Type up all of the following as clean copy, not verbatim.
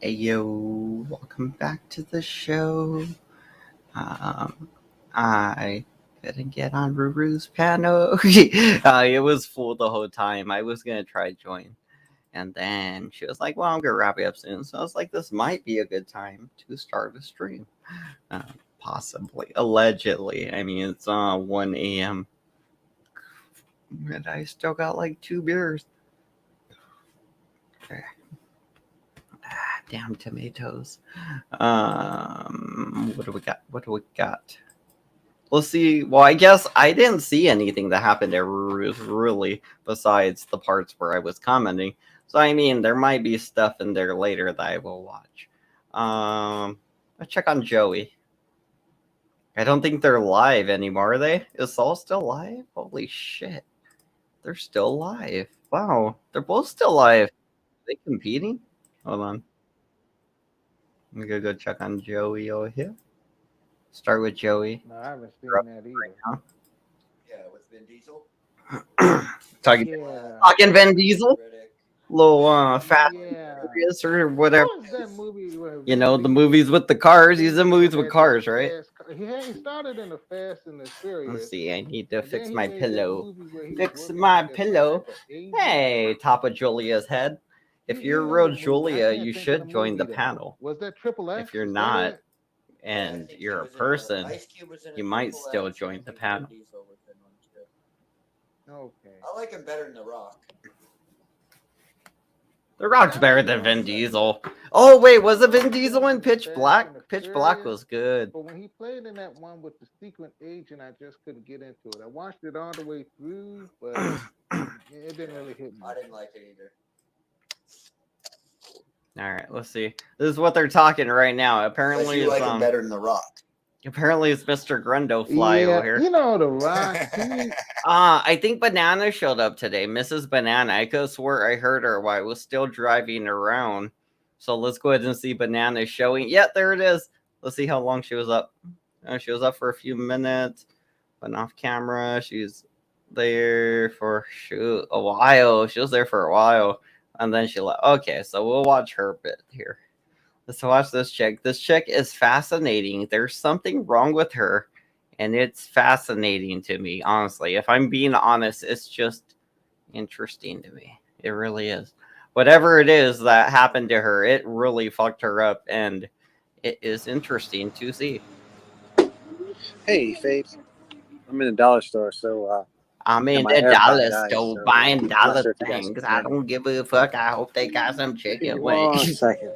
Hey yo, welcome back to the show. I couldn't get on Ruru's panel. It was full the whole time. I was gonna try join, and then she was like, "Well, I'm gonna wrap it up soon." So I was like, "This might be a good time to start a stream, uh, possibly, allegedly. I mean, it's 1 a.m. and I still got like 2 beers. Damn tomatoes. What do we got? What do we got? Let's see. Well, I guess I didn't see anything that happened there really, besides the parts where I was commenting. So I mean, there might be stuff in there later that I will watch. Let's check on Joey. I don't think they're live anymore, are they? Is Saul still live? Holy shit. They're still live. Wow. They're both still live. Are they competing? Hold on. I'm gonna go check on Joey over here. Start with Joey. No, I haven't seen Right that either. now. Yeah, with Vin Diesel. talking, Yeah. talking Vin Diesel, Riddick. little Fast and Yeah. Furious or whatever. What was that movie where You Vin know, the Diesel- movies with the cars. He's Vin in Diesel movies with had cars, that right? He started in the Fast and the Let's Furious, see. I need to and fix then he my made that pillow. movie where he was Fix working my as some pillow. type of agent. Hey, top of Julia's head. If You you're know real the movie. I Julia, can't you think of the should join the movie though. panel. Was that Triple X? If you're Is that not, it? Yeah, I and think you're he a was in person, Ice Cube was in you a might Triple still X, join and I the think panel. Vin Diesel was in one too. Okay. I like him better than The Rock. The Rock's I better like than him. Vin Diesel. Oh wait, was it Vin Rock Diesel in in Pitch Fast Black? and the Pitch Black Furious, was good. but when he played in that one with the secret agent, I just couldn't get into it. I watched it all the way through, but it didn't really hit me. I didn't like it either. All right, let's see. This is what they're talking right now. But Apparently, you it's like him better than The Rock. apparently it's Mr. Grundo Fly over here. You know, The Rock. I think Banana showed up today. Mrs. Banana. I could have swore I heard her while I was still driving around. So let's go ahead and see Banana showing. Yeah, there it is. Let's see how long she was up. She was up for a few minutes, but off camera. She's there for a while. She was there for a while, and then she left. Okay, so we'll watch her bit here. Let's watch this chick. This chick is fascinating. There's something wrong with her, and it's fascinating to me, honestly. If I'm being honest, it's just interesting to me. It really is. Whatever it is that happened to her, it really fucked her up, and it is interesting to see. Hey, Faith. I'm in a dollar store, so I'm in my the AirPod dollar died, store so buying I'm not dollar sure if you guys things. can I hear me. don't give a fuck. I hope they got some Give me chicken one wings. second.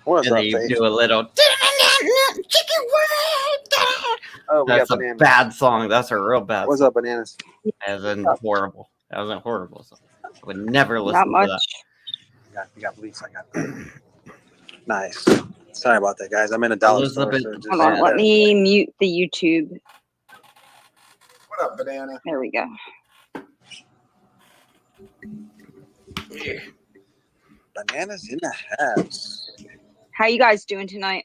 What's And up, then you Faith? do a little chicken wings. Oh, we That's got a bananas. bad song. That's a real bad What's song. up, bananas? As in horrible. That was a horrible song. I would never listen Not to much. that. We got bleach. I got that. Nice. Sorry about that, guys. I'm in a dollar store, Elizabeth, so just Hold on, let me mute the YouTube. What up, Banana? There we go. bananas in the house. How you guys doing tonight?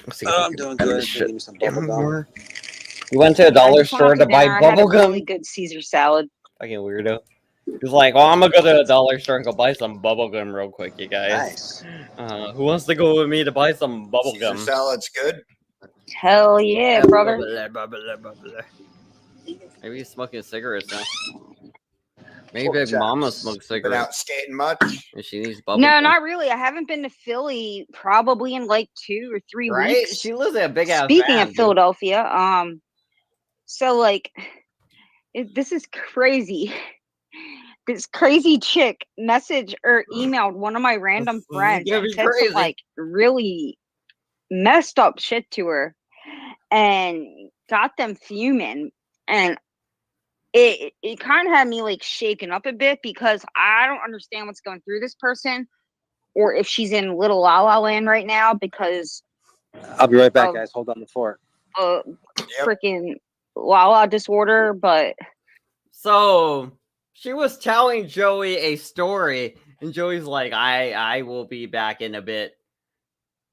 let's see. I'm doing good. Give me some bubble gum. You went to a I dollar just went out store to buy dinner. I had a bubble gum? really good Caesar salad. Fucking weirdo. He's like, well, I'm gonna go to a dollar store and go buy some bubble gum real quick, you guys. Nice. Who wants to go with me to buy some bubble Caesar gum? salad's good. Hell yeah, brother. Maybe he's smoking cigarettes now. Maybe Big Mama smokes Been cigarettes. out skating much? And she needs bubble No, gum. not really. I haven't been to Philly probably in like 2 or 3 Right? weeks. She lives in a big ass Speaking van, of dude. Philadelphia, so like, this is crazy. This crazy chick messaged or emailed one of my random friends and said some like really messed up shit to her and got them fuming, and it kind of had me like shaken up a bit because I don't understand what's going through this person, or if she's in Little La La Land right now because I'll be right back, guys. Hold on the fort. Freaking La La disorder. But so she was telling Joey a story, and Joey's like, I will be back in a bit.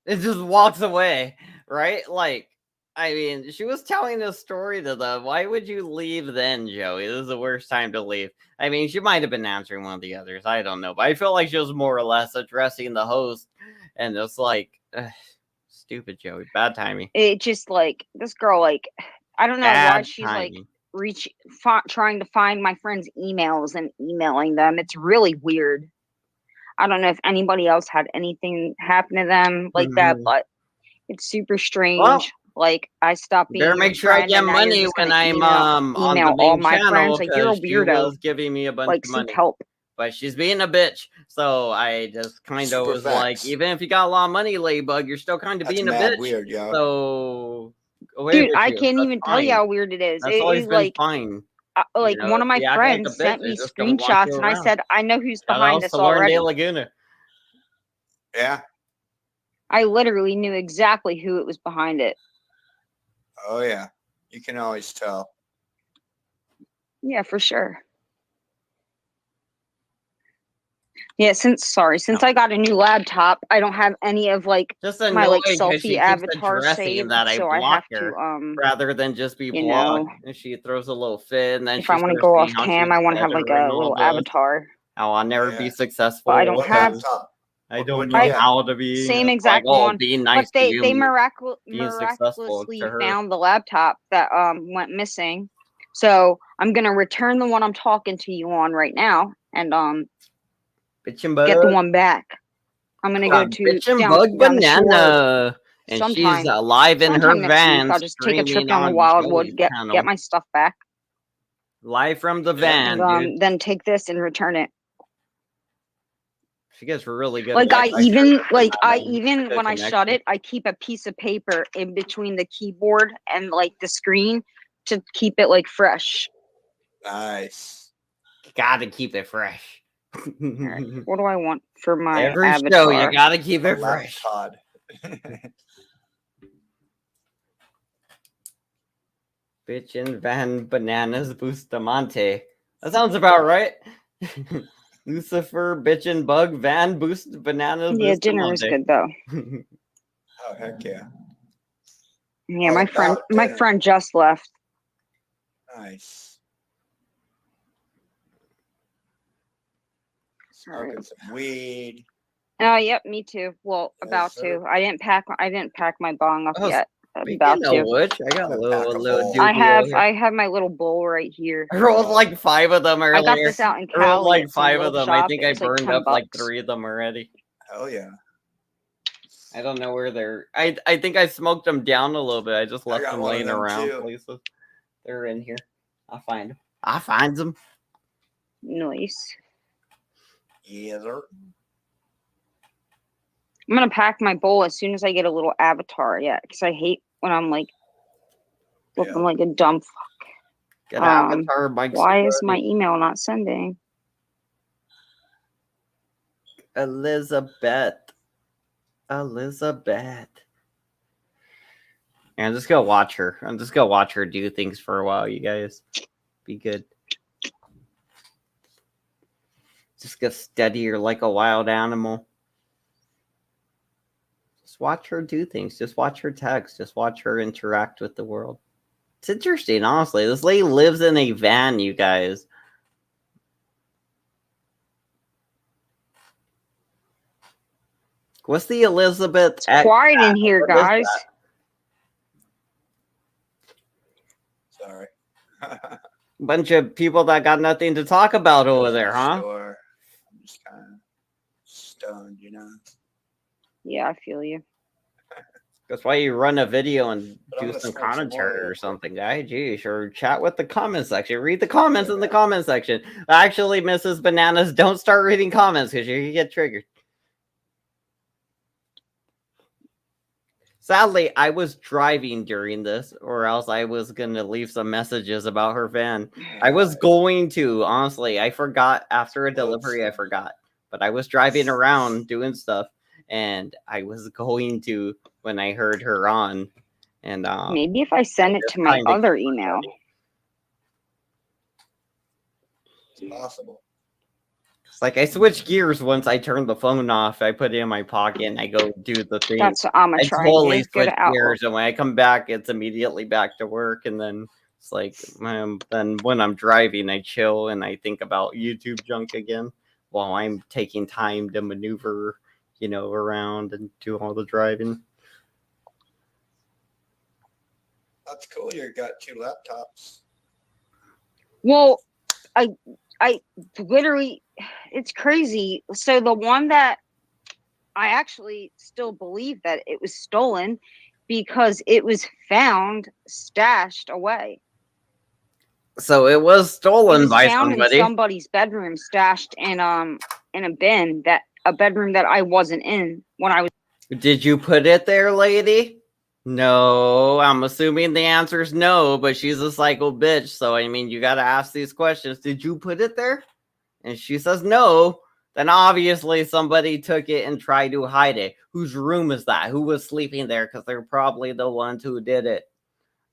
It just walks away, right? Like, I mean, she was telling a story to them. Why would you leave then, Joey? This is the worst time to leave. I mean, she might have been answering one of the others. I don't know. But I feel like she was more or less addressing the host and it's like stupid Joey, bad timing. It just like this girl, like I don't know why Bad she's like timing. trying to find my friends' emails and emailing them. It's really weird. I don't know if anybody else had anything happen to them like that, Mhm. but it's super strange. Well, like I stopped being better your make sure I friend, get and now you're money just when gonna I'm on the email all main my channel friends. Like you're a because she weirdo. was giving me a bunch Like of seek money. help. But she's being a bitch, so I just kind of Super was like, facts. even if you got a lot of money, Ladybug, you're still kind of That's being a mad bitch. weird, yo. So away Dude, with I you. can't That's even tell you fine. how weird it is. That's It always is been like fine. You like know, one if of my you act like a friends bitch, sent they're me just gonna walk you screenshots, and I around. said, I know who's Shout behind out this to Lauren De already. Laguna. Yeah. I literally knew exactly who it was behind it. Oh yeah. You can always tell. Yeah, for sure. Yeah, since I got a new laptop, I don't have any of like Just my annoying like because selfie she keeps avatars addressing saved, that I so I have blocked to her rather than just be you blocked. know, And she throws a little fit, and then if she I want to starts go saying off how cam, she's I want to have like better and a all little this. avatar. How I'll never be Yeah. successful. But I don't What have laptop? I What- don't what'd know you get? how to be same like, exact oh, one. being nice But to you, they being successful to miraculously her. found the laptop that went missing. So I'm gonna return the one I'm talking to you on right now and Bitch and get the bug, one back. I'm gonna go to bitch and bug down the shore banana, and she's sometime alive in her sometime next week. van, I'll just take a trip streaming down the on Wildwood, Joey's get channel, my stuff back, live from the Yeah. van, and dude. then take this and return it. She gets really good. Like I Wi-Fi. even Good when I shut connection. it, I keep a piece of paper in between the keyboard and like the screen to keep it like fresh. Nice. Gotta keep it fresh. All right, what do I want for my Every show, avatar? you gotta keep A it fresh. laptop. Bitchin' Van Bananas Bustamante. That sounds about right. Lucifer, Bitchin' Bug, Van Boost Bananas Yeah, dinner was Bustamante. good though. Oh heck yeah. Yeah, All my about dinner. friend just left. Nice. All right. Smoking some weed. Oh, yep, me too. Well, Yes, about sir. to. I didn't pack my bong up Oh, yet. I'm speaking about of to. which, I got a Gotta little pack a bowl. doobie here. I have my little bowl right here. I rolled like 5 of them earlier. I got this out in I rolled Cali like at some 5 of little them. I shop. think It I was like burned 10 up like bucks. 3 of them already. Hell yeah. I don't know where they're. I think I smoked them down a little bit. I just left got them one of laying them, around too. places. They're in here. I'll find them. I find them. Nice. Yes, sir. I'm gonna pack my bowl as soon as I get a little avatar. Yeah, because I hate when I'm like looking Yeah. like a dumb. Get avatar Mike's Why is my already. email not sending? Elizabeth. And just go watch her. I'm just gonna watch her do things for a while, you guys. Be good. Just get steadier like a wild animal. Just watch her do things. Just watch her text. Just watch her interact with the world. It's interesting, honestly. This lady lives in a van, you guys. What's the Elizabeth? It's quiet in here, What is guys. Sorry. Bunch of people that got nothing to talk about over there, huh? Sure. I'm just kind of stoned, you know. Yeah, I feel you. That's why you run a video and But I'm do gonna some smoke some more commentary real or quick. something, guy. Geez, or chat with the comment section. Read the comments in the comment section. Actually, Mrs. Bananas, don't start reading comments because you get triggered. Sadly, I was driving during this, or else I was gonna leave some messages about her van. I was going to, honestly. I forgot after a delivery. I forgot, but I was driving around doing stuff, and I was going to when I heard her on. And Maybe if I send it to my kinda other email. It's possible. it's like I switch gears once I turn the phone off. I put it in my pocket and I go do the thing. That's what I'm gonna I try. totally Just go switch to Outlook. gears, and when I come back, it's immediately back to work. And then it's like, then when I'm driving, I chill and I think about YouTube junk again while I'm taking time to maneuver around and do all the driving. That's cool. You got 2 laptops. Well, I literally, it's crazy. So the one that I actually still believe that it was stolen because it was found stashed away. So it was It stolen was by found in somebody. somebody's bedroom, stashed in a bin, a bedroom that I wasn't in when I was. Did you put it there, lady? No, I'm assuming the answer is no, but she's a psycho bitch. So, I mean, you got to ask these questions. Did you put it there? And she says no. Then obviously somebody took it and tried to hide it. Whose room is that? Who was sleeping there? Because they're probably the ones who did it.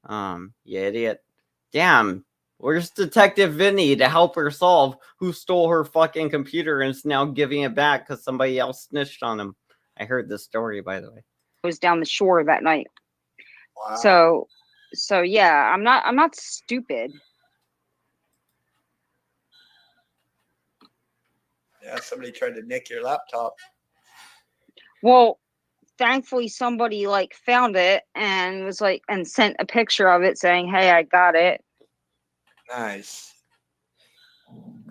You idiot. Damn. Where's Detective Vinny to help her solve who stole her fucking computer and is now giving it back because somebody else snitched on him? I heard this story, by the way. Was down the shore that night. Wow. So yeah, I'm not stupid. Yeah, somebody tried to nick your laptop. Well, thankfully somebody like found it and was like and sent a picture of it saying, "Hey, I got it." Nice.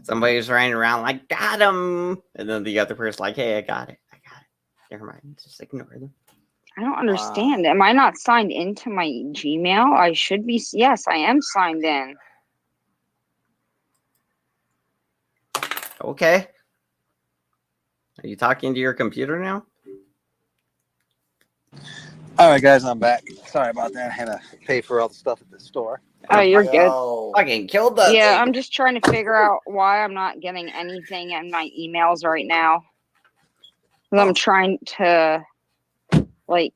Somebody's running around like, got him. And then the other person's like, hey, I got it. Never mind. Just ignore them. I don't understand. Am I not signed into my Gmail? I should be. Yes, I am signed in. Okay. Are you talking to your computer now? All right, guys, I'm back. Sorry about that. I had to pay for all the stuff at the store. Oh, you're good. Yo. Fucking killed that Yeah, thing. I'm just trying to figure out why I'm not getting anything in my emails right now. 'Cause I'm trying to, like,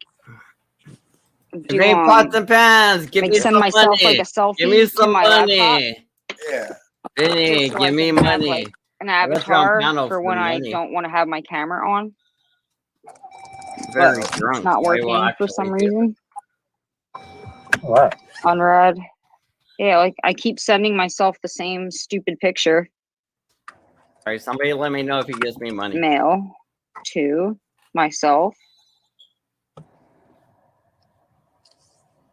do Great pots and pans. Give like me send some myself money. like a selfie Give me to some my laptop. money. Yeah. Vinny, Just so give I me can have, money. like, an I left you on avatar panel for when money. I don't want to have my camera on. Very But drunk. it's not I will working for actually some do reason. What? Unread. Yeah, like I keep sending myself the same stupid picture. All right, somebody let me know if he gives me money. Mail to myself.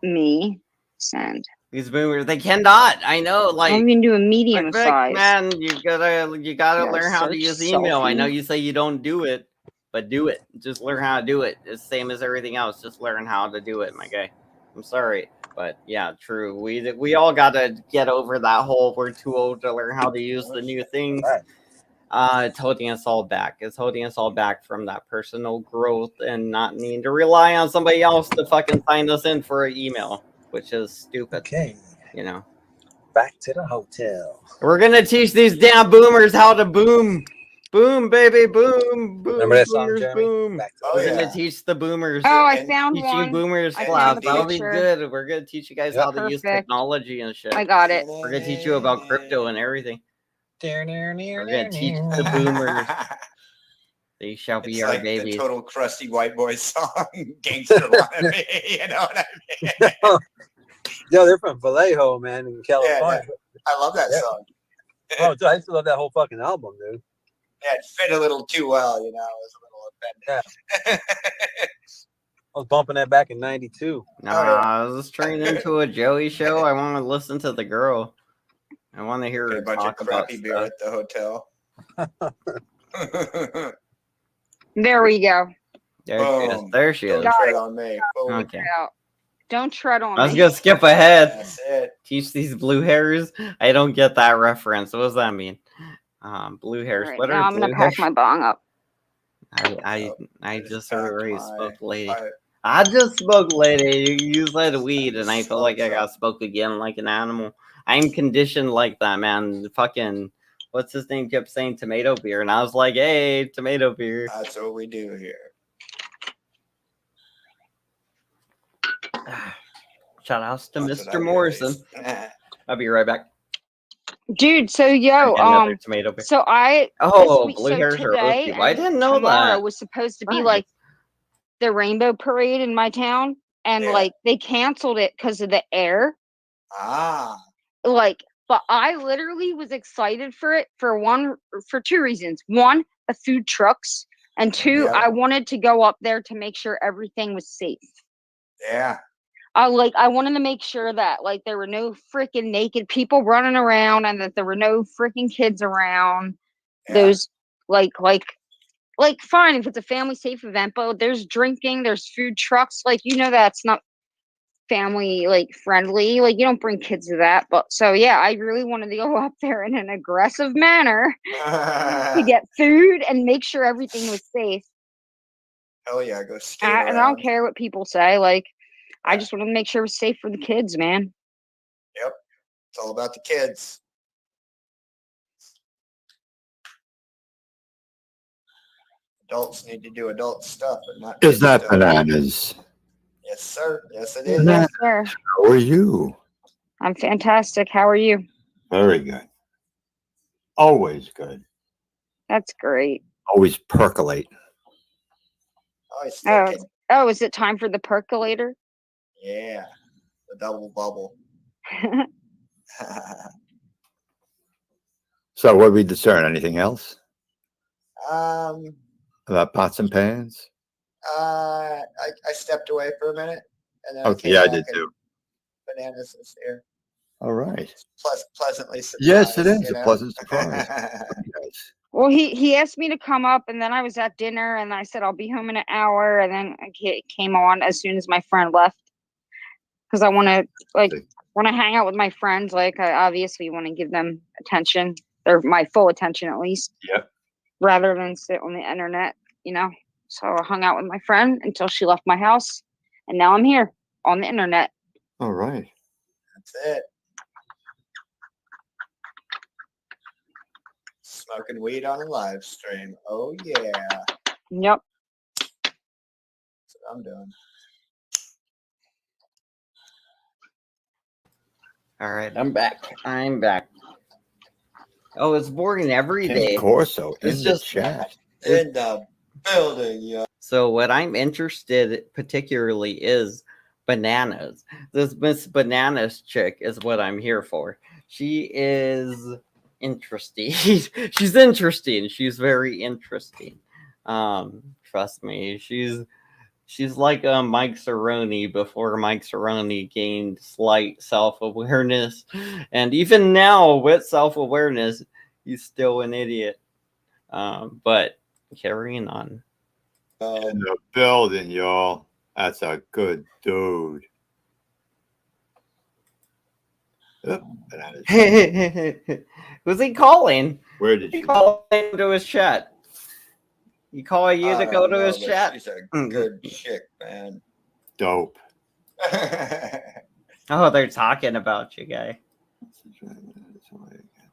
Me. Send. These boomers, they cannot. I know, like, I'm gonna do a medium quick, size. man, you gotta Yeah, learn how to search use email. I know selfie. you say you don't do it, but do it. Just learn how to do it. It's the same as everything else. Just learn how to do it, my guy. I'm sorry, but yeah, true. We all gotta get over that whole we're too old to learn how to use the new things. It's holding us all back. It's holding us all back from that personal growth and not needing to rely on somebody else to fucking sign us in for an email, which is stupid. Okay. You know. Back to the hotel. We're gonna teach these damn boomers how to boom. Boom, baby, boom, boom. Remember that song, Boomers, Jeremy? boom. Back to We're Oh, gonna yeah. teach the boomers. Oh, I And found Teaching one. boomers I class. found the That'll be picture. good. We're gonna teach you guys Yep. how to use Perfect. technology and shit. I got it. We're gonna teach you about crypto and everything. We're gonna teach the boomers. They shall be It's our like babies. the total crusty white boy song, Gangster Wannabe. You know what I mean? Yo, they're from Vallejo, man, in California. I love that song. Oh, dude, I used to love that whole fucking album, dude. Yeah, it fit a little too well, you know. I was a little offended. I was bumping that back in '92. Nah, is this turning into a Joey show? I want to listen to the girl. I want to hear Okay, her a bunch of talk about crappy beer stuff. at the hotel. There we go. There she is. Boom. There she is. Don't tread on me. Boom. Okay. Don't tread on I was me. gonna skip ahead. That's it. Teach these blue hairs. I don't get that reference. What does that mean? Blue hairs. Right, What now are I'm blue gonna hairs? pack my bong up. I just already spoke, lady. pipe. I just spoke, lady. You said weed, and I feel Smoke like I got some. spoke again like an animal. I'm conditioned like that, man. Fucking, what's his name? Kept saying tomato beer, and I was like, hey, tomato beer. That's what we do here. Shout outs to That's what Mr. I Morrison. realized. I'll be right back. Dude, so yo, Another tomato beer. so I Oh, this week, blue so hairs are today roasty. I and didn't know tomorrow that. was supposed to be Nice. like the rainbow parade in my town, and Yeah. like they canceled it because of the air. Like, but I literally was excited for it for two reasons. One, the food trucks And 2, Yep. I wanted to go up there to make sure everything was safe. Yeah. I wanted to make sure that like there were no freaking naked people running around and that there were no freaking kids around. Yeah. Those like fine if it's a family safe event, but there's drinking, there's food trucks, like that's not family like friendly. Like you don't bring kids to that. But so yeah, I really wanted to go up there in an aggressive manner to get food and make sure everything was safe. Hell yeah, go skate And I don't around. care what people say. Like I Yeah. just wanted to make sure it was safe for the kids, man. Yep. It's all about the kids. Adults need to do adult stuff, but not Is kids that stuff. bananas? Yes, sir. Yes, it Is is. that- Yes, sir. How are you? I'm fantastic. How are you? Very good. Always good. That's great. Always percolate. Oh, he's Oh, thinking. is it time for the percolator? Yeah. The double bubble. So what did we discern? Anything else um, about pots and pans? I stepped away for a minute, and then I Okay, came yeah, I back did and too. Bananas is here. All right. Pleasantly surprised. Yes, it is you a know? pleasant surprise. Yes. Well, he asked me to come up, and then I was at dinner, and I said I'll be home in an hour, and then it came on as soon as my friend left, because I want to hang out with my friends. Like I obviously want to give them attention, or my full attention at least. Yep. Rather than sit on the internet, So I hung out with my friend until she left my house, and now I'm here on the internet. All right. That's it. Smoking weed on a live stream. Oh yeah. Yep. That's what I'm doing. All right, I'm back. Oh, it's boring every Ken day. Corso in It's the just- chat. In the building, yo. So what I'm interested particularly is bananas. This Miss Bananas chick is what I'm here for. She is interesting. She's interesting. She's very interesting. Trust me. She's like Mike Cerrone before Mike Cerrone gained slight self-awareness. And even now with self-awareness, he's still an idiot. But carrying on. In the building, y'all. That's a good dude. Yep, bananas. Who's he calling? Where did He you? called into his chat. You call you to I go don't to know, his but chat? She's a good chick, man. Dope. Oh, they're talking about you, guy.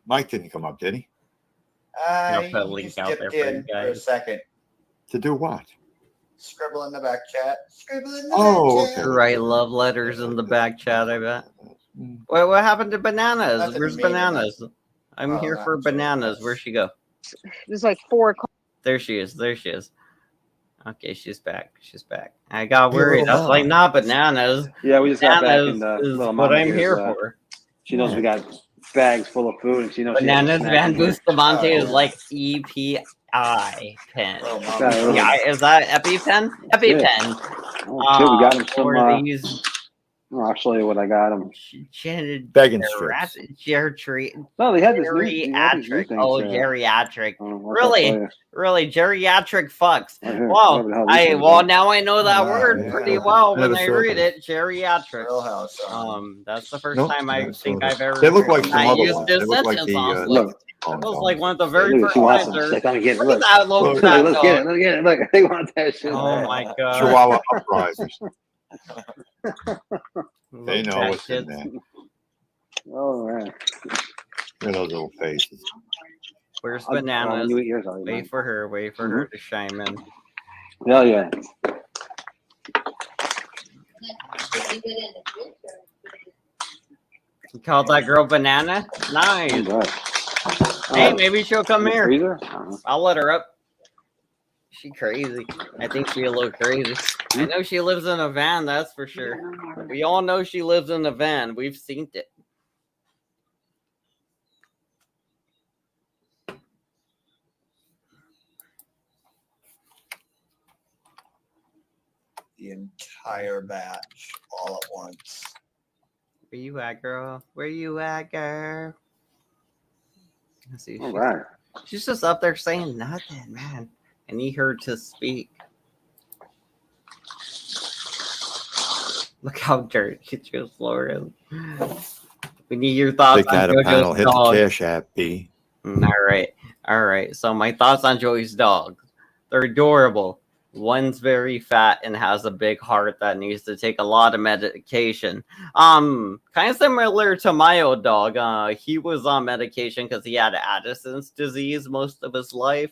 Mike didn't come up, did he? I'll put a He link just out there dipped for you in for a guys. second. To do what? Scribble in the back chat. Scribble in the Oh, back chat. okay. Write love letters in the back chat, I bet. Wait, what happened to bananas? Nothing Where's mean enough. bananas? I'm Oh, here not for so bananas. much. Where'd she go? It was like 4 o'clock. There she is. There she is. Okay, she's back. She's back. I got Hey, worried. little I was like, mama. not bananas. Yeah, we just got back, Bananas and is little what mama I'm here's, here for. she knows we got bags full of food, and she knows Bananas she has a snack Van in here. Bustamante Oh, is yeah. like EPI pen. Little mama. Yeah, little- Yeah, is that EpiPen? EpiPen. Oh, shit, we got him some. For these I'll show you what I got him. Begging strips. No, they had this new. They had these new Geriatric. things, Oh, geriatric. I'll show Really? you. Really, geriatric fucks. Right here. Wow. Whatever the hell these things Well, are. now I know that Wow, word yeah. pretty well I when never I saw read those. it. Geriatric. Real house. That's the first Nope, time I never saw think those. I've ever They look heard like it. some I other used ones. this They look like sentence the on Look. that was like one of the very Look, first she wants times. them. She's like, "Let me get it. Look Look, at that little Look, fat look, get it. dog. Look at it. Look, they want that shit. Oh my god. Chihuahua uprisers. They Look know at what's shit. in there. Oh man. Look at those little faces. Where's When bananas? you eat yours, I'll eat Wait mine. for her. Wait for her to chime in. Hell yeah. You called that girl banana? Nice. I'm good. Hey, maybe she'll come In the here. freezer? I don't know. I'll let her up. She crazy. I think she a little crazy. I know she lives in a van, that's for sure. We all know she lives in a van. We've seen it. the entire batch all at once. Where you at, girl? Where you at, girl? Let's see. All right. She's just up there saying nothing, man. I need her to speak. Look how dirty JoJo's floor is. We need your thoughts Click on that panel. JoJo's Hit dog. the Cash App, B. All right. So my thoughts on Joey's dog. They're adorable. One's very fat and has a big heart that needs to take a lot of medication. Kind of similar to my old dog. He was on medication because he had Addison's disease most of his life.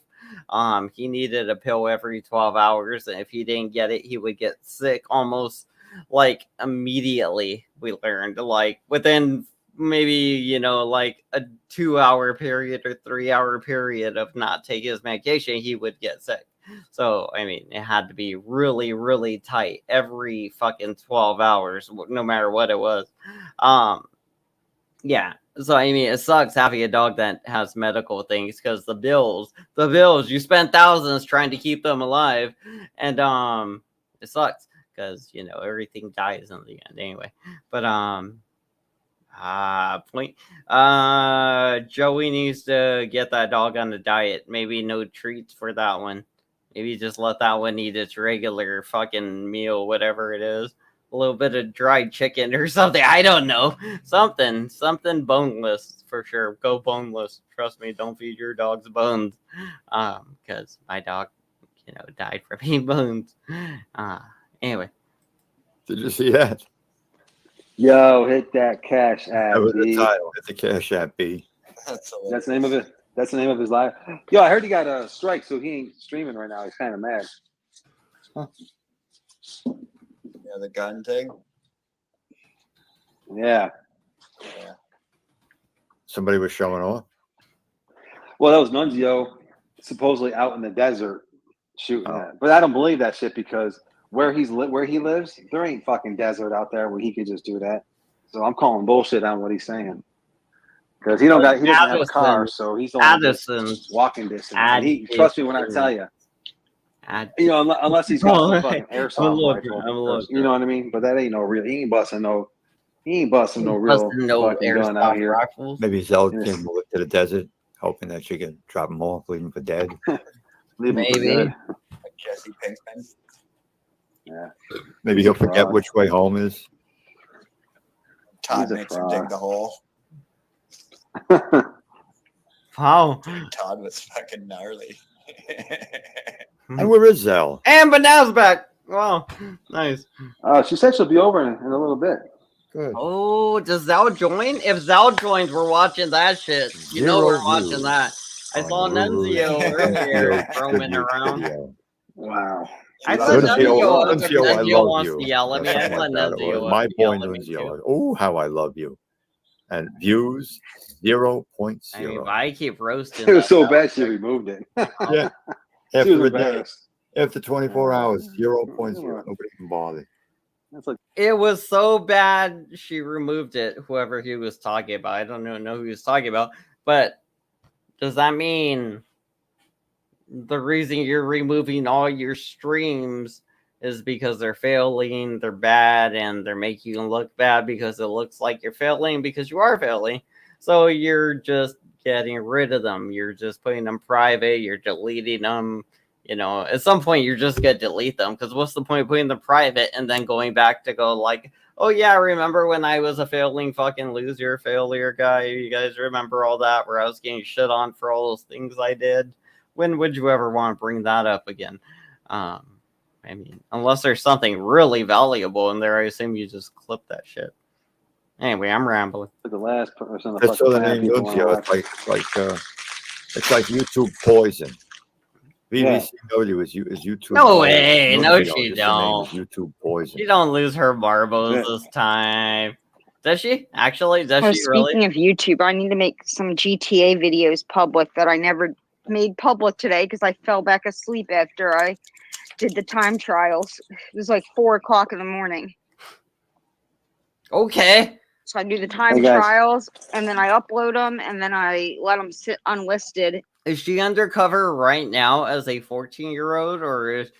He needed a pill every 12 hours, and if he didn't get it, he would get sick almost like immediately. We learned like within maybe like a 2-hour period or 3-hour period of not taking his medication, he would get sick. So I mean, it had to be really, really tight every fucking 12 hours, no matter what it was. Yeah. So I mean, it sucks having a dog that has medical things because the bills, you spend thousands trying to keep them alive, and it sucks because everything dies in the end anyway. But point. Joey needs to get that dog on the diet. Maybe no treats for that one. Maybe just let that one eat its regular fucking meal, whatever it is. A little bit of dried chicken or something. I don't know. Something boneless for sure. Go boneless. Trust me. Don't feed your dogs bones. Because my dog, died from eating bones. Anyway. Did you see that? Yo, hit that Cash App. That was the B. title. Hit the Cash App, B. That's That's the name of it. That's the name of his live. Yo, I heard he got a strike, so he ain't streaming right now. He's kind of mad. Yeah, the gun thing. Yeah. Yeah. Somebody was showing off. Well, that was Nunzio supposedly out in the desert shooting Oh. that. But I don't believe that shit because where he lives, there ain't fucking desert out there where he could just do that. So I'm calling bullshit on what he's saying. Because he doesn't have a car, so he's only just walking distance. And trust me when I tell you, unless he's got some fucking airsoft rifle, you know what I mean. But that ain't no real. He ain't busting no real fucking gun out here. Rifles. Maybe Zell came over to the desert, hoping that she could drop him off, leave him for dead. Maybe. Like Jesse Pinkman. Yeah. Maybe he'll forget which way home is. Todd makes him dig the hole. Wow. Todd was fucking gnarly. And where is Zell? And Banana's back. Wow. Nice. She said she'll be over in a little bit. Good. Oh, does Zell join? If Zell joins, we're watching that shit. We're watching that. I saw Nunzio earlier roaming around. Wow. I let Nunzio up if Nunzio, I Nunzio love wants you. to yell at me. I let Nunzio up. My boy Nunzio. Oh, how I love you. And views 0.0. I mean, I keep roasting. It was so bad she removed it. Yeah. After a day, after 24 hours, 0.0. Nobody can bother. It was so bad she removed it. Whoever he was talking about, I don't know who he was talking about. But does that mean the reason you're removing all your streams is because they're failing, they're bad, and they're making you look bad because it looks like you're failing because you are failing? So you're just getting rid of them. You're just putting them private. You're deleting them. At some point you're just gonna delete them because what's the point of putting them private and then going back to go like, oh yeah, remember when I was a failing fucking loser, failure guy? You guys remember all that where I was getting shit on for all those things I did? When would you ever want to bring that up again? I mean, unless there's something really valuable in there, I assume you just clip that shit. Anyway, I'm rambling. The last person. That's all the name Nunzio. It's like YouTube poison. VVCW is YouTube. No way. Nunzio, No, she don't. YouTube poison. She don't lose her marbles this time. Does she? Actually, does she really? Speaking of YouTube, I need to make some GTA videos public that I never made public today because I fell back asleep after I did the time trials. It was like 4:00 in the morning. Okay. So I do the time trials, and then I upload them, and then I let them sit unlisted. Is she undercover right now as a 14-year-old, or is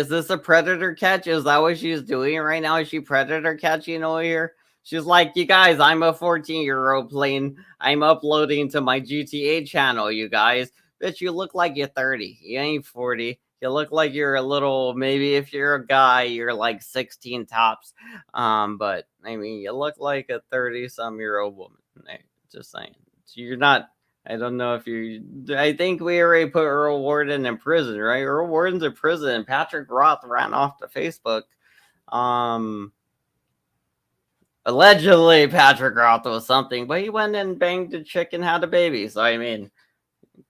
this a predator catch? Is that what she's doing right now? Is she predator catching over here? She's like, you guys, I'm a 14-year-old playing. I'm uploading to my GTA channel, you guys. Bitch, you look like you're 30. You ain't 40. You look like you're a little, maybe if you're a guy, you're like 16 tops. But I mean, you look like a 30-some-year-old woman. Just saying. You're not. I don't know if you. I think we already put Earl Warden in prison, right? Earl Warden's in prison. Patrick Roth ran off to Facebook. Allegedly, Patrick Roth was something, but he went and banged a chick and had a baby. So I mean,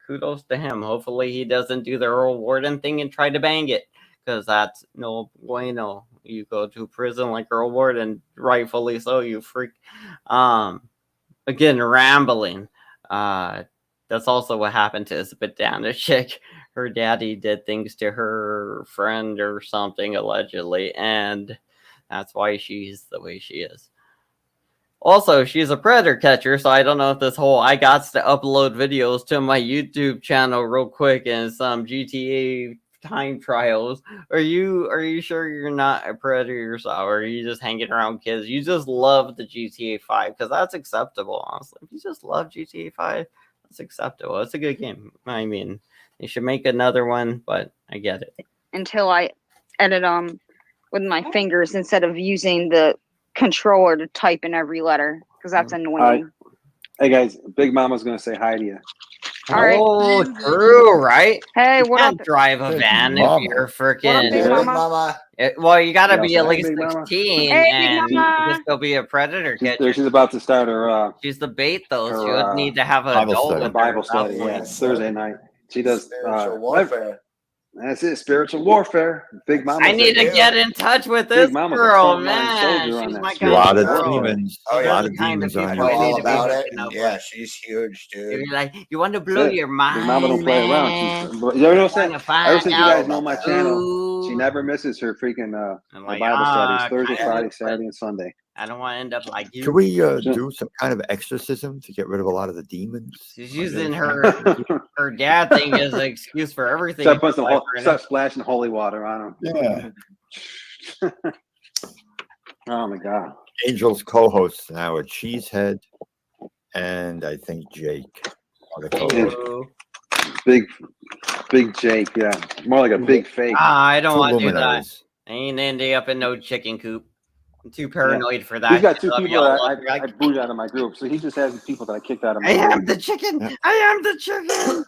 kudos to him. Hopefully, he doesn't do the Earl Warden thing and try to bang it, because that's no bueno. You go to prison like Earl Warden, rightfully so. You freak. Again, rambling. That's also what happened to this banana chick. Her daddy did things to her friend or something, allegedly, and that's why she's the way she is. Also, she's a predator catcher, so I don't know if this whole I got to upload videos to my YouTube channel real quick and some GTA time trials. Are you sure you're not a predator yourself, or are you just hanging around kids? You just love the GTA 5, because that's acceptable, honestly. If you just love GTA 5, that's acceptable. It's a good game. I mean, they should make another one, but I get it. Until I edit with my fingers instead of using the controller to type in every letter, because that's annoying. Hey guys, Big Mama's gonna say hi to you. All right. Oh, true, right? Hey, You what can't up? drive a Big van Mama. if you're What up, freaking. Big Big Mama? Mama. Well, you gotta Yeah, be so at hey, least Big Mama. 16, Hey, Big and you Mama. can still be a predator She's, catcher. she's about to start her She's the bait, though. She her would need to have an Bible adult study. with her Bible at that study. point. Yeah, Thursday night. She does Spiritual warfare. That's it, spiritual warfare. Big Mama. I need to you. get in touch with Big this Mama's a girl, frontline man. soldier on She's that my A kind lot of of girl. demons. Oh, A yeah. lot Those of are the kind of demons on people Know I her. need all to be about it. hooking up Yeah, with. she's huge, You're dude. like, you want to That's blow it. your Big Mama mind, don't play around. man. You ever notice that? Want to Ever find since you know guys out? know about my that. channel, she Ooh. never misses her freaking I'm her like, Bible studies Thursday, kind Yeah. Friday, of, but Saturday, and Sunday. I don't want to end up like Should you. we do some kind of exorcism to get rid of a lot of the demons? She's on using your channel? her dad thing as an excuse for everything. Start putting some Right start splashing holy water on them. Yeah. Oh my god. Angel's co-hosts now are Cheesehead and I think Jake are the co-hosts. Ooh. Big Jake, yeah. More like a big fake. I don't Two want to do that. luminaries. I ain't ending up in no chicken coop. I'm too paranoid for that. He's got shit. two Love people y'all, that love you. I booted out of my group. So he just has people that I kicked out of my I group. am the chicken. Yeah. I am the chicken.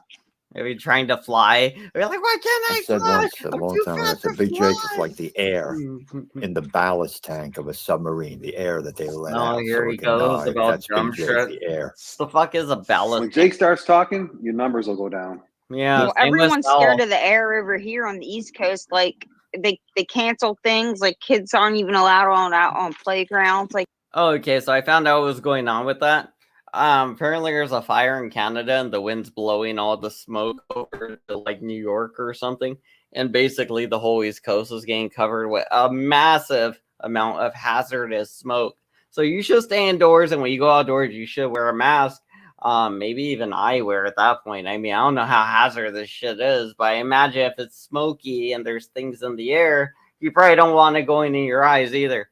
Are you trying to fly? Are you like, why can't I I said fly? once a I'm long too time ago, fat I said to Big Jake is fly." like the air in the ballast tank of a submarine, the air that they let Oh, out. here so he it can goes dive. about That's Big dumb Jake, shit. the air. The fuck is a ballast? When Jake starts talking, your numbers will go down. Yeah, Well, same with everyone's Sal. scared of the air over here on the East Coast. Like they cancel things. Like kids aren't even allowed out on playgrounds. Like Oh, okay, so I found out what was going on with that. Apparently there's a fire in Canada and the wind's blowing all the smoke over to like New York or something. And basically the whole East Coast is getting covered with a massive amount of hazardous smoke. So you should stay indoors, and when you go outdoors, you should wear a mask. Maybe even eyewear at that point. I mean, I don't know how hazardous this shit is, but I imagine if it's smoky and there's things in the air, you probably don't want it going in your eyes either.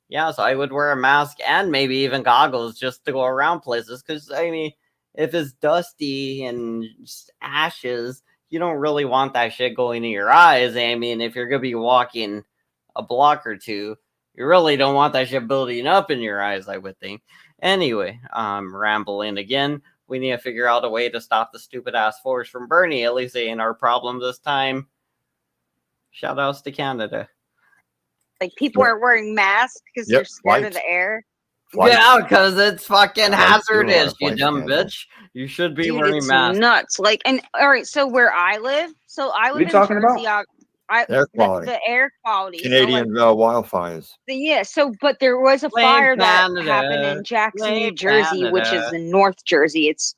Yeah, so I would wear a mask and maybe even goggles just to go around places. Because, I mean, if it's dusty and just ashes, you don't really want that shit going in your eyes. I mean, if you're going to be walking a block or two, you really don't want that shit building up in your eyes, I would think. Anyway, rambling again. We need to figure out a way to stop the stupid ass forest from burning. At least it ain't our problem this time. Shout outs to Canada. people are wearing masks because they're scared of the air. Yeah, because it's fucking Flights hazardous, do you have dumb flights canceled. bitch. You should be Dude, wearing it's masks. nuts. Like, and all right, so where I live, What are in you talking Jersey. about? Air quality. The air quality. Canadian wildfires. But there was a Blame fire that Canada. happened in Jackson, Blame New Jersey, which is Canada. in North Jersey. It's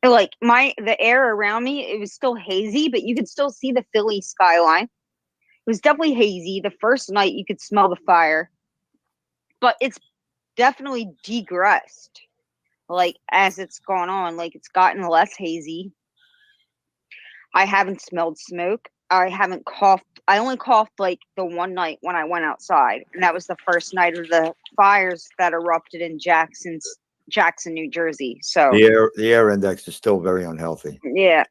like the air around me, it was still hazy, but you could still see the Philly skyline. It was definitely hazy. The first night you could smell the fire, but it's definitely degressed. Like as it's gone on, like it's gotten less hazy. I haven't smelled smoke. I haven't coughed. I only coughed like the one night when I went outside, and that was the first night of the fires that erupted in Jackson, New Jersey. So The air index is still very unhealthy. yeah,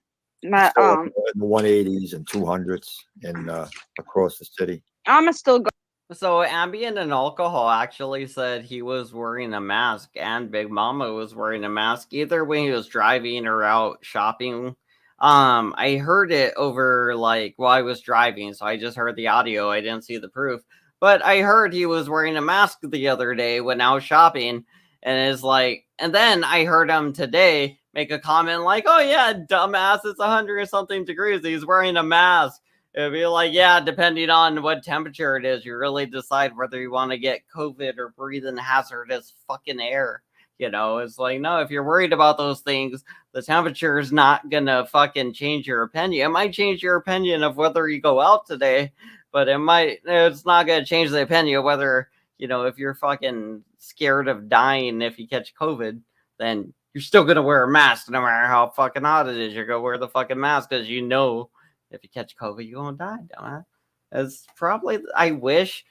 my, Still up in the 180s and 200s across the city. I'm still go. So Ambient and Alcohol actually said he was wearing a mask, and Big Mama was wearing a mask either when he was driving or out shopping. I heard it over like while I was driving, so I just heard the audio. I didn't see the proof, but I heard he was wearing a mask the other day when out shopping, and it's like, and then I heard him today make a comment like, "Oh yeah, dumbass, it's 100 and something degrees. He's wearing a mask." It'd be like, yeah, depending on what temperature it is, you really decide whether you want to get COVID or breathe in hazardous fucking air. You know, it's like, no, if you're worried about those things, the temperature is not going to fucking change your opinion. It might change your opinion of whether you go out today, but it's not going to change the opinion of whether, you know, if you're fucking scared of dying if you catch COVID, then you're still going to wear a mask no matter how fucking hot it is. You're going to wear the fucking mask because you know if you catch COVID, you're gonna die, dumbass. It's probably. I wish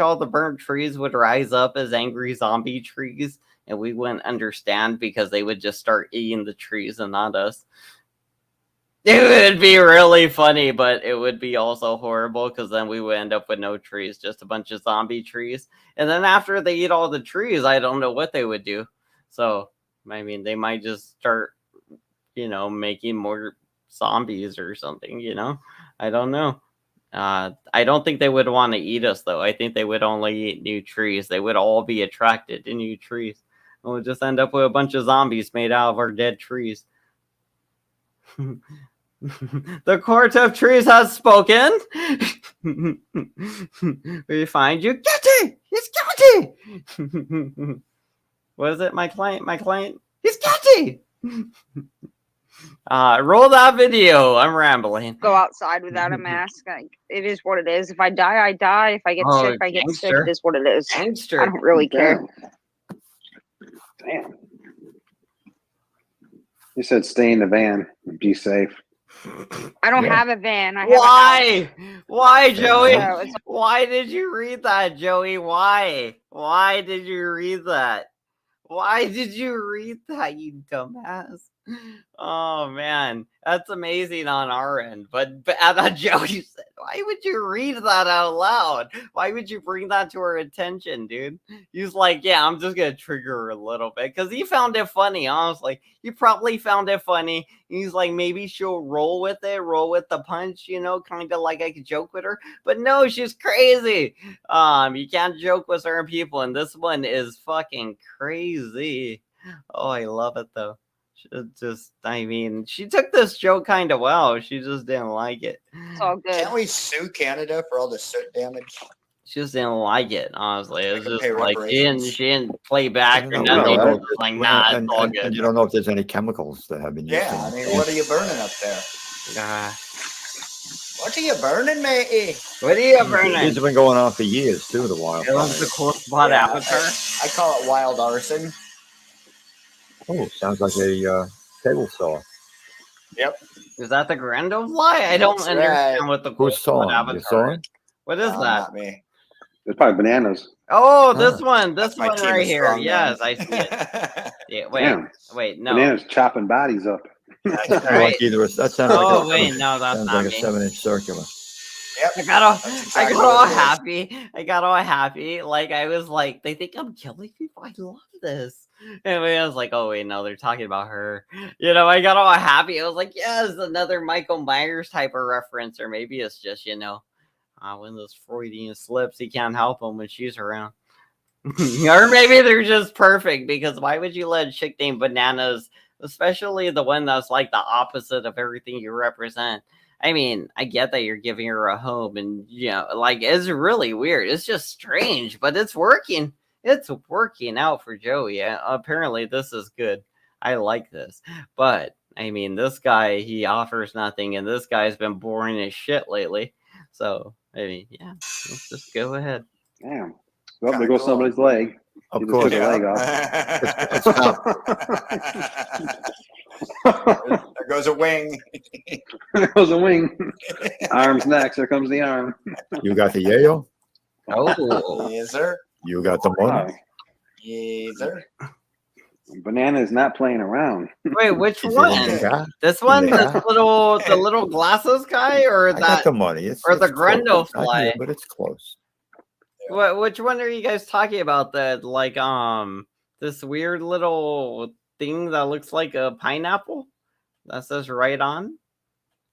all the burnt trees would rise up as angry zombie trees, and we wouldn't understand because they would just start eating the trees and not us. It would be really funny, but it would be also horrible because then we would end up with no trees, just a bunch of zombie trees. And then after they eat all the trees, I don't know what they would do. So, I mean, they might just start, you know, making more zombies or something, you know. I don't know. I don't think they would want to eat us though. I think they would only eat new trees. They would all be attracted to new trees, and we'll just end up with a bunch of zombies made out of our dead trees. The court of trees has spoken. We find you guilty. He's guilty. What is it? My client, he's guilty. Roll that video. I'm rambling. Go outside without a mask. It is what it is. If I die, I die. If I get sick, I get sick. It is what it is. Gangster. I don't really care. Damn. You said stay in the van and be safe. I don't have a van. I have Why? Why, Joey? So Why did you read that, Joey? Why? Why did you read that? Why did you read that, you dumbass? Oh man, that's amazing on our end. But Joey said, why would you read that out loud? Why would you bring that to her attention, dude? He was like, yeah, I'm just gonna trigger her a little bit because he found it funny. Honestly, he probably found it funny. He's like, maybe she'll roll with it, roll with the punch, you know, kind of like I could joke with her. But no, she's crazy. You can't joke with certain people, and this one is fucking crazy. Oh, I love it though. I mean, she took this joke kind of well. She just didn't like it. It's all good. Can't we sue Canada for all the soot damage? She just didn't like it, honestly. It was They can just pay like she didn't play back or You nothing. know, It was like, nah, it's all and good. you don't know if there's any chemicals that have been used. Yeah, I mean, what are you burning up there? What are you burning, matey? What are you These burning? have been going on for years too. The It was wildfires. the cool spot Yeah, avatar. I call it wild arson. Oh, sounds like a table saw. Yep. Is that the Grendel fly? I don't That's understand right. what the cool Who's spot sawing? You avatar saw is. it? What is No, that? Not me. There's probably bananas. Oh, this Ah. one. This That's my one team right of here. strong Yes, men. I see it. Yeah, wait, Damn. wait, no. Bananas chopping bodies up. That's Like right. either that sounds like Oh a wait, no, that's sounds not like a me. 7-inch circular. Yep. I got all, That's I exactly got all what it is. happy. I got all happy. Like I was like, they think I'm killing people. I love this. And I was like, oh wait, no, they're talking about her. You know, I got all happy. I was like, yes, another Michael Myers type of reference, or maybe it's just when those Freudian slips, he can't help them when she's around. Or maybe they're just perfect because why would you let a chick named Bananas, especially the one that's like the opposite of everything you represent? I mean, I get that you're giving her a home and, like, it's really weird. It's just strange, but it's working. It's working out for Joey. Apparently, this is good. I like this. But, I mean, this guy, he offers nothing, and this guy's been boring as shit lately. So, I mean, yeah, let's just go ahead. Damn. Well, there Kinda goes cool. somebody's leg. Of You just course. took a leg Yeah. off. There goes a wing. There goes a wing. Arms next. Here comes the arm. You got the yayo? Oh, Yes, sir. You got the money? Yes, sir. Banana is not playing around. wait, which Is it in the one? car? This one, In the the little glasses guy, or I got that, the money. It's, or the it's close. Grendel Not fly? here, but it's close. Which one are you guys talking about? That like this weird little thing that looks like a pineapple that says right on?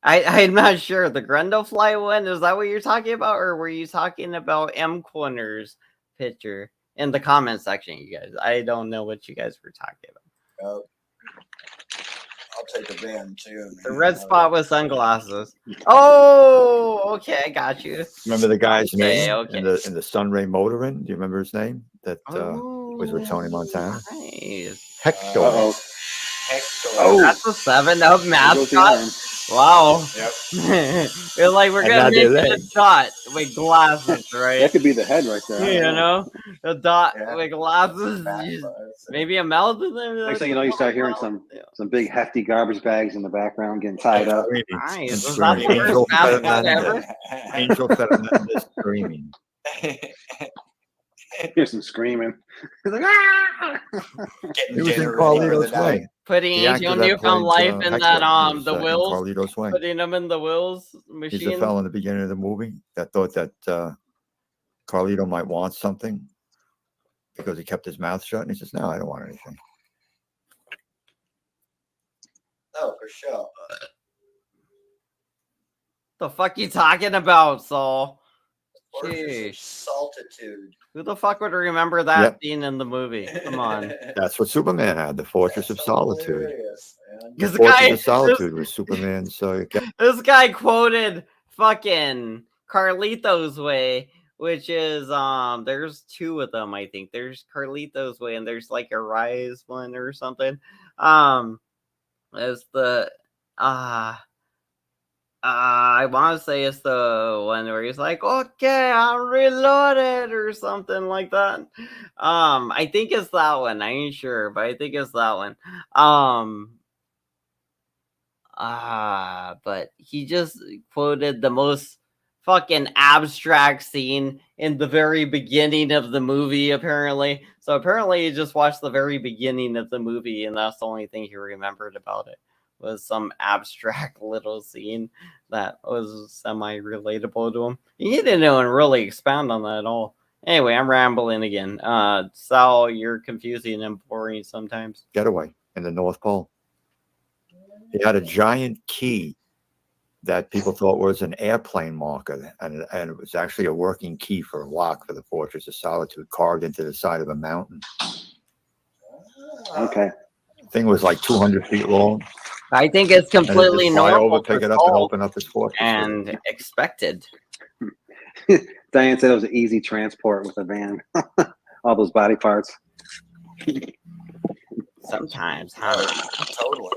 I'm not sure. The Grendel fly one, is that what you're talking about, or were you talking about M Corner's picture in the comment section, you guys? I don't know what you guys were talking about. I'll take the van too. The red spot with sunglasses. Oh, okay, I got you. Remember the guy's name Okay. in the Sunray Motoring? Do you remember his name? That was with Tony Montana. Nice. Hector. Uh-oh. Hector. Oh. That's a 7-Up There goes the mascot. arm. Wow. Yep. We're like, we're And gonna now make they're it a leg. dot with glasses, That right? could be the head right there. I You don't know. know, a dot Yeah. with glasses. Maybe a mouth in there. Next thing you know, you start hearing some big hefty garbage bags in the background getting tied up. Nice. And Was that the screaming. first mascot Fernandez. ever? Angel Fernandez screaming. Here's some screaming. He's like, ah! Getting He was in dinner ready for the Carlito's night. Way. Putting The actor Angel that New found played, life in Hector, that he was, the in wheels, Carlito's Way. putting them in the wheels He's the machine. fellow in the beginning of the movie that thought that Carlito might want something because he kept his mouth shut, and he says, "No, I don't want anything." Oh, for sure. The fuck you talking about, Saul? Fortress of Sheesh. Saltitude. Who the fuck would remember that Yep. scene in the movie? Come on. That's what Superman had, the Fortress of That's Solitude. hilarious, man. Because the Fortress guy, of Solitude was Superman's. this guy quoted fucking Carlito's Way, which is there's two of them, I think. There's Carlito's Way and there's like a Rise one or something. It's the I want to say it's the one where he's like, "Okay, I'm reloaded" or something like that. I think it's that one. I ain't sure, but I think it's that one. But he just quoted the most fucking abstract scene in the very beginning of the movie, apparently. So apparently he just watched the very beginning of the movie, and that's the only thing he remembered about it. Was some abstract little scene that was semi-relatable to him. He didn't even really expound on that at all. Anyway, I'm rambling again. Sal, you're confusing and boring sometimes. Getaway in the North Pole. He had a giant key that people thought was an airplane marker, and it was actually a working key for a lock for the Fortress of Solitude, carved into the side of a mountain. Okay. The thing was like 200 feet long. I think it's And completely just fly normal over, pick for it up, and Saul open up his fortress. and expected. Diane said it was an easy transport with a van. All those body parts. Sometimes, huh? Totally.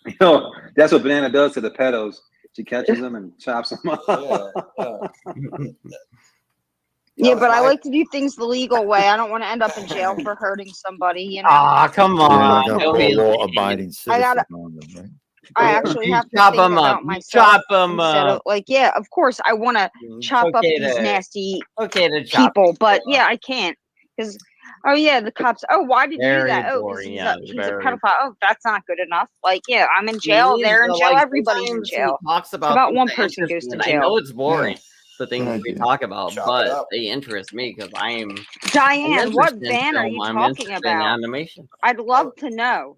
You know, that's what Banana does to the pedos. She catches them and chops them up. Yeah, but I like to do things the legal way. I don't want to end up in jail for hurting somebody, you know. Ah, come Yeah, on. you got Don't a be law-abiding citizen gotta- on them, right? I actually You have to chop think 'em up. about You myself chop 'em instead up. of like, yeah, of course I want to chop up Okay these to- nasty Okay to chop people, but people yeah, I can't because oh yeah, the cops. Oh, why did you do Very that? Oh, because boring, he's yeah, he's very a pedophile. Oh, that's not good enough. Like, yeah, I'm in jail. He They're in is, jail. like, Everybody's in sometimes he jail. talks about about things one that person interest goes to me. I jail. know it's boring, the things Good we idea. talk about, Chop it but up. they interest me because I'm Diane, what interested in van are you film. I'm talking interested in about? animation. I'd love to know.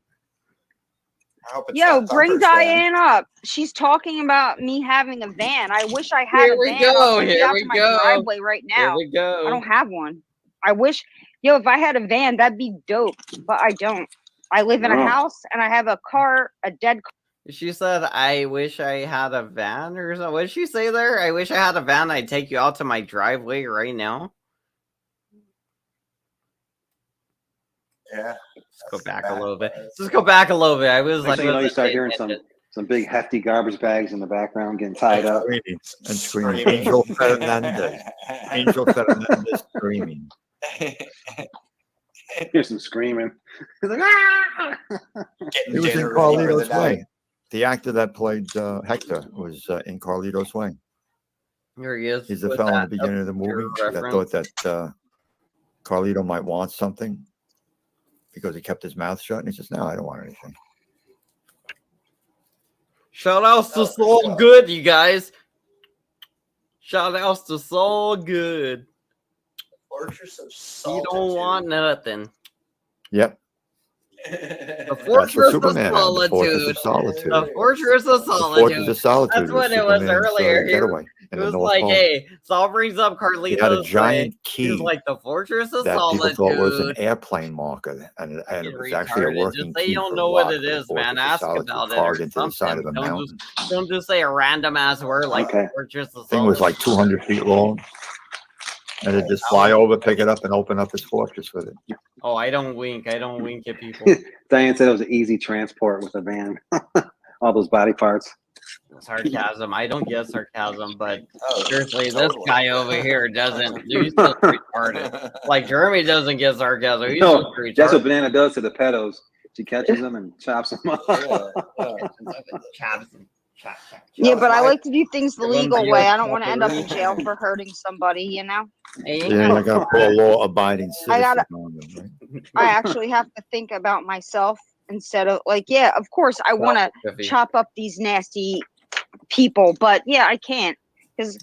I hope it's Yo, not bring Thunder's van. Diane up. She's talking about me having a van. I wish I had Here a we van. go, I'll take you here out we to my go. driveway right Here now. we go. I don't have one. I wish, yo, if I had a van, that'd be dope, but I don't. I live in a No. house and I have a car, a dead car. She said, I wish I had a van or something. What did she say there? I wish I had a van. I'd take you out to my driveway right now. Yeah. Let's go back a little bit. I was Next like, thing you know, you wasn't start paying hearing attention. some big hefty garbage bags in the background getting tied up. Screaming and screaming. Angel Fernandez. Angel Fernandez screaming. Here's some screaming. He's like, ah! Getting He was in dinner ready for the Carlito's night. Way. The actor that played Hector was in Carlito's Way. Here he is. He's the with fellow in that the beginning of the movie obscure that reference. thought that Carlito might want something because he kept his mouth shut. And he says, "No, I don't want anything." Shout outs to Soul Good, you guys. Shout outs to Soul Good. Fortress of You Solitude. don't want nothing. Yep. The That's Fortress for of Superman. The Fortress Solitude. of Solitude. The Fortress of The Fortress Solitude. of Solitude. That's what it was Superman's, earlier. getaway It in the was North like, Pole. hey, Saul brings up He had a Carlito's Way. giant He was key like the Fortress of that people thought was an Solitude. airplane marker, and it Fucking was actually a retarded. working Just say key you don't for a know what lock it for the is, man. Fortress of Ask Solitude about it or carved into the side something. of a mountain. Don't just say a random ass word like Okay. Fortress of Thing was like Solitude. 200 feet long, and it'd just fly over, pick it up, and open up his fortress with it. Oh, I don't wink. I don't wink at people. Diane said it was an easy transport with a van. All those body parts. Sarcasm. I don't get sarcasm, but Oh, seriously, totally. this guy over here doesn't. He's just retarded. Like Jeremy doesn't get sarcasm. He's No, just retarded. that's what Banana does to the pedos. She catches them and chops them up. Chaps. Yeah, but I my- like to do things the Give 'em legal the way. I don't want to end up fuckery. in jail for hurting somebody, you know? Hey, Yeah, you got to put a law-abiding I citizen gotta- on them, right? I actually have to think about myself instead of like, yeah, of course I want to chop up these nasty people, but yeah, I can't because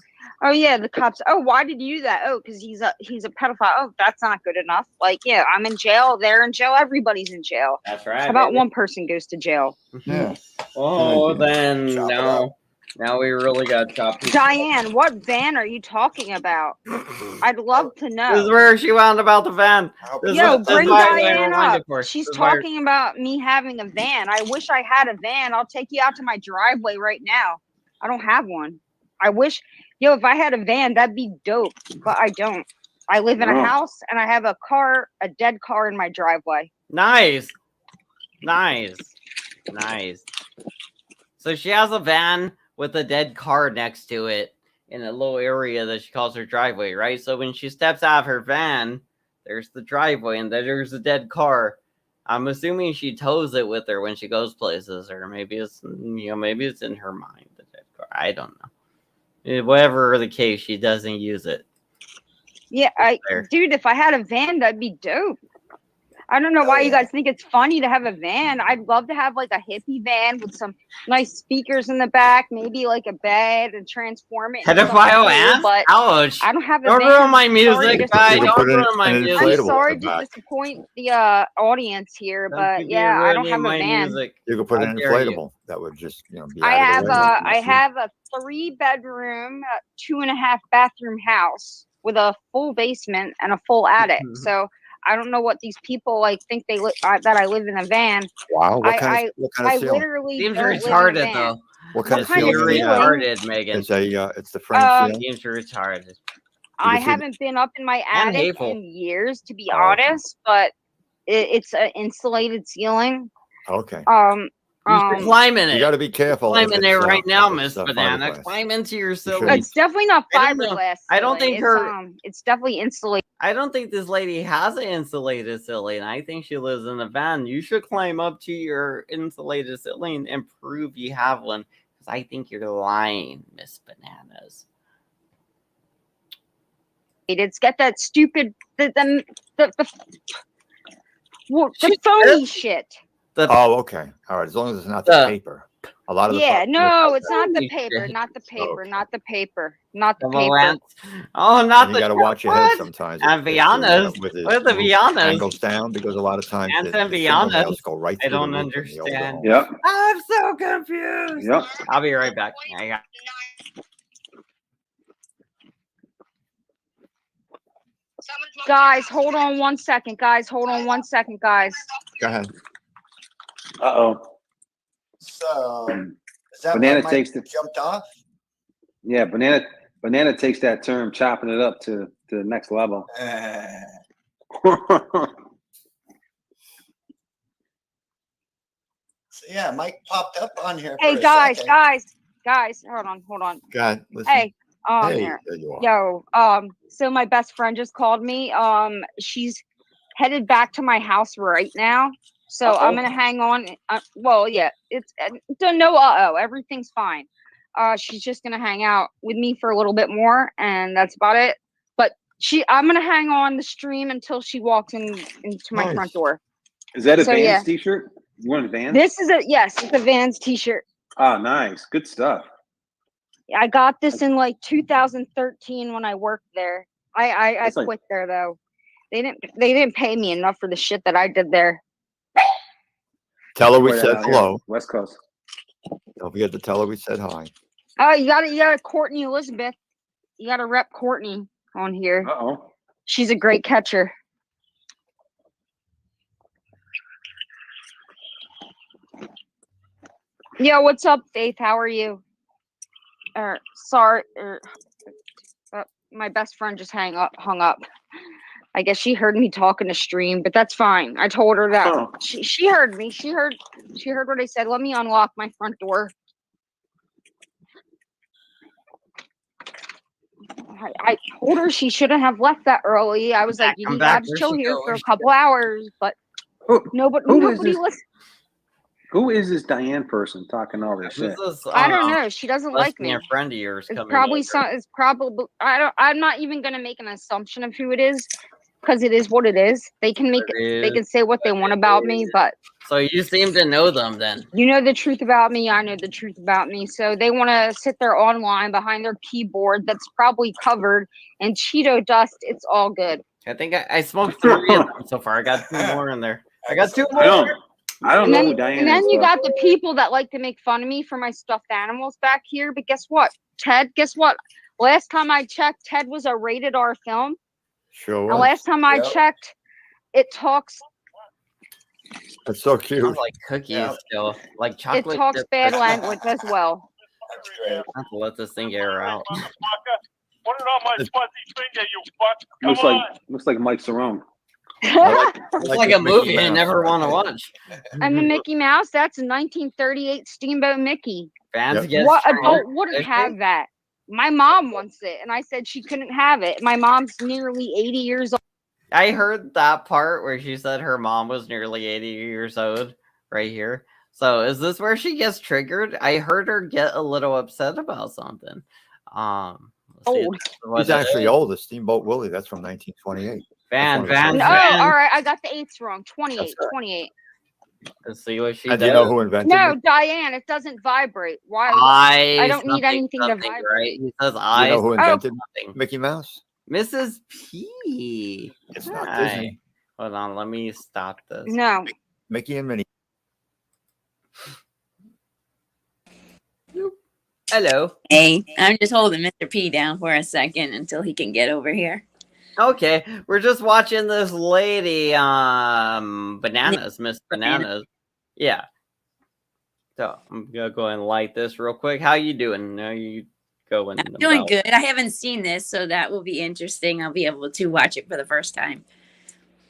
oh yeah, the cops. Oh, why did you do that? Oh, because he's a pedophile. Oh, that's not good enough. Like, yeah, I'm in jail. They're in jail. Everybody's in jail. That's right. How about baby. one person goes to jail? Yeah. Oh, Good idea. then Chop it no. Now we really got chopped. Diane, what van are you talking about? I'd love to This is know. where she wound about the van. This Yo, is bring why I Diane rewind up. it for. She's This is why- talking about me having a van. I wish I had a van. I'll take you out to my driveway right now. I don't have one. I wish, yo, if I had a van, that'd be dope, but I don't. I live in a Oh. house and I have a car, a dead car in my driveway. Nice. So she has a van with a dead car next to it in a little area that she calls her driveway, right? So when she steps out of her van, there's the driveway and then there's a dead car. I'm assuming she tows it with her when she goes places, or maybe it's maybe it's in her mind, the dead car. I don't know. Whatever the case, she doesn't use it. Yeah, There. dude, if I had a van, that'd be dope. I don't know why you guys think it's funny to have a van. I'd love to have like a hippie van with some nice speakers in the back, maybe like a bed and transform it. into something Pedophile cool, ass? but Ouch. I don't have a Don't van. ruin my Sorry music, to guy. You can Don't put ruin my an music. I'm inflatable sorry at the to back. disappoint the audience here, Don't but you be yeah, I don't ruining have a my van. music. You could put How an dare you. inflatable that would just, be I out have of the way. I have a 3-bedroom, 2.5 bathroom house with a full basement and a full attic. So I don't know what these people like think that I live in a van. Wow. What kind I of ceiling? literally Seems don't live in a retarded van. though. What kind of kind of ceiling? You're do you have? ceiling? retarded, Megan. It's the frame ceiling. Seems retarded. I see- haven't been up in my And attic hateful. in years, to be Oh, okay. honest, but it's an insulated ceiling. Okay. You should climb in You it. got to be careful. Climb if in there it's, right now, if Miss it's, Banana. fiberglass. Climb into your should. ceiling. It's definitely not I don't know. fiberglass. I don't ceiling. think it's definitely insulated. I don't think this lady has an insulated ceiling. I think she lives in a van. You should climb up to your insulated ceiling and prove you have one. Because I think you're lying, Miss Bananas. It's got that stupid the She phony shit. Oh, okay. All right. As long as it's not the paper. A lot of Yeah, the no, it's not the phony paper, shit. not the paper, Okay. not the paper, not the Of a paper. lance. Oh, not and the you got to watch your head what? sometimes. And Vianas. With the What are the roof Vianas? angles down because a lot of times And the then fingernails Vianas. go right I through the don't roof and the older understand. homes. Yep. I'm so confused. Yep. I'll be right back. I got Guys, hold on 1 second, guys. Hold on 1 second, guys. Go ahead. Uh-oh. So, is that Banana why Mike takes the- jumped off? Yeah, banana takes that term, chopping it up to the next level. So yeah, Mike popped up on here. Hey, for a guys, second. guys. Hold on. Go ahead. Listen. Hey, Hey, here. there you are. Yo, so my best friend just called me. She's headed back to my house right now. So I'm gonna hang on. Well, yeah, it's no everything's fine. She's just gonna hang out with me for a little bit more, and that's about it. But I'm gonna hang on the stream until she walks into my Nice. front door. Is that a So, Vans yeah. t-shirt? You want a Vans? This is it's a Vans t-shirt. Oh, nice. Good stuff. I got this in like 2013 when I worked there. I That's like- quit there though. They didn't pay me enough for the shit that I did there. Tell her we Boy, said out here, hello. West Coast. Don't forget to tell her we said hi. Oh, you got Courtney Elizabeth. You got to rep Courtney on here. Uh-oh. She's a great catcher. Yo, what's up, Faith? How are you? Sorry, my best friend just hung up. I guess she heard me talking to stream, but that's fine. I told her that she heard me. She heard what I said. Let me unlock my front door. I told her she shouldn't have left that early. I was like, you got to chill here for a couple hours, but nobody listened. Who is this Diane person talking all this shit? I don't know. She doesn't like me. A friend of yours It's coming probably over. It's probably. I'm not even gonna make an assumption of who it is, because it is what it is. They can make it. They can say what they want about me, but. So you seem to know them then. You know the truth about me. I know the truth about me. So they want to sit there online behind their keyboard that's probably covered in Cheeto dust. It's all good. I think I smoked 3 of them so far. I got 2 more in there. I got 2 more. I don't know who Diane is. And then you got the people that like to make fun of me for my stuffed animals back here. But guess what, Ted? Guess what? Last time I checked, Ted was a rated R film. Sure. And last time I checked, it talks. That's so cute. Sounds like cookies still. Like chocolate. It talks bad language as well. I have to let this thing get her out. Put it on my fuzzy finger, you fuck. Looks like Mike Cerrone. It's like a movie I never want to watch. And the Mickey Mouse, that's a 1938 Steamboat Mickey. Fans get what adult wouldn't have that? My mom wants it, and I said she couldn't have it. My mom's nearly 80 years old. I heard that part where she said her mom was nearly 80 years old right here. So is this where she gets triggered? I heard her get a little upset about something. Old. He's actually old. Steamboat Willie. That's from 1928. Van. All right. I got the 8s wrong. 28. 28. Let's see what she does. does. You know who invented No, it? Diane, it doesn't vibrate. Why? I don't need anything to vibrate. Right? He says You know who invented something. Mickey Mouse? Mrs. P. It's not Disney. Hold on, let me stop this. No. Mickey and Minnie. Hello. Hey, I'm just holding Mr. P down for a second until he can get over here. Okay, we're just watching this lady, Bananas, Miss Bananas. Yeah. So I'm gonna go and light this real quick. How you doing? How you going? I'm doing good. I haven't seen this, so that will be interesting. I'll be able to watch it for the first time.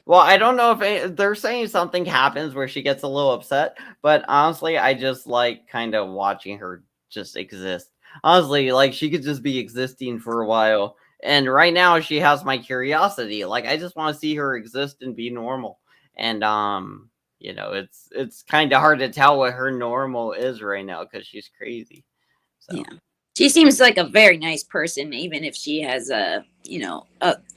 Well, I don't know if they're saying something happens where she gets a little upset, but honestly, I just like kind of watching her just exist. Honestly, like she could just be existing for a while. And right now she has my curiosity. Like I just want to see her exist and be normal. And you know, it's kind of hard to tell what her normal is right now because she's crazy. So. Yeah. She seems like a very nice person, even if she has a,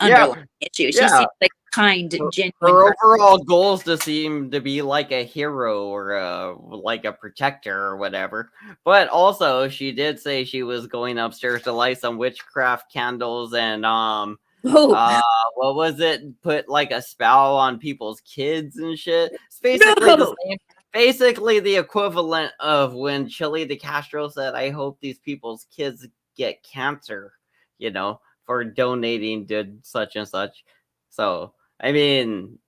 underlying issue. She seems like a kind, genuine Her person. overall goal is to seem to be like a hero or like a protector or whatever. But also, she did say she was going upstairs to light some witchcraft candles and what was it? Put like a spell on people's kids and shit. It's basically the same. Basically, the equivalent of when Chile de Castro said, I hope these people's kids get cancer, for donating to such and such. So, I mean,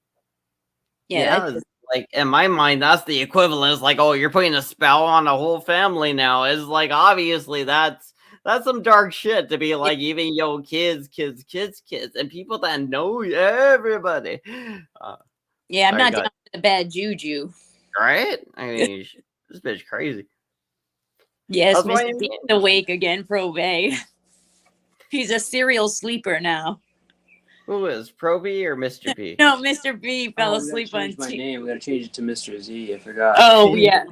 like in my mind, that's the equivalent. It's like, oh, you're putting a spell on a whole family now. It's like, obviously, that's some dark shit to be like, even kids, and people that know everybody. I'm not down with the bad juju. Right? I mean, this bitch crazy. Yes, Mr. P is awake again, Probe. He's a serial sleeper now. Who is Proby or Mr. P? No, Mr. B fell we gotta asleep on change my two. name. We gotta change it to Mr. Z. I forgot. Oh yeah,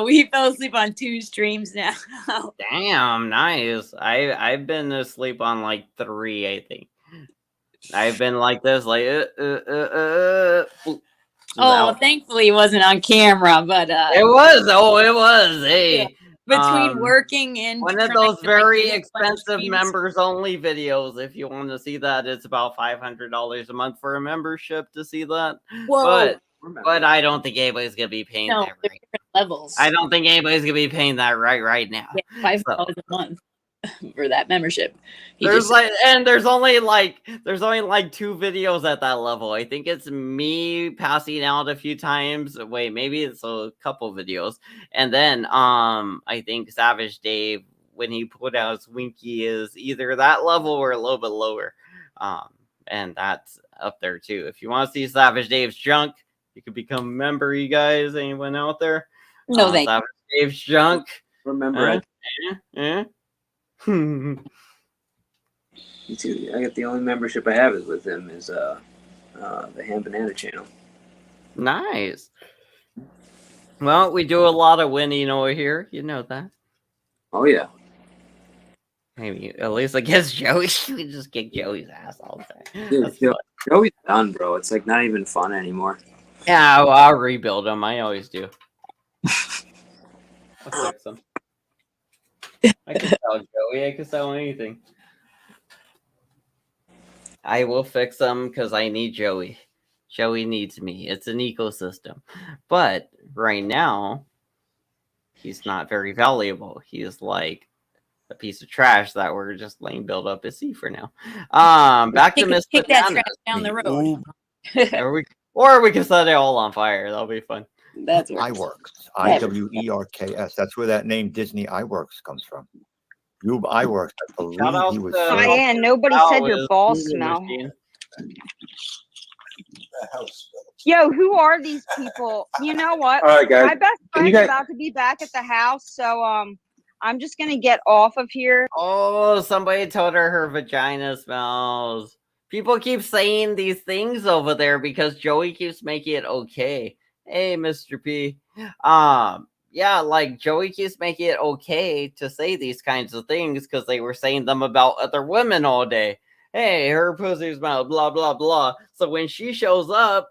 we fell asleep on 2 streams now. Damn, nice. I've been asleep on like 3, I think. I've been like this, like Oh, well, thankfully it wasn't on camera, but it was. Oh, it was. Hey, yeah. Between working and one of those very expensive members only videos. If you want to see that, it's about $500 a month for a membership to see that. Whoa. But I don't think anybody's gonna be paying that right. Different levels. I don't think anybody's gonna be paying that right now. Yeah, $5 a month for that membership. There's only like 2 videos at that level. I think it's me passing out a few times. Wait, maybe it's a couple videos. And then I think Savage Dave, when he put out his Winky, is either that level or a little bit lower. And that's up there too. If you want to see Savage Dave's junk, you could become a member, you guys. Anyone out there? No, thank Savage Dave's junk. Remember, Me too. I got the only membership I have is with him is the Ham Banana channel. Nice. Well, we do a lot of winning over here. You know that. Oh yeah. Maybe at least against Joey. We just kick Joey's ass all the time. Dude, Joey's done, bro. It's like not even fun anymore. Yeah, I'll rebuild him. I always do. I'll fix him. I can sell Joey. I can sell anything. I will fix him because I need Joey. Joey needs me. It's an ecosystem. But right now, he's not very valuable. He is like a piece of trash that we're just letting build up his sea for now. Back to Miss Kick that trash down the road. Or we can set it all on fire. That'll be fun. That's iWorks. IWERKS. That's where that name Disney iWorks comes from. Rube iWorks. I believe he was. Diane, nobody said your balls smell. Yo, who are these people? You know what? All right, guys. My best friend's about to be back at the house, so I'm just gonna get off of here. Oh, somebody told her vagina smells. People keep saying these things over there because Joey keeps making it okay. Hey, Mr. P. Yeah, like Joey keeps making it okay to say these kinds of things because they were saying them about other women all day. Hey, her pussy smells, blah, blah, blah. So when she shows up,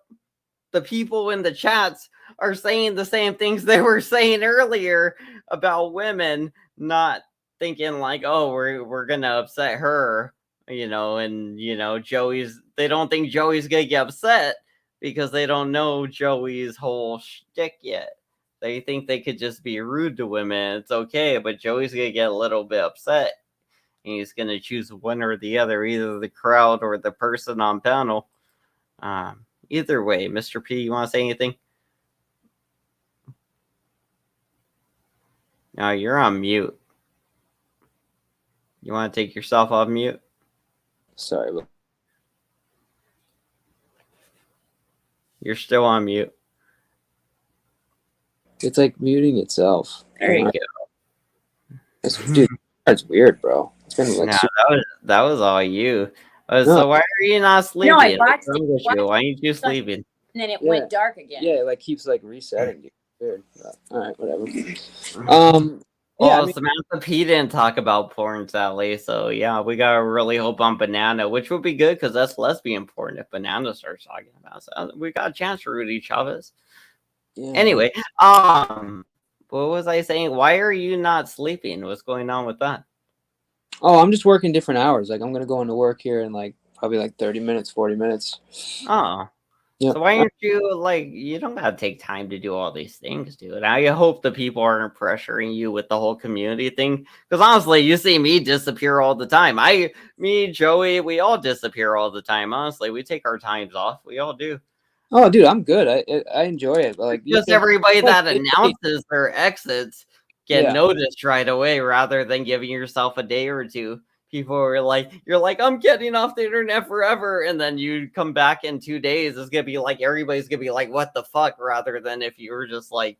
the people in the chats are saying the same things they were saying earlier about women, not thinking like, oh, we're gonna upset her, you know, and you know, they don't think Joey's gonna get upset because they don't know Joey's whole shtick yet. They think they could just be rude to women. It's okay, but Joey's gonna get a little bit upset. And he's gonna choose one or the other, either the crowd or the person on panel. Either way, Mr. P, you want to say anything? No, you're on mute. You want to take yourself off mute? Sorry, but you're still on mute. It's like muting itself. There you go. Dude, that's weird, bro. It's been like that was all you. So why are you not sleeping? No, I watched it. Why aren't you sleeping? And then it went dark again. Yeah, it like keeps like resetting. Weird. All right, whatever. Well, Samantha P didn't talk about porn, sadly. So yeah, we gotta really hope on Banana, which would be good because that's lesbian porn if Banana starts talking about it. So we got a chance for Rudy Chavez. Yeah. Anyway, what was I saying? Why are you not sleeping? What's going on with that? Oh, I'm just working different hours. Like I'm gonna go into work here in like probably like 30 minutes, 40 minutes. Oh. Yep. So why aren't you like, you don't gotta take time to do all these things, dude. I hope the people aren't pressuring you with the whole community thing. Because honestly, you see me disappear all the time. Me, Joey, we all disappear all the time. Honestly, we take our times off. We all do. Oh, dude, I'm good. I enjoy it. But like just everybody that announces their exits get noticed right away rather than giving yourself a day or two. People are like, you're like, I'm getting off the internet forever. And then you come back in 2 days. It's going to be like, everybody's going to be like, what the fuck? Rather than if you were just like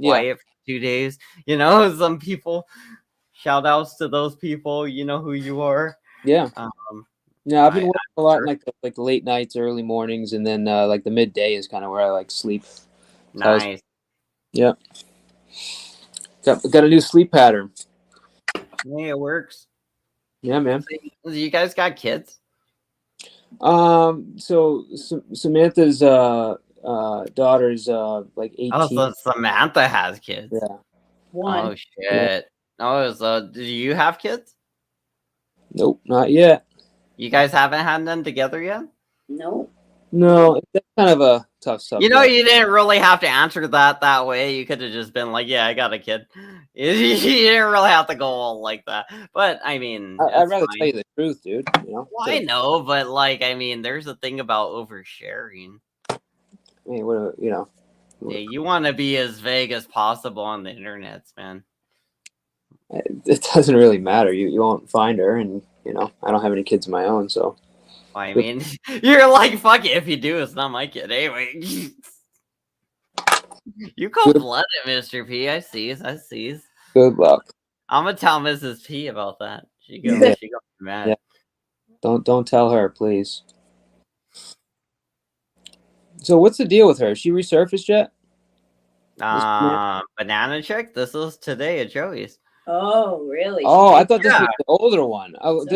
quiet for 2 days. You know, some people, shout outs to those people. You know who you are. Yeah. Yeah, I've been working a lot in like the late nights, early mornings, and then like the midday is kind of where I like sleep. Nice. Yeah. Got a new sleep pattern. Yeah, it works. Yeah, man. So you guys got kids? So Samantha's daughter's like 18. Oh, so Samantha has kids. Yeah. One. Oh shit. Oh, so do you have kids? Nope, not yet. You guys haven't had them together yet? No. No, that's kind of a tough subject. You know, you didn't really have to answer that way. You could have just been like, "Yeah, I got a kid." You didn't really have to go all like that. But I mean, I'd rather fine. tell you the truth, dude. You know. Well, I know, but like, I mean, there's a thing about oversharing. I mean, what you know. Yeah, you want to be as vague as possible on the internet, man. It doesn't really matter. You won't find her, and you know I don't have any kids of my own, so. I mean, you're like, fuck it. If you do, it's not my kid anyway. You cold-blooded, Mr. P. I see. Good luck. I'm gonna tell Mrs. P about that. She goes mad. Yeah. Don't tell her, please. So what's the deal with her? Is she resurfaced yet? Banana chick. This is today at Joey's. Oh, really? Oh, I thought this was the older one. No.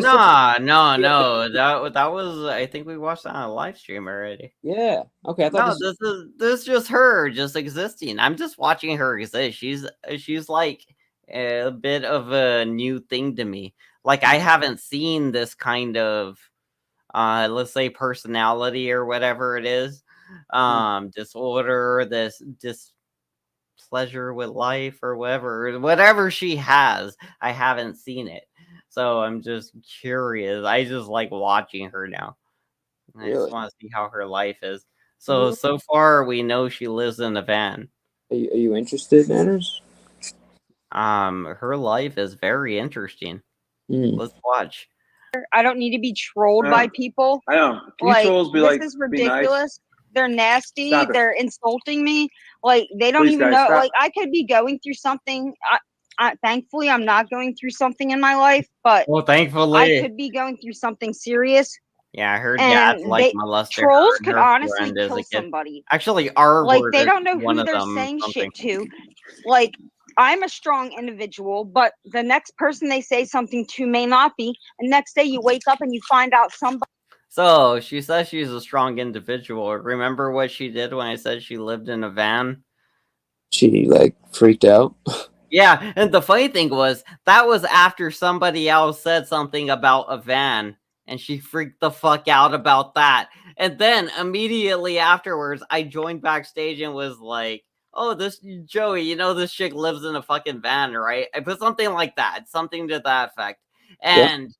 That was. I think we watched that on a live stream already. Yeah. Okay. I thought this is just her just existing. I'm just watching her exist. She's like a bit of a new thing to me. Like I haven't seen this kind of let's say personality or whatever it is. Disorder, this displeasure with life or whatever she has. I haven't seen it. So I'm just curious. I just like watching her now. I just want to see how her life is. So far we know she lives in a van. Are you interested, Manners? Her life is very interesting. Let's watch. I don't need to be trolled by people. I know. Can Like, you trolls be this like, is be nice? ridiculous. They're nasty. Stop it. They're insulting me. Like, they don't Please, even guys, know. stop. Like, I could be going through something. Thankfully, I'm not going through something in my life, but well, thankfully, I could be going through something serious. Yeah, her dad's like molested. Trolls could honestly kill somebody. Actually, our like word they is don't know one who of they're them, saying something. shit to. Like, I'm a strong individual, but the next person they say something to may not be. And next day you wake up and you find out somebody. So she says she's a strong individual. Remember what she did when I said she lived in a van? She like freaked out. Yeah, and the funny thing was that was after somebody else said something about a van, and she freaked the fuck out about that. And then immediately afterwards, I joined backstage and was like, "Oh, this Joey, you know this chick lives in a fucking van, right?" I put something like that, something to that effect, and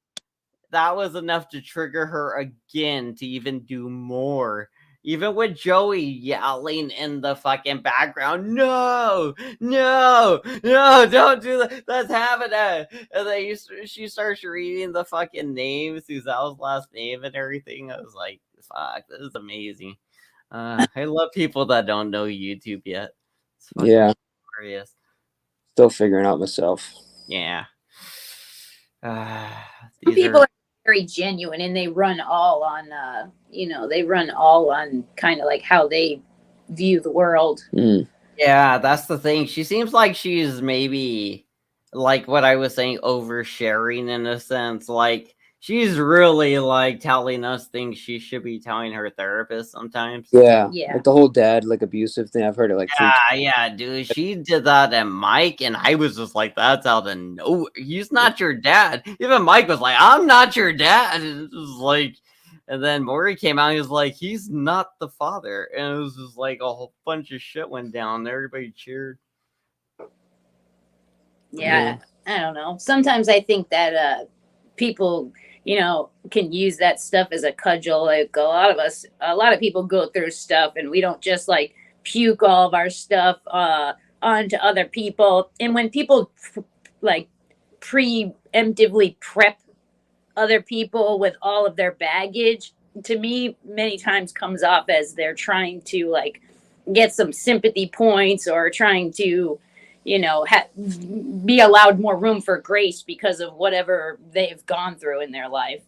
that was enough to trigger her again to even do more. Even with Joey yelling in the fucking background, no, don't do that. That's happening. And then she starts reading the fucking name, Suzelle's last name and everything. I was like, fuck, this is amazing. I love people that don't know YouTube yet. It's fucking hilarious. Still figuring out myself. Yeah. People are very genuine and they run all on kind of like how they view the world. Yeah, that's the thing. She seems like she's maybe like what I was saying, oversharing in a sense. Like she's really like telling us things she should be telling her therapist sometimes. Yeah. Like the whole dad like abusive thing. I've heard it like yeah, dude. She did that at Mike, and I was just like, that's out of nowhere. He's not your dad. Even Mike was like, I'm not your dad. And it was like, and then Maury came out and he was like, he's not the father. And it was just like a whole bunch of shit went down. Everybody cheered. Yeah, I don't know. Sometimes I think that people, can use that stuff as a cudgel. Like a lot of people go through stuff and we don't just like puke all of our stuff onto other people. And when people like preemptively prep other people with all of their baggage, to me, many times comes off as they're trying to like get some sympathy points or trying to, be allowed more room for grace because of whatever they've gone through in their life.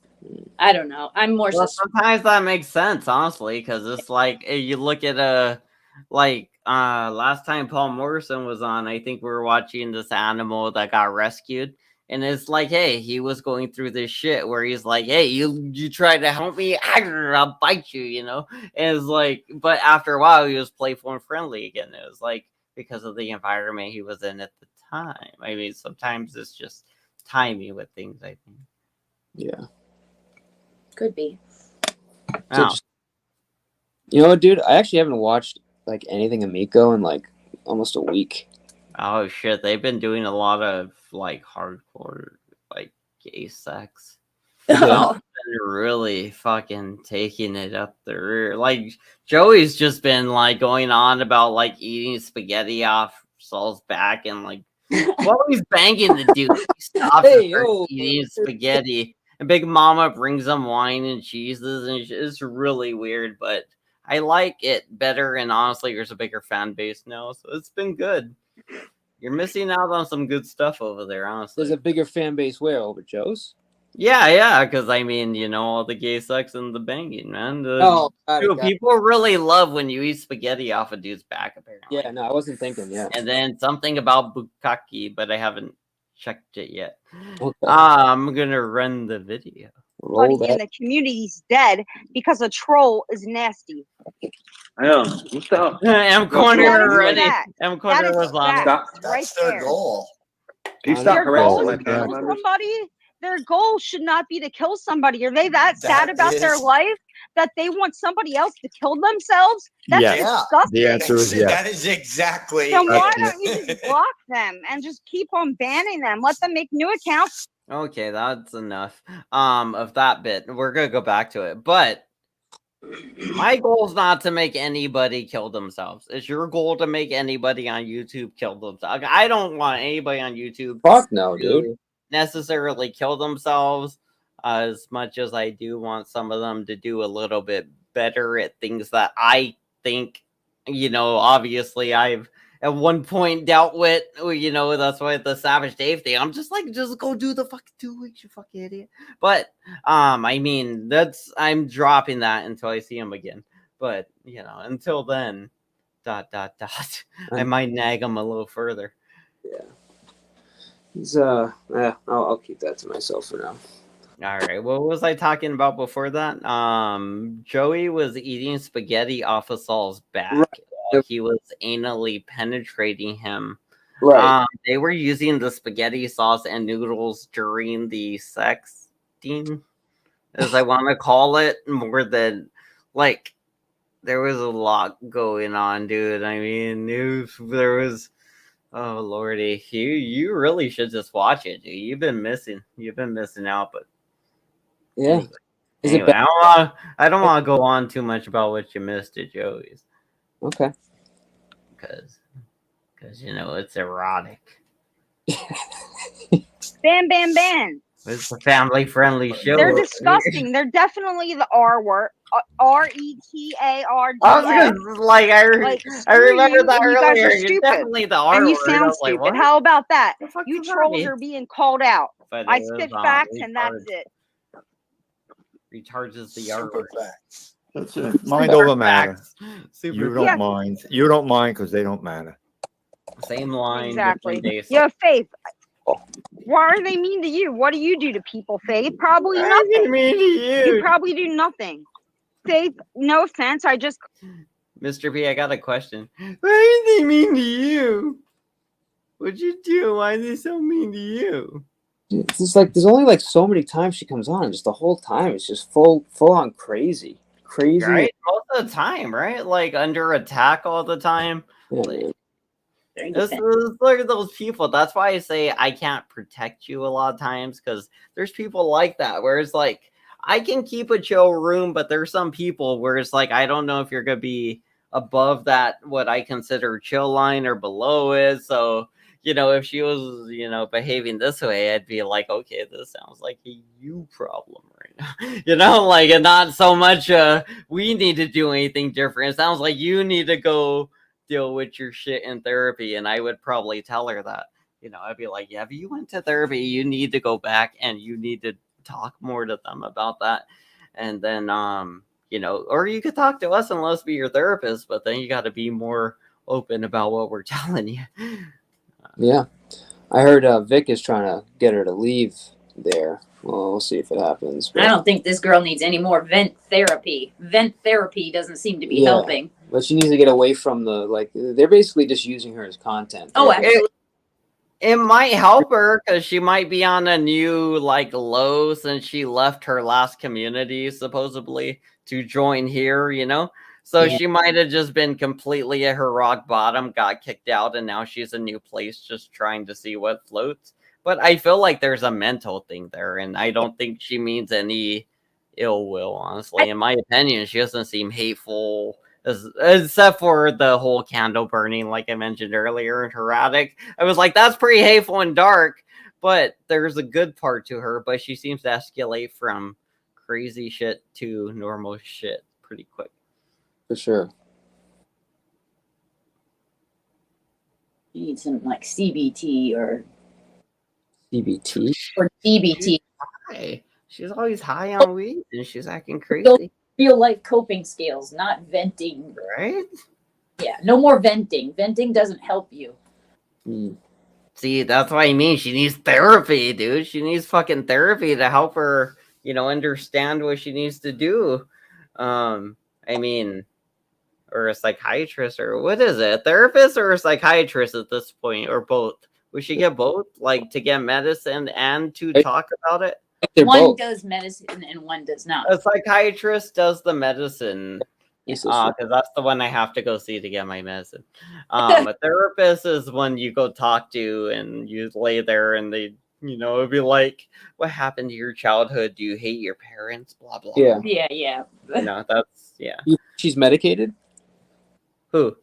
I don't know. I'm more Well, sometimes that makes sense, honestly, because it's like you look at last time Paul Morrison was on, I think we were watching this animal that got rescued, and it's like, hey, he was going through this shit where he's like, hey, you tried to help me, I'll bite you, you know. And it's like, but after a while, he was playful and friendly again. It was like because of the environment he was in at the time. I mean, sometimes it's just timing with things, I think. Yeah. Could be. So just, you know what, dude? I actually haven't watched like anything Amico in like almost a week. Oh shit, they've been doing a lot of like hardcore like gay sex. Yeah. Been really fucking taking it up the rear. Like Joey's just been like going on about like eating spaghetti off Saul's back and like while he's banging the dude, he stops and starts eating spaghetti. And Big Mama brings him wine and cheeses, and it's really weird, but I like it better. And honestly, there's a bigger fan base now, so it's been good. You're missing out on some good stuff over there, honestly. There's a bigger fan base where over Joe's. Yeah, because I mean, you know, all the gay sex and the banging, man. People really love when you eat spaghetti off a dude's back, apparently. Yeah, no, I wasn't thinking, yeah. And then something about bukkake, but I haven't checked it yet. Okay. I'm gonna run the video. Everybody in the community's dead because a troll is nasty. I know. What's up? M Corner already. fact. M Corner was on it. That's their goal. Can you stop Their goal harassing is my to kill family members? somebody. Their goal should not be to kill somebody. Are they that sad about their life that they want somebody else to kill themselves? That's disgusting. The answer is yes. That is exactly. Then why don't you just block them and just keep on banning them? Let them make new accounts. Okay, that's enough of that bit. We're gonna go back to it. But my goal is not to make anybody kill themselves. It's your goal to make anybody on YouTube kill themselves. I don't want anybody on YouTube Fuck no, dude. necessarily kill themselves as much as I do want some of them to do a little bit better at things that I think, you know, obviously I've at one point dealt with, you know, that's why the Savage Dave thing. I'm just like, just go do the fucking 2 weeks, you fucking idiot. But I mean, I'm dropping that until I see him again. But you know, until then, ... I might nag him a little further. Yeah. He's I'll keep that to myself for now. All right. What was I talking about before that? Joey was eating spaghetti off of Saul's back. While he was anally penetrating him. Right. They were using the spaghetti sauce and noodles during the sexting, as I want to call it, more than like there was a lot going on, dude. I mean, there was. Oh lordy, you really should just watch it, dude. You've been missing out, but yeah. Anyway, I don't want to go on too much about what you missed at Joey's. Okay. Because you know it's erotic. Ban, ban, ban. It's a family-friendly show. They're disgusting. They're definitely the R word. RETARD. I remember that you earlier. guys are You're stupid. definitely the R and you word. sound I was like, stupid. what? How about that? The fuck You does trolls that mean? are being called out. But I it spit was, facts and retard. that's it. Recharge is the R word. That's it. Mind over matter. Super You don't mind. You don't mind because they don't matter. Same line. Exactly. Yo, Faith. Why are they mean to you? What do you do to people, Faith? Probably nothing. Mean to you. You probably do nothing. Faith, no offense. I just. Mr. P, I got a question. Why are they mean to you? What'd you do? Why are they so mean to you? It's just like there's only like so many times she comes on, and just the whole time it's just full on crazy. Right? Most of the time, right? Like under attack all the time. Yeah, like, look at those people. That's why I say I can't protect you a lot of times, because there's people like that where it's like I can keep a chill room, but there's some people where it's like I don't know if you're gonna be above that what I consider chill line or below it. So you know, if she was, you know, behaving this way, I'd be like, okay, this sounds like a you problem right now. You know, like, and not so much we need to do anything different. It sounds like you need to go deal with your shit in therapy. And I would probably tell her that. You know, I'd be like, yeah, if you went to therapy, you need to go back and you need to talk more to them about that. And then, or you could talk to us and let us be your therapist, but then you got to be more open about what we're telling you. Yeah. I heard Vic is trying to get her to leave there. Well, we'll see if it happens. But I don't think this girl needs any more vent therapy. Vent therapy doesn't seem to be helping. But she needs to get away from they're basically just using her as content. Oh, absolutely. It might help her because she might be on a new low since she left her last community supposedly to join here, So she might have just been completely at her rock bottom, got kicked out, and now she's a new place just trying to see what floats. But I feel like there's a mental thing there, and I don't think she means any ill will, honestly. In my opinion, she doesn't seem hateful, except for the whole candle burning, like I mentioned earlier, in her attic. I was like, that's pretty hateful and dark, but there's a good part to her, but she seems to escalate from crazy shit to normal shit pretty quick. For sure. You need some CBT or CBT or DBT. She's always high on weed and she's acting crazy. Real life coping skills, not venting. Right? Yeah, no more venting. Venting doesn't help you. See, that's what I mean. She needs therapy, dude. She needs fucking therapy to help her, understand what she needs to do. Or a psychiatrist, or what is it? A therapist or a psychiatrist at this point, or both? We should get both, to get medicine and to talk about it. One does medicine and one does not. A psychiatrist does the medicine, because that's the one I have to go see to get my medicine. A therapist is one you go talk to and you lay there and they, it'd be like, what happened to your childhood? Do you hate your parents? Blah, blah. Yeah. That's, She's medicated? Who?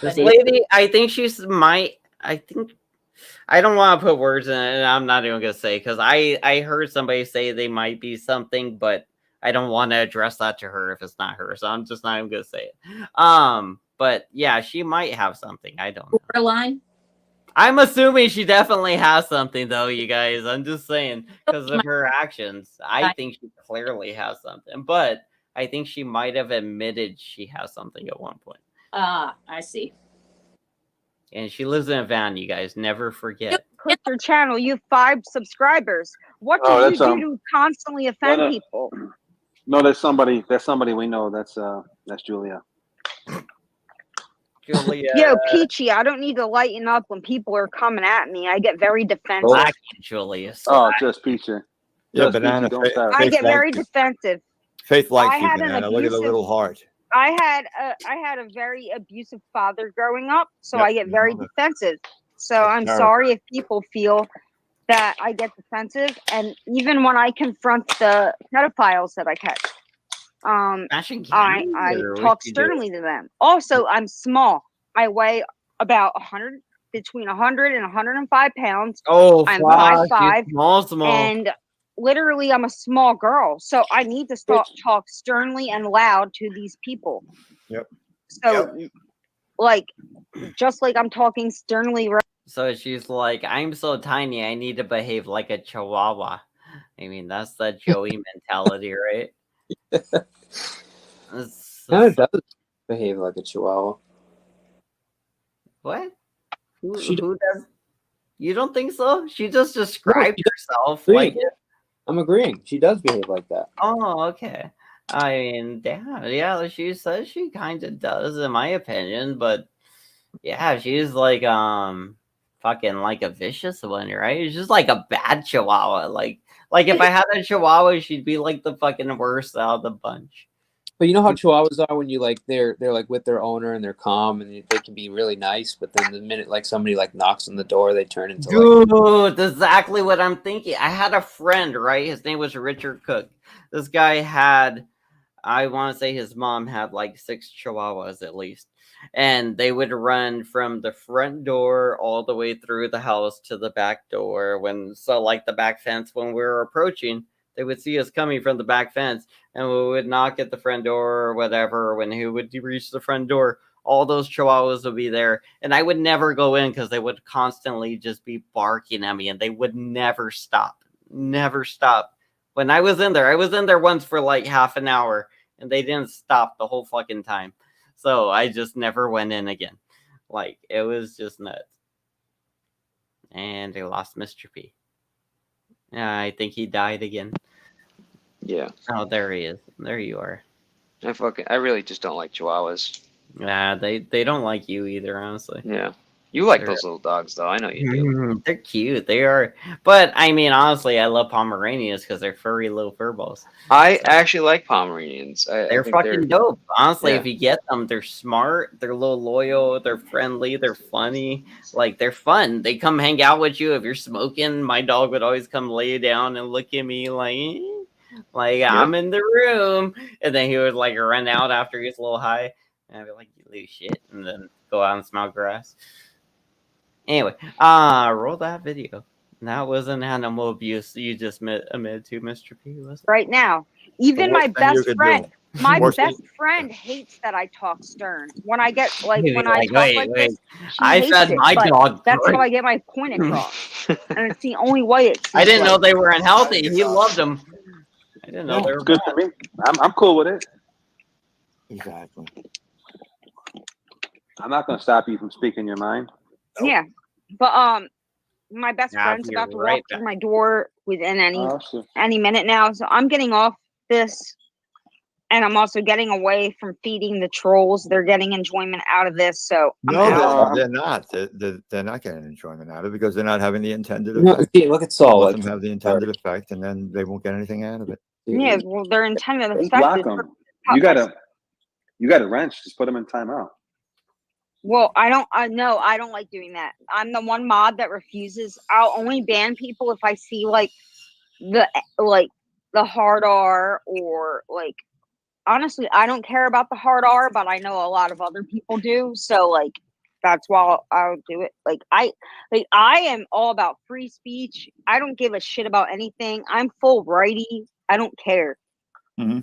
This lady, I think I don't want to put words in it, and I'm not even going to say, because I heard somebody say they might be something, but I don't want to address that to her if it's not her, so I'm just not even going to say it. But yeah, she might have something. I don't know. Borderline? I'm assuming she definitely has something, though, you guys. I'm just saying, because of her actions. I think she clearly has something, but I think she might have admitted she has something at one point. I see. And she lives in a van, you guys. Never forget. Click your channel. You have 5 subscribers. What do you do to constantly offend people? No, there's somebody we know. That's Julia. Julia. Yo, Peachy, I don't need to lighten up when people are coming at me. I get very defensive. Black Julia. Oh, just Peachy. Yeah, Banana. I get very defensive. Faith likes you, Banana. Look at the little heart. I had a very abusive father growing up, so I get very defensive. So I'm sorry if people feel that I get defensive, and even when I confront the pedophiles that I catch, I talk sternly to them. Also, I'm small. I weigh about between 100 and 105 pounds. Oh, I'm wow. 5'5", small. and literally I'm a small girl, so I need to talk sternly and loud to these people. Yep. So just like I'm talking sternly. So she's like, I'm so tiny, I need to behave like a chihuahua. I mean, that's the Joey mentality, right? It does behave like a chihuahua. What? Who does? You don't think so? She just described herself like it. I'm agreeing. She does behave like that. Oh, okay. I mean, damn, yeah, she says she kind of does, in my opinion, but yeah, she's fucking like a vicious one, right? It's just like a bad chihuahua. Like if I had a chihuahua, she'd be like the fucking worst out of the bunch. But you know how chihuahuas are when they're with their owner and they're calm and they can be really nice, but then the minute somebody knocks on the door, they turn into Dude, that's exactly what I'm thinking. I had a friend, right? His name was Richard Cook. This guy had, I want to say his mom had 6 chihuahuas at least. And they would run from the front door all the way through the house to the back door. The back fence, when we were approaching, they would see us coming from the back fence and we would knock at the front door or whatever. When he would reach the front door, all those chihuahuas would be there. And I would never go in because they would constantly just be barking at me and they would never stop. never stopped. When I was in there once for like half an hour, and they didn't stop the whole fucking time. So I just never went in again. Like, it was just nuts. And they lost Mr. P. Yeah, I think he died again. Yeah. Oh, there he is. There you are. I really just don't like Chihuahuas. Yeah, they don't like you either, honestly. Yeah. You like They're- those little dogs, though. I know you do. They're cute. They are. But, I mean, honestly, I love Pomeranians because they're furry little furballs. I actually like Pomeranians. I They're think fucking dope. Honestly, yeah. if you get them, they're smart, they're a little loyal, they're friendly, they're funny. Like, they're fun. They come hang out with you if you're smoking. My dog would always come lay down and look at me like I'm in the room. And then he would like run out after he's a little high. And I'd be like, you lose shit. And then go out and smell grass. Anyway, roll that video. That wasn't animal abuse you just admitted to, Mr. P, was it? Right now. Even my best friend, best friend hates that I talk stern. When I get like when I talk like this, she hates fed it, my but dog. that's how I get my point across, and it's the only way it's. I didn't know they were unhealthy. He loved them. I didn't know they were good bad. for me. I'm cool with it. Exactly. I'm not going to stop you from speaking your mind. Yeah, but my best Nah, friend's you're about to right walk through my door within Oh, any minute now, so I'm getting off this, and I'm also getting away from feeding the trolls. They're getting enjoyment out of this, so I'm out. They're not. They're not getting enjoyment out of it because they're not having the intended No, effect. see, look at Saul. Let them have the intended effect, and then they won't get anything out of it. Yeah, well, their intended effect Block is them. You got a wrench. Just put them in timeout. Well, I don't like doing that. I'm the one mod that refuses. I'll only ban people if I see like the hard R or like honestly, I don't care about the hard R, but I know a lot of other people do. So like that's why I'll do it. I am all about free speech. I don't give a shit about anything. I'm full righty. I don't care. Mm-hmm.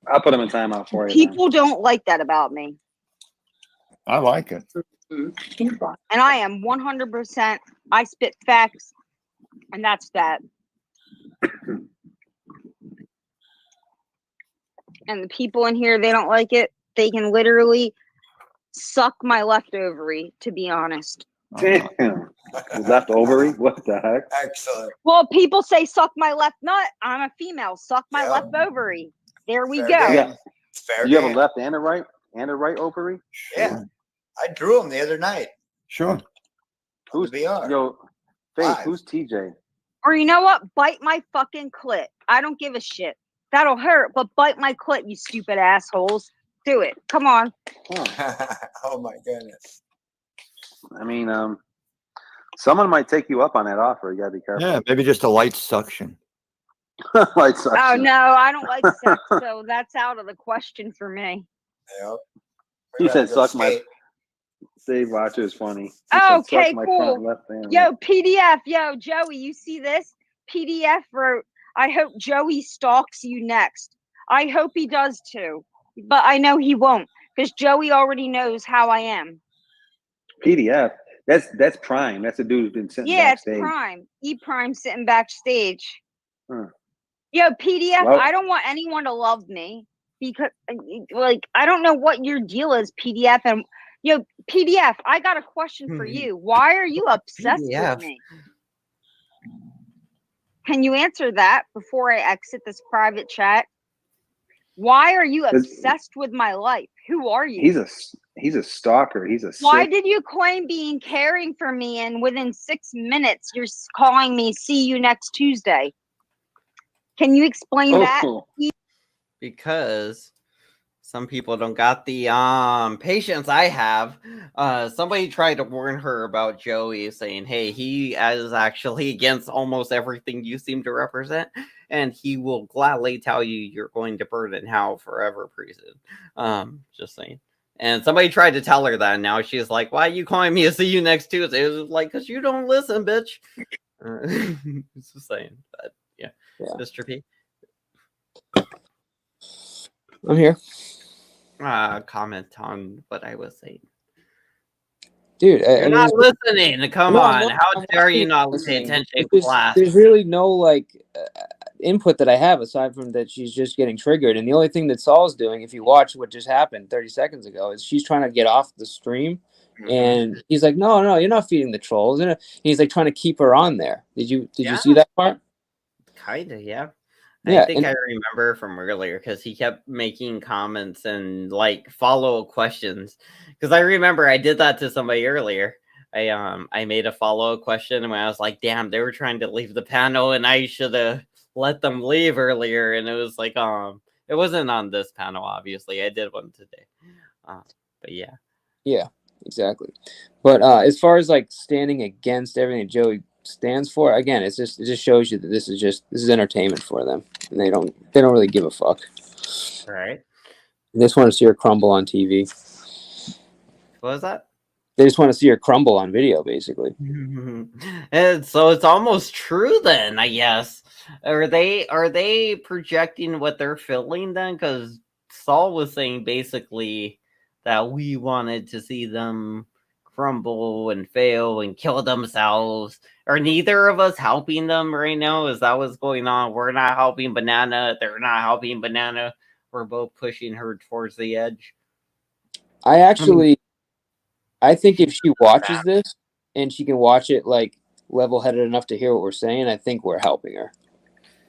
I'll put them in timeout for you. People don't like that about me. I like it. And I am 100%. I spit facts, and that's that. And the people in here, they don't like it. They can literally suck my left ovary, to be honest. Damn. Left ovary? What the heck? Excellent. Well, people say suck my left nut. I'm a female. Suck my left ovary. There we go. Yeah. Fair You have a game. left and a right ovary? Yeah. I drew him the other night. Sure. Who's VR? Yo, Faith, Live. who's TJ? Or you know what? Bite my fucking clit. I don't give a shit. That'll hurt, but bite my clit, you stupid assholes. Do it. Come on. Oh my goodness. I mean, someone might take you up on that offer. You gotta be careful. Yeah, maybe just a light suction. Light suction. Oh no, I don't like sex, so that's out of the question for me. Yep. He said, "Suck my." Dave Watcher is funny. He Okay, said, "Suck my cool. front left hand." Yo, PDF. Yo, Joey, you see this? PDF wrote, I hope Joey stalks you next. I hope he does too. But I know he won't, because Joey already knows how I am. PDF. That's Prime. That's the dude who's been sitting backstage. It's Prime. Prime sitting backstage. Huh. Yo, PDF, Well, I don't want anyone to love me because, like, I don't know what your deal is, PDF. And, yo, PDF, I got a question for you. Why are you obsessed with me? Can you answer that before I exit this private chat? Why are you obsessed with my life? Who are you? He's a stalker. He's a Why sick. did you claim being caring for me and within 6 minutes you're calling me see you next Tuesday? Can you explain that? Because some people don't got the patience I have. Somebody tried to warn her about Joey, saying, hey, he is actually against almost everything you seem to represent, and he will gladly tell you you're going to burn in hell forever pretty soon. Just saying. And somebody tried to tell her that, and now she's like, why are you calling me to see you next Tuesday? It was like, because you don't listen, bitch. Just saying. But yeah. Mr. P. I'm here. Comment on what I was saying. dude. You're not listening. Come No, on. no, How I'm dare you watching not it, pay listening. attention in There's, class? there's really no like input that I have aside from that she's just getting triggered. And the only thing that Saul's doing, if you watch what just happened 30 seconds ago, is she's trying to get off the stream. And he's like, no, you're not feeding the trolls. And he's like trying to keep her on there. Did you see that part? Kinda, yeah. I Yeah, think I remember from earlier because he kept making comments and like follow-up questions. Because I remember I did that to somebody earlier. I made a follow-up question and I was like, damn, they were trying to leave the panel and I should have let them leave earlier. And it was like, it wasn't on this panel, obviously. I did one today. But yeah. Yeah, exactly. But as far as like standing against everything Joey stands for, again, it just shows you that this is entertainment for them, and they don't really give a fuck. Right. They just want to see her crumble on TV. What was that? They just want to see her crumble on video, basically. And so it's almost true then, I guess. Are they projecting what they're feeling then? Because Saul was saying basically that we wanted to see them crumble and fail and kill themselves. Are neither of us helping them right now? Is that what's going on? We're not helping Banana. They're not helping Banana. We're both pushing her towards the edge. I think if she watches this and she can watch it like level-headed enough to hear what we're saying, I think we're helping her.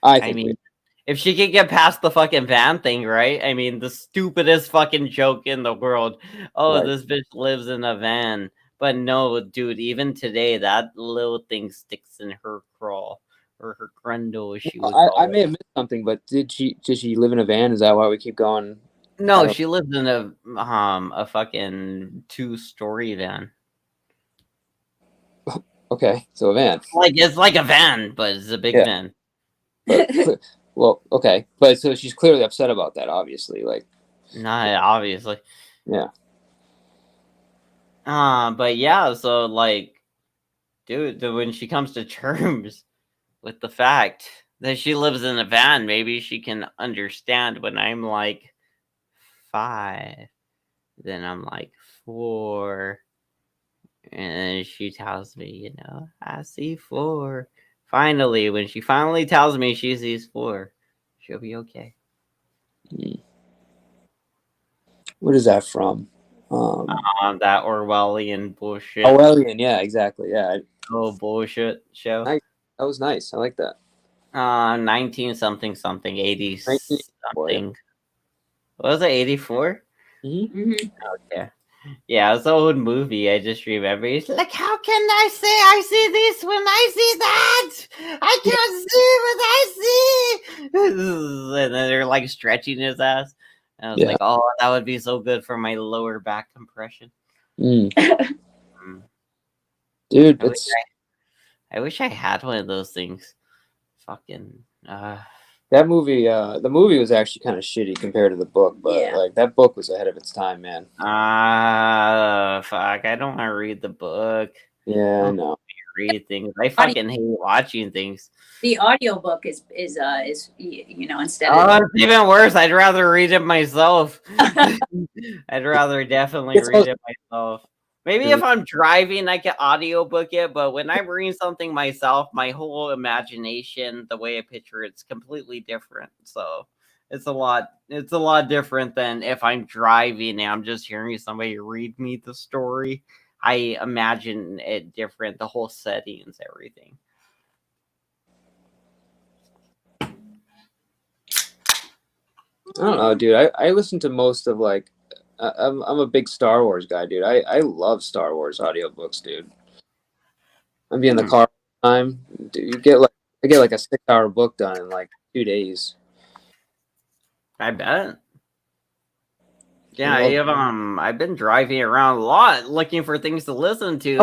I mean, if she could get past the fucking van thing, right? I mean, the stupidest fucking joke in the world. Oh, this bitch lives in a van. But no, dude, even today, that little thing sticks in her crawl or her grundle. I may have missed something, but did she live in a van? Is that why we keep going? No, she lives in a fucking 2-story van. Okay, so a van. It's like a van, but it's a big van. But, well, okay, but so she's clearly upset about that. Obviously, like. Not obviously. Yeah. But yeah, so like, dude, when she comes to terms with the fact that she lives in a van, maybe she can understand when I'm like 5, then I'm like 4, and she tells me, I see 4. Finally, when she finally tells me she sees 4, she'll be okay. What is that from? That Orwellian bullshit. Orwellian, yeah, exactly, yeah. Oh, bullshit show. That was nice. I like that. 19 something, 80 something. What was it, 84? Okay. Yeah, it's an old movie. I just remember. It's like, how can I say I see this when I see that? I can't see what I see. And then they're like stretching his ass. And I was like, oh, that would be so good for my lower back compression. Dude, I wish I had one of those things. Fucking. That movie, the movie was actually kind of shitty compared to the book, but like that book was ahead of its time, man. Fuck! I don't want to read the book. Yeah, I know. Read things. I fucking hate watching things. The audiobook is instead of it's even worse. I'd rather read it myself. I'd rather definitely read it myself. Maybe if I'm driving, I can audiobook it, but when I'm reading something myself, my whole imagination, the way I picture it's completely different. So it's a lot different than if I'm driving and I'm just hearing somebody read me the story. I imagine it different, the whole settings, everything. I don't know, dude. I listen to most of like I'm a big Star Wars guy, dude. I love Star Wars audiobooks, dude. I'm in the car all the time. Dude, I get like a 6-hour book done in like 2 days. I bet. Yeah, I've been driving around a lot looking for things to listen to.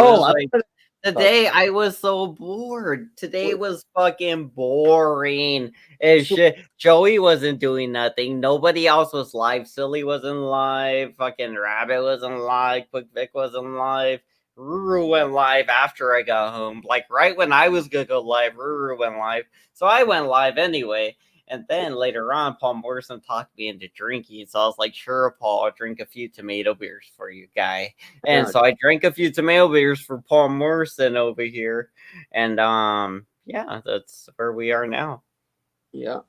Today I was so bored. Today was fucking boring as shit. Joey wasn't doing nothing. Nobody else was live. Silly wasn't live. Fucking Rabbit wasn't live. Quick Vic wasn't live. Ruru went live after I got home. Like right when I was gonna go live, Ruru went live. So I went live anyway. And then later on, Paul Morrison talked me into drinking. So I was like, sure, Paul, I'll drink a few tomato beers for you, guy. And so I drank a few tomato beers for Paul Morrison over here. And yeah, that's where we are now. Yeah.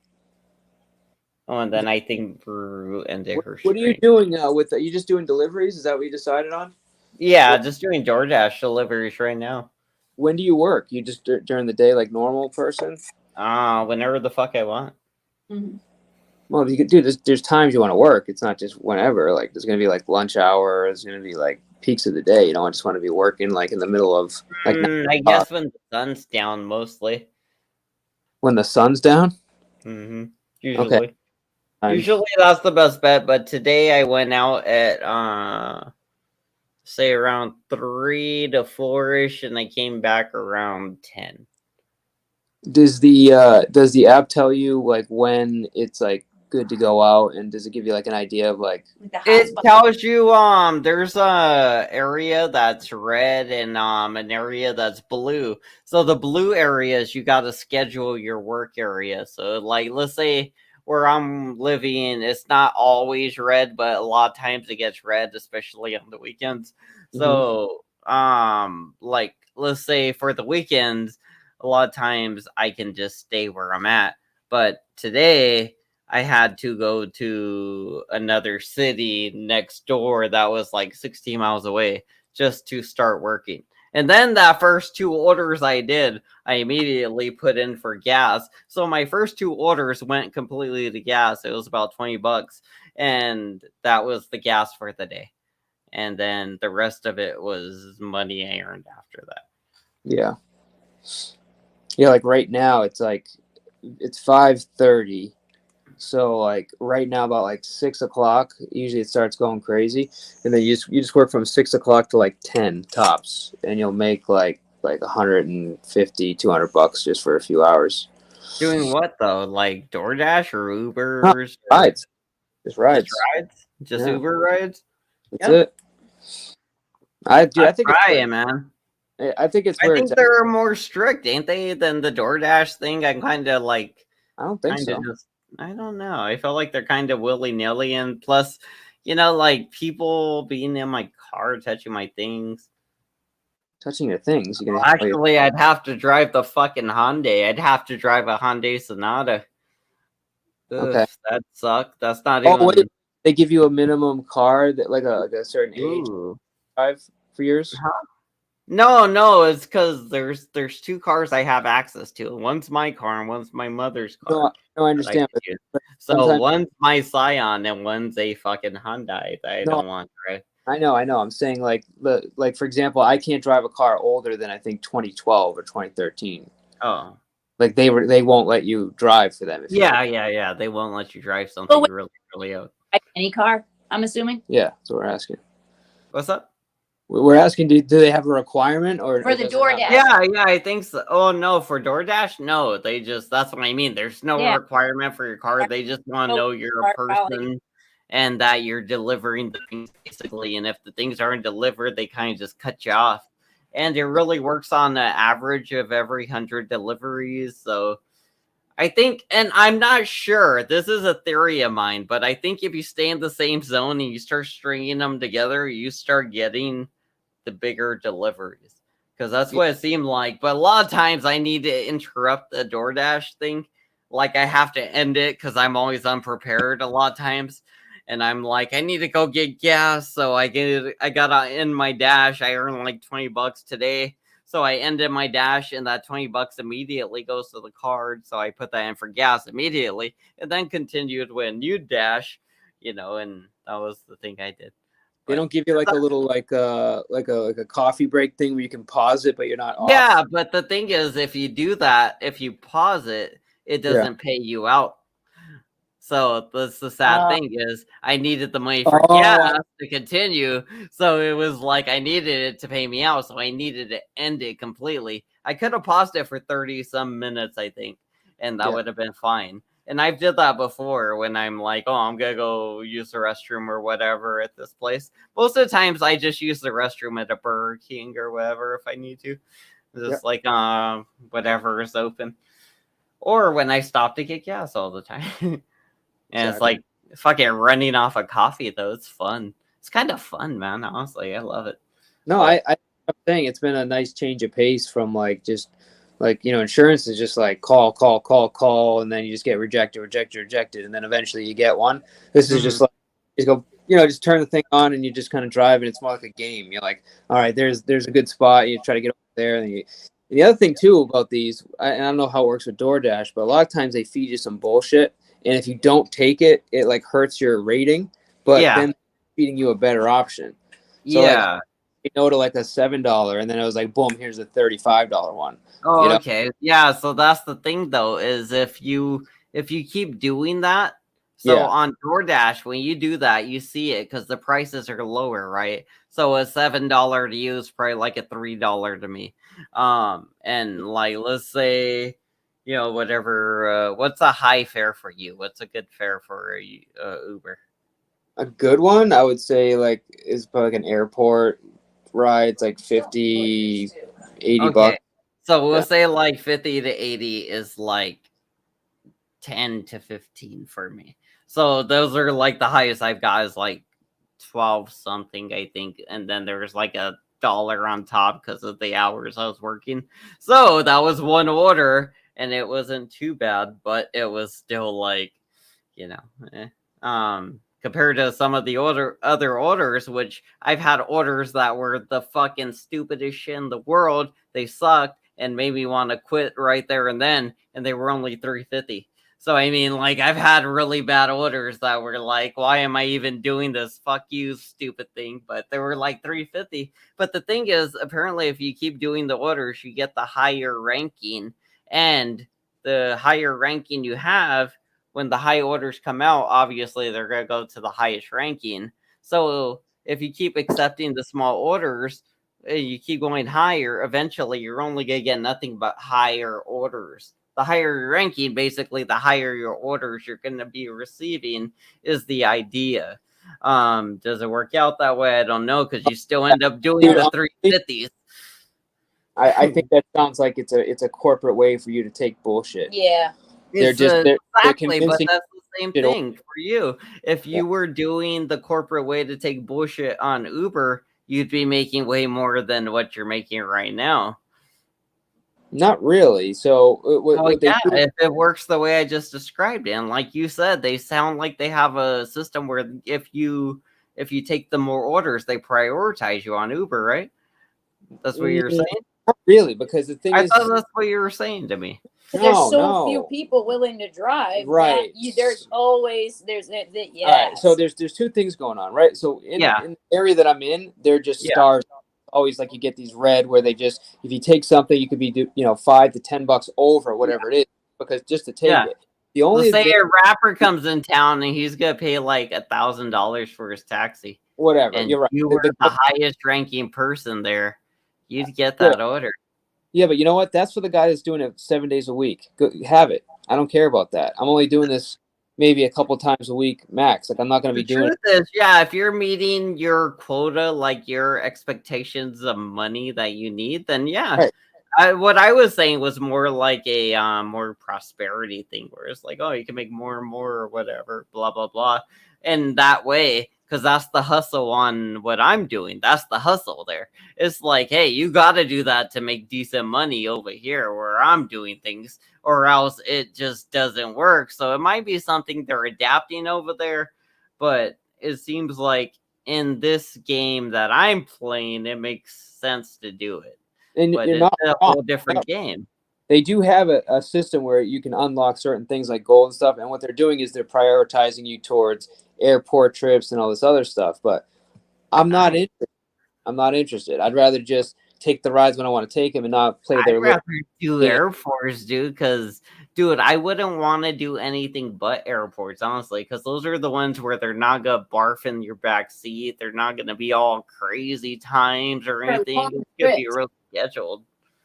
Oh, and then I think Brew ended her What are you stream. doing with? Are you just doing deliveries? Is that what you decided on? Yeah, just doing DoorDash deliveries right now. When do you work? You just during the day, like normal person? Whenever the fuck I want. Mhm. Well, if you could do this, there's times you want to work. It's not just whenever. Like there's gonna be like lunch hour. There's gonna be like peaks of the day. You don't just want to be working like in the middle of like I guess when the sun's down, mostly. when the sun's down. Usually. Okay. Usually that's the best bet. But today I went out at say around 3 to 4ish, and I came back around 10. Does the app tell you like when it's like good to go out, and does it give you like an idea of like it tells you there's a area that's red and an area that's blue. So the blue areas you got to schedule your work area. So like let's say where I'm living, it's not always red, but a lot of times it gets red, especially on the weekends. So like let's say for the weekends, a lot of times I can just stay where I'm at. But today I had to go to another city next door that was like 16 miles away just to start working. And then that first 2 orders I did, I immediately put in for gas. So my first 2 orders went completely to gas. It was about $20. And that was the gas for the day. And then the rest of it was money I earned after that. Yeah. Yeah, like right now it's like it's 5:30. So like right now about like 6 o'clock, usually it starts going crazy. And then you just work from 6 o'clock to like 10 tops, and you'll make like 150, $200 just for a few hours. Doing what though? Like DoorDash or Huh, Ubers? rides. Just rides. Just rides? Just Yeah. Uber rides? That's it. I think it's try it, man. I think it's where I think they're more strict, ain't they, than the DoorDash thing? I'm kind of like, I don't think so. I don't know. I feel like they're kind of willy nilly, and plus, like people being in my car touching my things. Touching your things, you can Actually, I'd have to drive the fucking Hyundai. I'd have to drive a Hyundai Sonata. Ugh, Okay. that sucks. That's not Oh, even. wait. They give you a minimum car that like a certain age Ooh. drive for yours? No, it's because there's 2 cars I have access to. One's my car and one's my mother's car. No, I understand. But so one's my Scion and one's a fucking Hyundai that I don't want, right? I know. I'm saying like for example, I can't drive a car older than I think 2012 or 2013. Oh. Like they won't let you drive for them. Yeah. They won't let you drive something really, really old. Any car, I'm assuming. Yeah, that's what we're asking. What's up? We're asking, do they have a requirement or for the DoorDash? Yeah, I think so. Oh no, for DoorDash, no. They just that's what I mean. There's no requirement for your car. They just want to know you're a person and that you're delivering the things basically. And if the things aren't delivered, they kind of just cut you off. And it really works on an average of every 100 deliveries. So I think, and I'm not sure, this is a theory of mine, but I think if you stay in the same zone and you start stringing them together, you start getting the bigger deliveries, because that's what it seemed like. But a lot of times I need to interrupt the DoorDash thing. Like I have to end it because I'm always unprepared a lot of times. And I'm like, I need to go get gas. So I gotta end my dash. I earned like $20 today. So I ended my dash and that $20 immediately goes to the card. So I put that in for gas immediately and then continued with a new dash, and that was the thing I did. They don't give you like a little like a coffee break thing where you can pause it, but you're not off. Yeah, but the thing is, if you do that, if you pause it, it doesn't pay you out. So that's the sad thing is I needed the money for gas to continue. So it was like I needed it to pay me out. So I needed to end it completely. I could have paused it for 30 some minutes, I think, and that would have been fine. And I've did that before when I'm like, oh, I'm going to go use the restroom or whatever at this place. Most of the times I just use the restroom at a Burger King or whatever if I need to. Just like whatever is open. or when I stop to get gas all the time. And it's Exactly. like fucking running off of coffee though. It's fun. It's kind of fun, man. Honestly, I love it. No, But I'm saying it's been a nice change of pace from like just like insurance is just like call, and then you just get rejected, and then eventually you get one. This is just like just go, just turn the thing on and you just kind of drive, and it's more like a game. You're like, all right, there's a good spot. You try to get over there, and the other thing too about these, I don't know how it works with DoorDash, but a lot of times they feed you some bullshit, and if you don't take it, it like hurts your rating. But then feeding you a better option. So like, no to like a $7, and then it was like, boom, here's a $35 one. Oh, okay. Yeah, so that's the thing though, is if you keep doing that, so on DoorDash, when you do that, you see it because the prices are lower, right? So a $7 to you is probably like a $3 to me. And like let's say, whatever, what's a high fare for you? What's a good fare for Uber? A good one, I would say, like, is probably like an airport ride. It's like 50, 80 bucks. So we'll say like 50 to 80 is like 10 to 15 for me. So those are like the highest I've got is like 12 something, I think. And then there's like $1 on top because of the hours I was working. So that was one order and it wasn't too bad, but it was still like, compared to some of the other orders, which I've had orders that were the fucking stupidest shit in the world. They sucked and made me want to quit right there and then, and they were only $3.50. So I mean, like, I've had really bad orders that were like, why am I even doing this? Fuck you, stupid thing. But they were like $3.50. But the thing is, apparently, if you keep doing the orders, you get the higher ranking, and the higher ranking you have, when the high orders come out, obviously they're going to go to the highest ranking. So if you keep accepting the small orders, you keep going higher, eventually you're only going to get nothing but higher orders. The higher your ranking, basically the higher your orders you're going to be receiving is the idea. Does it work out that way? I don't know, because you still end up doing the 350s. I think that sounds like it's a corporate way for you to take bullshit. Yeah. They're Exactly, but convincing that's the same thing for you. If you were doing the corporate way to take bullshit on Uber, you'd be making way more than what you're making right now. Not really. So if it works the way I just described it, and like you said, they sound like they have a system where if you take the more orders, they prioritize you on Uber, right? That's what you're saying? Not really, because the thing I is, thought that's what you were saying to me. There's so few people willing to drive. Right. There's always yeah. All right, so there's two things going on, right? So in the area that I'm in, they're just stars. Always like you get these red where they just, if you take something, you could be $5 to $10 over whatever it is, because just to take it. The only say a rapper comes in town and he's gonna pay like $1,000 for his taxi. Whatever, and you're right. You were the highest ranking person there. You'd get that order. Yeah, but you know what? That's for the guy that's doing it 7 days a week. Go, have it. I don't care about that. I'm only doing this maybe a couple times a week max. Like, I'm not going to be doing it. The truth is, if you're meeting your quota, like your expectations of money that you need, then what I was saying was more like a more prosperity thing, where it's like, oh, you can make more and more or whatever, blah, blah, blah. And that way, because that's the hustle on what I'm doing. That's the hustle there. It's like, hey, you got to do that to make decent money over here where I'm doing things, or else it just doesn't work. So it might be something they're adapting over there, but it seems like in this game that I'm playing, it makes sense to do it. And but you're it's not a whole different game. They do have a system where you can unlock certain things like gold and stuff, and what they're doing is they're prioritizing you towards airport trips and all this other stuff. But I'm not interested. I'm not interested. I'd rather just take the rides when I want to take them and not play their. I'd rather do airports, dude. Because, dude, I wouldn't want to do anything but airports, honestly. Because those are the ones where they're not gonna barf in your back seat. They're not gonna be all crazy times or anything. It's gonna be real scheduled.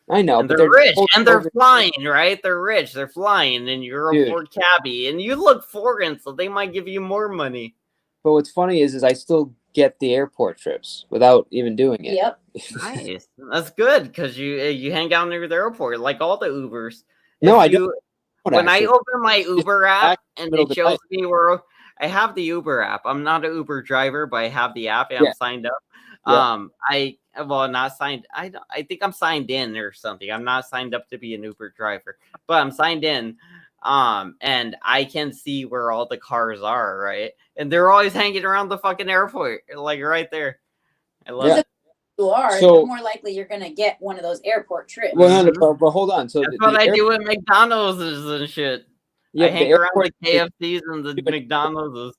I know, and they're rich, and they're flying, right? They're rich, they're flying, and you're a poor cabbie, and you look foreign, so they might give you more money. But what's funny is I still get the airport trips without even doing it. Yep. Nice. That's good, because you hang out near the airport, like all the Ubers. No, I don't. when I actually. open my Uber app back and middle it of the shows night. me where I have the Uber app. I'm not an Uber driver, but I have the app and I'm Yeah. signed up. Yeah. Not signed. I think I'm signed in or something. I'm not signed up to be an Uber driver, but I'm signed in. And I can see where all the cars are, right? And they're always hanging around the fucking airport, like right there. I love Yeah. it. You are, So- the more likely you're gonna get one of those airport trips. Well, no, but hold on. So That's what I do at McDonald's and shit. Yeah, I but hang the around the airport, KFCs and the McDonald's.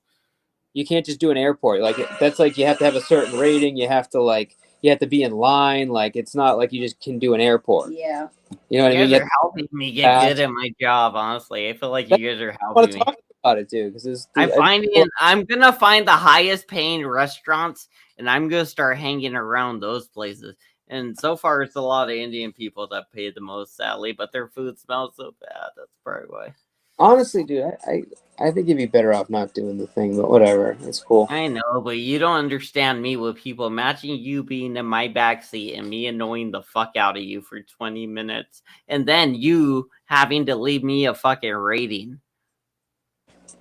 you can't just do an airport. Like that's like you have to have a certain rating. You have to be in line. Like it's not like you just can do an airport. Yeah. You know what I mean? You You guys are have helping me get good at my job, honestly. I feel like you guys are I want helping to me. talk about it, dude, because I'm gonna find the highest paying restaurants and I'm gonna start hanging around those places. And so far it's a lot of Indian people that pay the most, sadly, but their food smells so bad. That's probably why. honestly, dude, I think you'd be better off not doing the thing, but whatever. It's cool. I know, but you don't understand me with people. Imagine you being in my backseat and me annoying the fuck out of you for 20 minutes. And then you having to leave me a fucking rating.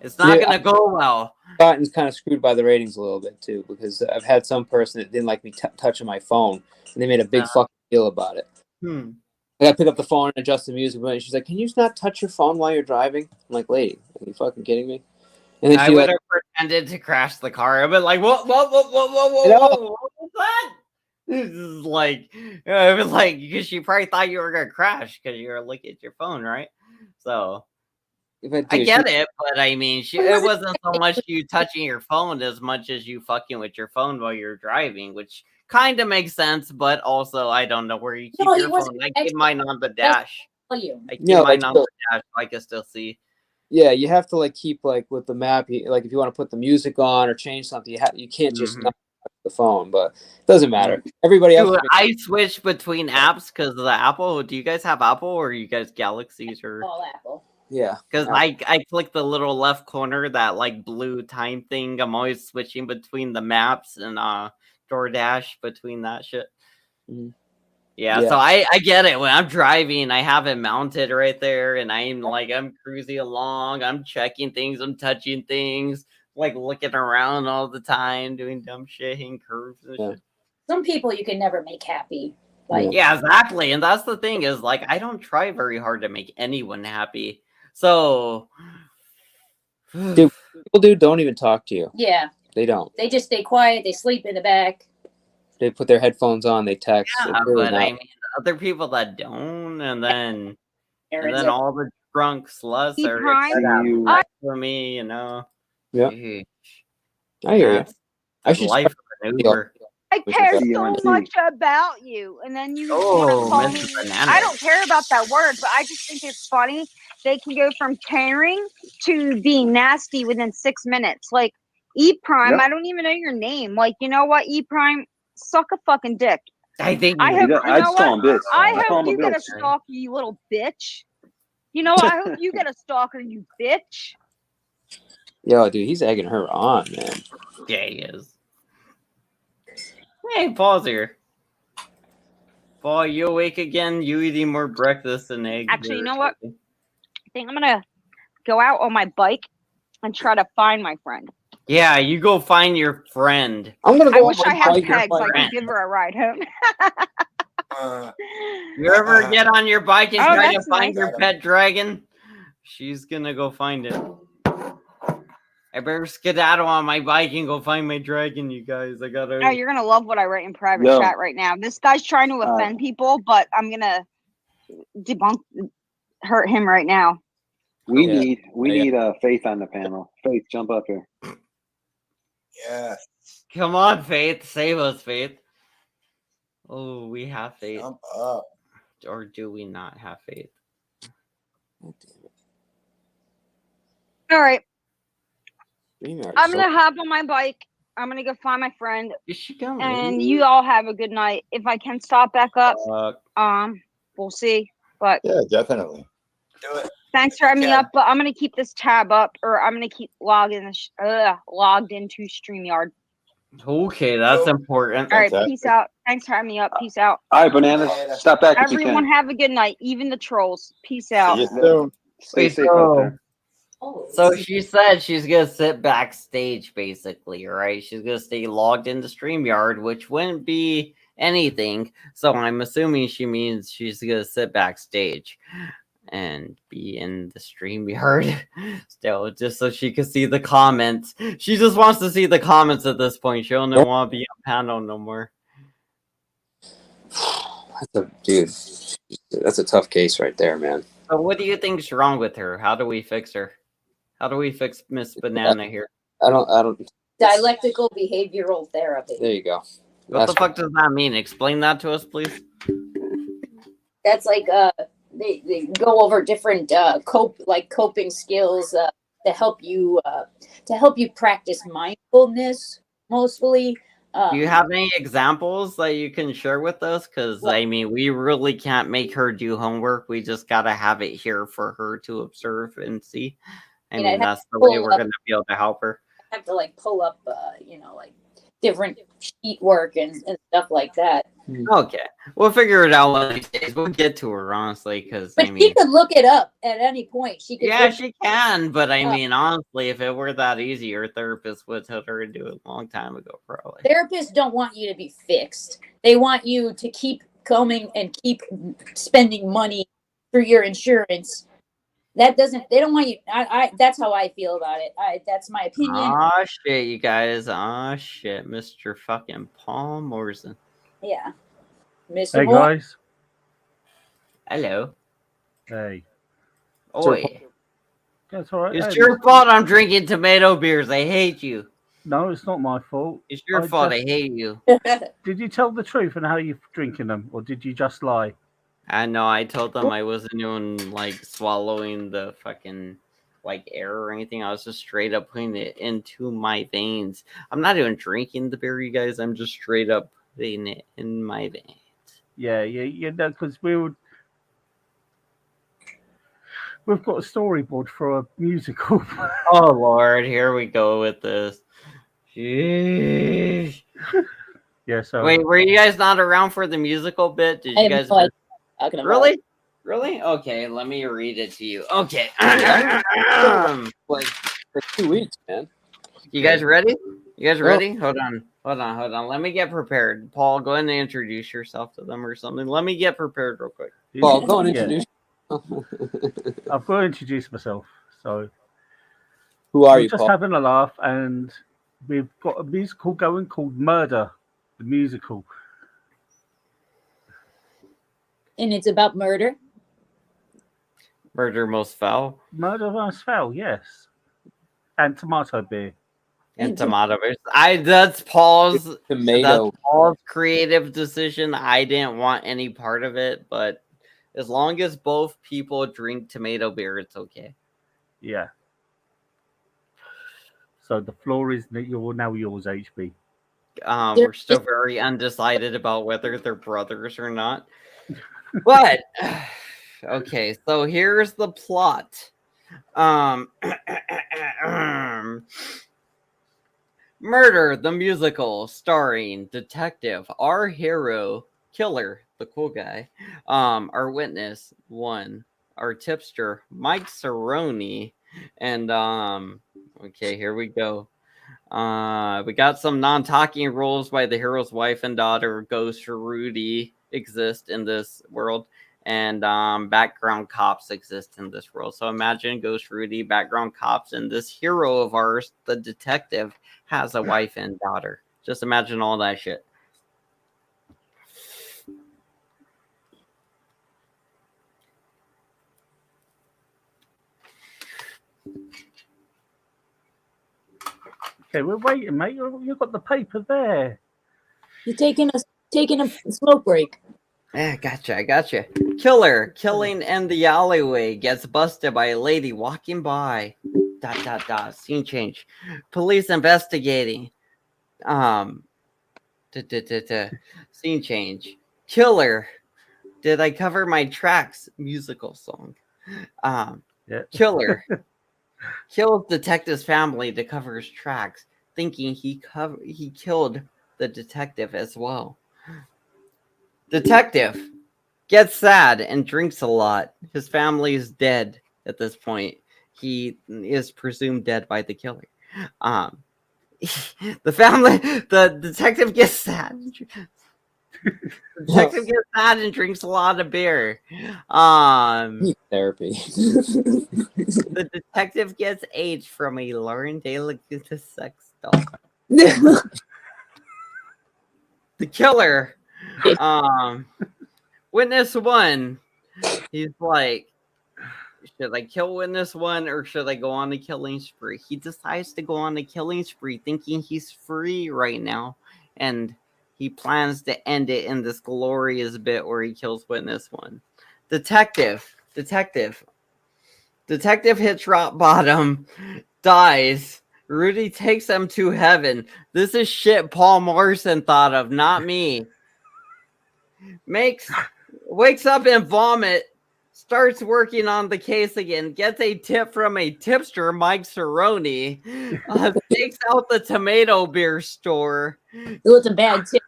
It's not Dude, going to go well. Gotten kind of screwed by the ratings a little bit, too, because I've had some person that didn't like me touching my phone, and they made a big fucking deal about it. I gotta pick up the phone and adjust the music, and she's like, "Can you not touch your phone while you're driving?" I'm like, "Lady, are you fucking kidding me?" And then I she would like, have pretended to crash the car. I'd been like, what was that? This is like, it was like, because she probably thought you were going to crash because you were looking at your phone, right? So, I get it, but I mean, it wasn't so much you touching your phone as much as you fucking with your phone while you're driving, which kind of makes sense, but also, I don't know where you keep your phone. I keep mine on the dash. I keep mine on the dash so I can still see. Yeah, you have to like keep like with the map. Like if you want to put the music on or change something, you can't just not touch the phone. But it doesn't matter. Everybody else. I switch between apps because of the Apple. Do you guys have Apple or are you guys Galaxies or all Apple? Yeah, because I click the little left corner, that like blue time thing. I'm always switching between the maps and DoorDash between that shit. Mm-hmm. Yeah, so I get it. When I'm driving, I have it mounted right there, and I'm cruising along. I'm checking things. I'm touching things, like looking around all the time, doing dumb shit, hitting curves and shit. Some people you can never make happy. Yeah, exactly. And that's the thing is, like, I don't try very hard to make anyone happy. So, dude, people don't even talk to you. Yeah. They don't. They just stay quiet. They sleep in the back. They put their headphones on. They text. Yeah, really but I mean, other people that don't, and then all the drunk sluts are upset for me, you know. Yeah, Jeez. I hear you. I should life of an Uber. I care so much about you, and then you want to call me. I don't care about that word, but I just think it's funny. They can go from caring to being nasty within 6 minutes. Like E Prime, I don't even know your name. Like, you know what, E Prime, suck a fucking dick. I think I hope you get a bitch. stalker, you little bitch. You know, I hope you get a stalker, you bitch. Yo, dude, he's egging her on, man. Yeah, he is. Hey, Paul's here. Paul, you awake again? You eating more breakfast than eggs? Actually, you know what? I think I'm gonna go out on my bike and try to find my friend. Yeah, you go find your friend. I'm gonna go. I wish I had pegs. I could give her a ride home. You ever get on your bike and try to find your pet dragon? She's gonna go find it. I better skedaddle on my bike and go find my dragon, you guys. I gotta. Oh, you're gonna love what I write in private chat right now. This guy's trying to offend people, but I'm gonna hurt him right now. We need Faith on the panel. Faith, jump up here. Yeah. Come on, Faith. Save us, Faith. Oh, we have faith. Jump up. Or do we not have faith? All right. I'm gonna hop on my bike. I'm gonna go find my friend. You should go. And you all have a good night. If I can stop back up, we'll see. But yeah, definitely. Do it. Thanks for having me up. But I'm gonna keep this tab up, or I'm gonna keep logged into StreamYard. Okay, that's important. All right, peace out. Thanks for having me up. Peace out. All right, Bananas. Stop back if you Everyone can. have a good night, even the trolls. Peace out. See you soon. Stay Wait, safe out there. So she said she's gonna sit backstage, basically, right? She's gonna stay logged into StreamYard, which wouldn't be anything. So I'm assuming she means she's gonna sit backstage and be in the StreamYard still, just so she can see the comments. She just wants to see the comments at this point. She don't want to be on panel no more. That's a tough case right there, man. So what do you think's wrong with her? How do we fix her? How do we fix Miss Banana here? I don't. Dialectical behavioral therapy. There you go. What the fuck does that mean? Explain that to us, please. That's like they go over different coping skills to help you practice mindfulness mostly. Do you have any examples that you can share with us? Because I mean, we really can't make her do homework. We just gotta have it here for her to observe and see. I mean, that's the way we're gonna be able to help her. I have to like pull up, like different sheet work and stuff like that. Okay, we'll figure it out one of these days. We'll get to her, honestly, because But she could look it up at any point. She could. Yeah, she can, but I mean, honestly, if it were that easy, your therapist would tell her to do it a long time ago, probably. Therapists don't want you to be fixed. They want you to keep coming and keep spending money through your insurance. They don't want you. That's how I feel about it. That's my opinion. Ah, shit, you guys. Ah, shit, Mr. fucking Paul Morrison. Yeah. Mr. Hey, Moore. guys. Hello. Hey. Oi. That's all right. It's Hey, your fault I'm drinking tomato beers. I hate you. No, it's not my fault. It's your fault. I hate you. Did you tell the truth and how you're drinking them, or did you just lie? I know. I told them I wasn't doing like swallowing the fucking like air or anything. I was just straight up putting it into my veins. I'm not even drinking the beer, you guys. I'm just straight up putting it in my veins. Yeah, because we've got a storyboard for a musical. Oh Lord, here we go with this. Sheesh. Yeah. So wait, were you guys not around for the musical bit? Did you guys? Really? Really? Okay, let me read it to you. Okay. like 2 weeks, man. You guys ready? You guys ready? Hold on. Let me get prepared. Paul, go ahead and introduce yourself to them or something. Let me get prepared real quick. Paul, go and introduce. I've got to introduce myself. So, who are you, just Paul? having a laugh, and we've got a musical going called Murder, the musical. And it's about murder. Murder Most Foul. Murder Most Foul, yes. And tomato beer. And tomato beers. That's Paul's tomato. That's Paul's creative decision. I didn't want any part of it, but as long as both people drink tomato beer, it's okay. Yeah. So the floor is now yours, HB. We're still very undecided about whether they're brothers or not. But okay, so here's the plot. Murder the Musical, starring Detective, our hero, Killer, the cool guy, our witness, one, our tipster, Mike Cerrone, and okay, here we go. We got some non-talking roles by the hero's wife and daughter, Ghost Rudy, exist in this world, and background cops exist in this world. So imagine Ghost Rudy, background cops, and this hero of ours, the detective, has a wife and daughter. Just imagine all that shit. Okay, we're waiting, mate. You've got the paper there. You're taking a smoke break. Yeah, I gotcha. Killer killing in the alleyway gets busted by a lady walking by. ... Scene change. Police investigating. Scene change. Killer. Did I cover my tracks? Musical song. Yeah. Killer kills detective's family to cover his tracks, thinking he killed the detective as well. Detective gets sad and drinks a lot. His family is dead. at this point. He is presumed dead by the killer. The detective gets sad. The detective gets sad and drinks a lot of beer. Therapy. The detective gets AIDS from a Lauren De La Gutta sex doll. The killer, witness one. He's like, should I kill witness one or should I go on a killing spree? He decides to go on a killing spree, thinking he's free right now, and he plans to end it in this glorious bit where he kills witness one. Detective hits rock bottom, dies. Rudy takes him to heaven. This is shit Paul Morrison thought of, not me. Wakes up and vomit, starts working on the case again, gets a tip from a tipster, Mike Cerrone, takes out the tomato beer store. It was a bad tip.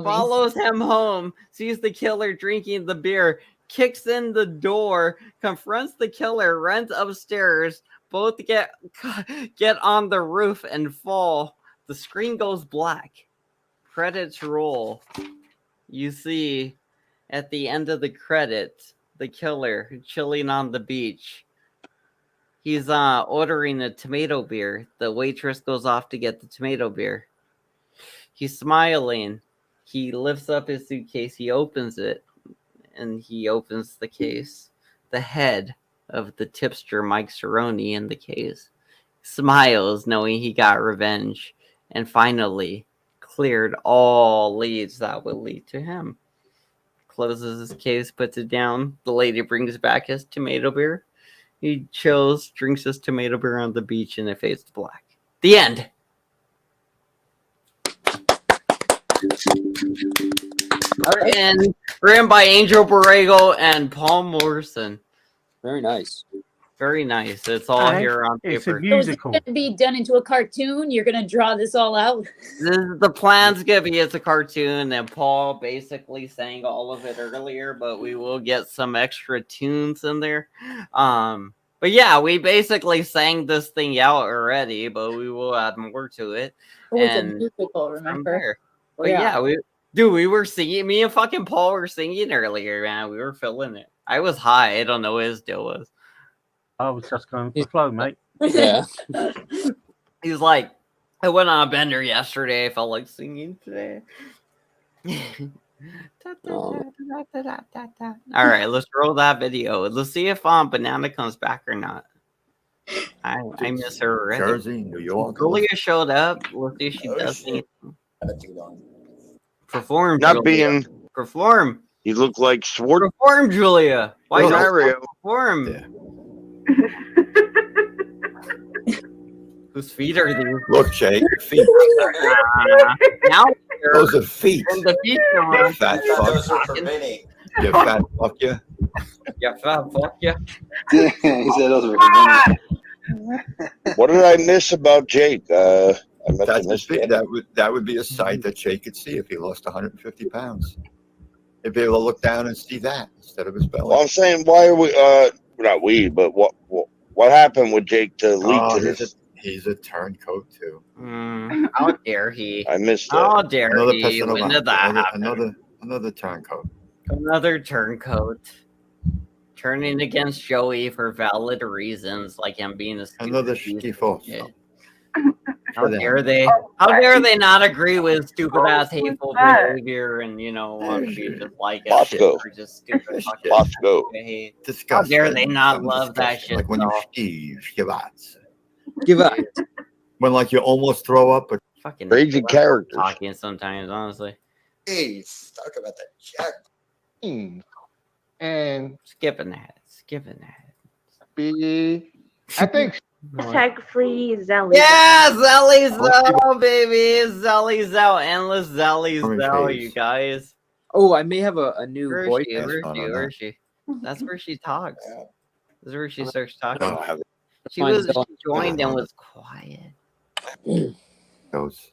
Follows him home, sees the killer drinking the beer, kicks in the door, confronts the killer, runs upstairs. Both get on the roof and fall. The screen goes black. Credits roll. You see, at the end of the credits, the killer chilling on the beach. He's ordering a tomato beer. The waitress goes off to get the tomato beer. He's smiling. He lifts up his suitcase. He opens it, and he opens the case. The head of the tipster, Mike Cerrone, in the case. Smiles, knowing he got revenge, and finally cleared all leads that would lead to him. Closes his case, puts it down. The lady brings back his tomato beer. He chills, drinks his tomato beer on the beach, and it fades to black. The end. And written by Angel Borrego and Paul Morrison. Very nice. Very nice. It's all here on paper. It's a So is it musical. going to be done into a cartoon? You're going to draw this all out? The plan's gonna be it's a cartoon, and Paul basically sang all of it earlier, but we will get some extra tunes in there. But yeah, we basically sang this thing out already, but we will add more to it. Oh, it's a And musical, remember? Oh, But yeah, we were singing. Me and fucking Paul were singing earlier, man. We were feeling it. I was high. I don't know what his deal was. I was just going with the flow, mate. Yeah. He's like, I went on a bender yesterday. I felt like singing today. All right, let's roll that video. Let's see if Banana comes back or not. I miss her already. Jersey, New York. Julia showed up. Let's see if she does anything. Perform, Not Julia. being. Perform. You look like Schwartz. Perform, Julia. Why Well, not Mario. perform? Yeah. Whose feet are these? Look, Jake, feet. Now Those are feet. and the feet are You on. fat Those fuck. are for Vinny. You fat fuck you. Yeah, fuck yeah. Yeah, he said those were for Vinny. What did I miss about Jake? I must That's have the missed thing. it. That would be a sight that Jake could see if he lost 150 pounds. He'd be able to look down and see that instead of his belly. Well, I'm saying, why are we? Not we, but what happened with Jake to lead to this? He's a turncoat too. How dare he? I missed that. How dare Another he? person When did that happen? Another turncoat. Another turncoat. Turning against Joey for valid reasons, like him being a stupid Another piece of schiffo. shit. How dare they? How dare they not agree with stupid ass hateful behavior and want to be just like it Bosco. or just stupid fucking Bosco. hate? How Disgusting. dare they not Something love that disgusting. shit? Like when you so? Give up. when like you almost throw up, but Fucking Crazy characters. talking sometimes, honestly. Hey, talk about that Jack. And Skipping that. I think Hashtag free Zelly. Yeah, Zelly Zell, baby. Zelly Zell. Endless Zelly How many Zell, days? you guys. Oh, I may have a new Where voice. is she? Where is I she? don't Where know. is she? That's where she talks. Yeah. This is where she starts talking. I don't have She joined and was quiet. those.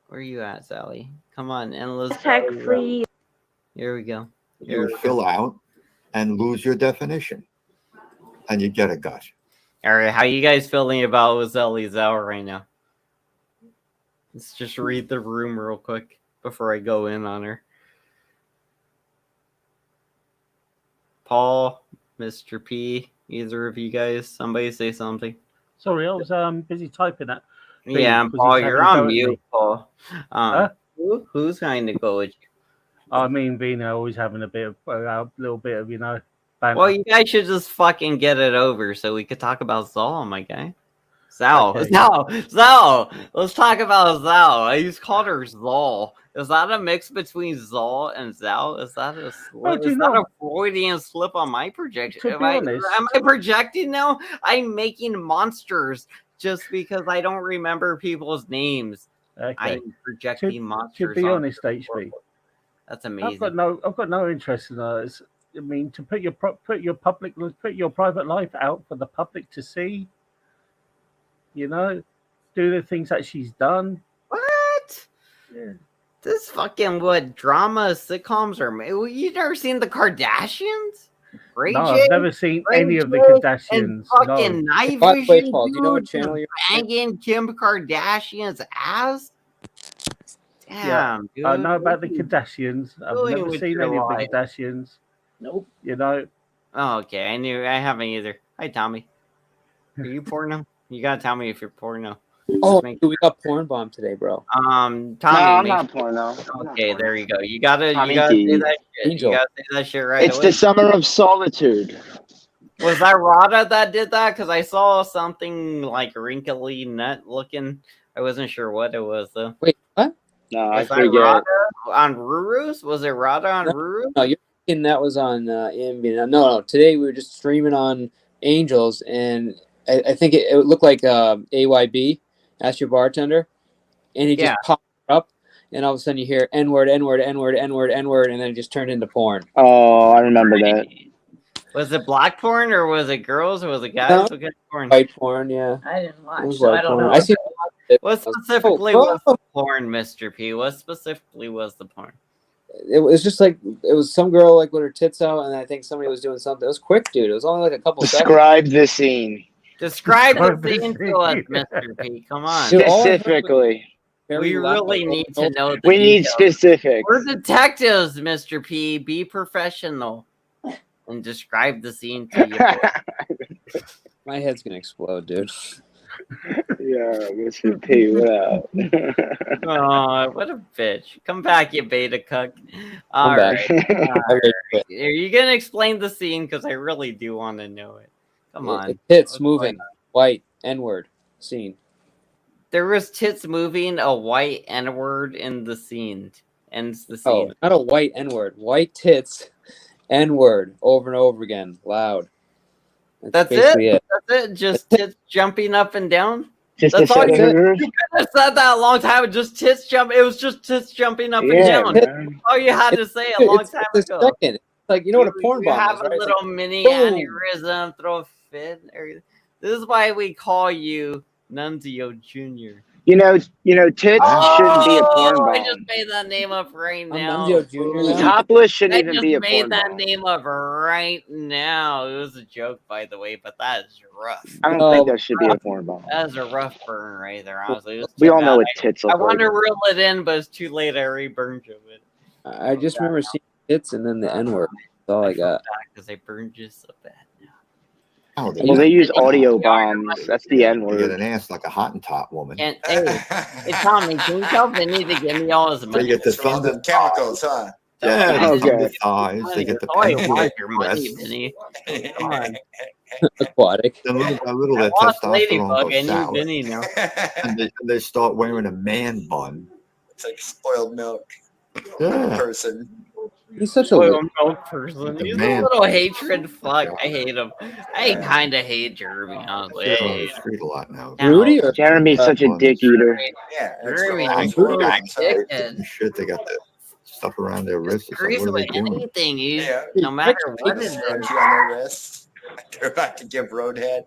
Where are you at, Sally? Come on, endless. Hashtag Zelly free. Zell. Here we go. You fill out and lose your definition. and you get a gut. All right, how you guys feeling about Zelly Zell right now? Let's just read the room real quick before I go in on her. Paul, Mr. P, either of you guys, somebody say something. Sorry, I was busy typing that. Yeah, because Paul, he's you're having a go on at mute, me. Paul. Huh? Who's going to go with you? I mean, Vina always having a little bit of, banter. Well, you guys should just fucking get it over so we could talk about Zal, my guy. Zal. Okay. Zal. Let's talk about Zal. I just called her Zal. Is that a mix between Zal and Zal? Is that a slip? Is that a Freudian slip on my projection? To be honest, am I projecting now? I'm making monsters just because I don't remember people's names. Okay. I'm projecting monsters. To be honest, HB, that's amazing. I've got no interest in those. I mean, to put your private life out for the public to see, do the things that she's done. What? Yeah. This fucking drama sitcoms are. You never seen the Kardashians? Ray No, J, I've never seen Ray any of the J Kardashians. And fucking no. Night Wait, Vision, Paul, do you know what dude, channel you're banging Kim Kardashian's ass? Damn, dude. I know about the Kardashians. I've Really never with seen your any of the life. Kardashians. Nope. Oh, okay. I haven't either. Hi, Tommy. Are you porno? You gotta tell me if you're porno. Oh, dude, we got porn bomb today, bro. Tommy. No, I'm not porno. Okay, there you go. You gotta Tommy say T. that shit. Angel. You gotta say that shit right It's away. the summer of solitude. Was that Rada that did that? Because I saw something like wrinkly nut looking. I wasn't sure what it was though. Wait, what? No, I Was that forget. Rada on Ruru's? Was it Rada on Ruru? No, you're thinking that was on AMV. No. Today we were just streaming on Angels, and I think it looked like AYB. Ask Your Bartender, and he just popped up, and all of a sudden you hear N-word, N-word, N-word, N-word, N-word, and then it just turned into porn. Oh, I remember that. Was it black porn or was it girls or was it guys? No, What kind of porn? white porn, yeah. I didn't It watch, was so white I don't porn. know. I see. What specifically Oh, was the porn, Mr. P? What specifically was the porn? It was just like it was some girl like with her tits out, and I think somebody was doing something. It was quick, dude. It was only like a couple seconds. Describe the scene. Describe the scene to us, Mr. P. Come on. Dude, all I heard was Specifically. We really need to know the We need details. specifics. We're detectives, Mr. P. Be professional and describe the scene to you. My head's gonna explode, dude. Yeah, Mr. P, what up? Oh, what a bitch. Come back, you beta cuck. I'm All back. right. Okay, Are you going to explain the scene? Because I really do want to know it. Come on. Tits What's moving. going on? White N-word scene. There was tits moving, a white N-word in the scene. Ends the Oh, scene. not a white N-word. White tits, N-word, over and over again, loud. That's basically it? That's it? Just tits jumping up and down? Just That's a all you second. could have said that a long time ago. Just tits jump. It was just tits jumping up and Yeah, down. man. All you had to say a long time it's ago. second. It's like, you know what a porn You bomb have is, a right? It's little like, mini boom. aneurysm, throw a fit. This is why we call you Nunzio Jr. You know, tits shouldn't be a porn I bomb. just made that name up right I'm now. Nunzio Jr. now. Topless shouldn't I even just be a made porn that bomb. name up right now. It was a joke, by the way, but that is rough. I don't think that should be a porn bomb. That is a rough burn right there, honestly. It was We too all know bad. what tits I look like. wanted to reel it in, but it's too late. I already burned you with it. I just remember seeing tits and then the N-word. That's all I got. Because I burned you so bad. Oh, Well, they use audio bombs. That's the N You get word. an ass like a Hottentot woman. And hey, Tommy, can you tell Vinny to give me all his They money? get the It's all thunder the chemicals, huh? Yeah, the Okay. thunder thighs. They get the That's all I pancreas want is your money, breasts. Vinny. Come on. Aquatic. A little I that lost testosterone Ladybug. goes I need south, Vinny now. and they start wearing a man bun. It's like spoiled milk Yeah. person. He's such a Oil little. milk person. The He's man. a little hatred fuck. I hate him. I kind of hate Jeremy, honestly. They're I on the hate him. street a lot now. Rudy or Jeremy's such a dick eater. Yeah, Jeremy, that's I'm the a ones, huh? dickhead. Shit, they got the stuff around their wrists. It's like, Agrees what are with they doing? anything, Yeah. no matter what it Scrunchie is. on their wrists. They're about to give Roadhead.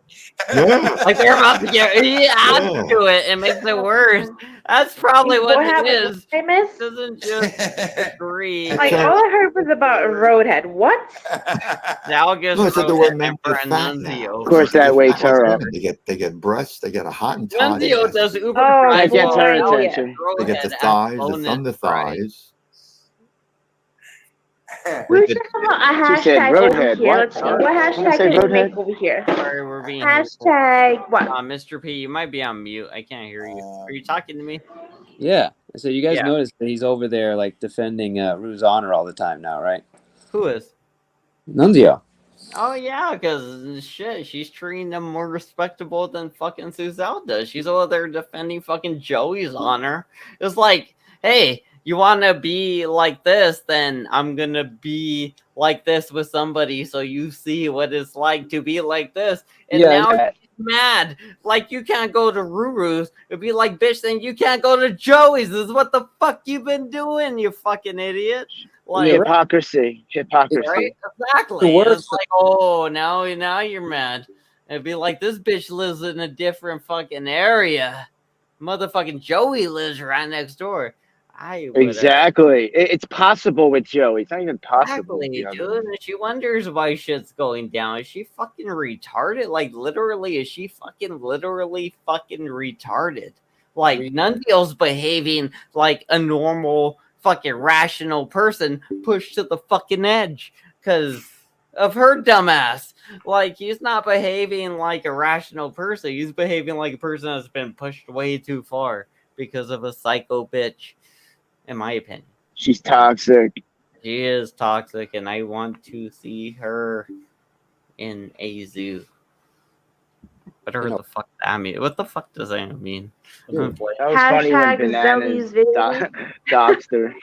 Yeah. Like they're about to get he adds Yeah. to it and makes it worse. That's probably what What it happened? is. What I missed? Doesn't just agree. Like Okay. all I heard was about Roadhead. What? Now gives No, I said the Roadhead word and men for get fat now. Nunzio. Of course, that wakes her up. Women, they get breasts, they get a hot and toddy. Nunzio does Uber Oh, drive. That gets her boy, yeah. attention. They get the Roadhead thighs, the bonus thunder fries. thighs. We should have a She said hashtag over Roadhead. here. What? Let's see. What Someone hashtag say can we make Roadhead? over here? Sorry, we're being Hashtag what? Mr. P, you might be on mute. I can't hear you. Are you talking to me? Yeah. So you guys Yeah. noticed that he's over there like defending Rue's honor all the time now, right? Who is? Nunzio. Oh yeah, because shit, she's treating them more respectable than fucking Suzelle does. She's over there defending fucking Joey's honor. It's like, hey, you want to be like this, then I'm gonna be like this with somebody, so you see what it's like to be like this. And Yeah, now yeah. she's mad, like you can't go to Ruru's. It'd be like, bitch, then you can't go to Joey's. This is what the fuck you've been doing, you fucking idiot. Like, Hypocrisy. Hypocrisy. right? Exactly. The worst- It's like, oh, now you're mad. It'd be like, this bitch lives in a different fucking area. Motherfucking Joey lives right next door. Exactly. It's possible with Joey. It's not even possible. with Exactly, the other dude. one. And she wonders why shit's going down. Is she fucking retarded? Like, literally, is she fucking retarded? Like, Nunzio's behaving like a normal fucking rational person pushed to the fucking edge because of her dumbass. Like, he's not behaving like a rational person. He's behaving like a person that's been pushed way too far because of a psycho bitch, in my opinion. She's toxic. She is toxic, and I want to see her in a zoo. Whatever the fuck that mean. What the fuck does that mean? That was funny when Hashtag Bananas Zelly's video. doxed her.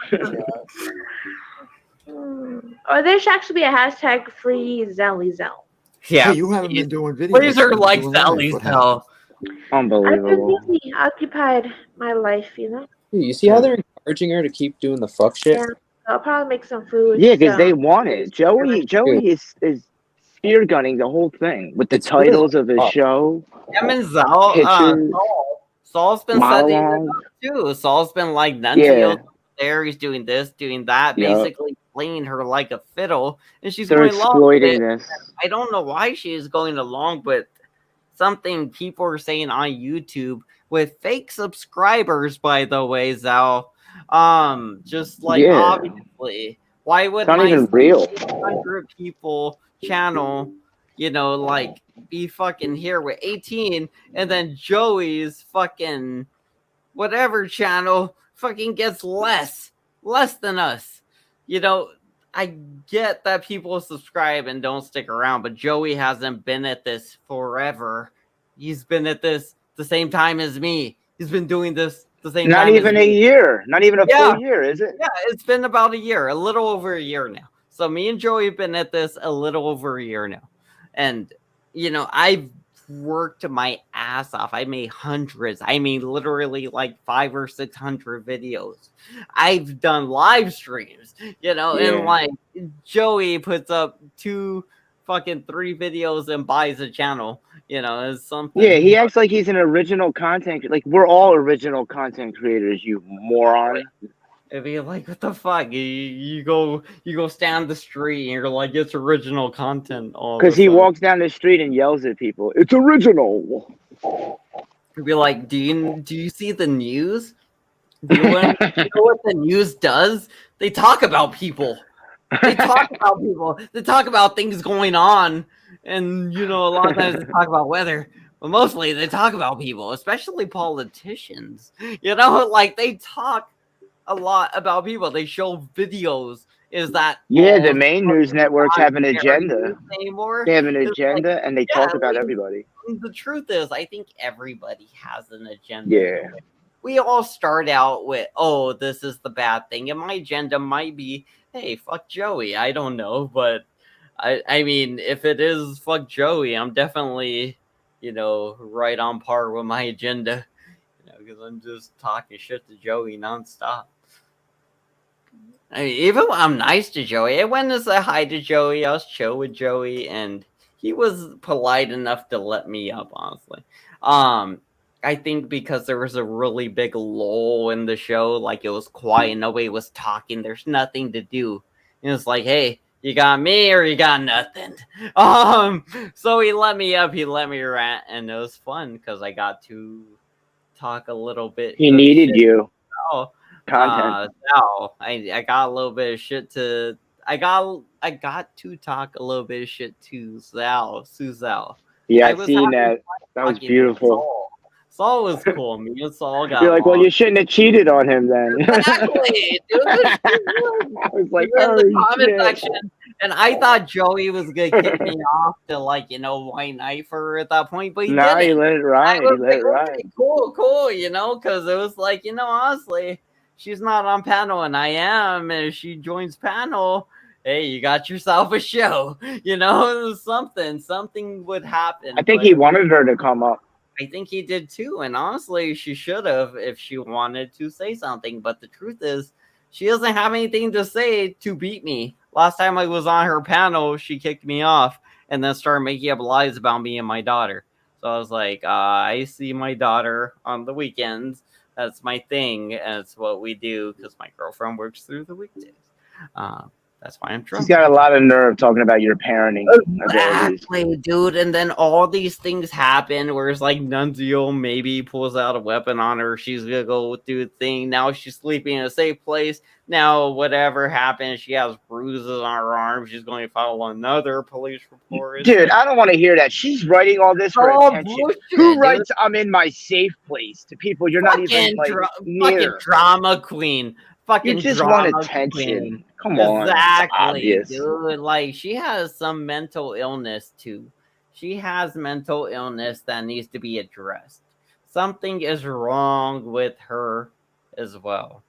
Or there should actually be a hashtag free Zelly Zell. Yeah. Hey, you haven't been doing videos. Please are You've been like doing live. Sally's What hell. I've been Unbelievable. busy, occupied my life, you know. You see how they're encouraging her to keep doing the fuck shit? Yeah, I'll probably make some food. Yeah, because so- they want it. Joey is spear gunning the whole thing with the titles of his show. Him and Zal, Pictures. Saul's been setting it Monologue. up too. Saul's been like, Yeah. Nunzio's there, he's doing this, doing that, Yup. basically playing her like a fiddle, and she's They're going along with exploiting it. this. I don't know why she is going along with something people are saying on YouTube with fake subscribers, by the way, Zal. Just like Yeah. obviously, why would It's not my even real. 100 people channel, like be fucking here with 18, and then Joey's fucking whatever channel fucking gets less than us? I get that people subscribe and don't stick around, but Joey hasn't been at this forever. He's been at this the same time as me. He's been doing this the same Not time even as a me. year. Not even a Yeah. full year, is it? Yeah, it's been about a year, a little over a year now. So me and Joey have been at this a little over a year now. And, I've worked my ass off. I made hundreds. I mean, literally like 500 or 600 videos. I've done live streams, and like Joey puts up 2 fucking 3 videos and buys a channel, it's something. Yeah, he acts like he's an original content. Like we're all original content creators, you moron. It'd be like, what the fuck? You go stand the street and you're like, it's original content. Because he walks down the street and yells at people. It's original. It'd be like, do you see the news? Do you know what the news does? They talk about people. They talk about people. They talk about things going on, and a lot of times they talk about weather. But mostly they talk about people, especially politicians. Like they talk a lot about people. They show videos. Is that the main news networks have an agenda. Anymore? They have an agenda and they talk about like, everybody. The truth is, I think everybody has an agenda. Yeah. We all start out with, oh, this is the bad thing. And my agenda might be, hey, fuck Joey. I don't know. But I mean, if it is fuck Joey, I'm definitely, right on par with my agenda. Because I'm just talking shit to Joey nonstop. I mean, even when I'm nice to Joey, I went to say hi to Joey. I was chill with Joey, and he was polite enough to let me up, honestly. I think because there was a really big lull in the show, like it was quiet, nobody was talking, there's nothing to do. And it's like, hey, you got me or you got nothing. So he let me up, he let me rant, and it was fun because I got to talk a little bit. He of needed shit. you. Oh, Content. Sal, I got a little bit of shit to. I got to talk a little bit of shit to Suzal. Yeah, I I was seen having that. That fun was talking to beautiful. Saul. Saul was cool. Me and Saul got You're like, well, along. you shouldn't have cheated on him then. Exactly, dude. I was He like, was in the oh comment shit. section, and I thought Joey was gonna kick me off to white knight for her at that point, but he No, he didn't. let it I ride. He was let like, it ride. okay, cool, because it was like, honestly, she's not on panel and I am, and if she joins panel, hey, you got yourself a show, something would happen. I think But he wanted her to come up. I think he did too, and honestly, she should have if she wanted to say something. But the truth is, she doesn't have anything to say to beat me. Last time I was on her panel, she kicked me off and then started making up lies about me and my daughter. So I was like, I see my daughter on the weekends. That's my thing, and it's what we do because my girlfriend works through the weekdays. That's why I'm drunk. She's got a lot of nerve talking about your parenting abilities. Exactly, dude. And then all these things happen where it's like Nunzio maybe pulls out a weapon on her. She's gonna go do a thing. Now she's sleeping in a safe place. Now, whatever happens, she has bruises on her arm. She's going to file another police report. Dude, I don't want to hear that. She's writing all this for attention. Bullshit, Who dude. writes "I'm in my safe place" to people you're not even like near? Fucking drama queen. Fucking You just drama want attention. queen. Come on, it's Exactly, obvious. dude. Like she has some mental illness too. She has mental illness that needs to be addressed. Something is wrong with her as well.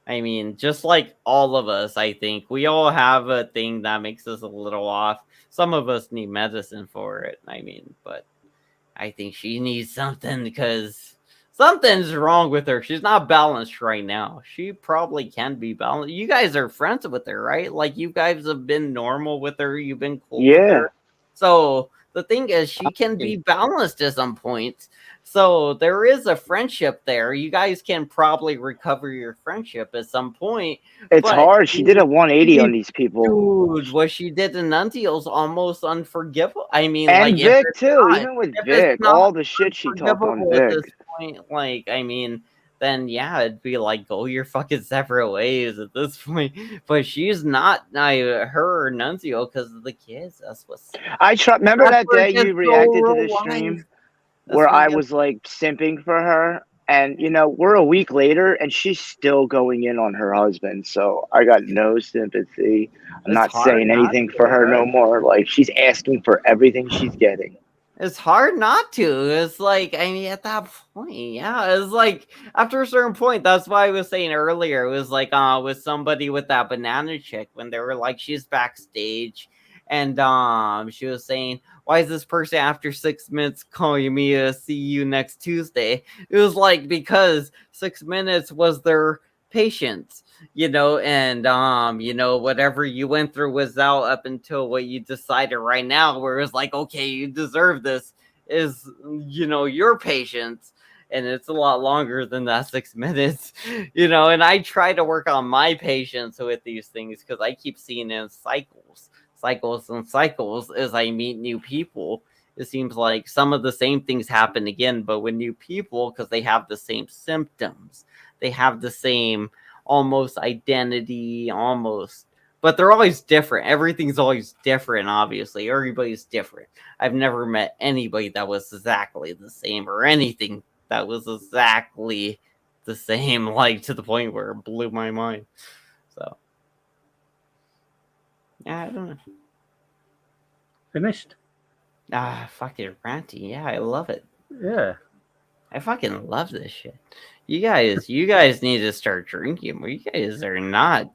I mean, just like all of us, I think we all have a thing that makes us a little off. Some of us need medicine for it. I mean, but I think she needs something because something's wrong with her. She's not balanced right now. She probably can be balanced. You guys are friends with her, right? Like you guys have been normal with her. You've been cool with Yeah. her. So the thing is, she can be balanced at some point. So there is a friendship there. You guys can probably recover your friendship at some point. It's but hard. She did a 180 on these people. Dude, what she did to Nunzio's almost unforgivable. I mean, And like Vic if it's too. not, Even with if it's Vic, not all the shit she talked on unforgivable at Vic. this point, like I mean, then yeah, it'd be like go your fucking separate ways at this point. But she's not her or Nunzio because of the kids. That's what's. I remember That's that where day it gets you so reacted to the real stream lines. where That's where it I gets- was like simping for her, and we're a week later and she's still going in on her husband. So I got no sympathy. I'm It's not hard saying not anything to, for her no right? more. Like she's asking for everything she's getting. It's hard not to. It's like, I mean, at that point, yeah, it's like after a certain point, that's why I was saying earlier. It was like with somebody with that banana chick when they were like, she's backstage and she was saying, why is this person after 6 minutes calling me to see you next Tuesday? It was like because 6 minutes was their patience. And whatever you went through was out up until what you decided right now, where it's like, okay, you deserve this, is your patience, and it's a lot longer than that 6 minutes, and I try to work on my patience with these things because I keep seeing it in cycles and cycles as I meet new people. It seems like some of the same things happen again, but with new people, because they have the same symptoms, they have the same almost identity, but they're always different. Everything's always different, obviously. Everybody's different. I've never met anybody that was exactly the same or anything that was exactly the same, like to the point where it blew my mind. So, yeah, I don't know. Finished? Fucking ranty. Yeah, I love it. Yeah. I fucking love this shit. You guys need to start drinking. You guys are not.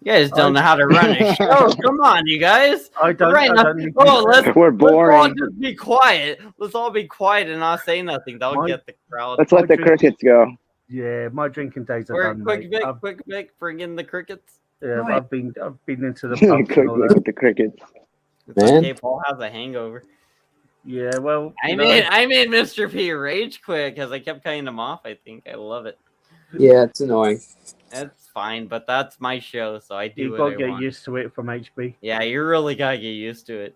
You guys don't know how to run a show. Come on, you guys. I don't. Right I now, don't need to- We're let's all boring. just be quiet. Let's all be quiet and not say nothing. That'll My- get the crowd. Let's let the crickets go. Yeah, my drinking days are Or done. quick mate. Vic, bring in the crickets. Yeah, I've been into the Quick pubs and all look that. at the crickets. It's Man. okay. Paul has a hangover. Yeah, well, I made Mr. P rage quit because I kept cutting him off. I think I love it. Yeah, it's annoying. It's fine, but that's my show, so I do you what got I to get want. used to it from HB. Yeah, you really gotta get used to it.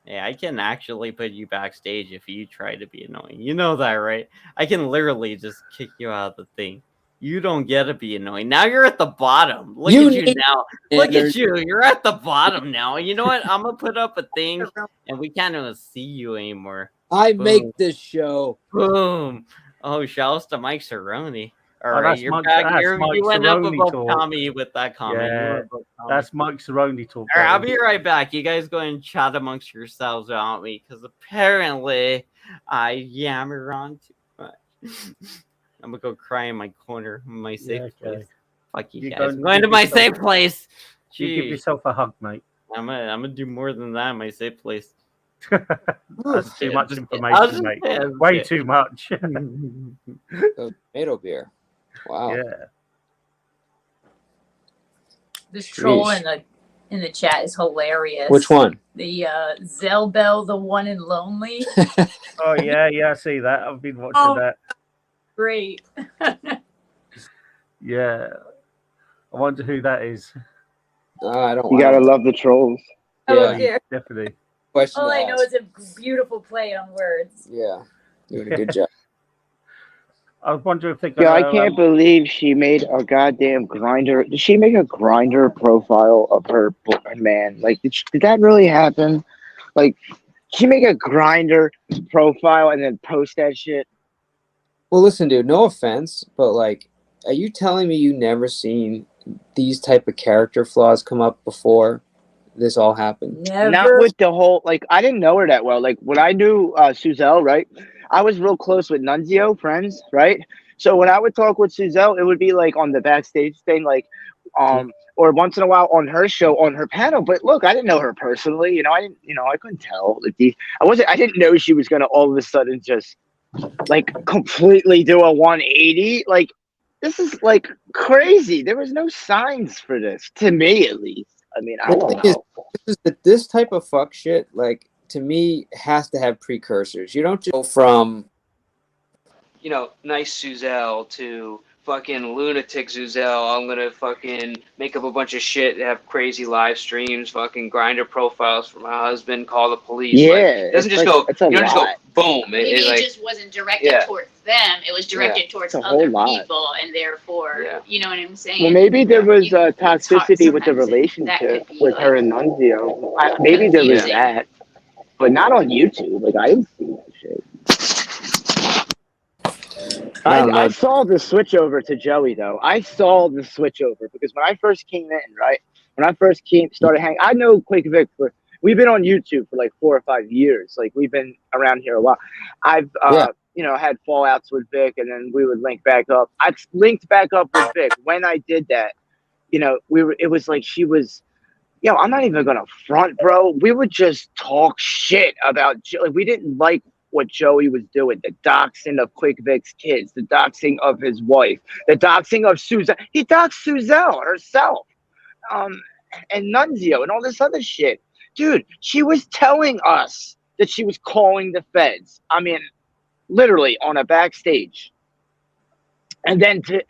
Yeah, I can actually put you backstage if you try to be annoying. You know that, right? I can literally just kick you out of the thing. You don't get to be annoying. Now you're at the bottom. Look You at you need now. Look at standards. you. You're at the bottom now. You know what? I'm gonna put up a thing, and we can't even see you anymore. I Boom. make this show. Boom. Oh, shouts to Mike Cerrone. All Oh, right, that's you're Mike- back. that's You Mike went up Cerrone above talk. Tommy with that comment. You Yeah, went above Tommy. that's Mike Cerrone talk. All right, I'll that be right back. You guys go and chat amongst yourselves about me because apparently I yammer on too much. I'm gonna go cry in my corner, in my safe place. Fuck you guys. I'm going to my safe place. You give Jeez. yourself a hug, mate. I'm gonna do more than that in my safe place. That's too much I was information, just mate. kidding. Way too much. Oh, tomato beer. Wow. Yeah. This troll Sheesh. in the chat is hilarious. Which one? The Zelbel, the one and lonely. Oh yeah, I see that. I've been watching Oh. that. Great. Yeah. I wonder who that is. I don't. You gotta love the trolls. Oh Yeah. dear. Definitely. Question All to I know ask. is a beautiful play on words. Yeah, doing a good job. I wonder if they're Yeah, gonna. I can't believe she made a goddamn grinder. Did she make a grinder profile of her man? Like, did that really happen? Like, she make a grinder profile and then post that shit? Well, listen, dude. No offense, but like, are you telling me you never seen these type of character flaws come up before this all happened? Never. Not with the whole, like, I didn't know her that well. Like, when I knew Suzelle, right? I was real close with Nunzio, friends, right? So when I would talk with Suzelle, it would be like on the backstage thing, like, or once in a while on her show, on her panel. But look, I didn't know her personally. I couldn't tell. Like, I didn't know she was gonna all of a sudden just like completely do a 180. Like, this is like crazy. There was no signs for this, to me at least. I mean, I don't know. This type of fuck shit, like, to me, has to have precursors. You don't just go from, nice Suzelle to fucking lunatic Suzelle. I'm gonna fucking make up a bunch of shit, have crazy live streams, fucking grinder profiles for my husband, call the police. Yeah, it doesn't just go. It's a You don't just go lot. boom. Maybe It it like, just wasn't directed towards them. It was directed towards It's a whole other lot. people, and therefore, you know what I'm saying? Well, maybe there was toxicity with the sometimes that relationship could be with her and Nunzio. Maybe there was that, but not on YouTube. Like, I didn't see that shit. I saw the switch over to Joey though. I saw the switch over because when I first came in, right? When I first started hanging, I know Quick Vic we've been on YouTube for like 4 or 5 years. Like, we've been around here a while. I've had fallouts with Vic, and then we would link back up. I've linked back up with Vic. When I did that, it was like she was, I'm not even gonna front, bro. We would just talk shit about, like, we didn't like what Joey was doing, the doxing of Quick Vic's kids, the doxing of his wife, the doxing of Suzelle. He doxed Suzelle herself, and Nunzio and all this other shit. Dude, she was telling us that she was calling the feds. I mean, literally on a backstage. And then to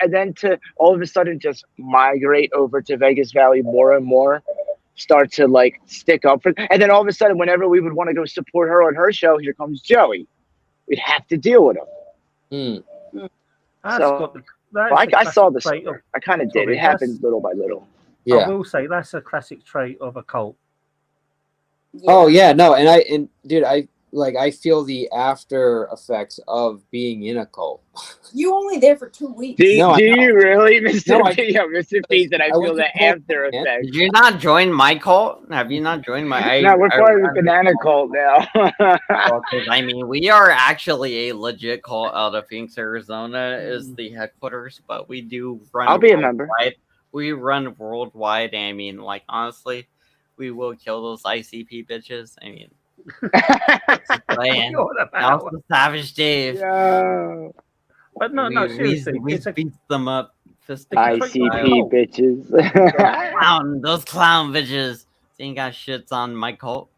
all of a sudden just migrate over to Vegas Valley more and more, start to like stick up for, and then all of a sudden, whenever we would want to go support her on her show, here comes Joey. We'd have to deal with him. I saw this. I kind of did. It happened little by little. I will say that's a classic trait of a cult. Oh yeah, no, and dude, I feel the after effects of being in a cult. You only there for 2 weeks. Do you really, Mr. No, Mr. P? That I feel the after effects. Did you not join my cult? Have you not joined my? No, we're part of the banana cult now. I mean, we are actually a legit cult out of Phoenix, Arizona, is the headquarters, but we do run. I'll be a member. We run worldwide. I mean, like, honestly, we will kill those ICP bitches. I mean, that was the Savage Dave. Yeah. But no, seriously, we beat them up. ICP bitches. Those clown bitches. think I shits on my cult.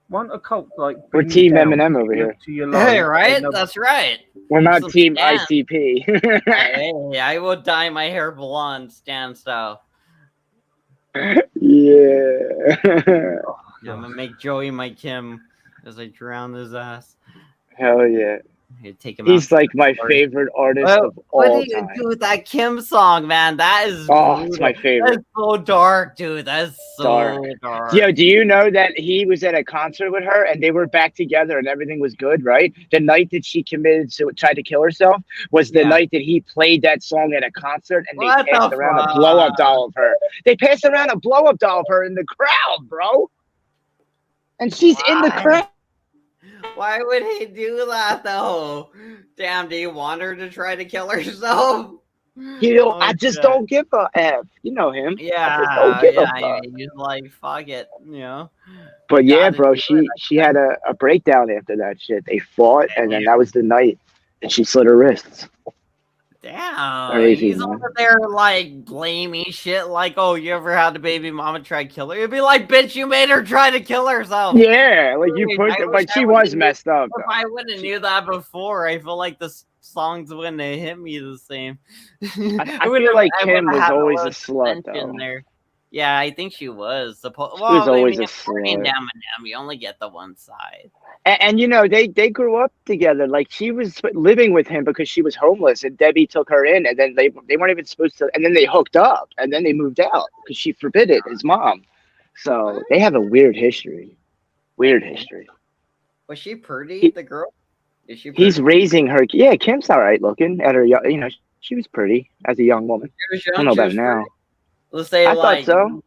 Want a cult like We're bring you Team down Eminem over here. to your Hey, life? right? No, That's right. We're not Some Team Stan. ICP. Hey, I will dye my hair blonde, Stan style. Yeah. I'm gonna make Joey my Kim as I drown his ass. Hell yeah. Hey, take him He's out. like my favorite artist of What do all you time. do with that Kim song, man? That is Oh, brutal. it's my favorite. That's so dark, dude. That's so dark. Yo, do you know that he was at a concert with her and they were back together and everything was good, right? The night that she tried to kill herself was the night that he played that song at a concert and What they passed the around a fuck? blow up doll of her. They passed around a blow up doll of her in the crowd, bro. And she's in the crowd. Why would he do that though? Damn, do you want her to try to kill herself? You know, Oh, I just shit. don't give a F. You know him. I just don't Yeah, give a yeah. fuck. He's like, fuck it, you know. But yeah, Gotta bro, do she had a breakdown after that shit. They fought, and then that was the night, and she slit her wrists. Damn, Crazy, he's man. over there like blaming shit like, oh, you ever had a baby mama try to kill her? You'd be like, bitch, you made her try to kill herself. Yeah, like you Dude, put, I wish like I she would've was knew- messed up. If Though. I would have knew that before, I feel like the songs wouldn't have hit me the same. I feel like Kim was always a slut, though. There. Yeah, I think she was. She Well, was always a according slut. to Eminem, you only get the one side. And you know, they grew up together. Like she was living with him because she was homeless, and Debbie took her in, and then they weren't even supposed to. And then they hooked up, and then they moved out because she forbid it. His mom. So they have a weird history. Weird history. Was she pretty, the girl? Is she pretty? He's raising her. Yeah, Kim's all right looking at her. You know, she was pretty as a young woman. She was I young, don't know she about was now. pretty. Let's say I thought like, so.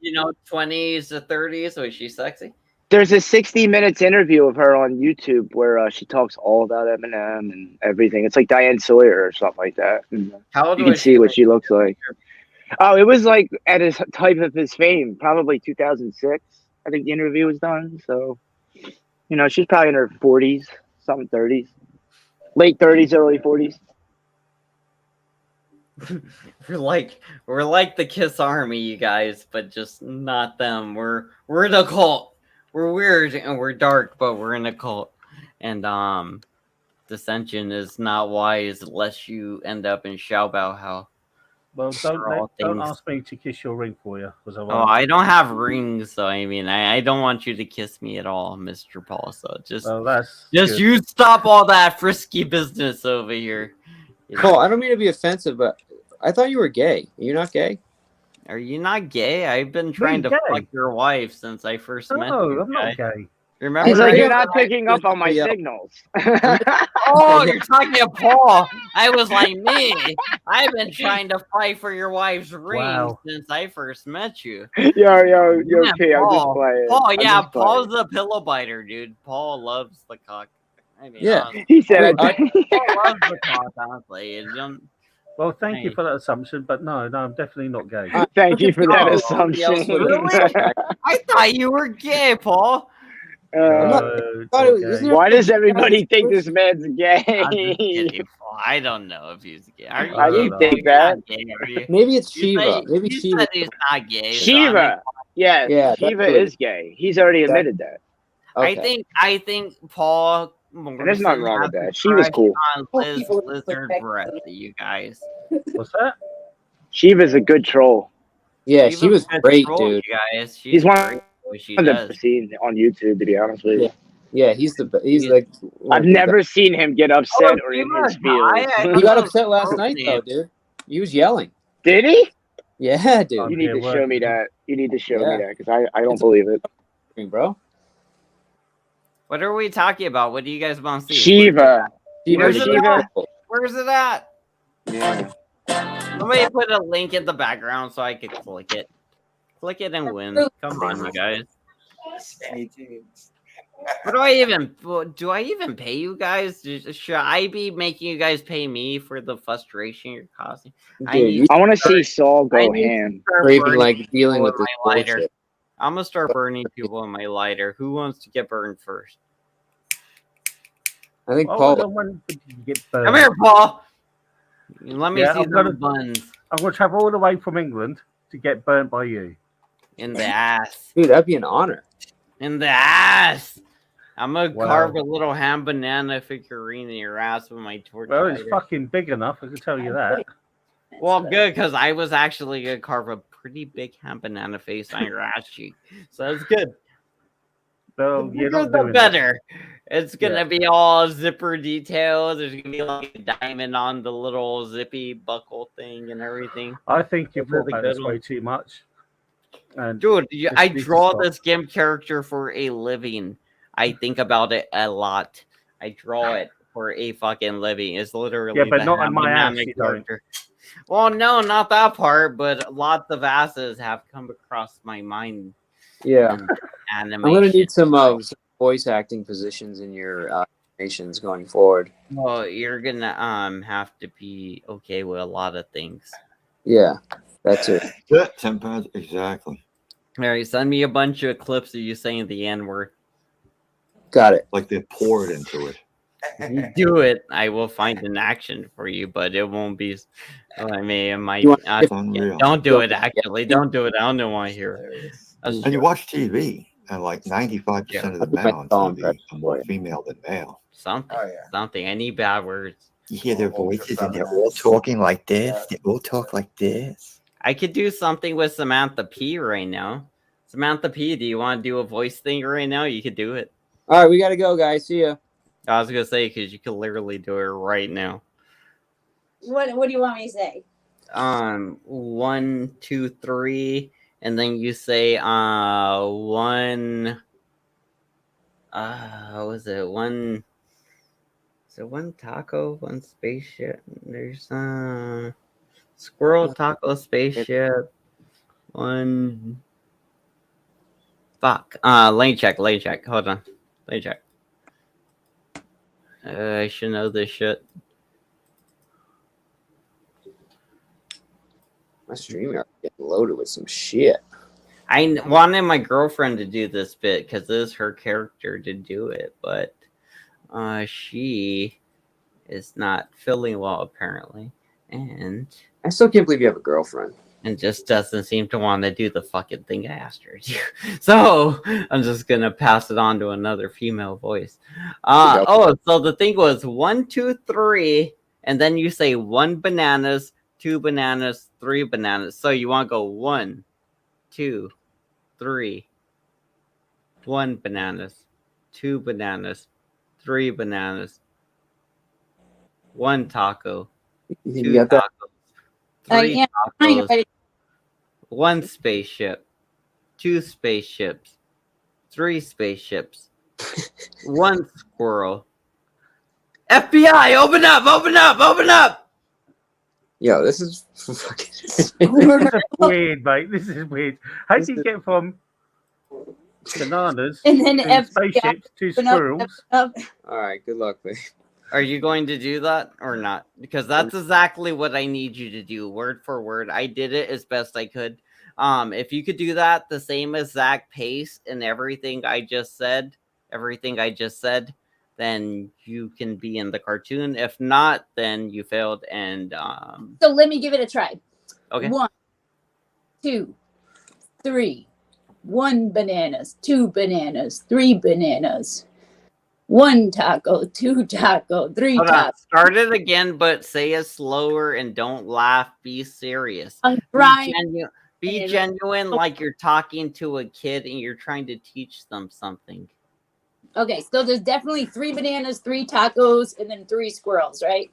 20s to 30s. Was she sexy? There's a 60 minutes interview of her on YouTube where she talks all about Eminem and everything. It's like Diane Sawyer or something like that. And How old you can was see she? what she looks like. Oh, it was like at his type of his fame, probably 2006. I think the interview was done. So, you know, she's probably in her 40s, something 30s, late 30s, early 40s. We're like the Kiss Army, you guys, but just not them. We're in a cult. We're weird and we're dark, but we're in a cult. And dissension is not wise unless you end up in Xiaobao Hell. Well, don't ask me to kiss your ring for you. Oh, I don't have rings, so I mean, I don't want you to kiss me at all, Mr. Paul. So just good. you stop all that frisky business over here. Cole, I don't mean to be offensive, but I thought you were gay. Are you not gay? Are you not gay? I've been trying to fuck your wife since I first met you. No, I'm not gay. Remember? He's like, I- you're not picking up on my signals. Oh, you're talking to Paul. I was like, me. I've been trying to fight for your wife's ring since I first met you. Yo, Yeah, P, I'm just Paul. playing. Paul, I'm yeah, just playing. Paul's a pillow biter, dude. Paul loves the cock. I mean, Yeah. He said, Paul loves the cock, honestly. It's Well, thank you for that assumption, but no, I'm definitely not gay. Thank you for that Oh, assumption. Really? I thought you were gay, Paul. Why does everybody think this man's gay? I'm just kidding, Paul. I don't know if he's gay. Are you I gay, didn't Paul? think You're that. not gay, are you? Maybe it's You Shiva. say- Maybe you Shiva. said he's not gay. so I Shiva. mean, Yes, Yeah, that's Shiva what it is gay. He's already admitted that. I think Paul And there's nothing wrong with has that. a Shiva's crush cool. on Liz Lizard Breath, you guys. What's that? Shiva's a good troll. Yeah, Shiva's she was a good great, troll, dude. You guys. She's He's one great at what she of the does. best seen on YouTube, to be honest with you. Yeah, he's like. I've never seen him get upset or in his feels. He got upset last night though, dude. He was yelling. Did he? Yeah, dude. You need to show me that. You need to show me that because I don't It's believe it. bro. What are we talking about? What do you guys want to see? Shiva. Where's it Shiva. at? Where's it at? Yeah. Somebody put a link in the background so I could click it. Click it and win. Come on, you guys. What do I even pay you guys? Should I be making you guys pay me for the frustration you're causing? Dude, I want to see Saul I go need to ham. start Or even burning like dealing people with in this my lighter. bullshit. I'm gonna start burning people in my lighter. Who wants to get burned first? I think Oh, Paul. I don't want to get burned. Come here, Paul. Let me Yeah, see I'm some gonna- buns. I'm going to travel all the way from England to get burnt by you. In the ass. Dude, that'd be an honor. In the ass. I'm gonna Wow. carve a little ham banana figurine in your ass with my torch. Well, it's lighter. fucking big enough. I can tell you that. Well, good, because I was actually gonna carve a pretty big ham banana face on your ass cheek, so that's good. No, The you're bigger not the doing that. better. It's gonna be all zipper details. There's gonna be like a diamond on the little zippy buckle thing and everything. I think you It's thought really about good this one. way too much. And Dude, this I needs to draw stop. this game character for a living. I think about it a lot. I draw it for a fucking living. It's literally Yeah, but the not on ham my ass, banana you don't. character. Well, no, not that part, but lots of asses have come across my mind. Yeah. in I'm gonna animation. need some voice acting positions in your animations going forward. Well, you're gonna have to be okay with a lot of things. Yeah, that's it. Yeah, 10 pounds exactly. All right, send me a bunch of clips of you saying the N word. Got it. Like they poured into it. If you do it, I will find an action for you, but it won't be. I mean, it might. You want- Unreal. Don't do it. Actually, don't do it. I don't want to hear it. And you watch TV, and like 95% of the men on TV are more female than male. Something. Something. I need bad words. You hear their voices, and they're all talking like this. They all talk like this. I could do something with Samantha P right now. Samantha P, do you want to do a voice thing right now? You could do it. All right, we gotta go, guys. See ya. I was gonna say because you could literally do it right now. What do you want me to say? 1, 2, 3, and then you say one. What was it? One. So one taco, one spaceship. There's squirrel, taco, spaceship. One. Fuck. Lane check. Hold on. Lane check. I should know this shit. My streamer getting loaded with some shit. I wanted my girlfriend to do this bit because this is her character to do it, but she is not feeling well apparently, and I still can't believe you have a girlfriend. And just doesn't seem to want to do the fucking thing I asked her to. So I'm just gonna pass it on to another female voice. So the thing was 1, 2, 3, and then you say 1 bananas, 2 bananas, 3 bananas. So you want to go 1, 2, 3, 1 bananas, 2 bananas, 3 bananas, 1 taco, 2 got that? tacos, 3 Yeah, tacos, 1 spaceship, 2 spaceships, 3 spaceships, 1 squirrel. FBI, open up! Yo, this is fucking. This is weird, mate. This is weird. How do you get from bananas And then to spaceships to squirrels? All right, good luck, mate. Are you going to do that or not? Because that's exactly what I need you to do, word for word. I did it as best I could. If you could do that the same exact pace and everything I just said, then you can be in the cartoon. If not, then you failed. And So let me give it a try. okay. 1, 2, 3. 1 bananas, 2 bananas, 3 bananas. 1 taco, 2 taco, 3 Hold on. tacos. Start it again, but say it slower and don't laugh. Be serious. I'm trying. Be genuine, like you're talking to a kid and you're trying to teach them something. Okay, so there's definitely 3 bananas, 3 tacos, and then 3 squirrels, right?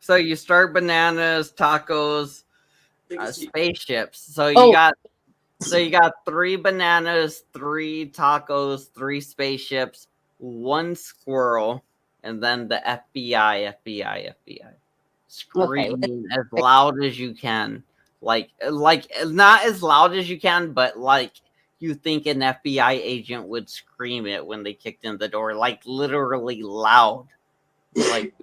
So you start bananas, tacos, spaceships. So you got 3 bananas, 3 tacos, 3 spaceships, 1 squirrel, and then the FBI. Screaming as loud as you can. Like not as loud as you can, but like you think an FBI agent would scream it when they kicked in the door, like literally loud. Like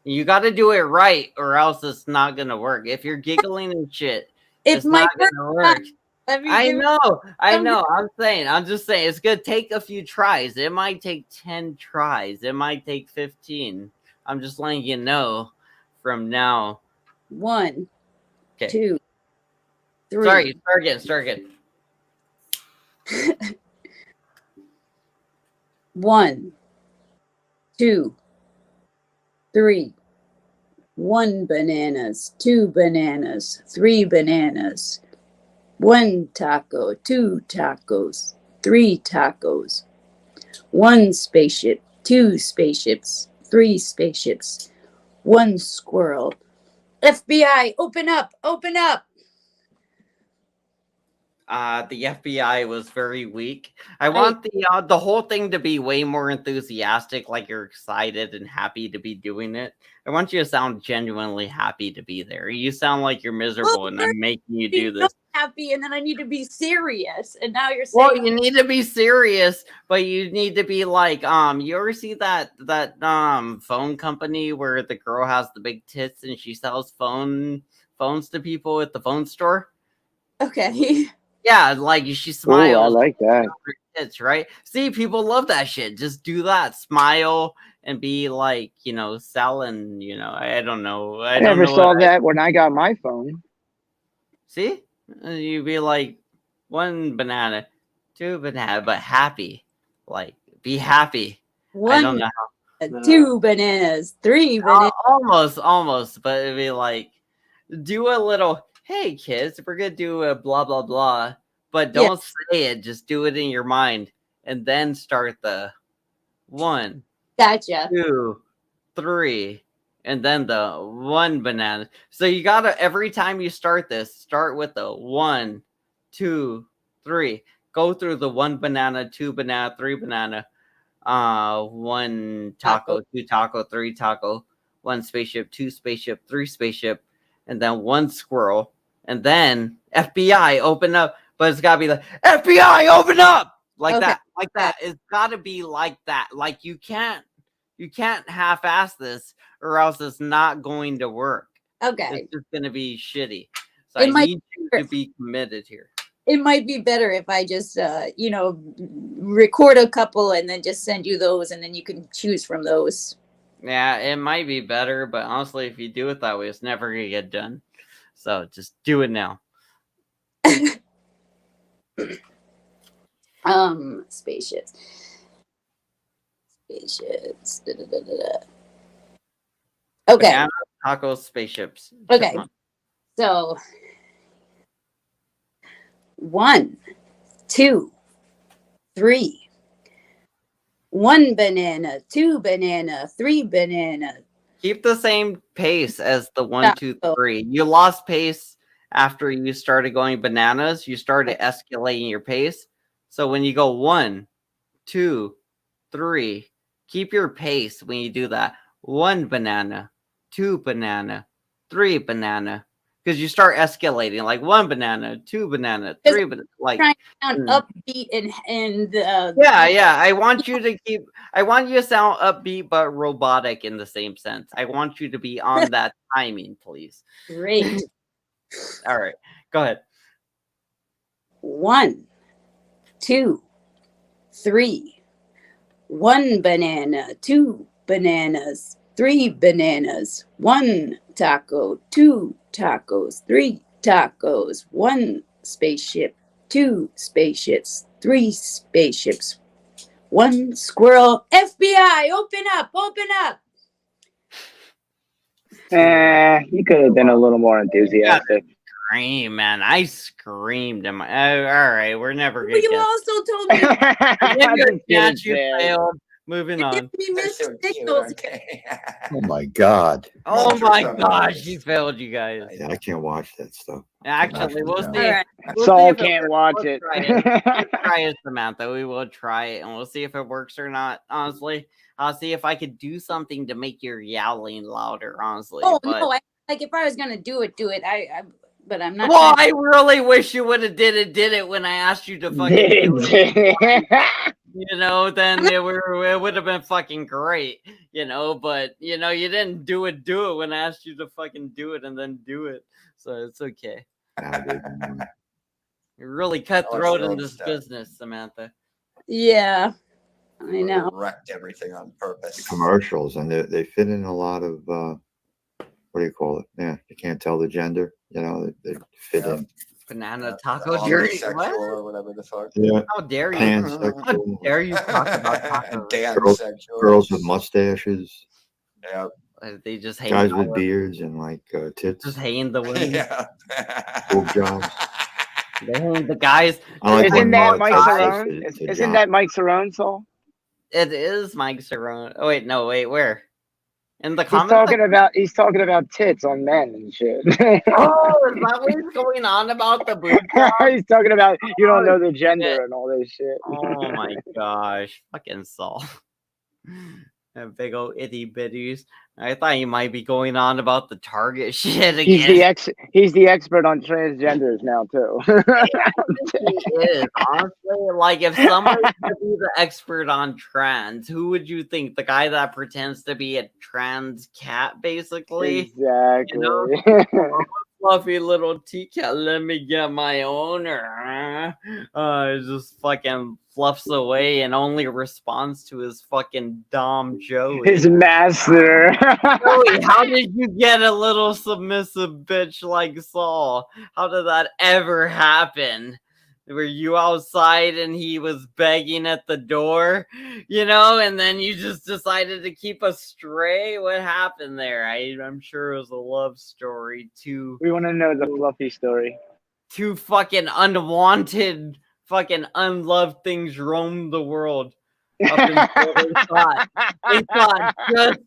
you got to do it right, or else it's not gonna work. If you're giggling and shit, it's not gonna work. I know. I'm just saying it's gonna take a few tries. It might take 10 tries. It might take 15. I'm just letting you know from now. 1, Okay. 2, 3. Sorry, start again. 1, 2, 3. 1 bananas, 2 bananas, 3 bananas. 1 taco, 2 tacos, 3 tacos. 1 spaceship, 2 spaceships, 3 spaceships. 1 squirrel. FBI, open up, open up. The FBI was very weak. I want the whole thing to be way more enthusiastic, like you're excited and happy to be doing it. I want you to sound genuinely happy to be there. You sound like you're miserable, and I'm making you do this. Happy, and then I need to be serious. And now you're Well, saying you need to be serious, but you need to be like, you ever see that phone company where the girl has the big tits and she sells phones to people at the phone store? Okay. Yeah, like she Ooh, smiles. I like that. Tits, right? See, people love that shit. Just do that. Smile and be like, selling, I don't know. I never saw that when I got my phone. See? You'd be like 1 banana, 2 banana, but happy. Like, be happy. I don't 1, know how. 2 bananas, 3 bananas. Almost, but it'd be like, do a little, hey kids, we're gonna do a blah blah blah, but don't say it, just do it in your mind, and then start the 1, Gotcha. 2, 3, and then the 1 banana. So you gotta, every time you start this, start with the 1, 2, 3. Go through the 1 banana, 2 banana, 3 banana. 1 taco, 2 taco, 3 taco, 1 spaceship, 2 spaceship, 3 spaceship, and then 1 squirrel, and then FBI open up. But it's gotta be like, FBI open up, like that. It's gotta be like that. Like you can't half-ass this, or else it's not going to work. Okay. It's just gonna be shitty. So I need you to be committed here. It might be better if I just, record a couple and then just send you those, and then you can choose from those. Yeah, it might be better, but honestly, if you do it that way, it's never gonna get done. So just do it now. Spaceships. Da, da, da, da. Okay. Banana, tacos, spaceships. Okay. So 1, 2, 3. 1 banana, 2 banana, 3 banana. Keep the same pace as the 1, 2, 3. You lost pace after you started going bananas. You started escalating your pace. So when you go 1, 2, 3, keep your pace when you do that. 1 banana, 2 banana, 3 banana. Because you start escalating, like 1 banana, 2 banana, 3 banana, like trying to sound upbeat and yeah. I want you to sound upbeat but robotic in the same sense. I want you to be on that timing, please. Great. All right, go ahead. 1, 2, 3. 1 banana, 2 bananas, 3 bananas. 1 taco, 2 tacos, 3 tacos. 1 spaceship, 2 spaceships, 3 spaceships. 1 squirrel. FBI, open up, open up. You could have been a little more enthusiastic. Scream, man! I screamed. All right, we're never gonna. You also told me. You failed. Moving on. Oh my god! Oh my gosh, you failed, you guys. Yeah, I can't watch that stuff. Actually, we'll see. Right. We'll Saul see can't watch it. We'll try it, Samantha. We will try it, and we'll see if it works or not. Honestly, I'll see if I could do something to make your yowling louder. Honestly, Oh but... no! Like if I was gonna do it. But I'm not. Well, I really wish you would have did it when I asked you to fucking do it. Then it would have been fucking great. But you didn't do it when I asked you to fucking do it and then do it. So it's okay. You're really cutthroat in this business, Samantha. Yeah, I know. Wrecked everything on purpose. Commercials, and they fit in a lot of what do you call it? Yeah, you can't tell the gender. They fit in. Banana taco all journey. sexual What? or whatever the fuck. Yeah. How dare you? Pansexual. How dare you talk about tacos? Dansexual. Girls with mustaches. Yeah. They just hang Guys out with beards and like tits. just hanging the women. Yeah. Boob jobs. They hang the guys. I like Isn't when that Mark Mike says Cerrone? this to Isn't John. that Mike Cerrone, Saul? It is Mike Cerrone. Oh wait, no, wait, where? In the He's comments? talking about tits on men and shit. Oh, is that what he's going on about the boob job? He's talking about you don't know the Oh, gender shit. and all this shit. Oh my gosh, fucking Saul. That big old itty bitties. I thought you might be going on about the Target shit again. He's the expert on transgenders now too. He is, honestly. Like, if somebody could be the expert on trans, who would you think? The guy that pretends to be a trans cat, basically? Exactly. You know? Oh, fluffy little tea cat, let me get my owner. It just fucking fluffs away and only responds to his fucking Dom Joey. His master. Joey, how did you get a little submissive bitch like Saul? How did that ever happen? Were you outside and he was begging at the door, you know, and then you just decided to keep a stray? What happened there? I'm sure it was a love story. We want to know the fluffy story. Two fucking unwanted, fucking unloved things roamed the world up until they thought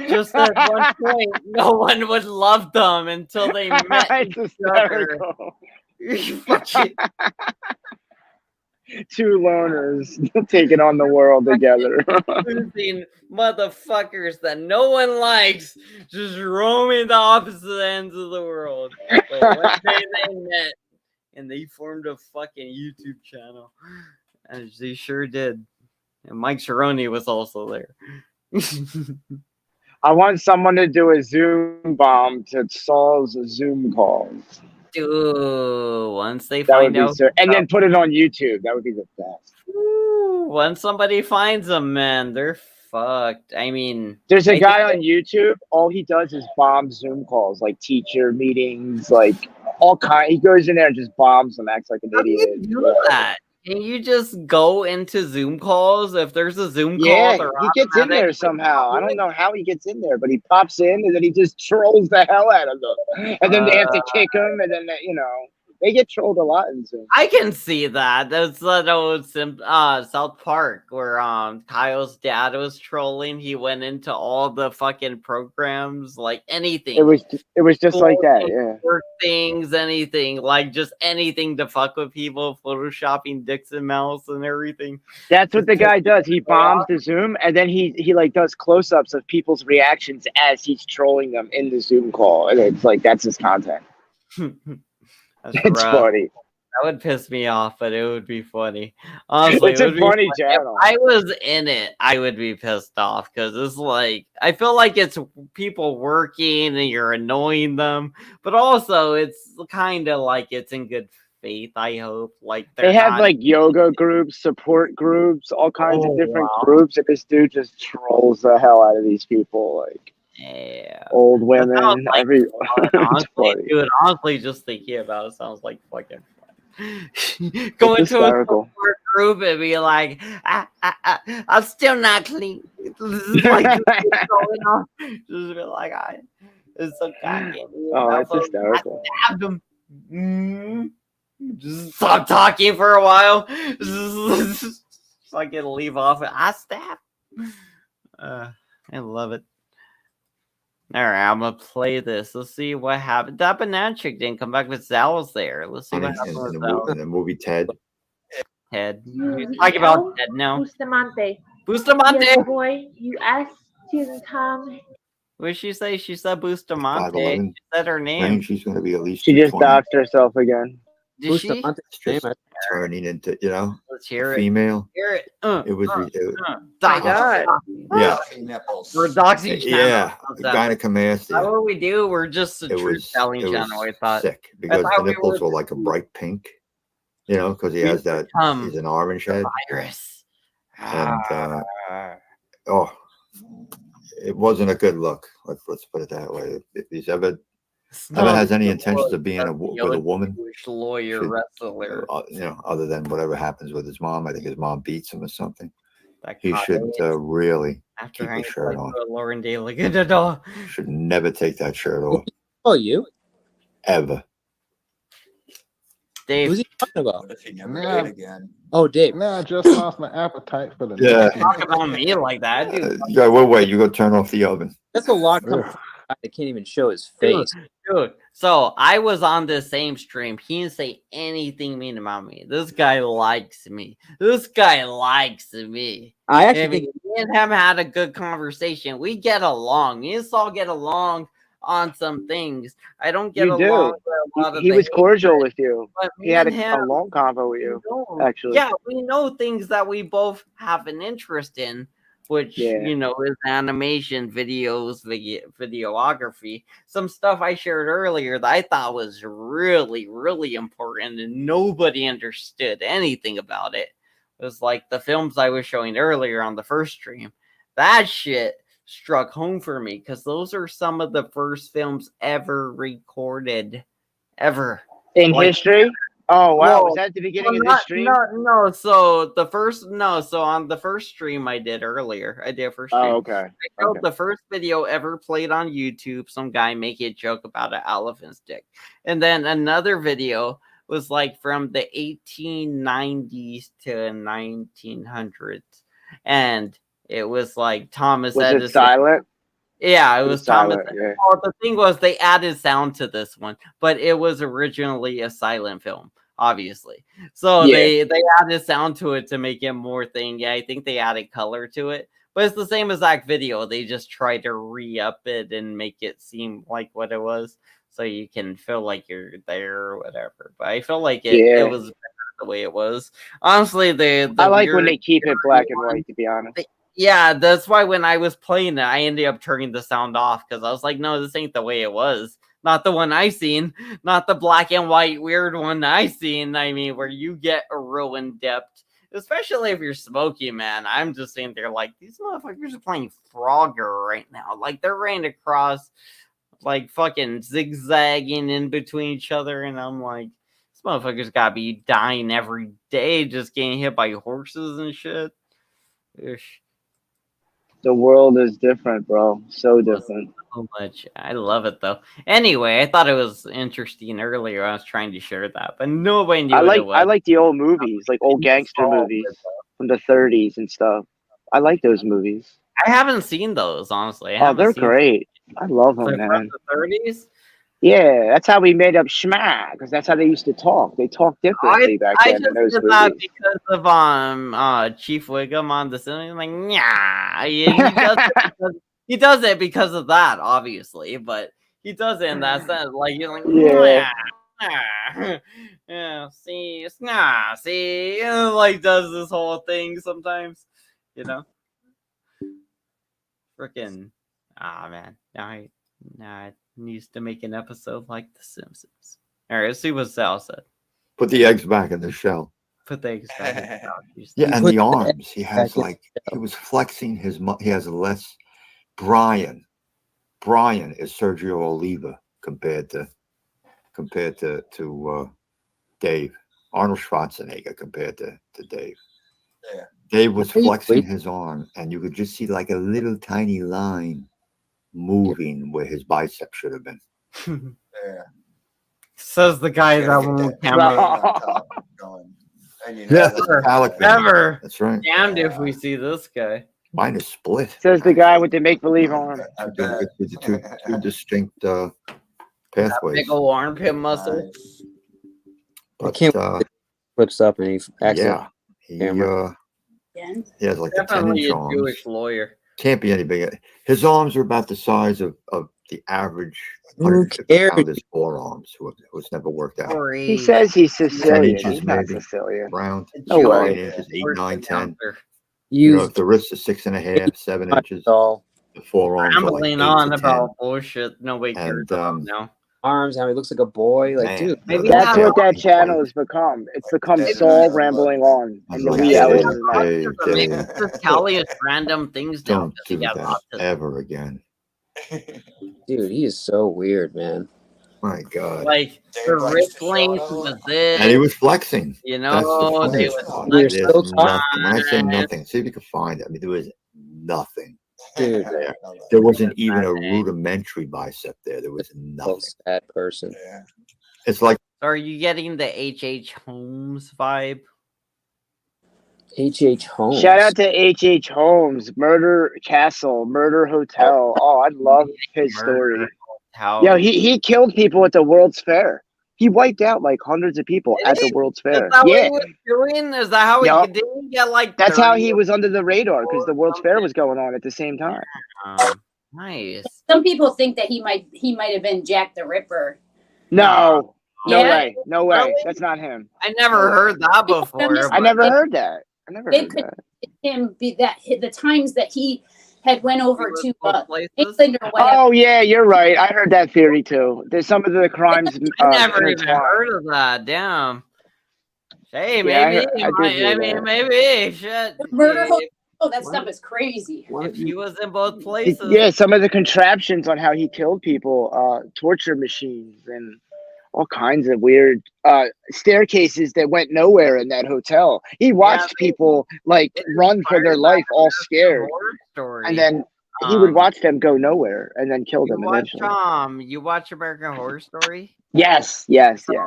just at one point no one would love them until they met each other. Fucking Two loners taking on the world together. losing motherfuckers that no one likes, just roaming the opposite ends of the world. But one day they met and they formed a fucking YouTube channel. And they sure did. And Mike Cerrone was also there. I want someone to do a Zoom bomb to Saul's Zoom calls. Dude, once they That would find be out, and then put it on YouTube. That would be the best. once somebody finds them, man, they're fucked. I mean, There's a I guy think on YouTube. All he does is bomb Zoom calls, like teacher meetings, like all kind. He goes in there and just bombs them, acts like an how do idiot. you do that? Can you just go into Zoom calls if there's a Zoom call? Yeah, they're he gets in there automatically somehow. I don't know how he gets in there, but he pops in and then he just trolls the hell out of them. And then they have to kick him, and then they get trolled a lot in Zoom. I can see that. That's that old South Park where Kyle's dad was trolling. He went into all the fucking programs, like anything. It was just like that, yeah. Work things, anything, like just anything to fuck with people, photoshopping dicks and mouths and everything. That's what the guy does. He bombs the Zoom, and then he like does close-ups of people's reactions as he's trolling them in the Zoom call, and it's like that's his content. It's funny. That would piss me off, but it would be funny. Honestly, It's it a would be funny If channel. I was in it, I would be pissed off because it's like I feel like it's people working and you're annoying them, but also it's kind of like it's in good faith. I hope like They have like yoga groups, support groups, all kinds of different groups, and this dude just trolls the hell out of these people, like old women, every. honestly, dude. Honestly, just thinking about it sounds like fucking fun. Go It's into a hysterical. support group and be like, I'm still not clean. This is like just going on. Just be like, it's so goddamn. Oh, it's hysterical. I stabbed him. Just stop talking for a while. Just fucking leave off. I stabbed. I love it. All right, I'm gonna play this. Let's see what happened. That banana chick didn't come back, but Zal was there. Let's see what happened with Zal. In the movie Ted. Ted. Talking about Ted now. Bustamante. Bustamante. Yes, boy, you asked Susan Tom. What did she say? She said Bustamante. 5'11". She said her I name. think she's going to be at least She just 220. doxed herself again. Did she? Just turning into, Let's hear it. female. Hear it. It was, My God. yeah. We're doxing channel. Yeah, How's that? gynecomastia. That's what we do. We're just a It truth was telling it channel. I was thought. sick because thought the we nipples were- were like a bright pink, because he has that. He's an orange head. Virus. And it wasn't a good look. Let's put it that way. If he's ever Never has any intentions of being with a woman. Jewish lawyer Should- wrestler. Other than whatever happens with his mom. I think his mom beats him or something. That He should really after keep his shirt on. Lauren Daly. Get the door. Should never take that shirt off. Oh, you? Ever. Dave. Who's he talking about? What if he never Nah. did again? Oh, Dave. Now I just lost my appetite for the Yeah. next Talk about me like that, dude. Yeah, well, wait. You go turn off the oven. That's a lot coming from a guy that can't even show his face. Dude, so I was on this same stream. He didn't say anything mean about me. This guy likes me. This guy likes me. I actually I mean, think me and him had a good conversation. We get along. Me and Saul get along on some things. I don't get You along do. with a lot of He the was cordial hatred, with you. but He me had and a him, long convo with you, know- actually. yeah, we know things that we both have an interest in, which Yeah. is animation, videos, videography. Some stuff I shared earlier that I thought was really, really important, and nobody understood anything about it. It was like the films I was showing earlier on the first stream. That shit struck home for me because those are some of the first films ever recorded, ever. In Like- history? Oh, wow. Well, Was that at the beginning of Well, this stream? No. So on the first stream I did earlier, I did a first stream. Oh, okay. I showed the first video ever played on YouTube. Some guy making a joke about an elephant's dick, and then another video was like from the 1890s to 1900s, and it was like Thomas Was Edison. it silent? Yeah, it was Thomas. silent, yeah. Well, the thing was, they added sound to this one, but it was originally a silent film, obviously. So Yeah. they added sound to it to make it more thing. Yeah, I think they added color to it, but it's the same exact video. They just tried to re-up it and make it seem like what it was, so you can feel like you're there or whatever. But I feel like Yeah. it was better the way it was. Honestly, the I like when weird- they keep it black and white, to be honest. yeah, that's why when I was playing it, I ended up turning the sound off because I was like, no, this ain't the way it was. Not the one I seen, not the black and white weird one I seen. I mean, where you get a real in depth, especially if you're smoky, man. I'm just sitting there like, these motherfuckers are playing Frogger right now. Like, they're running across, like, fucking zigzagging in between each other. And I'm like, this motherfucker's gotta be dying every day just getting hit by horses and shit. Ish. The world is different, bro. So different. So much. I love it though. Anyway, I thought it was interesting earlier. I was trying to share that, but nobody knew what it was. I like the old movies, like old gangster movies from the 30s and stuff. I like those movies. I haven't seen those, honestly. I Oh, haven't they're seen great. I love them. them, Like, man. from the 30s? Yeah, that's how we made up schmack, because that's how they used to talk. They talked differently back I then in just those did that movies. because of Chief Wiggum on the cinema. Like, yeah, he does it because of that, obviously, but he does it in that sense. Like, you're like, Yeah. yeah, see, like, does this whole thing sometimes, freaking, man, now it needs to make an episode like The Simpsons. All right, let's see what Sal said. Put the eggs back in the shell. Put the eggs back in the pouch. Yeah, and put the the arms. He has back in like he was flexing his. He has less. Brian is Sergio Oliva compared to Dave. Arnold Schwarzenegger compared to Dave. Yeah. Dave was Wait. flexing his arm, and you could just see like a little tiny line moving where his bicep should have been. Yeah. Says the guy Yeah, that get won't that camera. on top going. And you know Yeah, that- that's metallic vinyl. Ever. That's right. Damned if we see this guy. Mine is split. Says the guy with the make-believe arm. I bet. Two distinct That pathways. big old armpit muscle. Nice. But can't flips up and he accidentally. yeah, he has like a 10-inch Definitely a arms. Jewish lawyer. Can't be any bigger. His arms are about the size of the average Who 150 cares? pounder's forearms who's never worked out. He says he's 10 Sicilian. inches He's not maybe. Sicilian. Round. No way. 9 inches, 8, 9, 10. You You know, if the wrist is 6.5, 7 inches, tall the forearms are like Rambling 8 on to 10. about bullshit nobody cares And about now. arms, how he looks like a boy. Like, Man, dude, maybe That's Yeah. what that channel has become. It's become Saul rambling on in the wee hours of the night. Maybe just Callie is random things now Don't because he do got that autism. ever again. dude, he is so weird, man. My God. Like the wristling was it. And he was flexing. You That's the know, they funniest was part. We're There's still nothing. When I say flying. nothing, see if you can find it. I mean, there was nothing Dude, there. There wasn't even a rudimentary bicep there. There was so nothing. sad person. It's like So are you getting the H.H. Holmes vibe? H.H. Holmes. Shout out to H.H. Holmes, Murder Castle, Murder Hotel. Oh, I love his story. How Yo, he killed people at the World's Fair. He wiped out like hundreds of people at the World's Is Fair. that what Yeah, he was doing? Is that how Yup. he didn't get like That's how 30 he was under the radar because the World's Fair something? was going on at the same time. Nice. Some people think that he might have been Jack the Ripper. No, no Yeah. way, no way. Really? That's not him. I never heard that before. I never heard that. I never They heard could that. him be that the times that he had went over to England or whatever. Oh yeah, you're right. I heard that theory too. There's some of the crimes. I never even intertwined. heard of that. Damn. Hey, Yeah, maybe. I did hear I mean, that. maybe. Shit. Murder Hotel. Oh, that stuff is crazy. If he was in both places. Yeah, some of the contraptions on how he killed people, torture machines, and all kinds of weird staircases that went nowhere in that hotel. He watched people like run for their life, all scared, Story. and then he would watch them go nowhere, and then kill them Watch eventually. you watch American Horror Story? Yes. So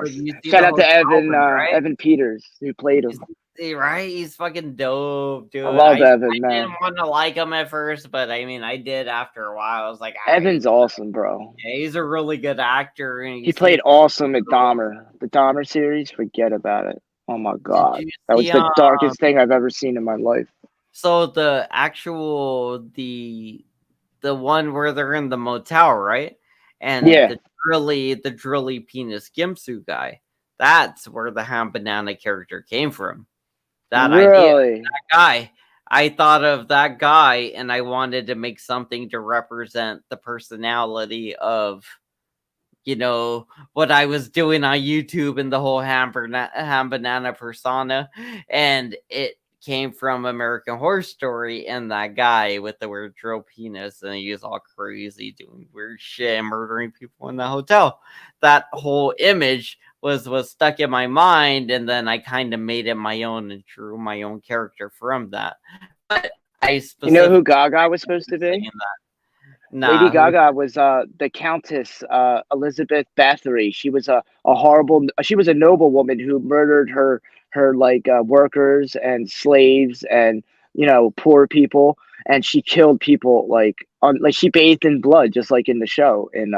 you see Shout the out to hotel Evan, one, right? Evan Peters, who played him. Right? He's fucking dope, dude. I love Evan, I man. didn't want to like him at first, but I mean, I did after a while. I was like, Evan's awesome, bro. yeah, he's a really good actor. And He played awesome at Dahmer. The Dahmer series, forget about it. Oh my god, that was see, the darkest thing I've ever seen in my life. So the actual the one where they're in the motel, right? And Yeah. the drilly penis Gimsu guy. That's where the ham banana character came from. That idea, Really? that guy. I thought of that guy, and I wanted to make something to represent the personality of, you know, what I was doing on YouTube and the whole ham banana persona, and it came from American Horror Story and that guy with the weird drill penis, and he was all crazy doing weird shit and murdering people in the hotel. That whole image was stuck in my mind, and then I kind of made it my own and drew my own character from that. But I You know who Gaga was supposed to be? Nah, Lady Gaga was the Countess Elizabeth Bathory. She was a horrible. She was a noblewoman who murdered her workers and slaves and poor people, and she killed people like she bathed in blood, just like in the show in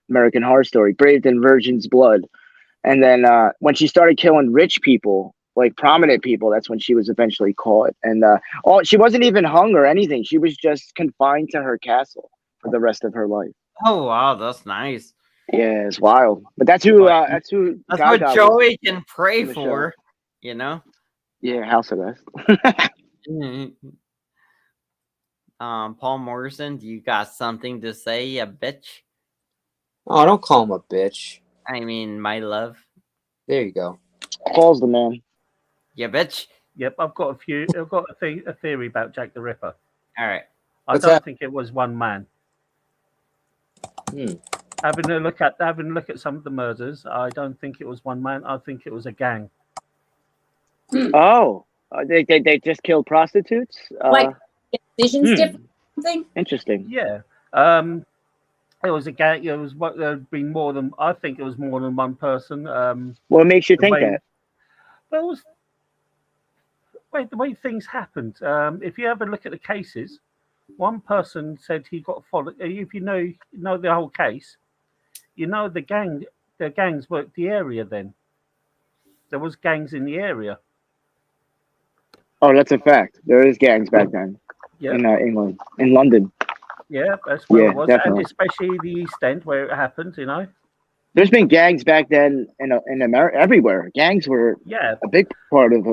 American Horror Story, bathed in virgin's blood. And then when she started killing rich people, like prominent people, that's when she was eventually caught. And she wasn't even hung or anything. She was just confined to her castle for the rest of her life. Oh wow, that's nice. Yeah, it's wild. But that's who That's Gaga what Joey was can pray in the show. for, you know. Yeah, house arrest. Paul Morrison, do you got something to say, you bitch? Oh, don't call him a bitch. I mean, my love. There you go. Paul's the man. Yeah, bitch. Yep, I've got a theory about Jack the Ripper. All right. I don't think it was one man. Having a look at some of the murders, I don't think it was one man. I think it was a gang. Oh, they just killed prostitutes. Like visions different. Something interesting. Yeah. It was a gang. It was what there'd been more than. I think it was more than one person. What makes you think that? Well, the way things happened. If you have a look at the cases, one person said he got followed. If you know the whole case, the gangs worked the area. Then there was gangs in the area. Oh, that's a fact. There is gangs back then. Yeah. In England, in London. Yeah, that's where it was, definitely. and especially the East End where it happened. There's been gangs back then in America, everywhere. Gangs were a big part of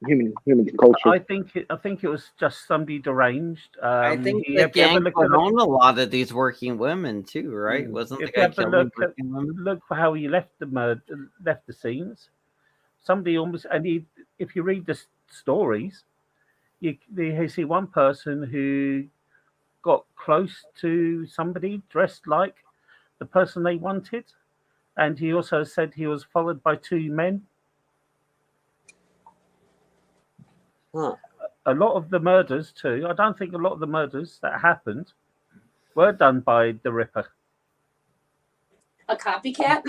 human culture. I think it was just somebody deranged. I think the gang put on a lot of these working women too, right? Wasn't the guy killing working women? Look for how he left the scenes. Somebody almost, and if you read the stories, you see one person who got close to somebody dressed like the person they wanted, And he also said he was followed by 2 men. Huh. A lot of the murders, too. I don't think a lot of the murders that happened were done by the Ripper. A copycat?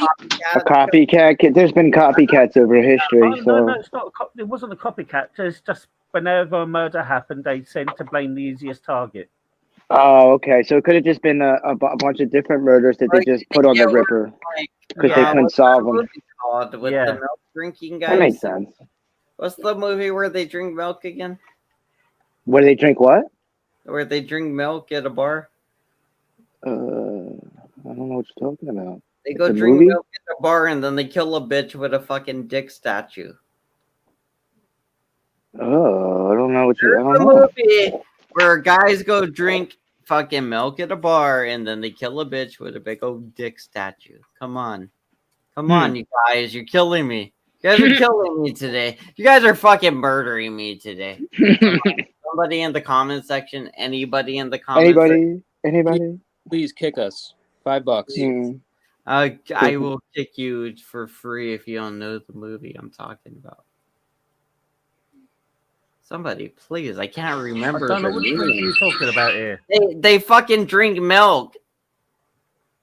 A copycat. There's been copycats over history. Oh, so no, it's not. It wasn't a copycat. It's just whenever a murder happened, they tend to blame the easiest target. Oh, okay. So it could have just been a bunch of different murders that they just put on the Ripper because they couldn't solve them. Called with the milk drinking guys. That makes sense. What's the movie where they drink milk again? Where they drink what? Where they drink milk at a bar? I don't know what you're talking about. They go The drink movie? milk at a bar and then they kill a bitch with a fucking dick statue. Oh, I don't know what you. I There's a don't know. movie where guys go drink fucking milk at a bar and then they kill a bitch with a big old dick statue. Come on. Come on, you guys. You're killing me. You guys are killing me today. You guys are fucking murdering me today. Somebody in the comment section. Anybody in the comment section. Anybody? Please kick us. $5. I will kick you for free if you don't know the movie I'm talking about. Somebody, please. I can't remember. I don't know which movie you're talking about here. They fucking drink milk.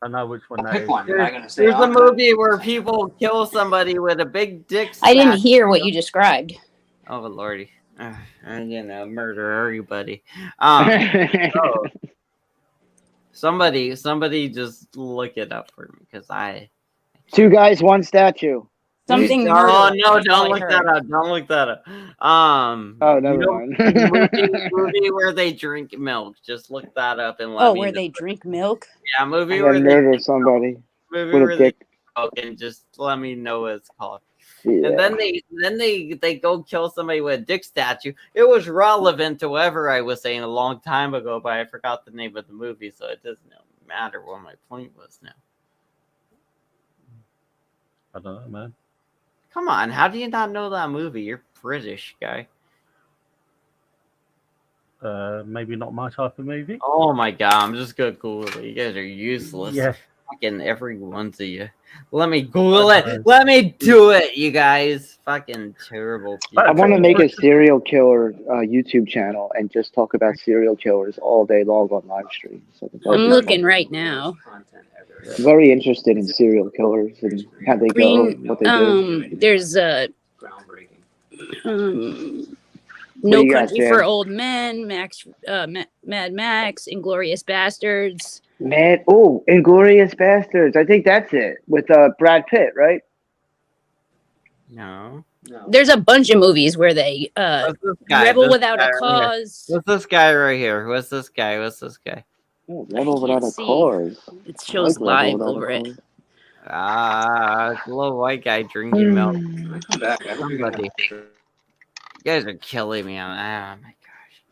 I know which one that is. There's a movie where people kill somebody with a big dick. I didn't hear what you described. Oh lordy, murder everybody. Somebody just look it up for me because I. 2 guys, 1 statue. Something. Oh no! Don't look that up. Don't look that up. Oh, never mind. movie where they drink milk. Just look that up and let Oh, me where know. they drink milk? Yeah, movie And where then they murder somebody movie with where a they dick. milk and just let me know what it's called. Yeah. And then they go kill somebody with a dick statue. It was relevant to whatever I was saying a long time ago, but I forgot the name of the movie, so it doesn't matter what my point was now. I don't know, man. Come on, how do you not know that movie? You're British guy. Maybe not my type of movie. Oh my god, I'm just gonna Google it. You guys are useless. Yeah. Fucking every one of you. Let me Google it. Let me do it, you guys. Fucking terrible people. I want to make a serial killer YouTube channel and just talk about serial killers all day long on live streams. So I'm looking right now. very interested in serial killers and how they go and what they do. There's No Country for Old Men, Mad Max, Inglorious Bastards. Inglorious Bastards. I think that's it with Brad Pitt, right? No. There's a bunch of movies where they rebel without a Right cause. What's this guy right here? What's this guy? Oh, rebel without a cause. It shows live over it. It's a little white guy drinking milk. Somebody. You guys are killing me. Oh my gosh.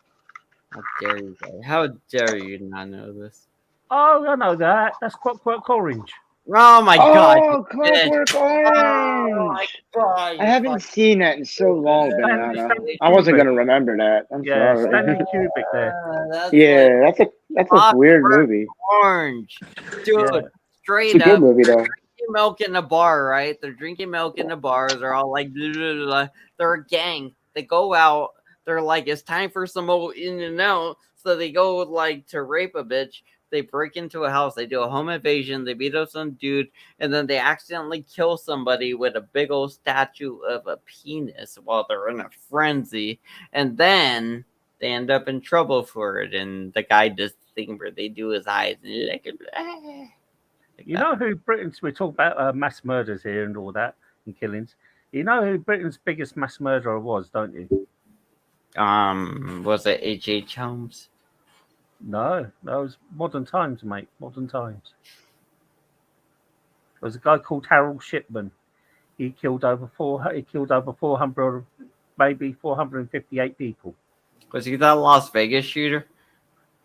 How dare you guys? How dare you not know this? Oh, I know that. That's Clockwork Orange. Oh my god. Oh, Clockwork Orange. Oh my god. I haven't seen that in so long, Banana. I wasn't going to remember that. I'm sorry. Stanley Kubrick there. Yeah, that's a weird movie. Orange. Dude, straight It's a good up. movie, though. Milk in a bar, right? They're drinking milk in the bars. They're all like, blah, blah, blah. They're a gang. They go out. They're like, it's time for some old in and out. So they go like to rape a bitch. They break into a house. They do a home invasion. They beat up some dude, and then they accidentally kill somebody with a big old statue of a penis while they're in a frenzy. And then they end up in trouble for it. And the guy does the thing where they do his eyes and like. You know who Britain's, we talk about mass murders here and all that and killings. You know who Britain's biggest mass murderer was, don't you? Was it H.H. Holmes? No, that was modern times, mate. Modern times. There was a guy called Harold Shipman. He killed over 400, maybe 458 people. Was he that Las Vegas shooter?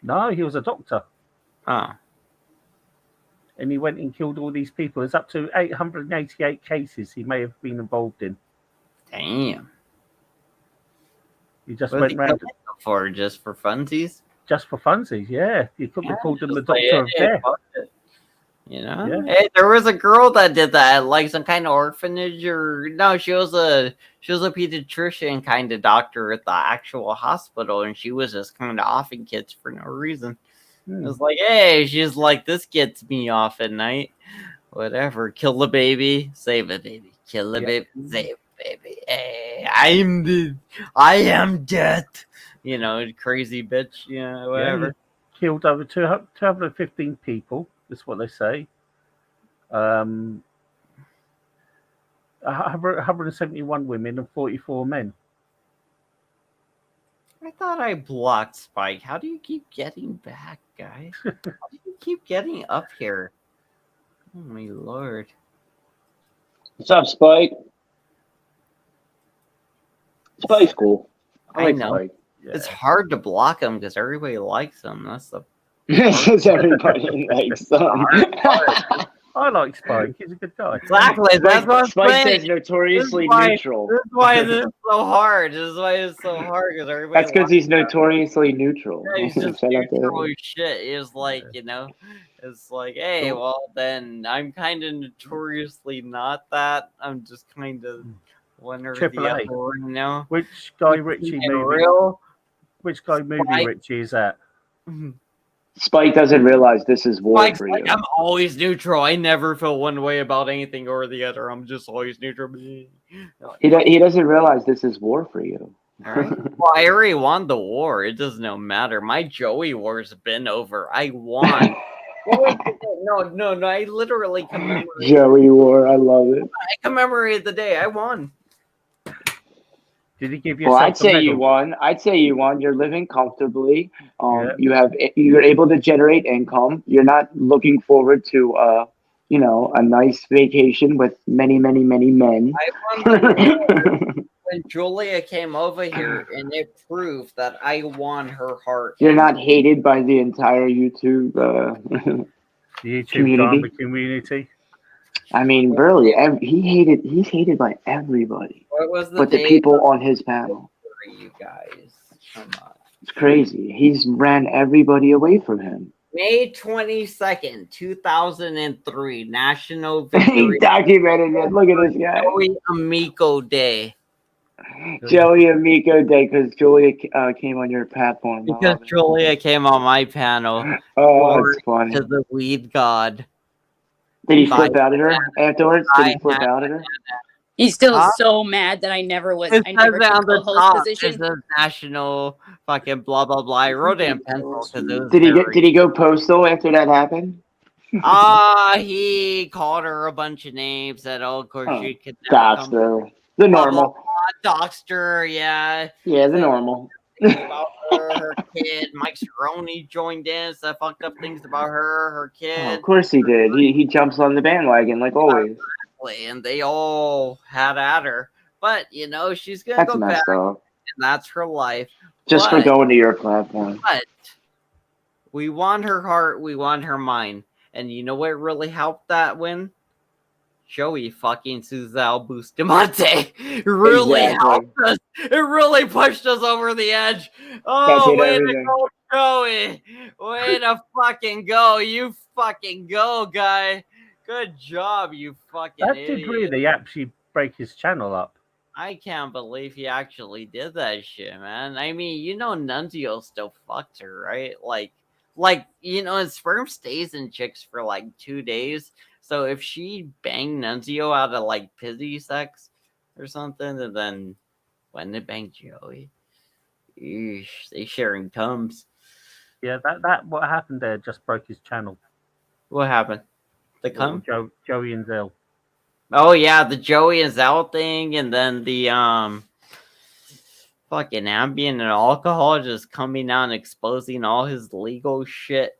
No, he was a doctor. Oh. And he went and killed all these people. There's up to 888 cases he may have been involved in. Damn. He just what went round for just for funsies. Just for funsies, yeah. You could have called him the Doctor of Death. You know, Yeah. hey, there was a girl that did that, like some kind of orphanage, or no, she was a pediatrician kind of doctor at the actual hospital, and she was just kind of offing kids for no reason. It was like, hey, she's like, this gets me off at night. Whatever, kill the baby, save the baby. Kill the baby, save the baby. Hey, I am death. You know, crazy bitch. You know, whatever. Yeah, he killed over 215 people. That's what they say. 171 women and 44 men. I thought I blocked Spike. How do you keep getting back, guys? How do you keep getting up here? Oh my lord. What's up, Spike? Spike's cool. I like know. Spike. It's hard to block him because everybody likes him. That's the Because everybody likes him. I like Spike. He's a good guy. Exactly. That's what I'm Spike saying. says notoriously neutral. This is why this is so hard. This is why it's so hard because everybody. That's because he's notoriously neutral. Yeah, he's just Shout out to neutral him. as shit. It's like, you know, it's like, hey, well, then I'm kind of notoriously not that. I'm just kind of one or Triple the A. other, you know. Which Guy Ritchie movie? Real? Which Guy movie Spike. Ritchie is that? Spike doesn't realize this is war Spike's for like, you. I'm always neutral. I never feel one way about anything or the other. I'm just always neutral. He doesn't realize this is war for you. All right. Well, I already won the war. It does no matter. My Joey war's been over. I won. No. I literally commemorate. Joey War, I love it. I commemorate the day I won. Did he give Well, yourself I'd say a medal? you won. I'd say you won. You're living comfortably. Yeah. You're able to generate income. You're not looking forward to a nice vacation with many, many, many men. I won the when Julia came over here, and it proved that I won her heart. You're not hated by the entire YouTube The YouTube community. drama community. I mean, really, he's hated by everybody, What was the but the day people on his panel. for you guys? Come on. It's crazy. He's ran everybody away from him. May 22nd, 2003, National He Victory. documented it. Look at this guy. Joey Amico Day. Joey Amico Day, because Julia came on your platform. Because Julia came on my panel. Oh, that's funny. To the weed god. Did he flip out at her afterwards? Did he flip out at her? He's still so mad that I never It I never says took on the co-host top, position. it says national fucking blah blah blah. I wrote it in pencil because it was Did he go postal after that happened? He called her a bunch of names that of course she could Doxed her. The normal. Doxed her, yeah. Yeah, the normal. About her kid. Mike Cerrone joined in, said fucked up things about her kid. Oh, of course he did. He jumps on the bandwagon like always. And they all had at her. But you know, she's gonna That's go messed back, up. and that's her life. Just for But- going to your platform. But we want her heart, we want her mind. And you know what really helped that win? Joey fucking Suzal Bustamante. It really helped us. It really pushed us over the edge. Oh, did way everything. to go, Joey. Way to fucking go. You fucking go, guy. Good job, you fucking That idiot. did really actually break his channel up. I can't believe he actually did that shit, man. I mean, you know, Nunzio still fucked her, right? Like you know, his sperm stays in chicks for like 2 days. So if she banged Nunzio out of like pizzy sex or something, and then when they bang Joey, eesh, they sharing tums. Yeah, that what happened there just broke his channel. What happened? The cum? Joey and Zell. Oh yeah, the Joey and Zal thing, and then the fucking Ambien and alcohol just coming out and exposing all his legal shit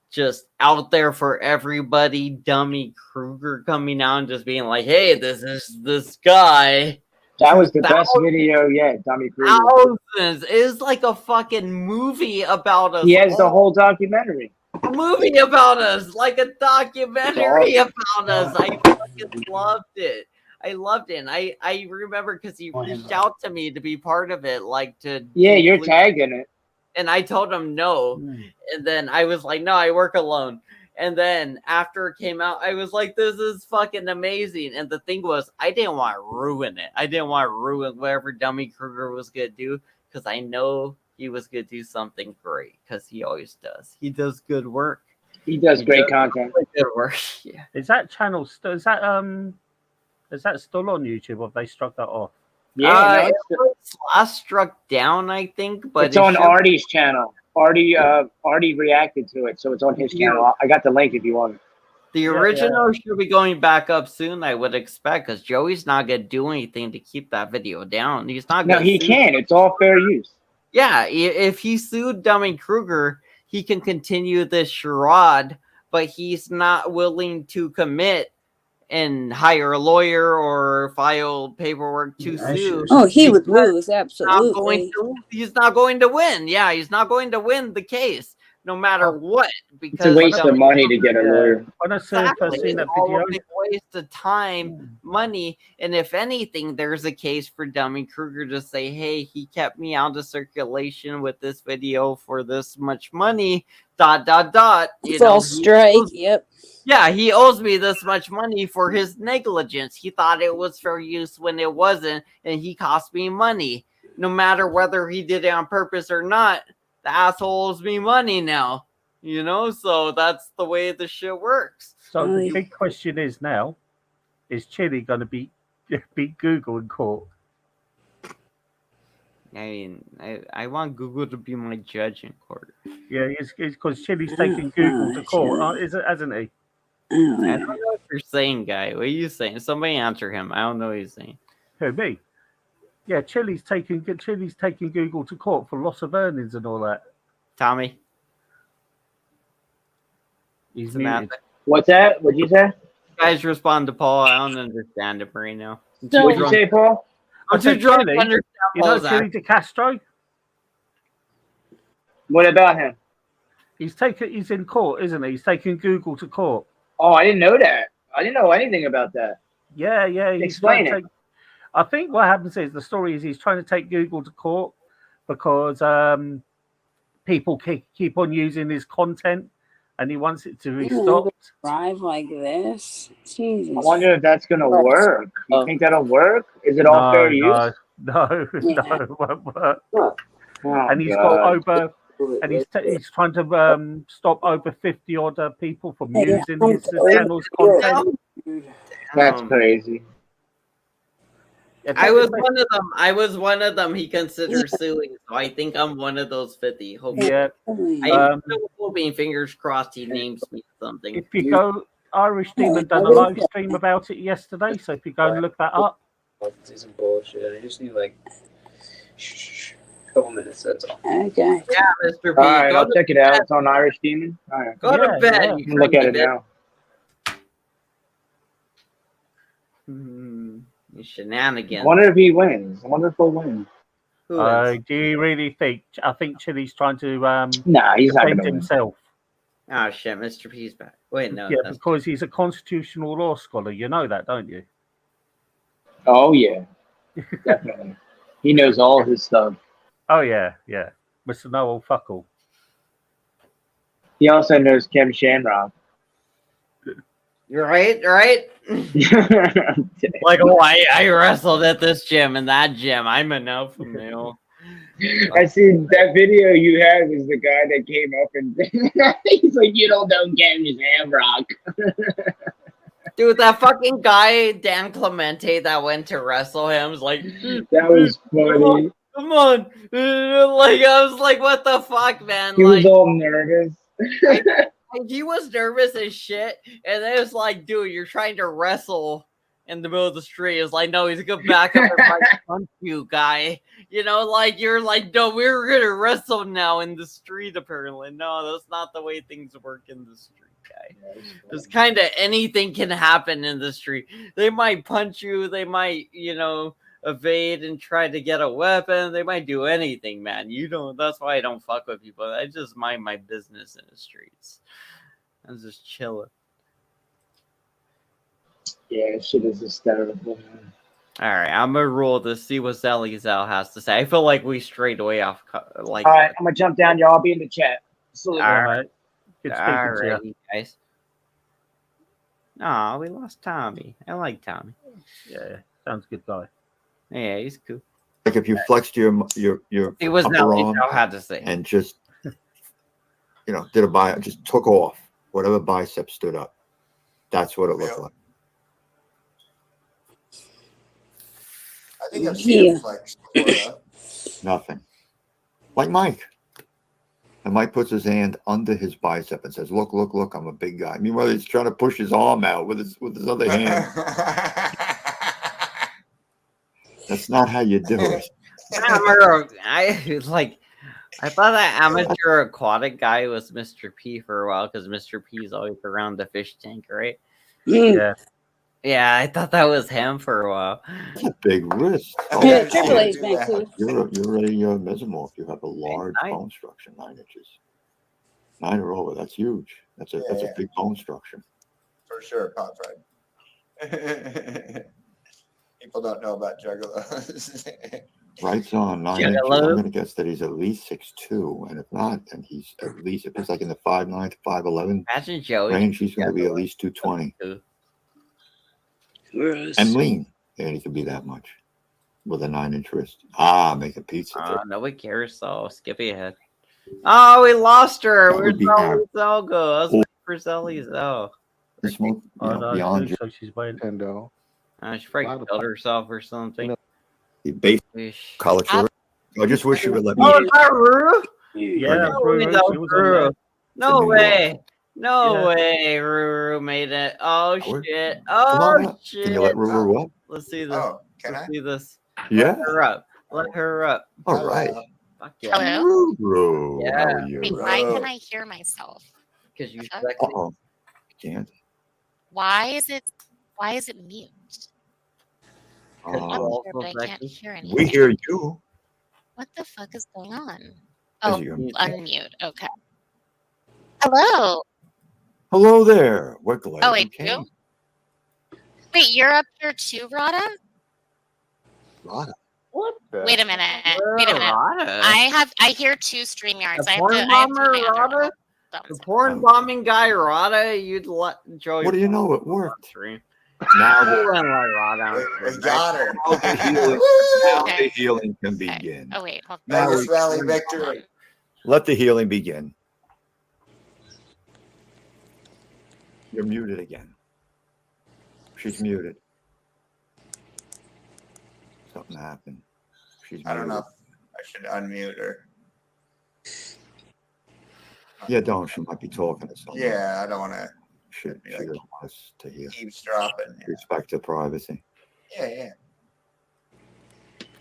just out there for everybody. Dummy Kruger coming out and just being like, hey, this is this guy. That was the best video yet, Dummy Kruger. Thousands. It is like a fucking movie about us. He has the whole documentary. A movie about us, like a documentary about us. I fucking loved it. I loved it. And I remember because he reached out to me to be part of it, like to. Yeah, you're tagged in it. And I told him no. And then I was like, no, I work alone. And then after it came out, I was like, this is fucking amazing. And the thing was, I didn't want to ruin it. I didn't want to ruin whatever Dummy Kruger was going to do because I know he was going to do something great because he always does. He does good work. He does great content. Good work. Yeah. Is that channel still? Is that still on YouTube? Or have they struck that off? Yeah, it was last struck down, I think, but it's on Artie's channel. Artie reacted to it, so it's on his channel. I got the link if you want it. The original should be going back up soon, I would expect, because Joey's not gonna do anything to keep that video down. He's not gonna. No, he can. It's all fair use. Yeah, if he sued Dummy Kruger, he can continue this charade, but he's not willing to commit and hire a lawyer or file paperwork to sue. Oh, he would lose, absolutely. He's not going to win. Yeah, he's not going to win the case, no matter what. Because it's a waste of money to get a lawyer. Exactly. It's always a waste of time, money, and if anything, there's a case for Dummy Kruger to say, hey, he kept me out of circulation with this video for this much money, ... It's all strike, yep. Yeah, he owes me this much money for his negligence. He thought it was fair use when it wasn't, and he cost me money. No matter whether he did it on purpose or not, the asshole owes me money now. You know, so that's the way the shit works. So the big question is now, is Chili going to beat Google in court? I mean, I want Google to be my judge in court. Yeah, it's because Chili's taking Google to court, hasn't he? I don't know what you're saying, guy. What are you saying? Somebody answer him. I don't know what he's saying. Who, me? Yeah, Chili's taking Google to court for loss of earnings and all that. Tommy? He's muted. What's that? What'd you say? Guys, respond to Paul. I don't understand him right now. What'd you say, Paul? I'm too drunk to understand Paul's Chili De Castro? What about him? He's in court, isn't he? He's taking Google to court. Oh, I didn't know that. I didn't know anything about that. Yeah. Explain it. I think what happens is the story is he's trying to take Google to court because people keep on using his content, and he wants it to be stopped. Drive like this, Jesus. I wonder if that's gonna work. You think that'll work? Is it all fair use? No, it won't work. And he's got over. And he's trying to stop over 50 odd people from using his channel's content. That's crazy. I was one of them. He considers suing, so I think I'm one of those 50. Hopefully. Yeah. I'm still hoping, fingers crossed, he names me something. If you go, Irish Demon done a live stream about it yesterday, so if you go and look that up. Do some bullshit. I just need like a couple minutes. That's all. Okay. Yeah, Mr. P. All right, I'll check it out. It's on Irish Demon. All right. Go to bed. You can look at it now. Shenanigans. I wonder if he wins. I wonder if he'll win. Do you really think? I think Chili's trying to nah, he's not defend gonna himself. Oh shit, Mr. P's back. Wait, no. Yeah, because he's a constitutional law scholar. You know that, don't you? Oh yeah, definitely. He knows all his stuff. Oh yeah, Mr. Noel Fuckle. He also knows Kim Shamrock. You're right. Like, oh, I wrestled at this gym and that gym. I'm an alpha male. I see that video you had was the guy that came up and he's like, you don't know Kim Shamrock. Dude, that fucking guy, Dan Clemente, that went to wrestle him was like, that was funny. Come on. Like, I was like, what the fuck, man? He was all nervous. He was nervous as shit, and it was like, dude, you're trying to wrestle in the middle of the street. It's like, no, he's gonna back up and punch you, guy. You know, like, you're like, no, we're gonna wrestle now in the street, apparently. No, that's not the way things work in the street, guy. There's kind of anything can happen in the street. They might punch you, they might, evade and try to get a weapon. They might do anything, man. That's why I don't fuck with people. I just mind my business in the streets. I'm just chilling. Yeah, shit is hysterical, man. All right, I'm gonna roll to see what Zelizal has to say. I feel like we strayed away off. All right, I'm gonna jump down, y'all. I'll be in the chat. All right, Good all right, guys. Aw, we lost Tommy. I like Tommy. Yeah, sounds good guy. Yeah, he's cool. Like if you flexed your He was upper not arm how to say. and just did a just took off whatever bicep stood up. That's what it looked like. I think I've seen him flex before, though. Nothing. Like Mike. And Mike puts his hand under his bicep and says, "Look, look, look! I'm a big guy." Meanwhile, he's trying to push his arm out with his other hand. That's not how you do it. I thought that amateur aquatic guy was Mr. P for a while because Mr. P's always around the fish tank, right? Yeah. Yeah, I thought that was him for a while. That's a big wrist. Yeah, Triple A's back too. You're a mesomorph. You have a large bone structure, 9 inches. 9 or over. That's huge. That's a big bone structure. For sure, Pop Fred. People don't know about juggalos. Right on 9 inches. I'm going to guess that he's at least 6'2", and if not, then he's at least, if it's like in the 5'9" to 5'11" Imagine Joey range, he's going to be at least 220. Gross. And lean, and he can be that much with a 9-inch wrist. Making pizza. Nobody cares, so Skippy ahead. Oh, we lost her. That would Where's be Zelgo? I was waiting for Zelly's. Beyond you. So she's waiting. Nintendo. She probably killed herself or something. College. I just wish you would let me. Oh, is that Ruru? Yeah, Ruru. No New way. No way, Ruru made it. Oh shit. Oh shit. Can you let Ruru what? Let's see this. Oh, can Let's I? see this. Yeah. Let her up. Let her up. All right. Fuck yeah. Hello? Ruru. Yeah. How are you? Wait, why can I hear myself? Because you The fuck? sexy. Uh-oh. Can't. Why is it mute? I'm Oh, here, but I can't hear anything. we hear you. What the fuck is going on? Is Oh, your- unmute. Okay. Hello. Hello there. We're glad Oh, you wait, came. you? Wait, you're up here too, Rada? Rada. What the? Wait a minute. Wait a minute. Rada? I hear 2 StreamYards. The I have porn to bomber, turn my other Rada? thumbs The up. porn bombing guy, Rada, you'd let Joey. What do you know? It worked. Stream. Now You wouldn't let Rada. We got her. now the healing, now Okay. the healing can begin. Oh wait, hold Now Vegas we- Valley victory. Let the healing begin. You're muted again. She's muted. Something happened. She's muted. I don't know if I should unmute her. Yeah, don't. She might be talking to someone. Yeah, I don't want to She doesn't want us to hear. eavesdropping. Respect her privacy. Yeah, yeah.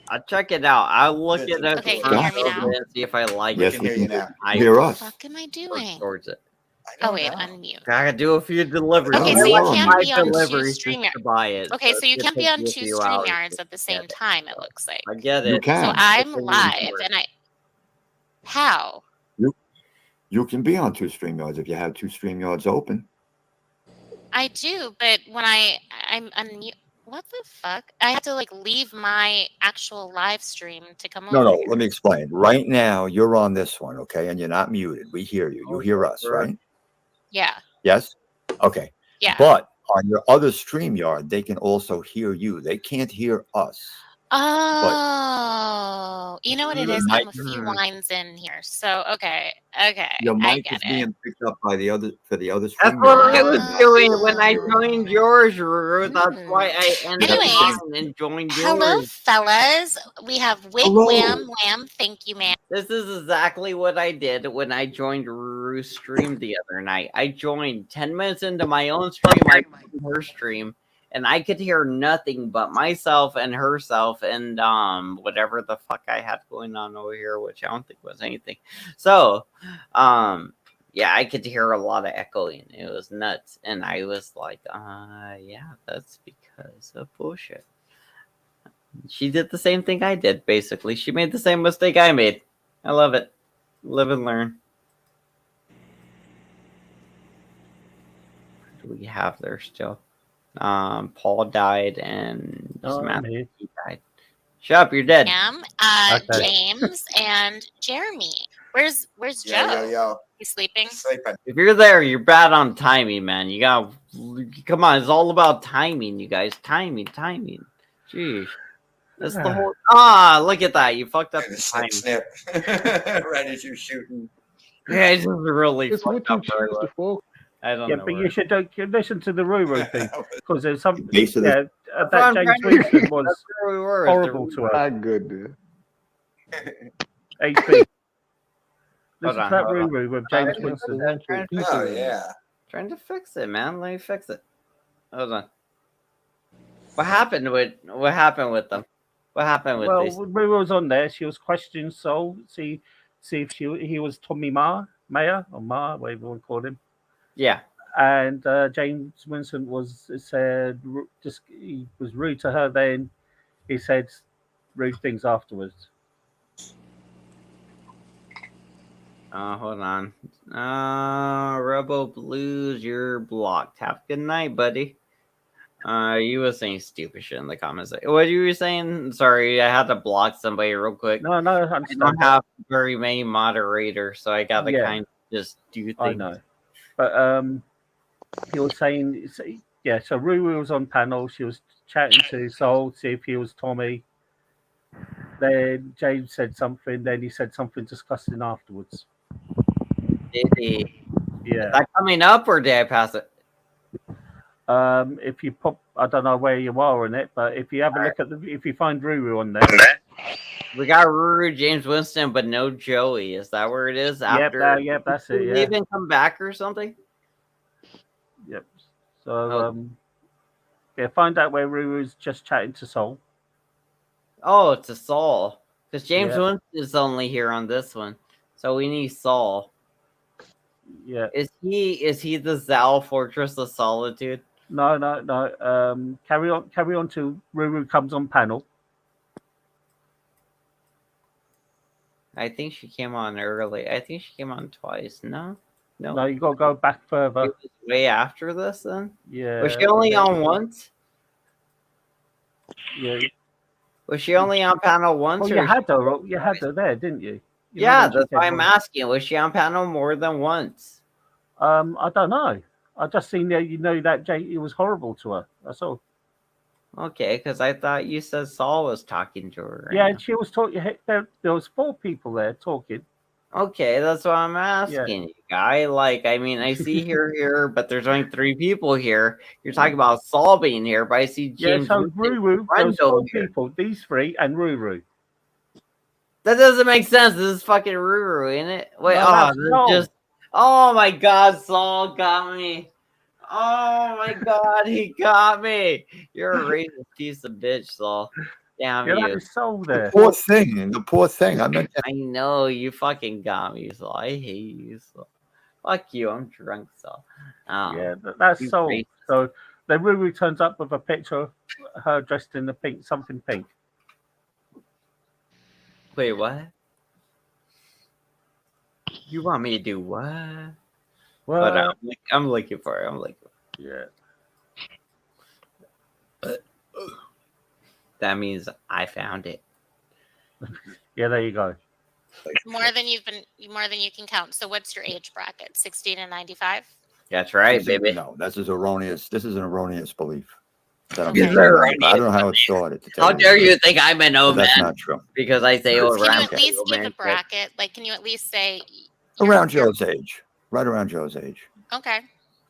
I'll check it out. I'll look it up Okay, first can you hear me now? and see if I like Yes, it. we hear can you now. hear What us. the fuck am I Work doing? towards it. I Oh don't wait, know. unmute. Gotta do a few deliveries. Okay, so I you want can't my be on 2 deliveries just StreamYards. to buy it. Okay, so you it's can't be gonna on take me a 2 few hours StreamYards to at the get same it. time, it looks like. I get You it. can. So I'm It's a live network. and how? You can be on 2 StreamYards if you have 2 StreamYards open. I do, but when I'm unmute, what the fuck? I have to like leave my actual live stream to come No, over no. here. Let me explain. Right now, you're on this one, okay, and you're not muted. We hear you. You hear us, right? Yeah, Yes. Okay. yeah. But on your other StreamYard, they can also hear you. They can't hear us. Oh, you know what it Your is? mic- I'm a few lines in here. So okay, Your I mic get is it. being picked up by the other That's StreamYard. what I was doing when I Hear it. joined yours, Ruru. That's why I ended Anyways, mine and joined Hello, yours. fellas. We have Wig Hello. Wham Wham. Thank you, man. This is exactly what I did when I joined Ruru's stream the other night. I joined 10 minutes into my own stream, I joined her stream, and I could hear nothing but myself and herself and whatever the fuck I had going on over here, which I don't think was anything. So, yeah, I could hear a lot of echoing. It was nuts. And I was like, yeah, that's because of bullshit. She did the same thing I did, basically. She made the same mistake I made. I love it. Live and learn. What do we have there still? Paul died and Samantha died. Shut up, you're dead. Wham, Okay. James and Jeremy. Where's Joe? Yo. He's sleeping. Sleeping. If you're there, you're bad on timing, man. You gotta Come on, it's all about timing, you guys. Timing. Jeez. That's the whole. Look at that. You fucked up the timing. Snip. Right as you're shooting. Yeah, it's just really It's what fucked you up. choose to focus. I don't Yeah, know. but you should listen to the Ruru thing because there's some. Base of the- Yeah, That's what that I'm James trying to Winston do. was That's where we were. horrible to her. My goodness. HP. Hold Listen on, to that hold on. Ruru with James Podcast Winston. eventual people Oh in it. yeah. Trying to fix it, man. Let me fix it. Hold on. What happened with them? What happened with Well, this? Ruru was on there. She was questioning Soul. See if he was Tommy Mayer or Ma, whatever you want to call him. Yeah. And James Winston said he was rude to her. Then he said rude things afterwards. Hold on. Robo Blues, you're blocked. Have a good night, buddy. You were saying stupid shit in the comments. What you were saying? Sorry, I had to block somebody real quick. No, I don't have very many moderators, so I gotta kind of just do things. I know, but he was saying, so Ruru was on panel. She was chatting to Soul, see if he was Tommy. Then James said something. Then he said something disgusting afterwards. Did he? Yeah. Is that coming up or did I pass it? If you pop, I don't know where you are on it, but if you have a look at if you find Ruru on there, we got Ruru, James Winston, but no Joey. Is that where it is? After yep, that's it. Yeah. Leave and come back or something. Yep. So find out where Ruru's just chatting to Soul. Oh, it's a Saul. Because James Yeah. Winston is only here on this one. So we need Saul. Yeah. Is he the Zal Fortress of Solitude? No. Carry on till Ruru comes on panel. I think she came on early. I think she came on twice. No, you got to go back further. It was way after this then. Yeah. Was she only on once? Yeah. Was she only on panel once? Well, you had her there, didn't you? Yeah, that's why I'm asking. Was she on panel more than once? I don't know. I just seen that that it was horrible to her. That's all. Okay, because I thought you said Saul was talking to her. Yeah, and she was talking. There was 4 people there talking. Okay, that's what I'm asking you, guy. Like, I mean, I see here, but there's only 3 people here. You're talking about Saul being here, but I see James. Yeah, so Ruru, there was 4 people. These 3 and Ruru. That doesn't make sense. This is fucking Ruru, ain't it? Wait, No, oh my god, Saul got me. Oh my god, he got me. You're a racist piece of bitch, Saul. Damn you. you. That is Soul there. The poor thing. I meant I know you fucking got me, Saul. I hate you, Saul. Fuck you. I'm drunk, Saul. Yeah, that's Soul. racist. So then Ruru turns up with a picture of her dressed in the something pink. Wait, what? You want me to do what? Well, But I'm looking for it. Yeah. That means I found it. Yeah, there you go. More than you can count. So what's your age bracket? 16 and 95? That's right, baby. No, this is erroneous. This is an erroneous belief. That I'm Okay. getting right now. I don't know how it started. How dare you think I'm an old That's man? not true. Because I say old Can you man. at least give a bracket? Like, can you at least say Around Joe's age. Right around Joe's age. okay?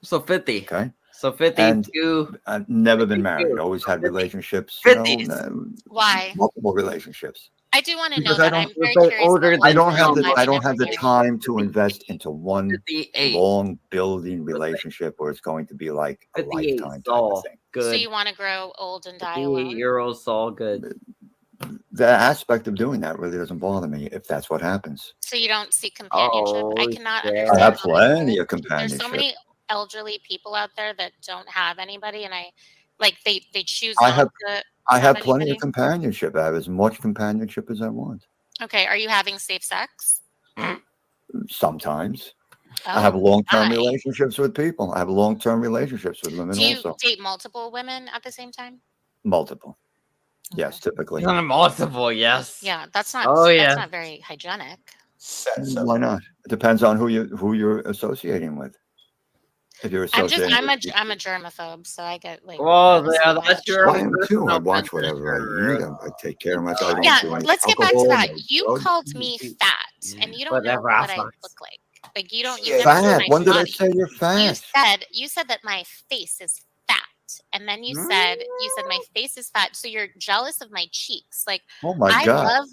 So 50. Okay. So 52. I've never been married. Always had relationships. 50s. Why? Multiple relationships. I do want to know Because I that. I'm don't- very they're curious. older about than I don't have how the much I and don't have the everything. time to invest into one 58. long building relationship where it's going to be like a 58 lifetime type Saul. of thing. So Good. you want to grow old and die alone? 58-year-old Saul. Good. The aspect of doing that really doesn't bother me if that's what happens. So you don't seek companionship? I Oh, cannot yeah. understand. I have how plenty people- of There's companionship. so many elderly people out there that don't have anybody, and they choose I not have- to. I have plenty anybody? of companionship. I have as much companionship as I want. Okay, are you having safe sex? Sometimes. Oh, I have long-term why? relationships with people. I have long-term relationships with women Do you also. date multiple women at the same time? Multiple. Yes, typically. Multiple, yes. Yeah, that's not. Oh, yeah. That's not very hygienic. Why not? It depends on who you're associating with. If you're I'm just associating, I'm a germaphobe, so I get like. Well, nervous yeah, about that's that your I shit. own am too. I personal watch whatever I eat. I take care of myself. I don't Yeah, drink let's get back to alcohol. that. No You drugs. called me fat, and you don't know Whatever. what I look like. Like you don't. You've never seen Fat. my When did I body. say you're fat? You said that my face is fat, and then you said my face is fat, so you're jealous of my cheeks. Like Oh my I God. love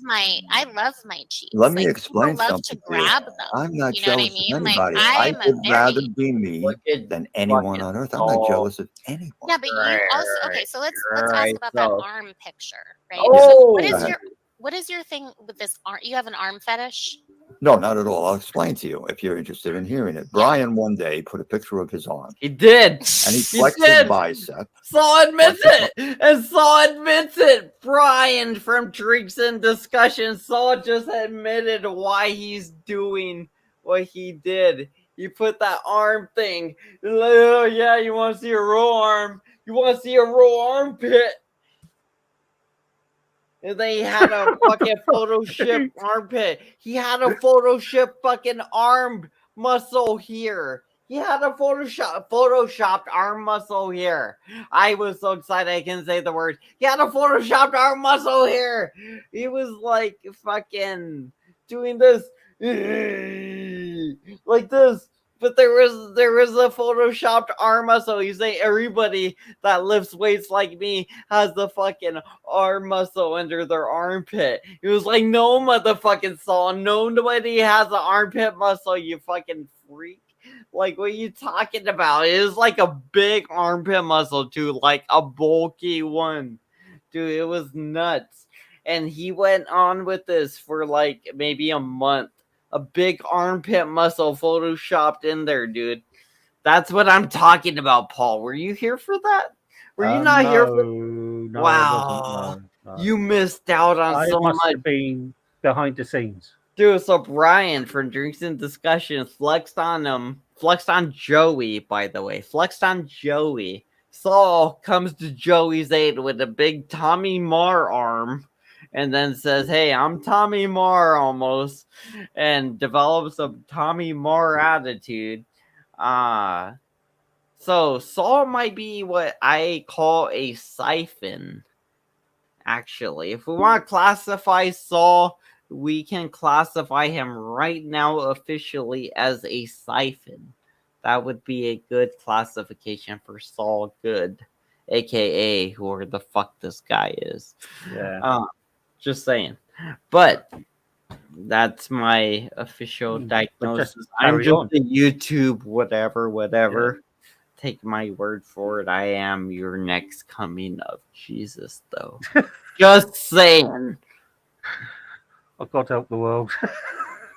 my cheeks. Let me Like explain people love something to to you. grab them. I'm not You know what I jealous mean? of Like anybody. I I am a would rather very be me than anyone on earth. I'm not jealous of anyone. yeah, but you also okay. So let's ask about that arm picture, right? Yeah. So Go what is your thing with this arm? You have an arm fetish? No, not at all. I'll explain to you if you're interested in hearing it. Brian one day put a picture of his arm. He did. And he flexed his bicep. Saul admits it. And Saul admits it. Brian from Drinks and Discussion. Saul just admitted why he's doing what he did. He put that arm thing. He's like, oh, yeah, you want to see a real arm? You want to see a real armpit? And then he had a fucking Photoshop armpit. He had a Photoshop fucking arm muscle here. He had a photoshopped arm muscle here. I was so excited I couldn't say the word. He had a photoshopped arm muscle here. He was like fucking doing this like this. But there was a photoshopped arm muscle. You say everybody that lifts weights like me has the fucking arm muscle under their armpit. It was like, no motherfucking Saul, nobody has an armpit muscle, you fucking freak. Like, what are you talking about? It is like a big armpit muscle too, like a bulky one. Dude, it was nuts. And he went on with this for like maybe a month. A big armpit muscle photoshopped in there, dude. That's what I'm talking about, Paul. Were you here for that? Were you not here for No, wow. No. You missed out on I so must much. have been behind the scenes. Dude, so Brian from Drinks and Discussion flexed on Joey, by the way. Flexed on Joey. Saul comes to Joey's aid with a big Tommy Marr arm and then says, hey, I'm Tommy Marr almost, and develops a Tommy Marr attitude. So Saul might be what I call a siphon, actually. If we want to classify Saul, we can classify him right now officially as a siphon. That would be a good classification for Saul Good, aka whoever the fuck this guy is. Yeah. Just saying. But that's my official diagnosis. I'm just a YouTube whatever. Yeah. Take my word for it. I am your next coming of Jesus, though. Just saying. Oh, God help the world.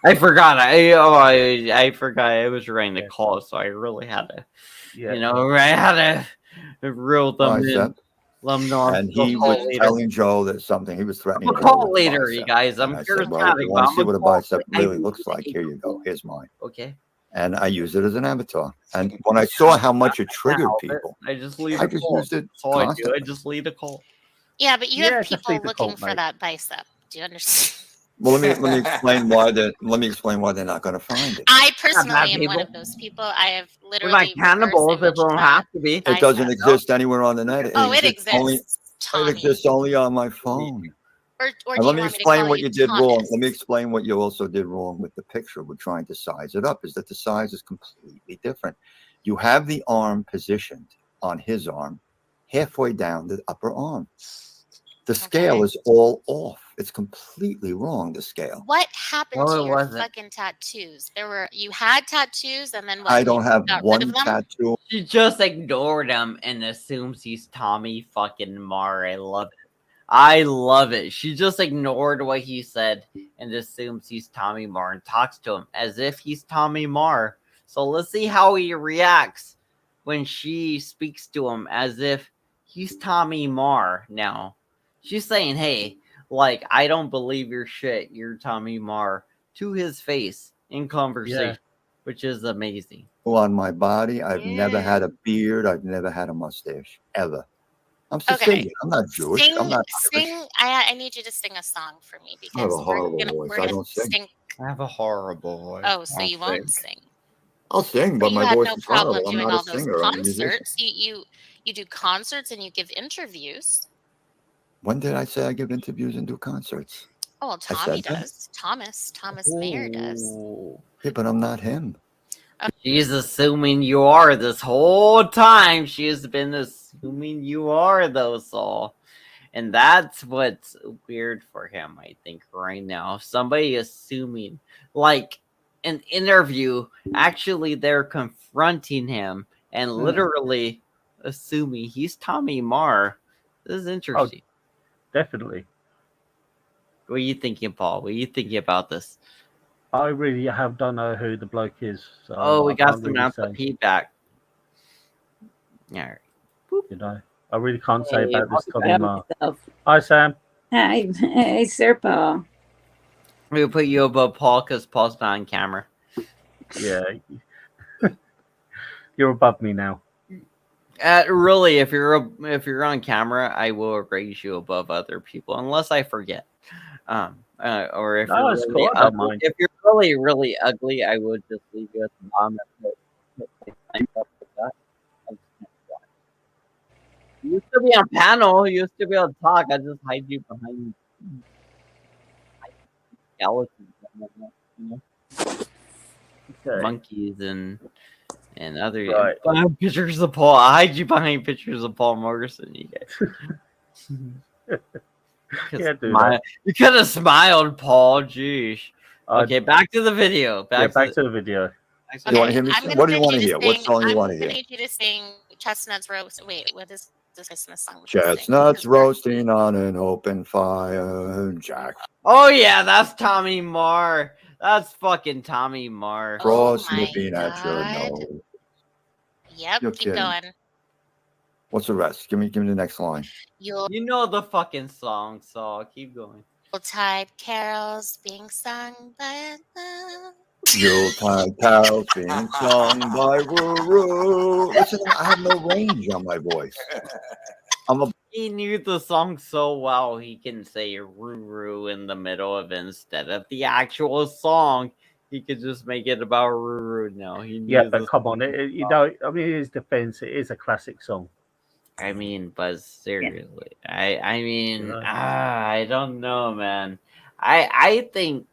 I forgot. I forgot. I was writing the call, so I really had to. I had to reel them in. And he was telling Joe that something. He was threatening I'm a cult leader, you guys. I'm charismatic. Well, you want to see what a bicep really looks like? Here you go. Here's mine. Okay. And I use it as an avatar. And when I saw how much it triggered people, I just used it constantly. I just lead a call. Yeah, but you have people looking for that bicep. Do you understand? Well, let me explain why they're not going to find it. I personally am one of those people. I have literally. We're not cannibals if we don't have to be. It doesn't exist anywhere on the net. It exists. It exists only on my phone. Or let me explain what you did wrong. Let me explain what you also did wrong with the picture. We're trying to size it up. Is that the size is completely different. You have the arm positioned on his arm, halfway down the upper arm. The scale is all off. It's completely wrong. The scale. What happened to your fucking tattoos? You had tattoos, and then what, I don't have one tattoo. She just ignored him and assumes he's Tommy fucking Marr. I love it. She just ignored what he said and assumes he's Tommy Marr and talks to him as if he's Tommy Marr. So let's see how he reacts when she speaks to him as if he's Tommy Marr now. She's saying, hey, like, I don't believe your shit. You're Tommy Marr to his face in conversation, which is amazing. On my body, I've never had a beard. I've never had a mustache, ever. I'm Sicilian. I'm not Jewish. I'm not Irish. I need you to sing a song for me because I have a horrible voice. I don't sing. I have a horrible voice. Oh, so you won't sing? I'll sing, But but you my had voice no is problem horrible. I'm doing not a all those singer. I'm a musician. concerts. You do concerts and you give interviews. When did I say I give interviews and do concerts? Oh, well, I Tommy said that? does. Thomas Mayer does. Ooh. Yeah, but I'm not him. She's assuming you are this whole time. She has been assuming you are, though, Saul. And that's what's weird for him, I think, right now. Somebody assuming, like, an interview, actually, they're confronting him and literally assuming he's Tommy Marr. This is interesting. Definitely. What are you thinking, Paul? What are you thinking about this? I really don't know who the bloke is. So Oh, we I got can't some really out the say. feedback. Yeah. You know, I really can't say Hey, about this I'll Tommy grab Marr. myself. Hi, Sam. Hi, hey, Sir Paul. We'll put you above Paul because Paul's not on camera. Yeah. You're above me now. Really, if you're on camera, I will raise you above other people unless I forget. Or if No, you're it's really cool. I don't ugly, mind. if you're really really ugly, I would just leave you at the bottom. You used to be on panel. You used to be able to talk. I just hide you behind skeletons, you know? Monkeys and other Right. pictures of Paul. I hide you behind pictures of Paul Morrison. You guys. Yeah, do that. You could have smiled, Paul. Jeez. Okay, back to the video. Back to the video. You want to hear me? I'm What do you gonna want to need hear? What song do you want to I'm gonna hear? need you to sing Chestnuts Roast. Wait, what is this Christmas song? Chestnuts roasting on an open fire, Jack. Oh yeah, that's Tommy Marr. That's fucking Tommy Marr. Frost nipping at your nose. Yep, You're keep kidding. going. What's the rest? Give me the next line. You'll You know the fucking song, so keep going. Yuletide carols being sung by Yuletide carols being sung by Roo. Listen, I have no range on my voice. He knew the song so well he can say Ruru in the middle of it instead of the actual song. He could just make it about Ruru. No, he knew. Yeah, but come on, you know, I mean, in his defense, it is a classic song. I mean, but seriously, I mean, I don't know, man. I think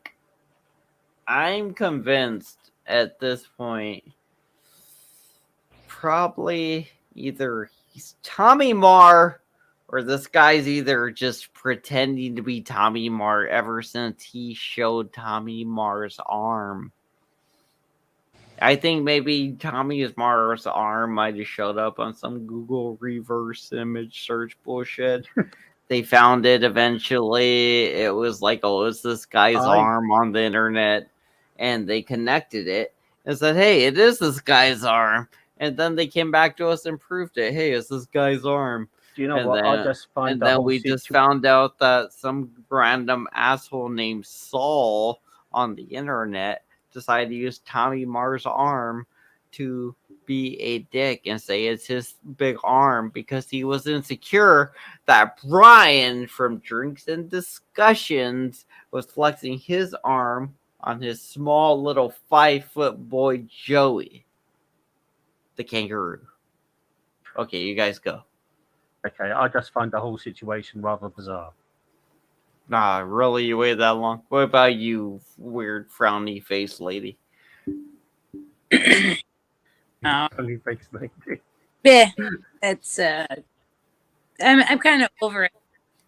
I'm convinced at this point. Probably either he's Tommy Marr or this guy's either just pretending to be Tommy Marr ever since he showed Tommy Marr's arm. I think maybe Tommy Marr's arm might have showed up on some Google reverse image search bullshit. They found it eventually. It was like, oh, it's this guy's arm on the internet. And they connected it and said, hey, it is this guy's arm. And then they came back to us and proved it. Hey, it's this guy's arm. Do you know and what? Then, I just find and the then whole we just found out that some random asshole named Saul on the internet decided to use Tommy Marr's arm to be a dick and say it's his big arm because he was insecure that Brian from Drinks and Discussions was flexing his arm on his small little 5-foot boy Joey, the kangaroo. Okay, you guys go. Okay, I just find the whole situation rather bizarre. Nah, really? You waited that long? What about you, weird frowny face lady? Frowny face lady. Yeah, that's I'm kind of over it.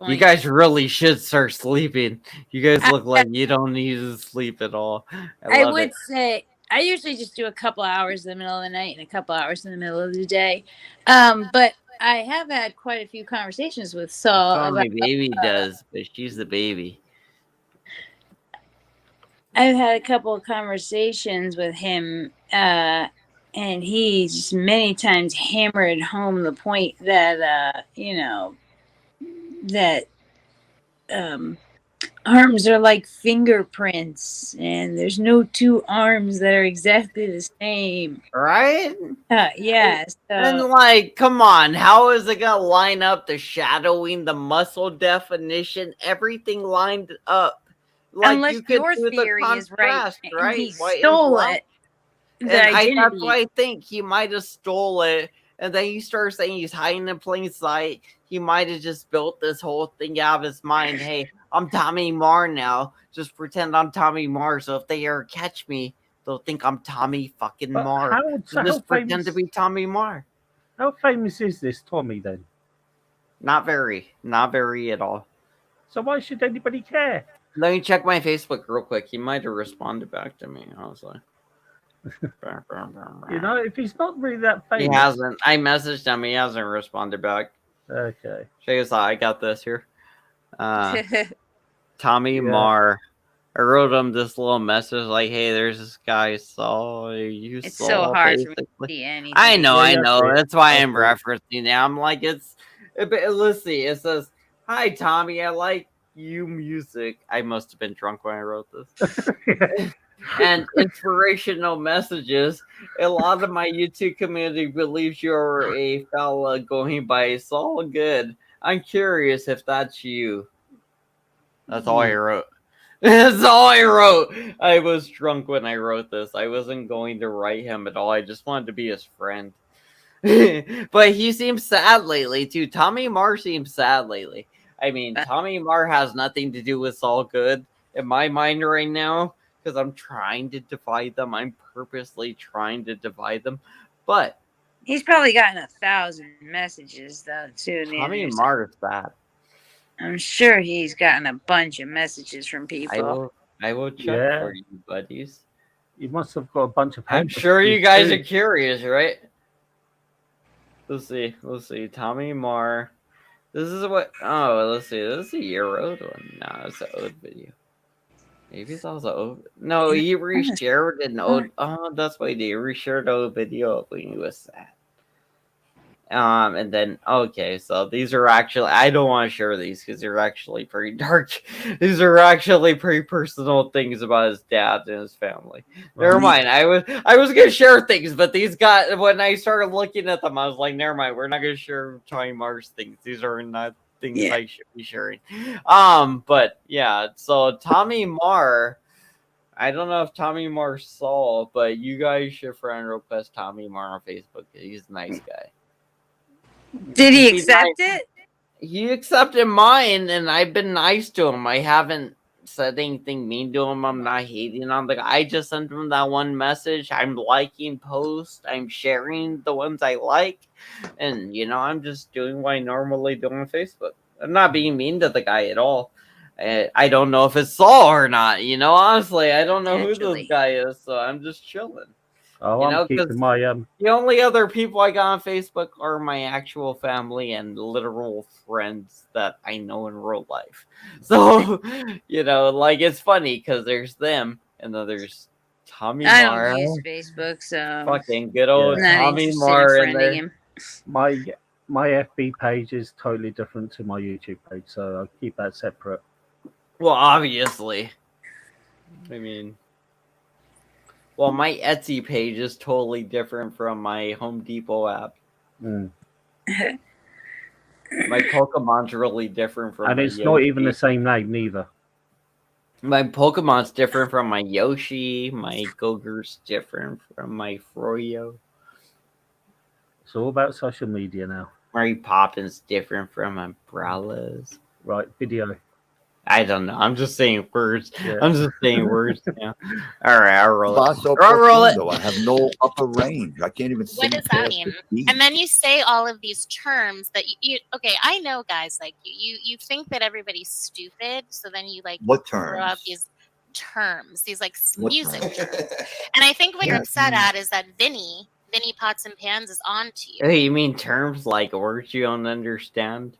You guys really should start sleeping. You guys look like you don't need to sleep at all. I love would it. say I usually just do a couple hours in the middle of the night and a couple hours in the middle of the day. But I have had quite a few conversations with Saul Oh, my about baby does, but she's the baby. I've had a couple of conversations with him, and he's many times hammered home the point that that arms are like fingerprints, and there's no two arms that are exactly the same. Right? Yeah. And like, come on, how is it gonna line up the shadowing, the muscle definition, everything lined up? Like unless you could your do the theory is right, contrast, and right? he White and stole black. it. That's why I think he might have stole it. And then he starts saying he's hiding in plain sight. He might have just built this whole thing out of his mind. Hey, I'm Tommy Marr now. Just pretend I'm Tommy Marr. So if they ever catch me, they'll think I'm Tommy fucking But Marr. how Just pretend famous? to be Tommy Marr. How famous is this Tommy then? Not very at all. So why should anybody care? Let me check my Facebook real quick. He might have responded back to me. Honestly. You know, if he's not really that famous, He hasn't. I messaged him. He hasn't responded back. Okay. Check this out. I got this here. Tommy Yeah. Marr. I wrote him this little message like, "Hey, there's this guy Saul. It's so hard for me to see anything. I know. Yeah, That's why I I'm agree. referencing it. I'm like, let's see. It says, "Hi, Tommy. I like you music." I must have been drunk when I wrote this. And inspirational messages. A lot of my YouTube community believes you're a fella going by Saul Good. I'm curious if that's you. That's all I wrote. That's all I wrote. I was drunk when I wrote this. I wasn't going to write him at all. I just wanted to be his friend. But he seems sad lately too. Tommy Marr seems sad lately. I mean, Tommy Marr has nothing to do with Saul Good in my mind right now because I'm trying to divide them. I'm purposely trying to divide them. But He's probably gotten 1,000 messages though too. Tommy Marr is bad. I'm sure he's gotten a bunch of messages from people. I will check for you, buddies. You must have got a bunch of. I'm sure you guys are curious, right? Let's see. Tommy Marr. This is what. Oh, let's see. This is a year old one. No, it's an old video. Maybe it's also old. No, he reshared an old. Oh, that's why he reshared an old video when he was sad. And then okay, so these are actually I don't want to share these because they're actually pretty dark. These are actually pretty personal things about his dad and his family. Never mind. I was gonna share things, but these got when I started looking at them, I was like, never mind. We're not gonna share Tommy Marr's things. These are not things I should be sharing. But yeah. So Tommy Marr. I don't know if Tommy Marr saw, but you guys should friend request Tommy Marr on Facebook. He's a nice guy. Did he accept it? He accepted mine, and I've been nice to him. I haven't said anything mean to him. I'm not hating on the guy. I just sent him that one message. I'm liking posts. I'm sharing the ones I like. And, I'm just doing what I normally do on Facebook. I'm not being mean to the guy at all. I don't know if it's Saul or not. Honestly, I don't know who this guy is, so I'm just chilling. Oh, I'm keeping my The only other people I got on Facebook are my actual family and literal friends that I know in real life. So, it's funny because there's them and then there's Tommy Marr. I don't use Facebook, so fucking good old I'm not Tommy interested in Marr in friending there. him. My FB page is totally different to my YouTube page, so I'll keep that separate. Well, obviously. I mean, well, my Etsy page is totally different from my Home Depot app. My Pokemon's really different from And my it's not even the Yoshi. same name, neither. My Pokemon's different from my Yoshi. My Gogur's different from my Froyo. It's all about social media now. Mary Poppins different from Umbrellas. Right, video. I don't know. I'm just saying words. Yeah. I'm just saying words. Yeah. All right, I'll roll it. Basso I'll roll it. profundo. I have no upper range. I can't even sing What does that past mean? the key. And then you say all of these terms that you okay, I know guys like you think that everybody's stupid, so then you like What throw out terms? these terms, these like What music terms? terms. And I think what you're Yeah. upset at is that Vinny Pots and Pans is on to you. Hey, you mean terms like words you don't understand?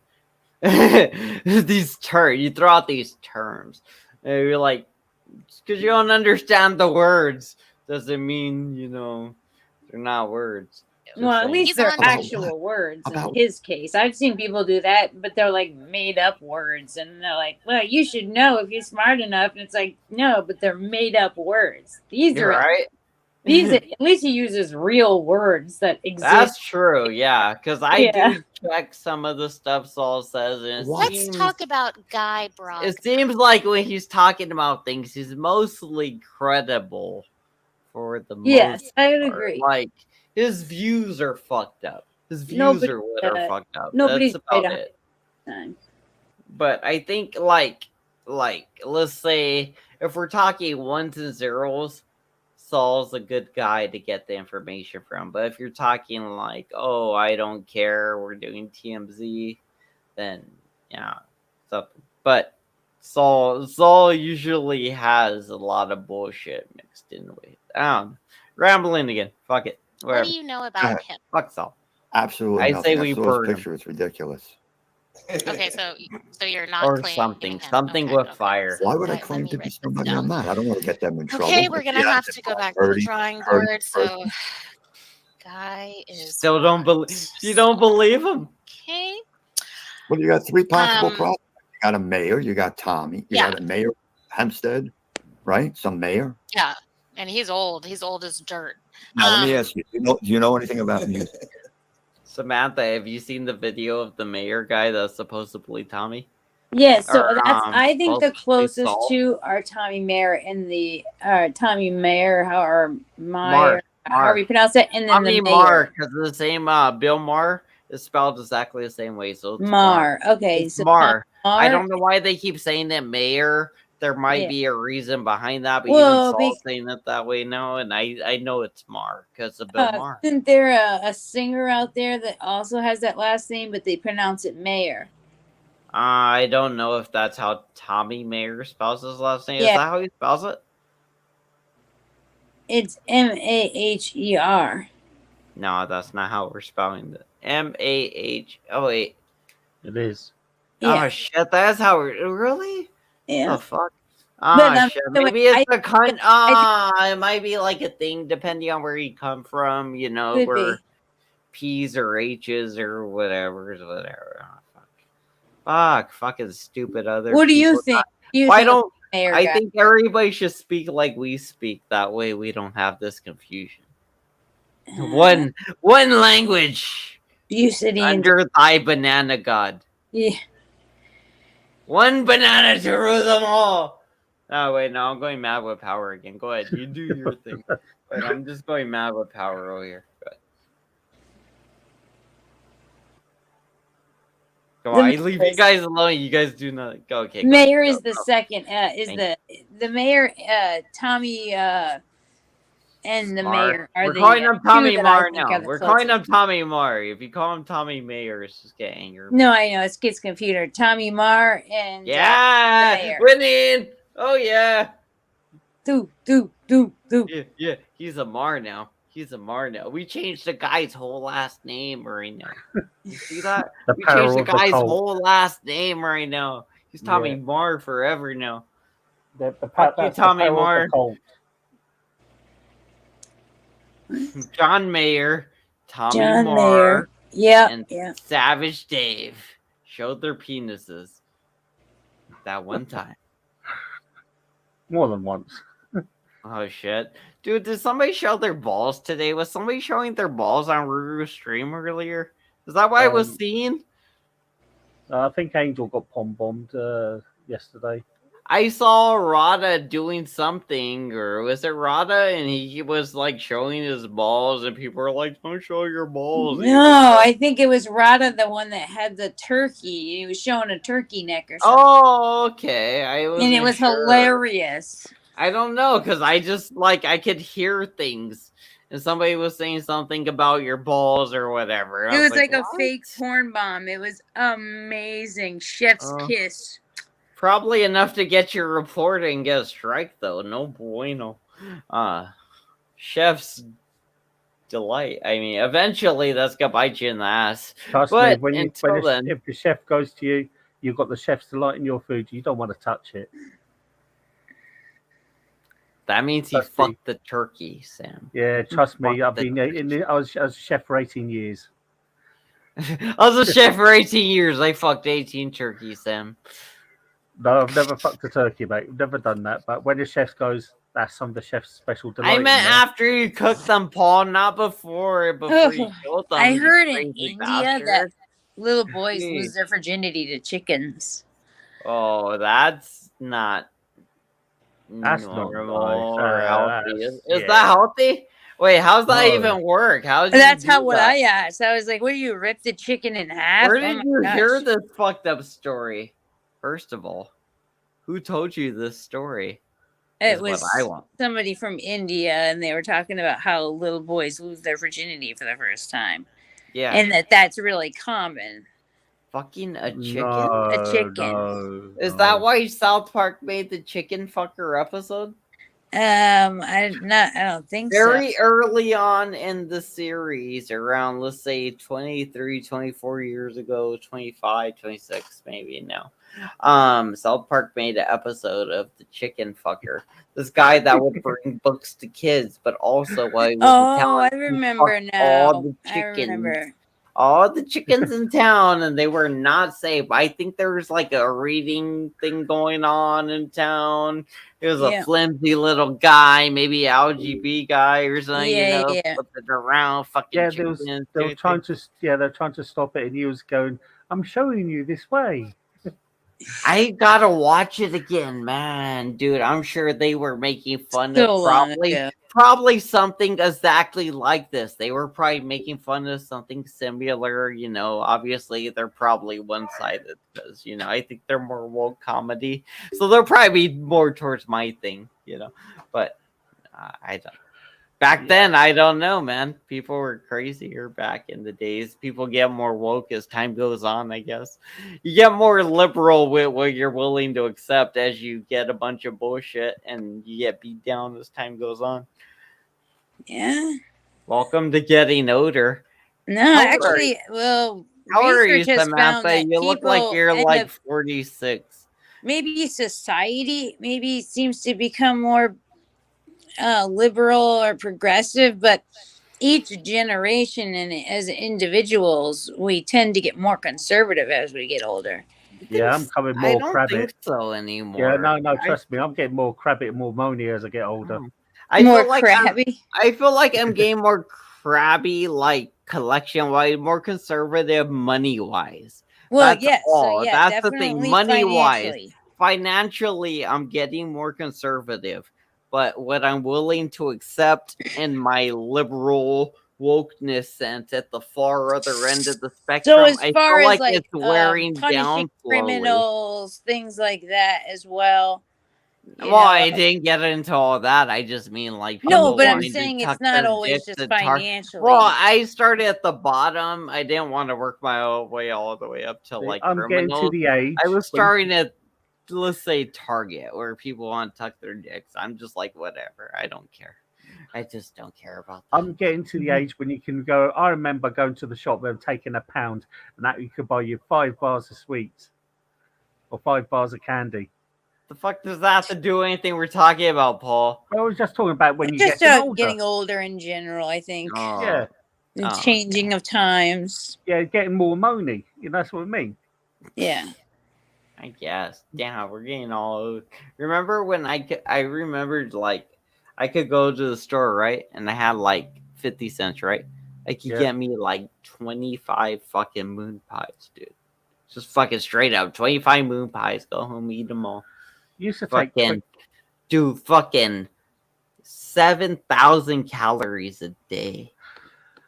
These terms, you throw out these terms. And you're like, because you don't understand the words doesn't mean, they're not words. Just Well, at saying. least they're About actual what? words About- in his case. I've seen people do that, but they're like made up words. And they're like, well, you should know if you're smart enough. And it's like, no, but they're made up words. These You're are right. These at least he uses real words that exist. That's true, yeah. Because I Yeah. do check some of the stuff Saul says, and Let's talk about Guy Brock. it seems like when he's talking about things, he's mostly credible for the Yes, most I would part. agree. Like his views are fucked up. His views Nobody, are what are fucked up. nobody's That's right about 100% it. time. But I think like let's say if we're talking ones and zeros, Saul's a good guy to get the information from. But if you're talking like, oh, I don't care, we're doing TMZ, then yeah, something. But Saul usually has a lot of bullshit mixed in with. I don't know. Rambling again. Fuck it. What Whatever. do you know about him? Fuck Saul. Absolutely I nothing. say I we saw his burn him. picture. It's ridiculous. Okay, so you're not Or claiming something. him. Something Okay, with okay. fire. Why would I Let claim me to be write this somebody I'm down. not? I don't want to get them in trouble. Okay, we're If gonna he have has to it go by back to the 30, drawing 30 board. So, person. guy is Still don't believe. You don't believe him. okay. Well, you got three possible Um, prospects. You got a mayor. You got Tommy. You yeah, got a mayor, Hempstead, right? Some mayor. yeah, and he's old. He's old as dirt. Now, let me ask you. Do you know anything about music? Samantha, have you seen the video of the mayor guy that's supposedly Tommy? Yes, so Or I think the supposedly closest Saul? to are Tommy Mayer and the Tommy Mayer, or Marr. Meyer, however you pronounce it, and then Tommy the mayor. Marr, because the same Bill Maher is spelled exactly the same way, so it's Marr. Mar. Okay, It's so Tommy Marr. I Marr. don't know why they keep saying that mayor. There might Yeah. be a reason behind that, but Well, even Saul's saying it that way now, and I know it's Marr because of Bill Maher. Isn't there a singer out there that also has that last name, but they pronounce it Mayer? I don't know if that's how Tommy Mayer spells his last name. Is Yeah. that how he spells it? It's Maher. No, that's not how we're spelling it. MAH. Oh wait. It is. Yeah. Oh shit, that's how we're really? Yeah. The fuck? But, Shit. so Maybe it's I- a it might be like a thing depending on where you come from, you know, Could where be. P's or H's or whatever. Oh, fuck. Fucking stupid other What do you people. think? You Why think of don't the mayor I guy? think everybody should speak like we speak. That way we don't have this confusion. One language. You said Under thy banana god. Yeah. One banana to rule them all. Oh wait, no, I'm going mad with power again. Go ahead, you do your thing. Wait, I'm just going mad with power over here. Go ahead. Come on, I leave you guys alone. You guys do not go. Okay. Mayor go, is the go. second. Is Thank the mayor? Tommy and the Marr. mayor are We're the calling him two Tommy that Marr I think now. are the We're calling closest. him Tommy Marr. If you call him Tommy Mayer, it's just get angry. No, I know it's kids' computer. Tommy Marr and the Yeah, mayor. winning. Oh yeah. Do. Yeah. He's a Marr now. He's a Marr now. We changed the guy's whole last name right now. You see that? The We power changed the of the guy's cult. whole last name right now. He's Tommy Yeah. Marr forever now. The Fuck you, that's the Tommy power of the Marr. cult. John Mayer, Tommy John Marr, Mayer. Yeah. and Yeah. Savage Dave showed their penises that one time. More than once. Oh shit. Dude, did somebody show their balls today? Was somebody showing their balls on Ruru's stream earlier? Is that what I was seeing? I think Angel got pom-bombed yesterday. I saw Rada doing something, or was it Rada? And he was like showing his balls, and people were like, "Don't show your balls." No, I think it was Rada, the one that had the turkey. He was showing a turkey neck or something. Oh, okay. And it was hilarious. I don't know, because I just I could hear things, and somebody was saying something about your balls or whatever. It was like a "What?" fake porn bomb. It was amazing. Chef's kiss. Probably enough to get your report and get a strike, though. No bueno. Chef's delight. I mean, eventually that's gonna bite you in the ass. Trust But me, until then, if the chef goes to you, you've got the chef's delight in your food. You don't want to touch it. that means he fucked the turkey, Sam. Yeah, trust me. Fuck I've been eating. I was a chef for 18 years. I was a chef for 18 years. I fucked 18 turkeys, Sam. No, I've never fucked a turkey, mate. I've never done that. But when the chef goes, that's some of the chef's special delight. I in meant there. after you cooked them, Paul, not before you killed them. I you heard in crazy India bastard. that little boys Jeez. lose their virginity to chickens. Oh, that's not That's not normal nice. or healthy. Is Yeah. that healthy? Wait, how's that No. even work? How do you That's do how what that? I asked. I was like, "What do you rip the chicken in half?" Where Oh did my you hear gosh! this fucked up story? First of all, who told you this story? It Is what I was want. somebody from India, and they were talking about how little boys lose their virginity for the first time, Yeah. and that's really common. Fucking a chicken? No, A chicken. no, Is no. that why South Park made the chicken fucker episode? I don't think Very so. early on in the series, around let's say 23, 24 years ago, 25, 26 maybe now. South Park made an episode of the chicken fucker. This guy that would bring books to kids, but also while he was in Oh, I town, he remember fucked all now. the I chickens. remember. All the chickens in town, and they were not safe. I think there was like a reading thing going on in town. It was a Yeah. flimsy little guy, maybe LGB guy or something, Yeah, you know, yeah. flipping around, fucking Yeah, chickens. they were trying to. Yeah, they're trying to stop it, and he was going, "I'm showing you this way." I gotta watch it again, man, dude. I'm sure they were making fun So of long ago. probably something exactly like this. They were probably making fun of something similar, you know. Obviously, they're probably one-sided because you know I think they're more woke comedy, so they'll probably be more towards my thing, you know. But I don't. Back then, I don't know, man. People were crazier back in the days. People get more woke as time goes on, I guess. You get more liberal with what you're willing to accept as you get a bunch of bullshit and you get beat down as time goes on. Yeah. Welcome to getting older. No, How old are actually, well, How old are you, research has found Samantha? that You look like people you're end like up 46. maybe society maybe seems to become more liberal or progressive, but each generation and as individuals, we tend to get more conservative as we get older. Yeah, I'm coming I more don't crabby. think so Yeah, anymore. no, trust me, I'm getting more crabby and more moany as I get older. I More feel like crabby. I feel like I'm getting more crabby, like collection wise, more conservative money wise. Well, That's yes, so all. yeah, That's the thing. definitely Money wise, financially. financially, I'm getting more conservative. But what I'm willing to accept in my liberal wokeness sense at the far other end of the So spectrum, as I far feel as like like it's wearing punishing down slowly. criminals, things like that as well. You Well, know, I didn't get into all that. I just mean like no, people but I'm wanting to saying tuck it's not their always dicks just and tar. Well, financially. I started at the bottom. I didn't want to work my way all the way up to See, like I'm getting to criminals. the age I was when starting at let's say Target where people want to tuck their dicks. I'm just like whatever. I don't care. I just don't care about that. I'm getting to the age when you can go. I remember going to the shop and taking £1, and that you could buy you 5 bars of sweets or 5 bars of candy. The fuck does that have to do with anything we're talking about, Paul? I was just talking about when you Just get older. getting older in general, I think. Yeah. The changing of times. Yeah, getting more moany. You know, that's what I mean. Yeah. I guess. Damn, we're getting all old. Remember when I remembered like I could go to the store, right? And I had like 50 cents, right? I could get me like 25 fucking moon pies, dude. Just fucking straight up 25 moon pies. Go home, eat them all. Used to fucking, take dude, fucking 7,000 calories a day.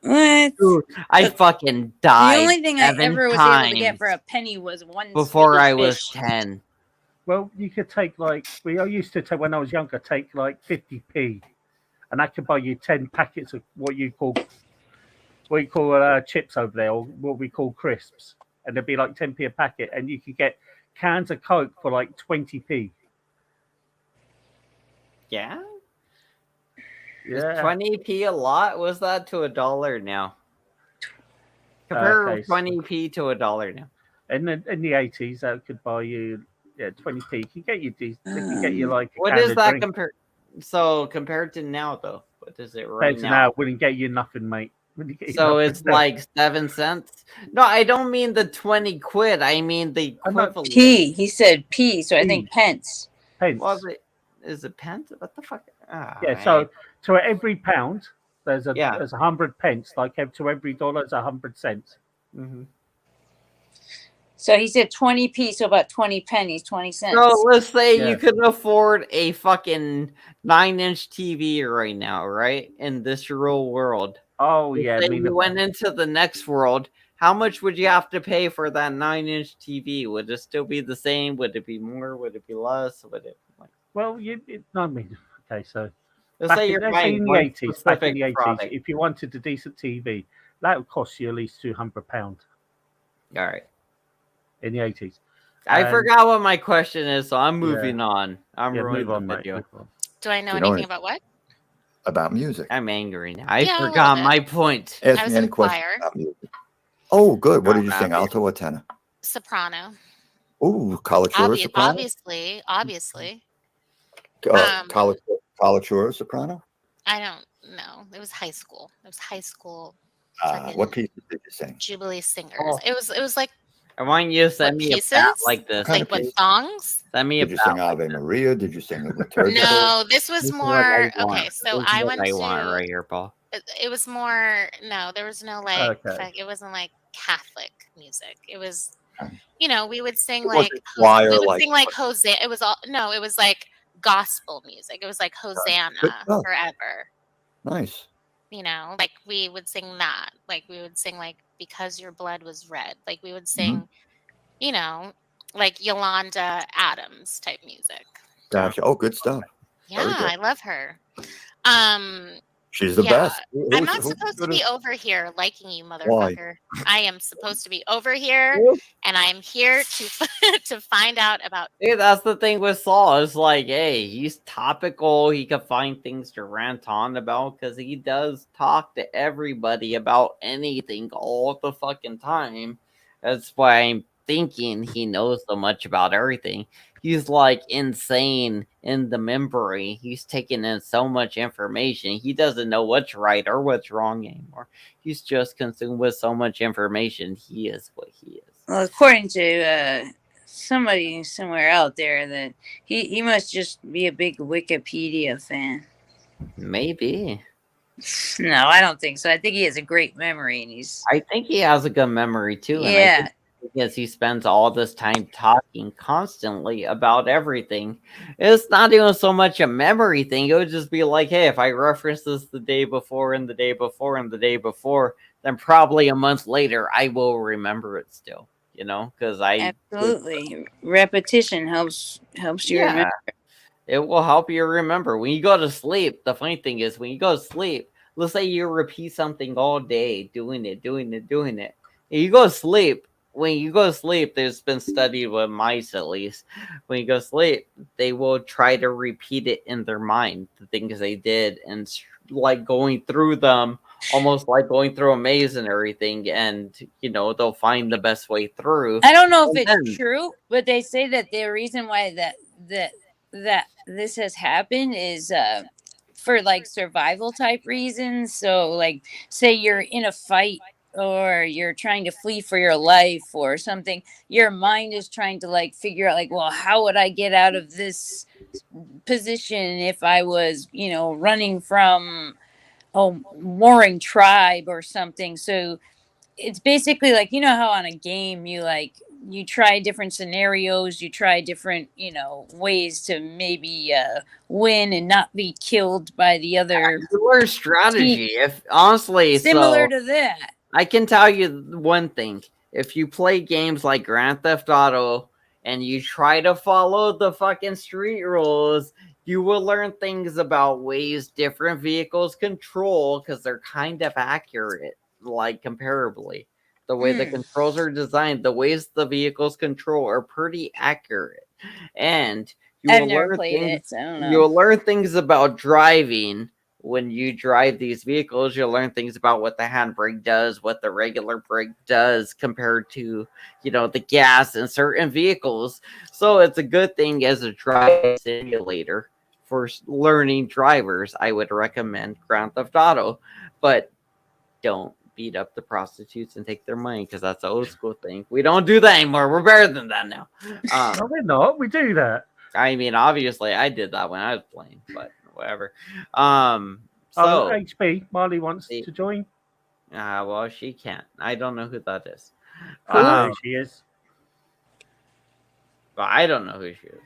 What? Dude, I fucking died. The only thing I 7 ever was able to times get for a penny was one before sticky I was fish. 10. Well, you could take like I used to take when I was younger. Take like 50p, and that could buy you 10 packets of what you call chips over there, or what we call crisps, and they'd be like 10p a packet, and you could get cans of Coke for like 20p. Yeah. Yeah. 20p a lot? What's that to $1 now? Compare Okay, 20p to $1 now. In the 80s, that could buy you 20p. You can get you these. They can get you like a What can is of that drink. compared to now though? What is it right Compared to now? now, wouldn't get you nothing, mate. Wouldn't get you So nothing it's now. like 7 cents. No, I don't mean the 20 quid. I mean the equivalent. P. He said P, so I think pence. Pence. Is it pence? What the fuck? Yeah, so every pound, there's 100 pence. Like to every dollar, it's 100 cents. Mm-hmm. So he said 20p, so about 20 pennies, 20 cents. So let's say Yeah. you can afford a fucking 9-inch TV right now, right? In this real world. Oh Let's yeah, I say mean, you went into the next world. How much would you have to pay for that 9-inch TV? Would it still be the same? Would it be more? Would it be less? Would it like? well, I mean, okay, so Let's say you're let's say buying in the one 80s, specific product. if you wanted a decent TV, that would cost you at least £200 All right. in the 80s. I And- forgot what my question is, so I'm Yeah. moving on. I'm Yeah, ruining move on, the mate. video. Move on. Do I know You know anything it. about what? About music. I'm angry now. I Yeah, a little forgot bit. my point. Ask I was me any in questions choir. about music. Oh, good. What did you Not sing? happy. Alto or tenor? Soprano. Ooh, college soprano. Obviously. College soprano. I don't know. It was high school. It was high school. What pieces did you sing? Jubilee Singers. Oh. It was like I want you to send me a bat like this. kind like of what piece? songs? Send me a Did you bat sing like Ave this. Maria? Did you sing the liturgical? No, this was This is what more I want. okay. So This is I what went I want to. right here, Paul. It was more. No, there was no like. Okay. It wasn't like Catholic music. It was. We would sing It like wasn't choir, we would like- sing like Hosanna. It was all no. It was like gospel music. It was like Good Hosanna stuff. forever. Nice. Like we would sing that. Like we would sing like Because Your Blood Was Red. Like we would Mm-hmm. sing, like Yolanda Adams type music. Gotcha. Oh, good stuff. Yeah, Very good. I love her. She's the Yeah, best. I'm not supposed to be over here liking you, Why? motherfucker. I am supposed to be over here, and I'm here to to find out about. Dude, that's the thing with Saul. It's like, hey, he's topical. He can find things to rant on about because he does talk to everybody about anything all the fucking time. That's why I'm thinking he knows so much about everything. He's like insane in the memory. He's taking in so much information. He doesn't know what's right or what's wrong anymore. He's just consumed with so much information. He is what he is. Well, according to somebody somewhere out there, that he must just be a big Wikipedia fan. Maybe. No, I don't think so. I think he has a great memory, and he's. I think he has a good memory too. And I Yeah. think because he spends all this time talking constantly about everything. It's not even so much a memory thing. It would just be like, hey, if I reference this the day before and the day before and the day before, then probably a month later I will remember it still. Because Absolutely. Repetition helps you remember. It will help you remember. When you go to sleep, the funny thing is when you go to sleep, let's say you repeat something all day, doing it. And you go to sleep. When you go to sleep, there's been studied with mice at least. When you go to sleep, they will try to repeat it in their mind, the things they did, and like going through them, almost like going through a maze and everything. And they'll find the best way through. I don't know if And it's then- true, but they say that the reason why that this has happened is for like survival type reasons. So like say you're in a fight or you're trying to flee for your life or something, your mind is trying to like figure out like, well, how would I get out of this position if I was, running from a warring tribe or something. So it's basically like, how on a game you try different scenarios, you try different, ways to maybe win and not be killed by the other. You learn strategy. If honestly, similar so to that. I can tell you one thing. If you play games like Grand Theft Auto and you try to follow the fucking street rules, you will learn things about ways different vehicles control because they're kind of accurate, like comparably. The way the controls are designed, the ways the vehicles control are pretty accurate. And I've never played it, so I don't know. You'll learn things about driving. When you drive these vehicles, you'll learn things about what the handbrake does, what the regular brake does compared to, the gas in certain vehicles. So it's a good thing as a driving simulator for learning drivers. I would recommend Grand Theft Auto, but don't beat up the prostitutes and take their money because that's an old school thing. We don't do that anymore. We're better than that now. No, we're not. We do that. I mean, obviously, I did that when I was playing, but whatever. So HB Marley wants to join. Well, she can't. I don't know who that is. I know who she is. But I don't know who she is.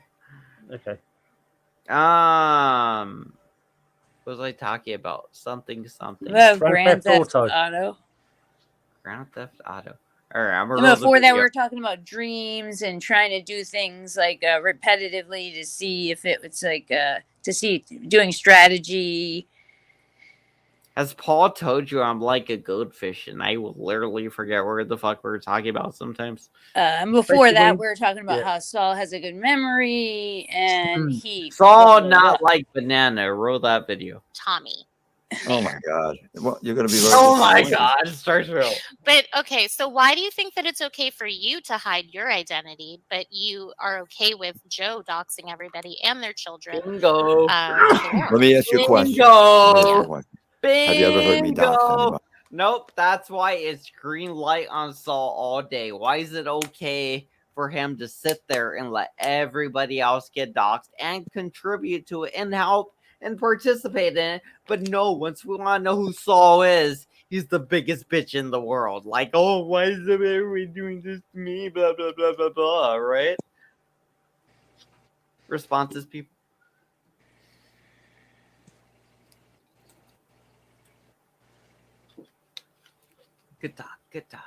Okay. What was I talking about? Something. About Grand Theft Auto. Grand Theft Auto. All right, I'm gonna And roll the before that, we video. were talking about dreams and trying to do things like repetitively to see if it's like to see doing strategy. Has Paul told you I'm like a goldfish and I will literally forget where the fuck we were talking about sometimes? And before Basically, that, we were talking about yeah. how Saul has a good memory and he Saul not like banana. Roll that video. Tommy. Oh my God! Well, you're gonna be. Very Oh my disappointed. God! Starshville. But okay, so why do you think that it's okay for you to hide your identity, but you are okay with Joe doxing everybody and their children? Bingo. Let me ask you a question. Bingo. Let me ask you a question. Have you ever heard me dox Bingo. anybody? Nope. That's why it's green light on Saul all day. Why is it okay for him to sit there and let everybody else get doxed and contribute to it and help and participate in it? But no, once we want to know who Saul is, he's the biggest bitch in the world. Like, oh, why is everybody doing this to me? Blah, blah, blah, blah, blah, right? Responses, people. Good talk. Good talk.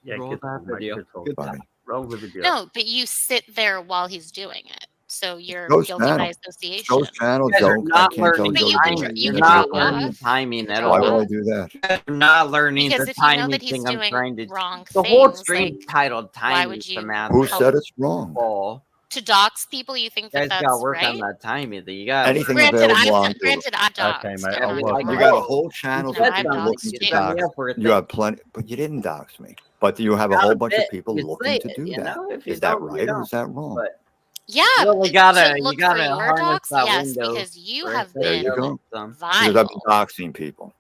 Yeah, Roll good that talk, mate, video. good talk. Good talk. Roll the video. No, but you sit there while he's doing it. So you're Joe's guilty channel. by association. Joe's channel, You guys are Joe. I not can't tell learning Joe But to you do could it. dr- you You're could not drop learning off. the timing You could at drop Why all. would I off. do that? You're not learning Because the if you know timing that he's thing I'm doing trying to. wrong The whole things, stream like titled why "Timing" would you Samantha. Who help said it's wrong? Paul. to dox people? You think You that guys gotta that's work on right? that timing. That you gotta. Anything Granted, available on I've Okay, doxed. mate. Yeah, I'll I'm we not work like You gonna on got it. a lie. whole channel No, of I've people doxed looking to too. set me dox. up for a You thing. have plenty, but you didn't dox me. But you have a Not whole a bunch bit. of people You looking say to it, do you that. know. If you Is that don't, you right or don't. is that wrong? But Yeah, you really to gotta look for your harness dox, that yes, window. because you for have it to There you been show go. some. Because I've been vile. doxing people.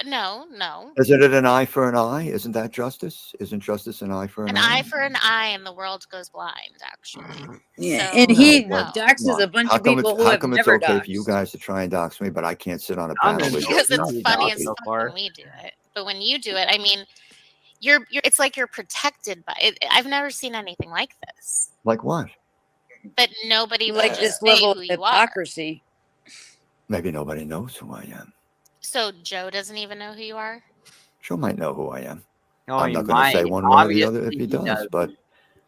No. Isn't it an eye for an eye? Isn't that justice? Isn't justice an eye for An eye for an eye, and the world goes blind. Actually, Yeah, so and he No, but no. come doxes on. a bunch How of come people who have it's never okay for you doxed. guys to try and dox me, but I can't sit on a I'm panel with Because it's enjoying funny dogs as so fuck far. when we do it, but when you do it, I mean, you're it's like you're protected by it. I've never seen anything like this. like what? But nobody will Like just this say level who of you are. hypocrisy. Maybe nobody knows who I am. So Joe doesn't even know who you are. Joe might know who I am. Oh, I'm he not going to say might. one way or the other if Obviously, he he does, does. but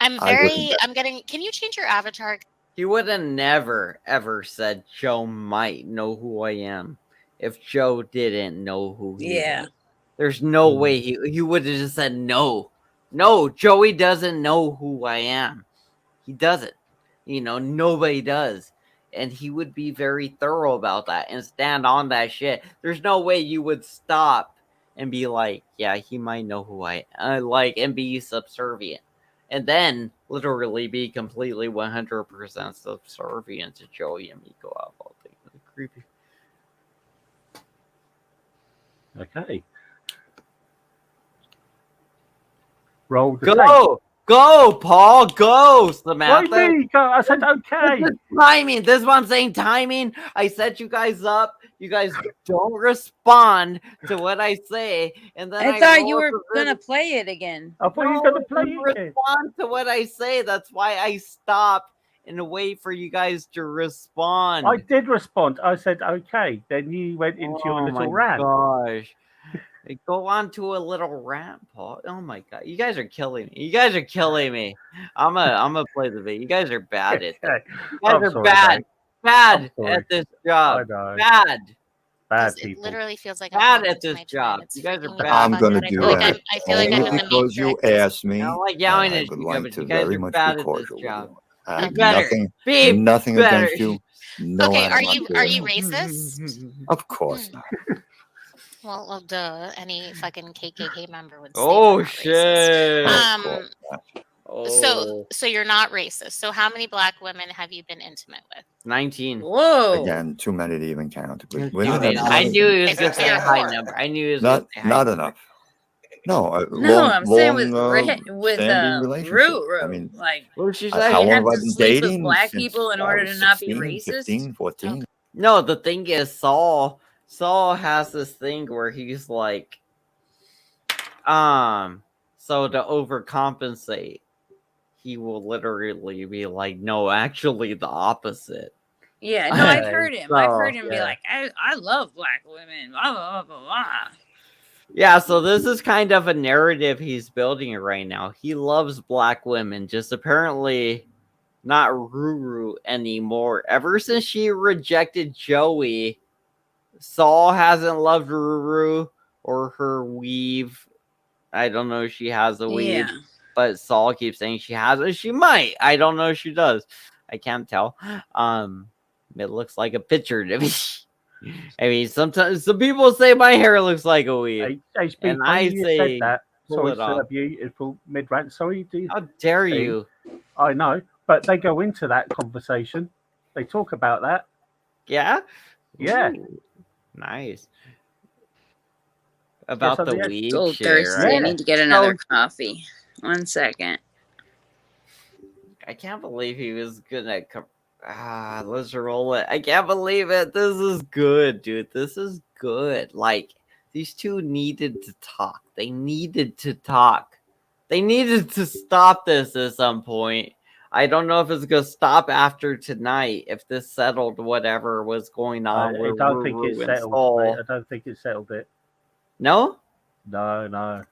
I'm I wouldn't. getting. Can you change your avatar? He would have never ever said Joe might know who I am if Joe didn't know who he Yeah. was. There's no way he would have just said no. No, Joey doesn't know who I am. He doesn't. Nobody does. And he would be very thorough about that and stand on that shit. There's no way you would stop and be like, yeah, he might know who I am. And be subservient. And then literally be completely 100% subservient to Joey and Miko out all day. Creepy. Okay. Roll the Go! Go, Paul! Go, Samantha! Why me? Go. I said okay. This is timing. This is what I'm saying. Timing. I set you guys up. You guys don't respond to what I say, and then I thought roll you were the gonna video. play it again. I thought you were going to play You it again. respond to what I say. That's why I stop and wait for you guys to respond. I did respond. I said okay. Then you went into your Oh my little rant. gosh. Go on to a little rant, Paul. Oh my god. You guys are killing me. You guys are killing me. I'm gonna play the video. You guys are bad at this. You guys I'm are sorry, bad. mate. Bad sorry. at this job. I know. Bad. Bad It people. literally feels like I'm Bad talking at to this my twin. job. It's You guys are freaking me the bad. I'm fuck going to out. I do feel like that I feel like I'm only in the because you Matrix. asked me. I don't like And yelling I at would you, like but to you guys very are much bad be at this cordial with job. you. I Be have better. Be nothing better. against you. No Okay, are you animosity. racist? Of course not. Well, duh. Any fucking KKK member would say Oh they're not racist. shit. Of course not. So you're not racist. So how many black women have you been intimate with? 19. Whoa. Again, too many to even count. With You women, did. I knew he was gonna say a high Four. number. I knew he was gonna not say a high not number. enough. No, No, I'm saying with standing relationship. Ruru. I mean, Like, What did she how say? long you have have I to been sleep with dating? black Since people in I order was to not be 16, racist? 15, 14. No, the thing is Saul has this thing where he's like, so to overcompensate, he will literally be like, no, actually the opposite. Yeah, no, I've heard him. I've heard him be yeah. like, I love black women. Blah, blah, blah, blah. Yeah, so this is kind of a narrative he's building right now. He loves black women, just apparently not Ruru anymore. Ever since she rejected Joey, Saul hasn't loved Ruru or her weave. I don't know if she has a weave, Yeah. but Saul keeps saying she has it. She might. I don't know if she does. I can't tell. It looks like a picture to me. I mean, sometimes some people say my hair looks like a weave, HB, and when I you said say that, pull sorry, it sir, off. beautiful mid rant. Sorry, do you? How dare you? I know, but they go into that conversation. They talk about that. Yeah. Yeah. Ooh, nice. About the weave So shit, thirsty. right? I need to get another coffee. 1 second. I can't believe he was gonna come. Let's roll it. I can't believe it. This is good, dude. This is good. Like, these two needed to talk. They needed to talk. They needed to stop this at some point. I don't know if it's gonna stop after tonight. If this settled whatever was going on I with don't think Ruru it's and settled. Saul. I don't think it's settled it. No. No.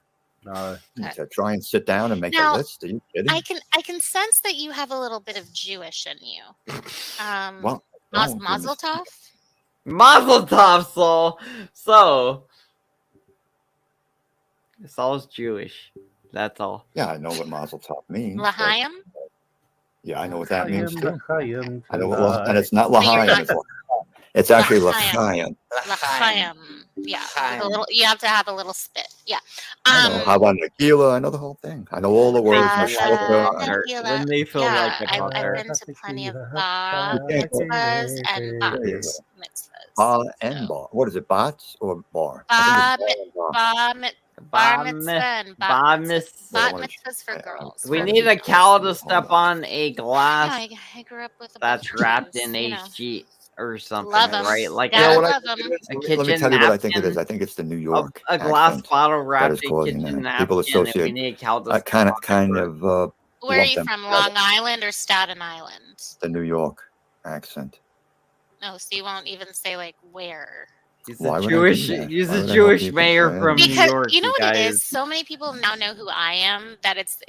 To try and sit down and make Now, a list. Are you kidding? I can sense that you have a little bit of Jewish in you. Well, Mazel tov. Mazel tov, Saul. So, Saul's Jewish. That's all. Yeah, I know what Mazel Tov means. L'chaim. Yeah, I know what that means too. L'chaim I know, and it's not So you're L'chaim. not- It's, it's actually L'chaim. L'chaim. L'chaim. Yeah. With a little, you have to have a little spit. Yeah. I know how about Nagila? I know the whole thing. I know all the words. When they feel yeah, like it. I've been to plenty of bar mitzvahs and bat mitzvahs. And bar. What is it? Bots or bar? Bar mitzvah and bat mitzvahs. Bat mitzvahs for girls. We for need a females. cow to step on a glass Yeah, I grew up with a that's bunch of wrapped kids, in you a know. sheet or something, Love 'em. right? Like Gotta You know what love 'em. a Let kitchen me tell you what I think it napkin. is. I think it's the New York A glass accent bottle that wrapped is in causing kitchen that. People napkin, and we associate need a cow to kind step of on it. Where are lump you them from? together. Long Island or Staten Island? The New York accent. Oh, so you won't even say like where. He's Why a would I do Jewish. that? He's Why a would I help Jewish people? mayor from New Because York. you know what it guys. is. So many people now know who I am that it's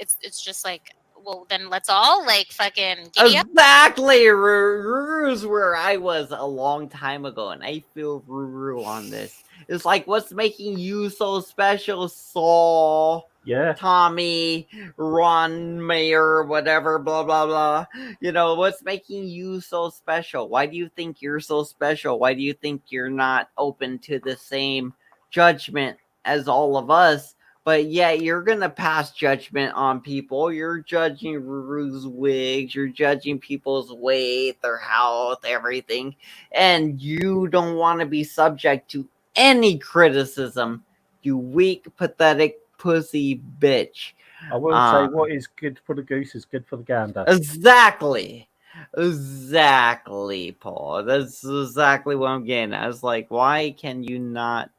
just like, well, then let's all like fucking giddy up. Exactly, Ruru's where I was a long time ago, and I feel Ruru on this. It's like, what's making you so special, Saul? Yeah. Tommy, Ron Mayer, whatever, blah blah blah. You know, what's making you so special? Why do you think you're so special? Why do you think you're not open to the same judgment as all of us? But yet you're gonna pass judgment on people. You're judging Ruru's wigs, you're judging people's weight, their health, everything, and you don't want to be subject to any criticism. You weak, pathetic pussy bitch. I will say what is good for the goose is good for the gander. Exactly. Exactly, Paul. That's exactly what I'm getting at. It's like, why can you not,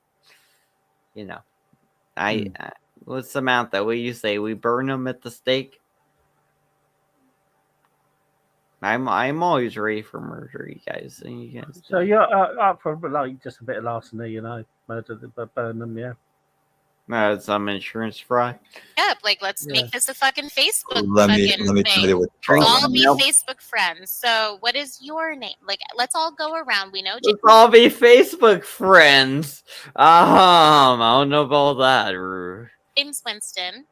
you know, what's Samantha? What do you say? We burn them at the stake? I'm always ready for murder, you guys. So you're up for like just a bit of larceny, you know, murder, burn them, yeah. No, some insurance fraud. Up, like let's make this a fucking Facebook Let me fucking tell thing. you what the Let's problem all be is. Facebook friends. So, what is your name? Like, let's all go around. We know. Let's all be Facebook friends. I don't know about that. James Winston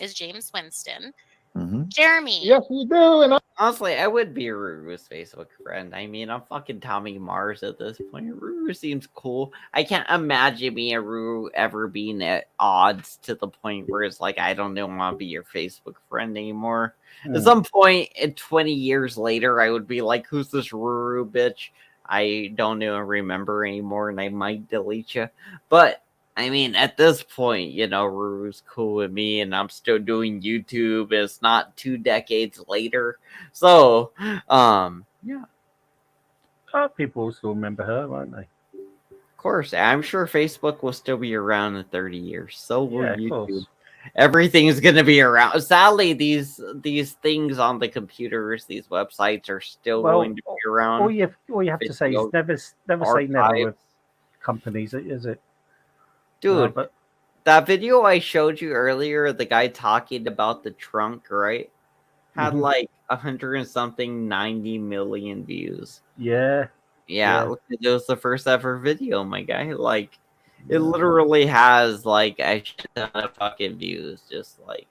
is James Winston. Mm-hmm. Jeremy. Yes, we do. And honestly, I would be Ruru's Facebook friend. I mean, I'm fucking Tommy Mars at this point. Ruru seems cool. I can't imagine me and Ruru ever being at odds to the point where it's like, I don't want to be your Facebook friend anymore. At some point, 20 years later, I would be like, who's this Ruru bitch? I don't even remember anymore, and I might delete you. But I mean, at this point, you know, Ruru's cool with me, and I'm still doing YouTube. It's not 2 decades later. So, yeah. People will still remember her, won't they? Of course. I'm sure Facebook will still be around in 30 years. So will Yeah, of YouTube. course. everything's gonna be around. Sadly, these things on the computers, these websites are still going to be around. All you have to say is never say never with companies, is it? Dude, but that video I showed you earlier, the guy talking about the trunk, right? Had Mhm. like 100 and something 90 million views. Yeah. Yeah, it was the first ever video, my guy. Like, it literally has like a shit ton of fucking views. Just like,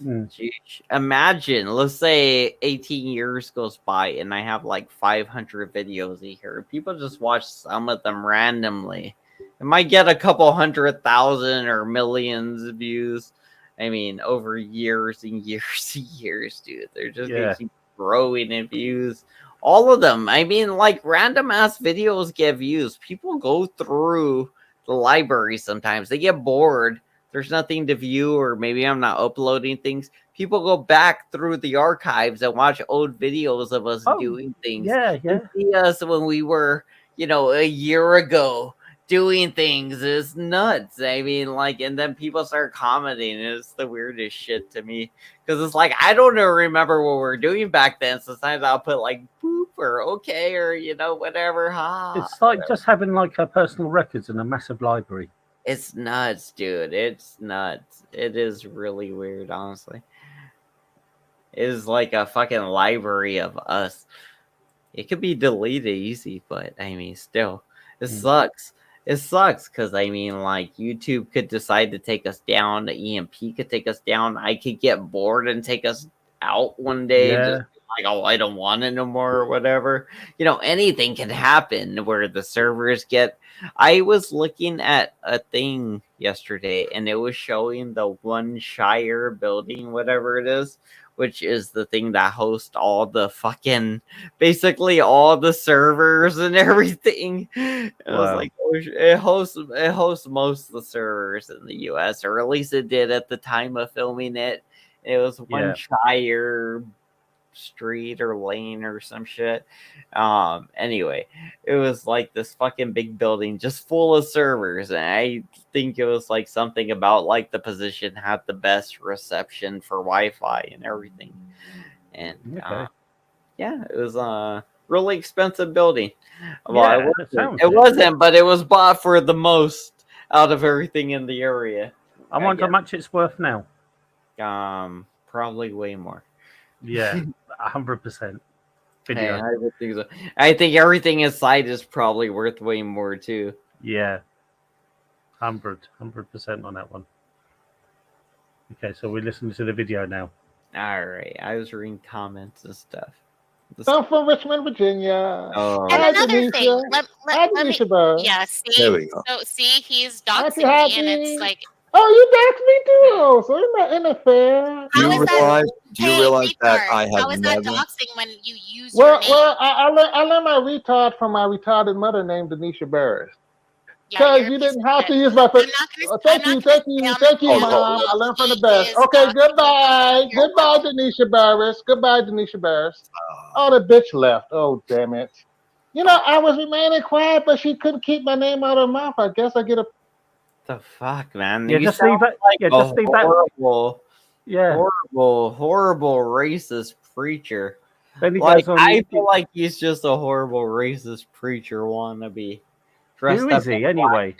sheesh. Imagine, let's say 18 years goes by and I have like 500 videos a year. People just watch some of them randomly. It might get a couple 100,000 or millions of views. I mean, over years and years and years, dude. They're just gonna keep growing in views. All of them. I mean, like random ass videos get views. People go through the library sometimes. They get bored. There's nothing to view, or maybe I'm not uploading things. People go back through the archives and watch old videos of us doing things. Yeah. They see us when we were, a year ago doing things. Is nuts. I mean, like, and then people start commenting, and it's the weirdest shit to me because it's like I don't even remember what we're doing back then. Sometimes I'll put like boop or okay or whatever. It's like just having like a personal records in a massive library. It's nuts, dude. It's nuts. It is really weird, honestly. It is like a fucking library of us. It could be deleted easy, but I mean, still, it sucks. It sucks because I mean, like, YouTube could decide to take us down. The EMP could take us down. I could get bored and take us out one day. Just like, oh, I don't want it no more or whatever. Anything can happen where the servers get. I was looking at a thing yesterday and it was showing the One Shire building, whatever it is, which is the thing that hosts all the fucking, basically all the servers and everything. I was like, oh, it hosts most of the servers in the US, or at least it did at the time of filming it. It was One Shire street or lane or some shit. Anyway, it was like this fucking big building just full of servers, and I think it was like something about like the position had the best reception for Wi-Fi and everything. And yeah, it was a really expensive building. Well, it wasn't, but it was bought for the most out of everything in the area. I wonder how much it's worth now. Probably way more. Yeah, 100%. Hey, I would think so. I think everything inside is probably worth way more too. Yeah, 100% on that one. Okay, so we're listening to the video now. All right, I was reading comments and stuff. I'm from Richmond, Virginia. Oh, And Hi, another thing, Denisha. Hi, let me. Denisha Bird. Yeah, see, There we go. so see, he's Happy, doxing me, and happy. it's like, Oh, you doxed me too. So you're not in the fair. Do you realize that I how have is that never? doxing when you use your Well, name? I learned my retard from my retarded mother named Denisha Barris. Because you didn't have to use my. Thank you, Mom. I learned from the best. Okay, goodbye. Goodbye, Denisha Barris. Goodbye, Denisha Barris. Oh, the bitch left. Oh, damn it. I was remaining quiet, but she couldn't keep my name out of her mouth. I guess I get a. The fuck, man! Yeah, You just sound leave that. like Yeah, a just leave that. horrible, Yeah, horrible racist preacher. Then he Like, goes on. I feel like he's just a horrible racist preacher wannabe. Who is he anyway?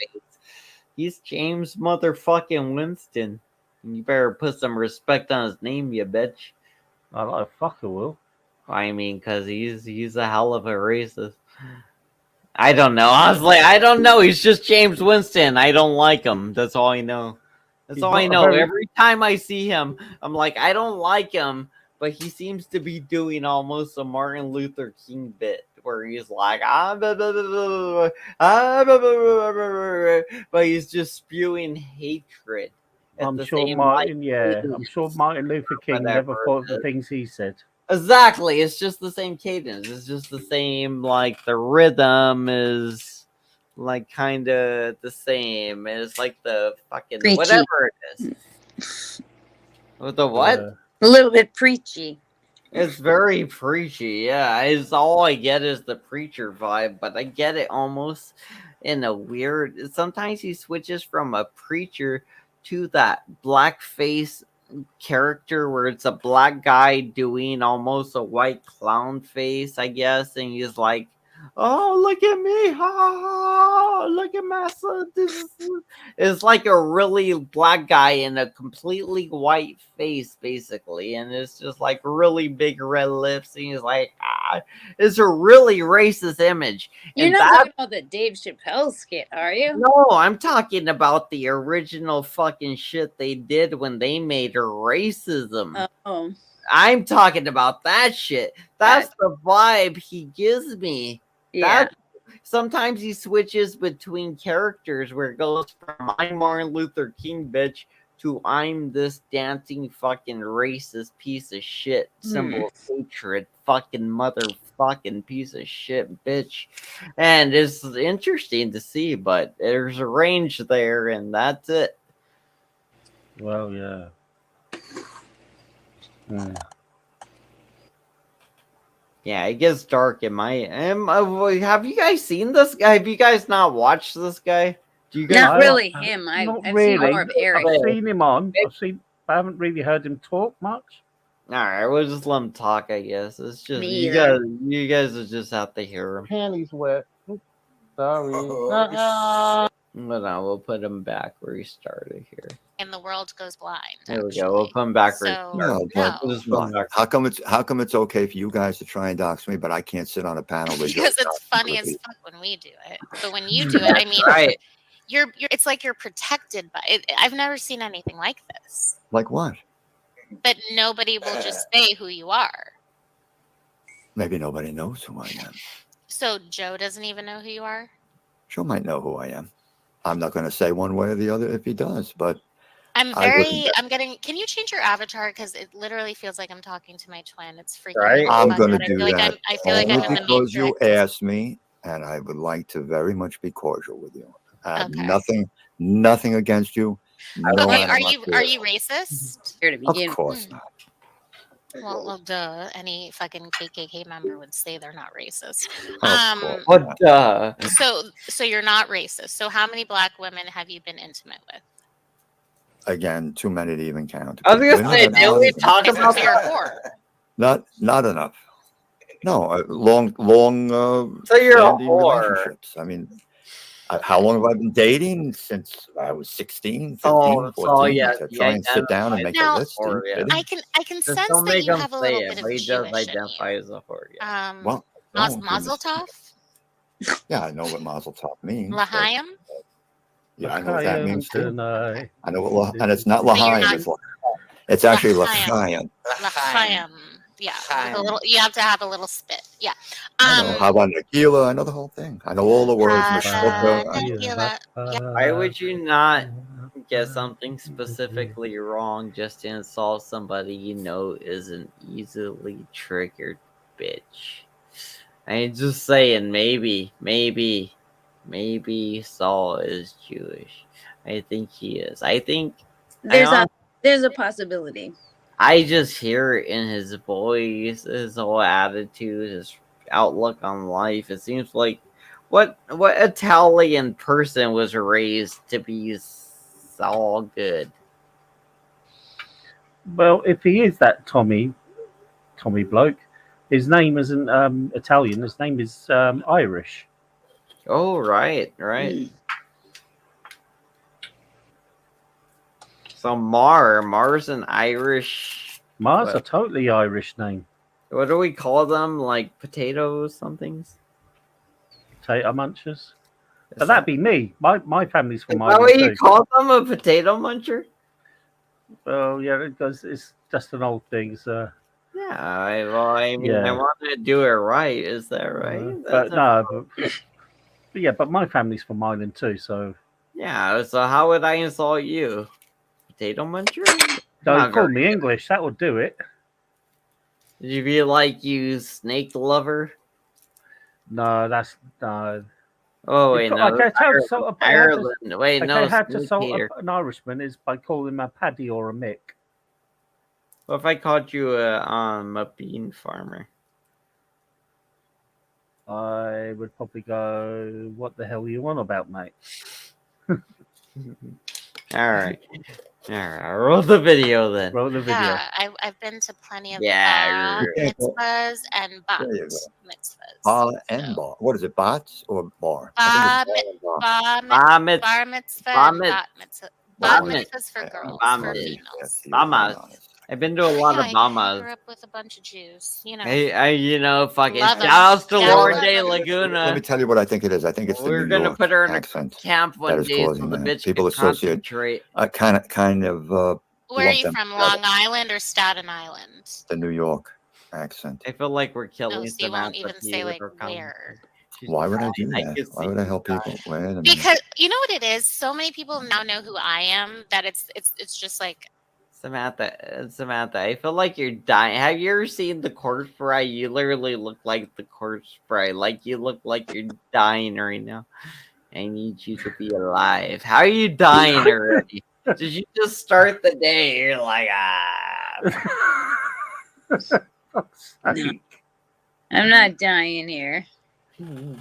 He's James motherfucking Winston. You better put some respect on his name, you bitch. I like fucker will. I mean, cause he's a hell of a racist. I don't know. Honestly, I don't know. He's just James Winston. I don't like him. That's all I know. That's all I know. Every time I see him, I'm like, I don't like him, but he seems to be doing almost a Martin Luther King bit where he's like, but he's just spewing hatred. I'm sure Martin. I'm sure Martin Luther King never thought the things he said. Exactly, it's just the same cadence. It's just the same, like the rhythm is like kind of the same. It's like the fucking Preachy. whatever it is. With the what? A little bit preachy. It's very preachy. Yeah, it's all I get is the preacher vibe, but I get it almost in a weird. Sometimes he switches from a preacher to that blackface character where it's a black guy doing almost a white clown face, I guess, and he's like, "Oh, look at me! Ha! Look at my son! It's like a really black guy in a completely white face, basically, and it's just like really big red lips, and he's like, it's a really racist image." You're And not that talking about the Dave Chappelle skit, are you? no, I'm talking about the original fucking shit they did when they made racism. Oh. I'm talking about that shit. That's the vibe he gives me. Yeah. Sometimes he switches between characters where it goes from I'm Martin Luther King bitch to I'm this dancing fucking racist piece of shit, symbol of hatred, fucking motherfucking piece of shit bitch. And it's interesting to see, but there's a range there, and that's it. Well, yeah. Yeah, it gets dark in my. Have you guys seen this guy? Have you guys not watched this guy? Do you guys? Not really him. Not I've really. seen more of Eric. I've seen him on. I haven't really heard him talk much. All right, we'll just let him talk. I guess it's just Me you either. guys. You guys will just have to hear him. Panties wet. Oops, sorry. But no, we'll put him back where he started here. And the world goes blind. There we go. We'll put him back where he So, started. No, We'll just put him back. how come it's okay for you guys to try and dox me, but I can't sit on a panel with you? Because it's funny as fuck when we do it, but when you do it, I mean, Right. you're it's like you're protected by it. I've never seen anything like this. Like what? But nobody will just say who you are. Maybe nobody knows who I am. So Joe doesn't even know who you are? Joe might know who I am. I'm not going to say one way or the other if he does, but I'm getting. Can you change your avatar? Because it literally feels like I'm talking to my twin. It's freaking Right. me the I'm fuck going to out. do that I feel like only I'm in the because you Matrix. asked me, and I would like to very much be cordial with you. I have Okay. nothing against you. No Okay, are animosity. you racist? Here to begin. Of course not. Well, duh. Any fucking KKK member would say they're not racist. Of course What not. the? So you're not racist. So how many black women have you been intimate with? Again, too many to even count. I was gonna say, did we talk So about you're a that? whore. Not enough. No, long. So you're a standing whore. relationships. I mean, how long have I been dating? Since I was 16, 15, So 14. yeah, To he try and sit down and make a Now, list. whore, yeah. Really? I can Just sense don't that make you him have a say little it, bit but of he does Jewish in identify you. as a whore. Yeah. Well, Mazel tov. Yeah, I know what Mazel Tov means. but- L'chaim. Yeah, I know what that means too. Tonight. I know what, and it's not So you're L'chaim. not- It's actually L'chaim. L'chaim. L'chaim. Yeah, with a little. You have to have a little spit. Yeah. I know how about Nagila. I know the whole thing. I know all the words. Nagila. Why would you not get something specifically wrong just to insult somebody you know is an easily triggered bitch? I'm just saying, maybe Saul is Jewish. I think he is. I think There's a possibility. I just hear it in his voice, his whole attitude, his outlook on life. It seems like what Italian person was raised to be all good? Well, if he is that Tommy bloke, his name isn't Italian. His name is Irish. Oh, right. So Mar's an Irish. Mars a totally Irish name. What do we call them? Like potato somethings? Potato munchers. But that'd be me. My family's from Is that Ireland what you too. call them? A potato muncher? Well, yeah, it's just an old thing. So. Yeah, I mean, I Yeah. want to do it right. Is that right? But no, but yeah, but my family's from Ireland too. So Yeah, so how would I insult you? Potato muncher? no, Not you call very me English. That would do it. Did you be like you snake lover? No, that's no. Oh wait, no. Okay, Ireland. Wait, no. how to snake salt hater. an Irishman is by calling him a paddy or a mick. What if I called you a bean farmer? I would probably go, "What the hell are you on about, mate?" All right. All right. Roll the video then. Roll the video. Yeah, I've been to plenty of Yeah. mitzvahs and bat There you go. mitzvahs. Bar and bar. What is it? Bots or bar? Bar, Bar mit- bar mitzvah bar and mit- bat mitzvah. bar Bat mit- mitzvahs for girls, bar for mit- females. Bamas. I've been to a lot of I Bamas. grew up with a bunch of Jews, you know. Hey, you know, fucking Love 'em. shouts to Gotta Laura love De 'em. Laguna. Let me tell you what I think it is. I think it's the We're New gonna York put her in a accent camp that one is day so causing the that. bitch People can associate concentrate. kind of Where are lump you them from? together. Long Island or Staten Island? The New York accent. I feel like we're killing Oh, so you won't Samantha even P say with like her comments. where. Why would I do I that? can Why see would I you help people? Wait a minute. Because you know what it is? So many people now know who I am that it's just like Samantha, I feel like you're dying. Have you ever seen the corpse bride? You literally look like the corpse bride. Like you look like you're dying right now. I need you to be alive. How are you dying already? Did you just start the day? You're like, No, I'm not dying here. You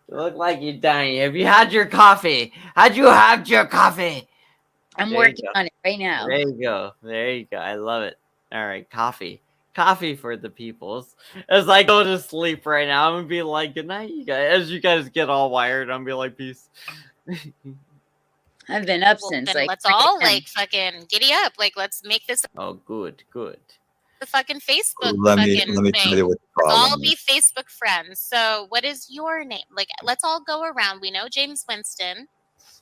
look like you're dying. Have you had your coffee? How'd you have your coffee? I'm There you working go. on it right now. There you go. There you go. I love it. All right, coffee. Coffee for the peoples. As I go to sleep right now, I'm gonna be like, good night, you guys. As you guys get all wired, I'm gonna be like, peace. I've been up well, since then like let's 3 all a.m. like fucking giddy up. Like let's make this Oh, good. the fucking Facebook Let me fucking tell thing. you what the Let's all problem be is. Facebook friends. So what is your name? Like let's all go around. We know James Winston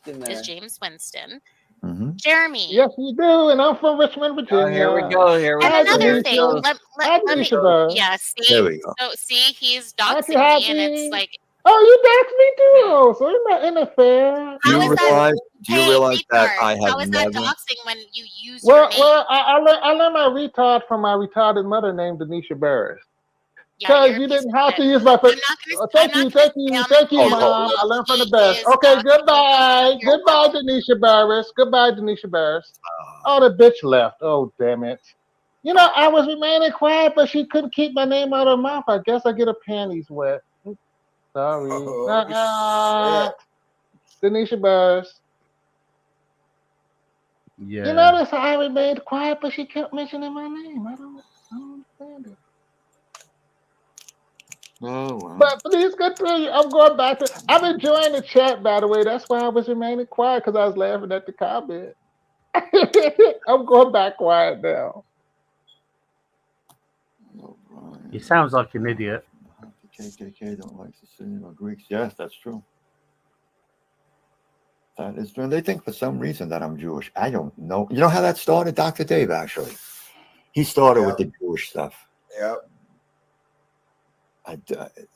is James Winston. Mm-hmm. Jeremy. Yes, you do, and I'm from Richmond, Virginia. Oh, here we go. Here we And go. another Here it thing, goes. Hi, let me Denisha Bird. yeah, see? There we go. So see, he's Aren't you doxing me and happy? it's like Oh, you doxed me too. Oh, so you're not in the fair. Do you How is that- realize? Do you hey, realize that retard, I how have is that never? doxing when you use your Well, name? I learned my retard from my retarded mother named Denisha Barris. Yeah, Because you're a you piece didn't of have shit. to use my. I'm not gonna Thank you, stay on the panel Mom. I while learned from the he best. is Okay, doxing goodbye. your Goodbye, mom. Denisha Barris. Goodbye, Denisha Barris. Oh, the bitch left. Oh, damn it. You know, I was remaining quiet, but she couldn't keep my name out of her mouth. I guess I get her panties wet. Sorry. Denisha Barris. Yeah. You notice how I remained quiet, but she kept mentioning my name. I don't understand it. Oh, well. But please continue. I'm going back to. I'm enjoying the chat, by the way. That's why I was remaining quiet, because I was laughing at the comment. I'm going back quiet now. He sounds like an idiot. The KKK don't like Sicilian or Greeks. Yes, that's true. That is true. They think for some reason that I'm Jewish. I don't know. You know how that started? Dr. Dave, actually. He started with the Jewish stuff. Yep.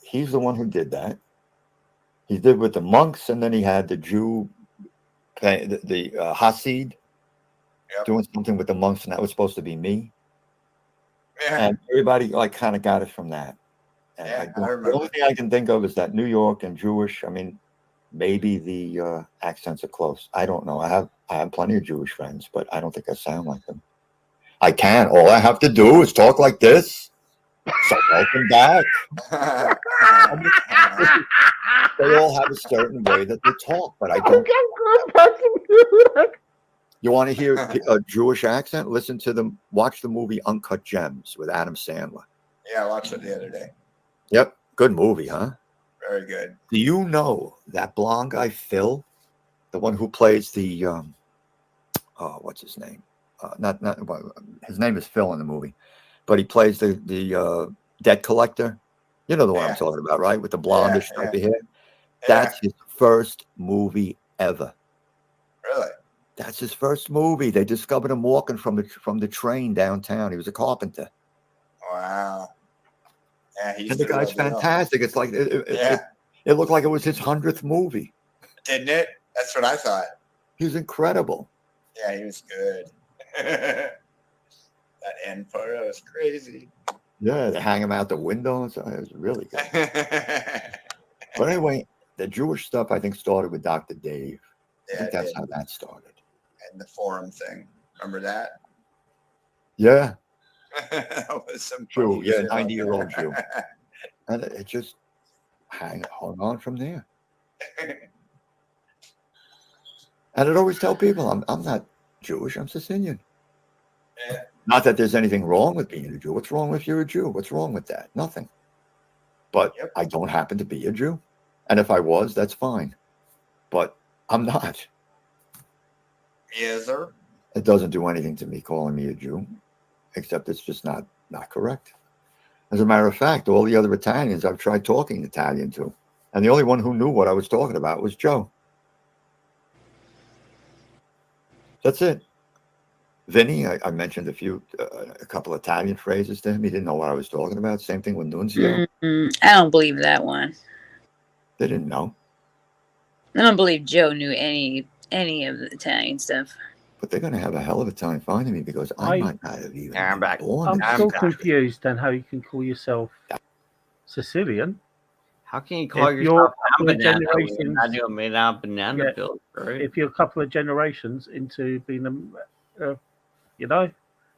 He's the one who did that. He did with the monks, and then he had the Jew, the Hasid, doing something with the monks, and that was supposed to be me. Yeah. And everybody like kind of got it from that. And the only thing I can think of is that New York and Jewish. I mean, maybe the accents are close. I don't know. I have plenty of Jewish friends, but I don't think I sound like them. I can. All I have to do is talk like this. So welcome back. They all have a certain way that they talk, but I don't. You want to hear a Jewish accent? Listen to them. Watch the movie Uncut Gems with Adam Sandler. Yeah, I watched it the other day. Yep, good movie, huh? Very good. Do you know that blonde guy Phil, the one who plays the what's his name? His name is Phil in the movie, but he plays the debt collector. You know the one I'm talking about, right? With the blondish type of hair. That's his first movie ever. Really? That's his first movie. They discovered him walking from the train downtown. He was a carpenter. Wow. Yeah, And the guy's fantastic. It's like it looked like it was his 100th movie. Didn't it? That's what I thought. He was incredible. Yeah, he was good. That end part was crazy. Yeah, they hang him out the window. So it was really good. But anyway, the Jewish stuff I think started with Dr. Dave. I think that's how that started. And the forum thing. Remember that? Yeah. That was some Jew. funny Yeah, shit 90-year-old on Jew. And it just hung on from there. And I'd always tell people, I'm not Jewish, I'm Sicilian. Yeah. Not that there's anything wrong with being a Jew. What's wrong if you're a Jew? What's wrong with that? Nothing. But I don't happen to be a Jew. And if I was, that's fine. But I'm not. Yes, sir. It doesn't do anything to me calling me a Jew, except it's just not correct. As a matter of fact, all the other Italians I've tried talking Italian to, and the only one who knew what I was talking about was Joe. That's it. Vinny, I mentioned a couple Italian phrases to him. He didn't know what I was talking about. Same thing with Nunzio. I don't believe that one. They didn't know. I don't believe Joe knew any of the Italian stuff. But they're going to have a hell of a time finding me because I might not have even I'm back. born. I'm still confused on how you can call yourself Sicilian. How can you call yourself a banana when you're not doing made out of banana build, right? If you're a couple of generations into being a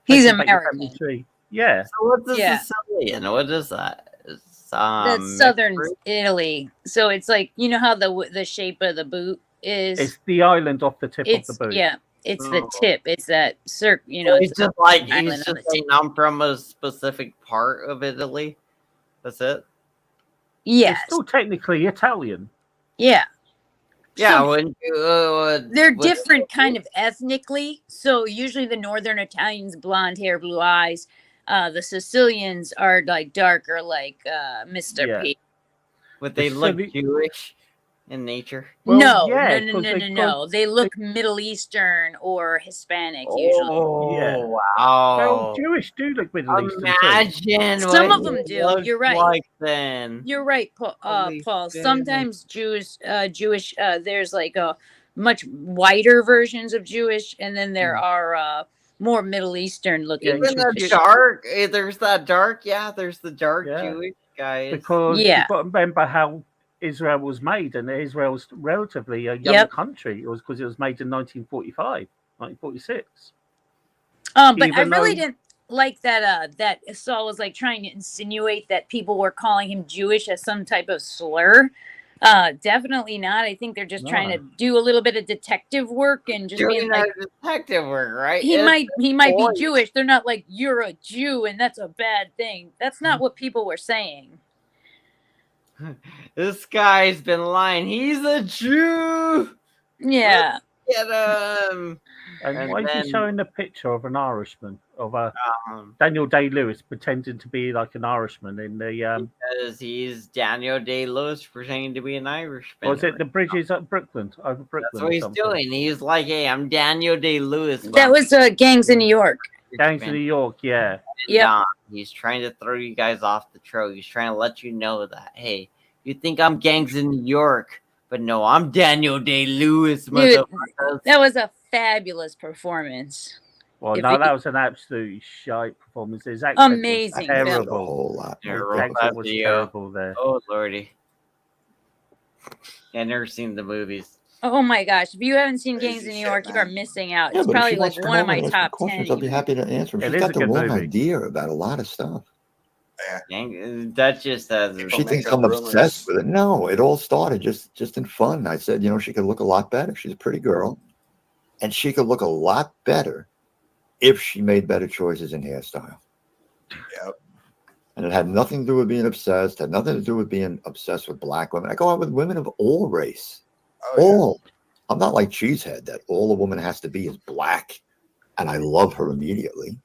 He's basically American. family tree. Yeah. So what's a Yeah. Sicilian? What is that? It's, That's southern Italy. So it's like, you know how the shape of the boot is? It's the island off the tip of the boot. Yeah, it's the Oh. tip. It's that you So know. he's it's just like island he's on just the saying I'm from a specific part of Italy. That's it. Yes. It's still technically Italian. Yeah. Yeah, So when you, they're when- different kind of ethnically. So usually the northern Italians, blonde hair, blue eyes. The Sicilians are like darker, like Mr. P. Would they look Jewish in nature? No, yeah, no. 'cause they No. They look Middle Eastern or Hispanic usually. Oh, Well, wow. Jewish do look Middle Eastern too. Imagine Some what of them he do. looks You're right. like then. You're right, Paul. Holy Paul. shit. Sometimes Jewish. There's like a much whiter versions of Jewish, and then there are more Middle Eastern looking. Even the Jewish. dark, there's that dark. Yeah, there's the dark Yeah. Jewish guys. Because Yeah. you've got to remember how Israel was made, and Israel's relatively a young Yep. country. It was because it was made in 1945, 1946. But I Even really though- didn't like that Saul was like trying to insinuate that people were calling him Jewish as some type of slur. Definitely not. I think they're just trying to do a little bit of detective work and just Doing being like, that detective work, right? he It's might be boys. Jewish. They're not like, you're a Jew and that's a bad thing. That's not what people were saying. This guy's been lying. He's a Jew. Yeah. Get him. And why is then- he showing a picture of an Irishman, of Daniel Day-Lewis pretending to be like an Irishman in the Because he's Daniel Day-Lewis pretending to be an Irishman. was it the bridges at Brooklyn, over Brooklyn? That's what he's doing. He's like, hey, I'm Daniel Day-Lewis. That was Gangs in New York. Gangs in New York, yeah. Yep. He's trying to throw you guys off the trail. He's trying to let you know that, hey, you think I'm Gangs in New York, but no, I'm Daniel Day-Lewis, Dude, motherfuckers. that was a fabulous performance. Well, If no, he- that was an absolute shite performance. His accent was Amazing. terrible. A whole lot. Yeah, His roll accent that was video. terrible there. Oh, lordy. I've never seen the movies. Oh my gosh. If you haven't seen Crazy Gangs in New shit, York, you man. are missing out. Yeah, It's but if probably she like wants to come one of over my and ask me top 10. questions, I'll be happy to answer them. It She's is got a the good wrong movie. idea about a lot of stuff. That just has. She thinks I'm obsessed with it. No, it all started just in fun. I said, she could look a lot better. She's a pretty girl, and she could look a lot better if she made better choices in hairstyle. Yep. And it had nothing to do with being obsessed. Had nothing to do with being obsessed with black women. I go out with women of all race. Oh, yeah. All. I'm not like Cheesehead that all a woman has to be is black, and I love her immediately.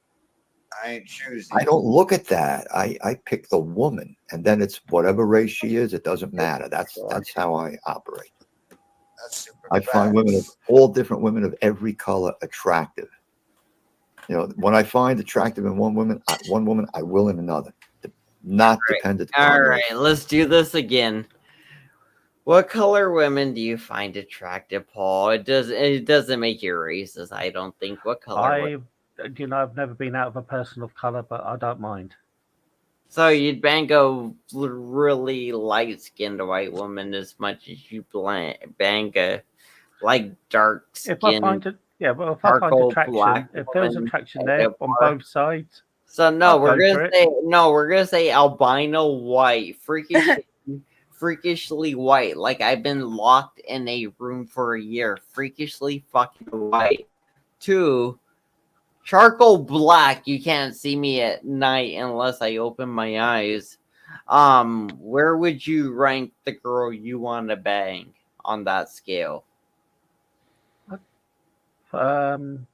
I ain't choosing. I don't look at that. I pick the woman, and then it's whatever race she is. It doesn't matter. That's how I operate. That's super I find women of all different women of every color attractive. When I find attractive in one woman, I will in another. Not dependent on. All right, let's do this again. What color women do you find attractive, Paul? It doesn't make you racist, I don't think. What color? I've never been out of a person of color, but I don't mind. So you'd bang a really light-skinned white woman as much as you bang a like dark skin. If I find attraction, black if there's woman attraction at there a on bar. both sides. So no, I'll we're go for gonna it. say albino white, freakishly white, like I've been locked in a room for a year, freakishly fucking white. 2, charcoal black. You can't see me at night unless I open my eyes. Where would you rank the girl you want to bang on that scale? Skin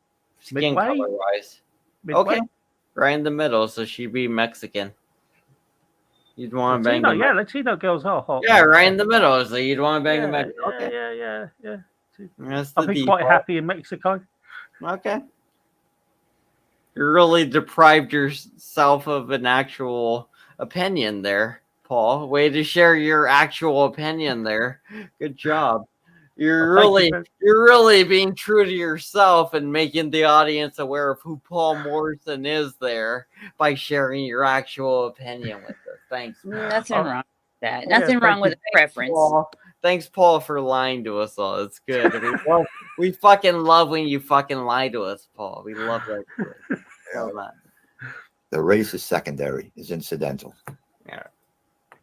Midway. color wise. Midway. Okay, right in the middle, so she'd be Mexican. You'd want to bang Latino, them. yeah, Latino girls are hot. Yeah, right in the middle, so you'd want to bang yeah, a Mexican. yeah, Okay. yeah. That's I've the been quite default. happy in Mexico. Okay. You really deprived yourself of an actual opinion there, Paul. Way to share your actual opinion there. Good job. You're really being true to yourself and making the audience aware of who Paul Morrison is there by sharing your actual opinion with us. Thanks. Nothing wrong with that. Yeah, Nothing wrong with a preference. Paul. Thanks, Paul, for lying to us all. It's good. We fucking love when you fucking lie to us, Paul. We love that shit. Love that. The race is secondary, is incidental. Yeah.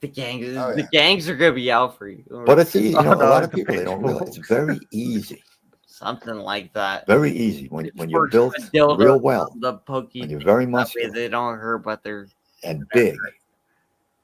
The gangs are gonna be out for you. But it's easy. You know, a lot of people, they don't realize it's very easy. Something like that. Very easy when you're built real well. The pokey. When you're very that way muscular they don't hurt, but they're and big.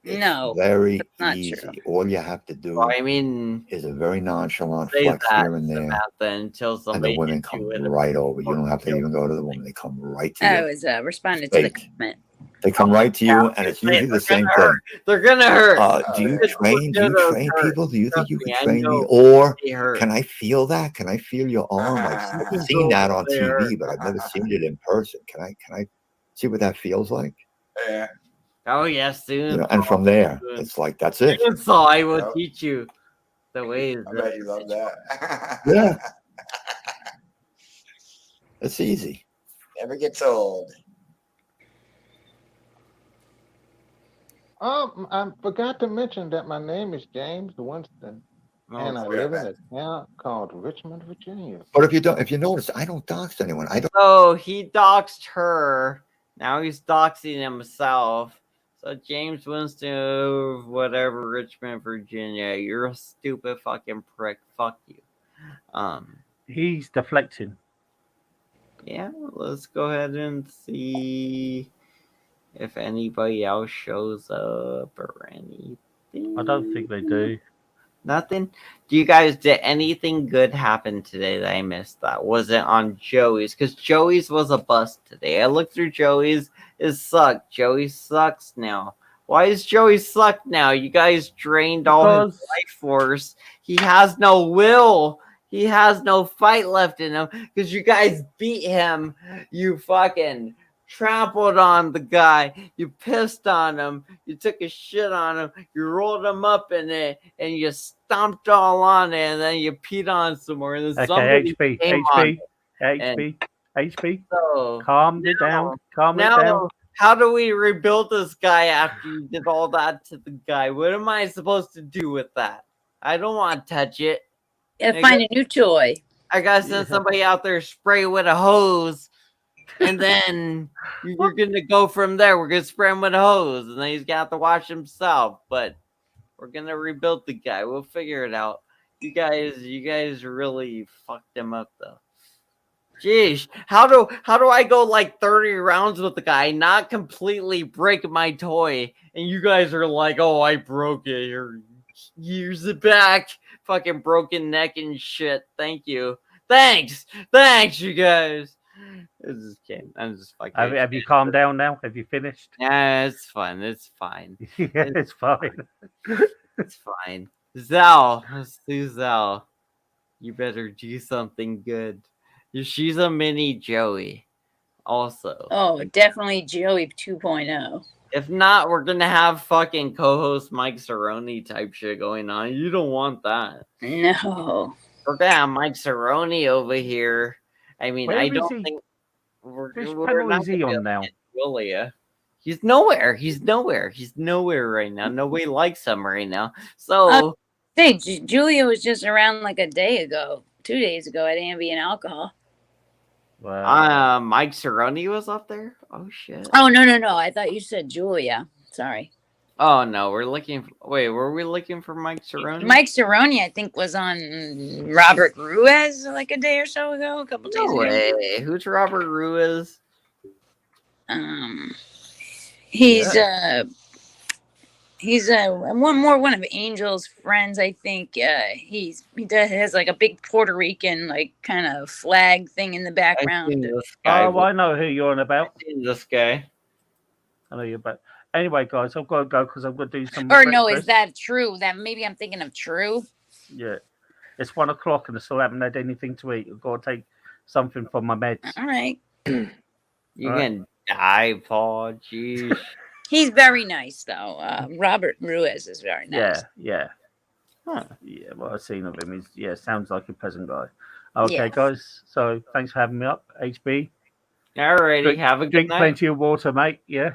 No, Very that's not easy. true. All you have to do Well, I mean, is a very nonchalant say flex that, here and there, Samantha, until and somebody the women hits come you with a right over. You don't have to even go to the woman; they come right to you. I was responding to the Fake. comment. They come right to you, and it's usually the same thing. They're gonna hurt. Do you train? Do you train people? Do you think you can train me? know Or they hurt. can I feel that? Can I feel your arm? I've seen that on TV, but I've never seen it in person. Can I see what that feels like? Yeah. Oh yes, soon. You know, and from there, it's like that's it. So I will teach you the ways. I bet you love that. Yeah, it's easy. Never gets old. I forgot to mention that my name is James Winston, and I live in a town called Richmond, Virginia. But if you notice, I don't dox anyone. I don't. So he doxed her. Now he's doxing himself. So James Winston, whatever, Richmond, Virginia, you're a stupid fucking prick. Fuck you. He's deflecting. Yeah, let's go ahead and see if anybody else shows up or anything. I don't think they do. Nothing? Did anything good happen today that I missed that wasn't on Joey's? Because Joey's was a bust today. I looked through Joey's. It sucked. Joey sucks now. Why is Joey suck now? You guys drained all his life force. He has no will. He has no fight left in him because you guys beat him. You fucking trampled on the guy. You pissed on him. You took a shit on him. You rolled him up in it, and you stomped all on it, and then you peed on some more. And then Okay, HP. So Calm it down. Calm it down. How do we rebuild this guy after you did all that to the guy? What am I supposed to do with that? I don't want to touch it. Find a new toy. I gotta send somebody out there spray with a hose, and then we're gonna go from there. We're gonna spray him with a hose, and then he's gonna have to wash himself. But we're gonna rebuild the guy. We'll figure it out. You guys really fucked him up though. Jeez, how do I go like 30 rounds with the guy, not completely break my toy, and you guys are like, oh, I broke it, or here's it back, fucking broken neck and shit. Thank you, thanks, you guys. I'm just fucking. Have you calmed down now? Have you finished? Yeah, it's fine. It's fine. Yeah, it's fine. It's fine. Zal, let's do Zal. You better do something good. She's a mini Joey, also. Oh, definitely Joey 2.0. If not, we're gonna have fucking co-host Mike Cerrone type shit going on. You don't want that. No. We're gonna have Mike Cerrone over here. I mean, I don't think we're not he on now. Julia. He's nowhere. He's nowhere right now. Nobody likes him right now. So Julia was just around like a day ago, 2 days ago at Ambient Alcohol. Wow. Mike Cerrone was up there. Oh shit. Oh no! I thought you said Julia. Sorry. Oh no, we're looking. Wait, were we looking for Mike Cerrone? Mike Cerrone, I think, was on Robert Ruiz like a day or so ago, a couple days No ago. way. Who's Robert Ruiz? He's one of Angel's friends, I think. He has like a big Puerto Rican like kind of flag thing in the background. This guy. Oh, I know who you're on about. I've seen this guy. I know you're about. Anyway, guys, I've got to go because I've got to do some. Or no, is that true? That maybe I'm thinking of True. Yeah, it's 1 o'clock and I still haven't had anything to eat. I've got to take something from my meds. All right. You can die, Paul. Jeez. He's very nice, though. Robert Ruiz is very nice. Yeah. Huh. Yeah, what I've seen of him is, sounds like a pleasant guy. Okay, Yeah. guys. So thanks for having me up, HB. Alrighty, have a good drink night. plenty of water, mate. Yeah.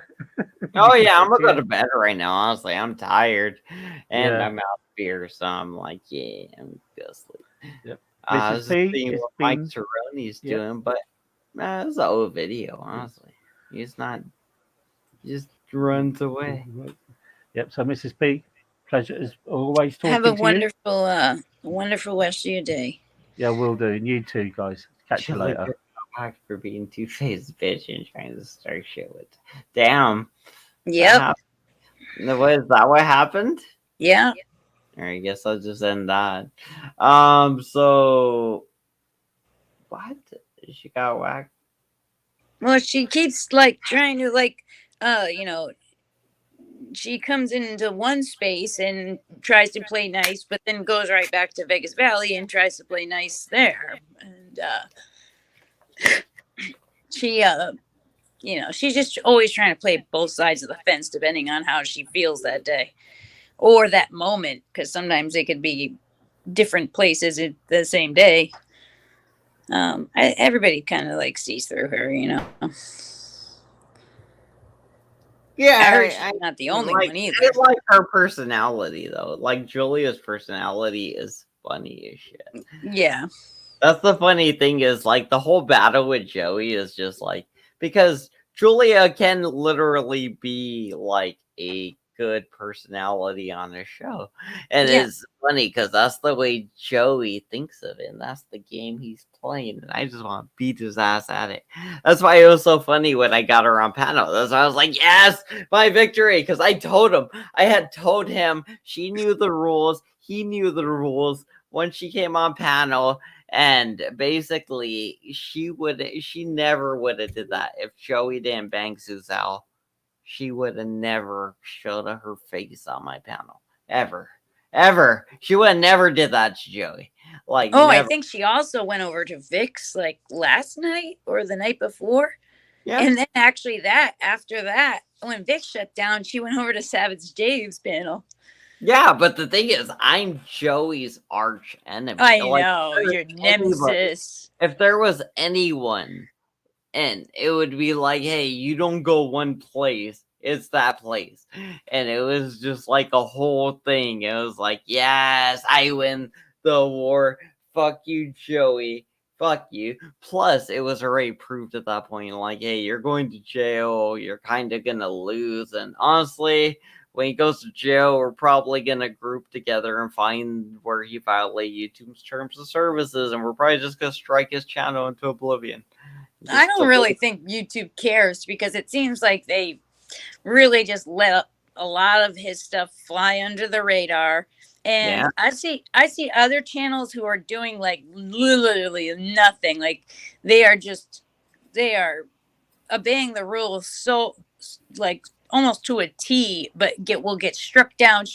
Oh yeah, I'm gonna go to bed right now. Honestly, I'm tired, and Yeah. I'm out of beer, so I'm like, yeah, I'm gonna sleep. Yep. Just Mrs. P, seeing it's what Mike been- Cerrone's Yep. doing, but it's an old video. Honestly, he's not. He just runs away. Yep. So, Mrs. P, pleasure as always talking Have a to wonderful, wonderful rest of your day. you. Yeah, we'll do. And you too, guys. Catch you Chili later. Bear back for being two-faced bitch and trying to start shit with. Damn. Yep. What is that? What happened? Yeah. All right, I guess I'll just end that. So what? She got whacked. Well, she keeps like trying to she comes into one space and tries to play nice, but then goes right back to Vegas Valley and tries to play nice there. And she's just always trying to play both sides of the fence, depending on how she feels that day or that moment, because sometimes it could be different places at the same day. Everybody kind of like sees through her, Yeah, I heard she's not the only one either. I like her personality though. Like Julia's personality is funny as shit. Yeah. That's the funny thing is like the whole battle with Joey is just like because Julia can literally be like a good personality on a show. And it's funny because that's the way Joey thinks of it. And that's the game he's playing. And I just want to beat his ass at it. That's why it was so funny when I got her on panel. That's why I was like, yes, my victory. Because I had told him she knew the rules. He knew the rules when she came on panel. And basically, she never would have did that if Joey didn't bang Suzal. She would have never showed her face on my panel ever. She would have never did that to Joey. Like, never. I think she also went over to Vic's like last night or the night before. Yeah, and then actually after that, when Vic shut down, she went over to Savage Dave's panel. Yeah, but the thing is, I'm Joey's arch enemy. I know, your nemesis. If there was anyone, and it would be like, hey, you don't go one place, it's that place. And it was just like a whole thing. It was like, yes, I win the war. Fuck you, Joey. Fuck you. Plus, it was already proved at that point, like, hey, you're going to jail. You're kind of going to lose. And honestly, when he goes to jail, we're probably going to group together and find where he violated YouTube's terms of services. And we're probably just going to strike his channel into oblivion. I don't really think YouTube cares because it seems like they really just let a lot of his stuff fly under the radar. And I see other channels who are doing like literally nothing. Like they are obeying the rules so like almost to a T, but will get struck down,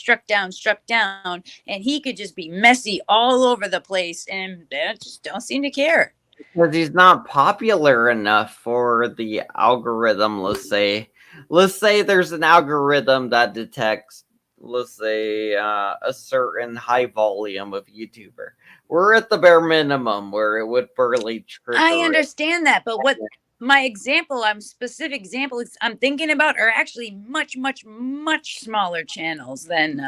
and he could just be messy all over the place, and they just don't seem to care. Because he's not popular enough for the algorithm. Let's say there's an algorithm that detects, let's say, a certain high volume of YouTuber. We're at the bare minimum where it would barely trigger. I understand that, but what my specific examples I'm thinking about are actually much, much, much smaller channels than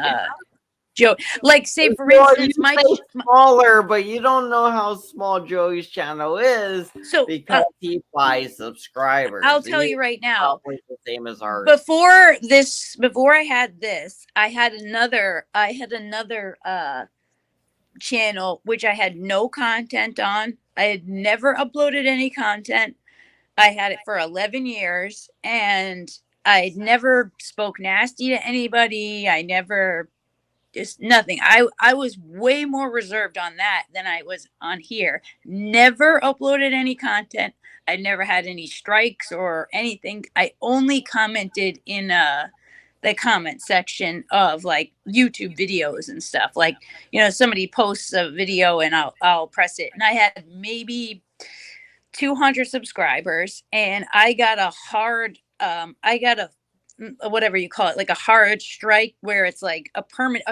Joe, like say for Well, instance, you say smaller, but you don't know how small Joey's channel is because he buys subscribers. I'll tell you right now. Probably the same as ours. Before I had this, I had another channel which I had no content on. I had never uploaded any content. I had it for 11 years and I never spoke nasty to anybody. I never just nothing. I was way more reserved on that than I was on here. Never uploaded any content. I never had any strikes or anything. I only commented in the comment section of like YouTube videos and stuff. Like, somebody posts a video and I'll press it. And I had maybe 200 subscribers and I got a whatever you call it, like a hard strike where it's like a permanent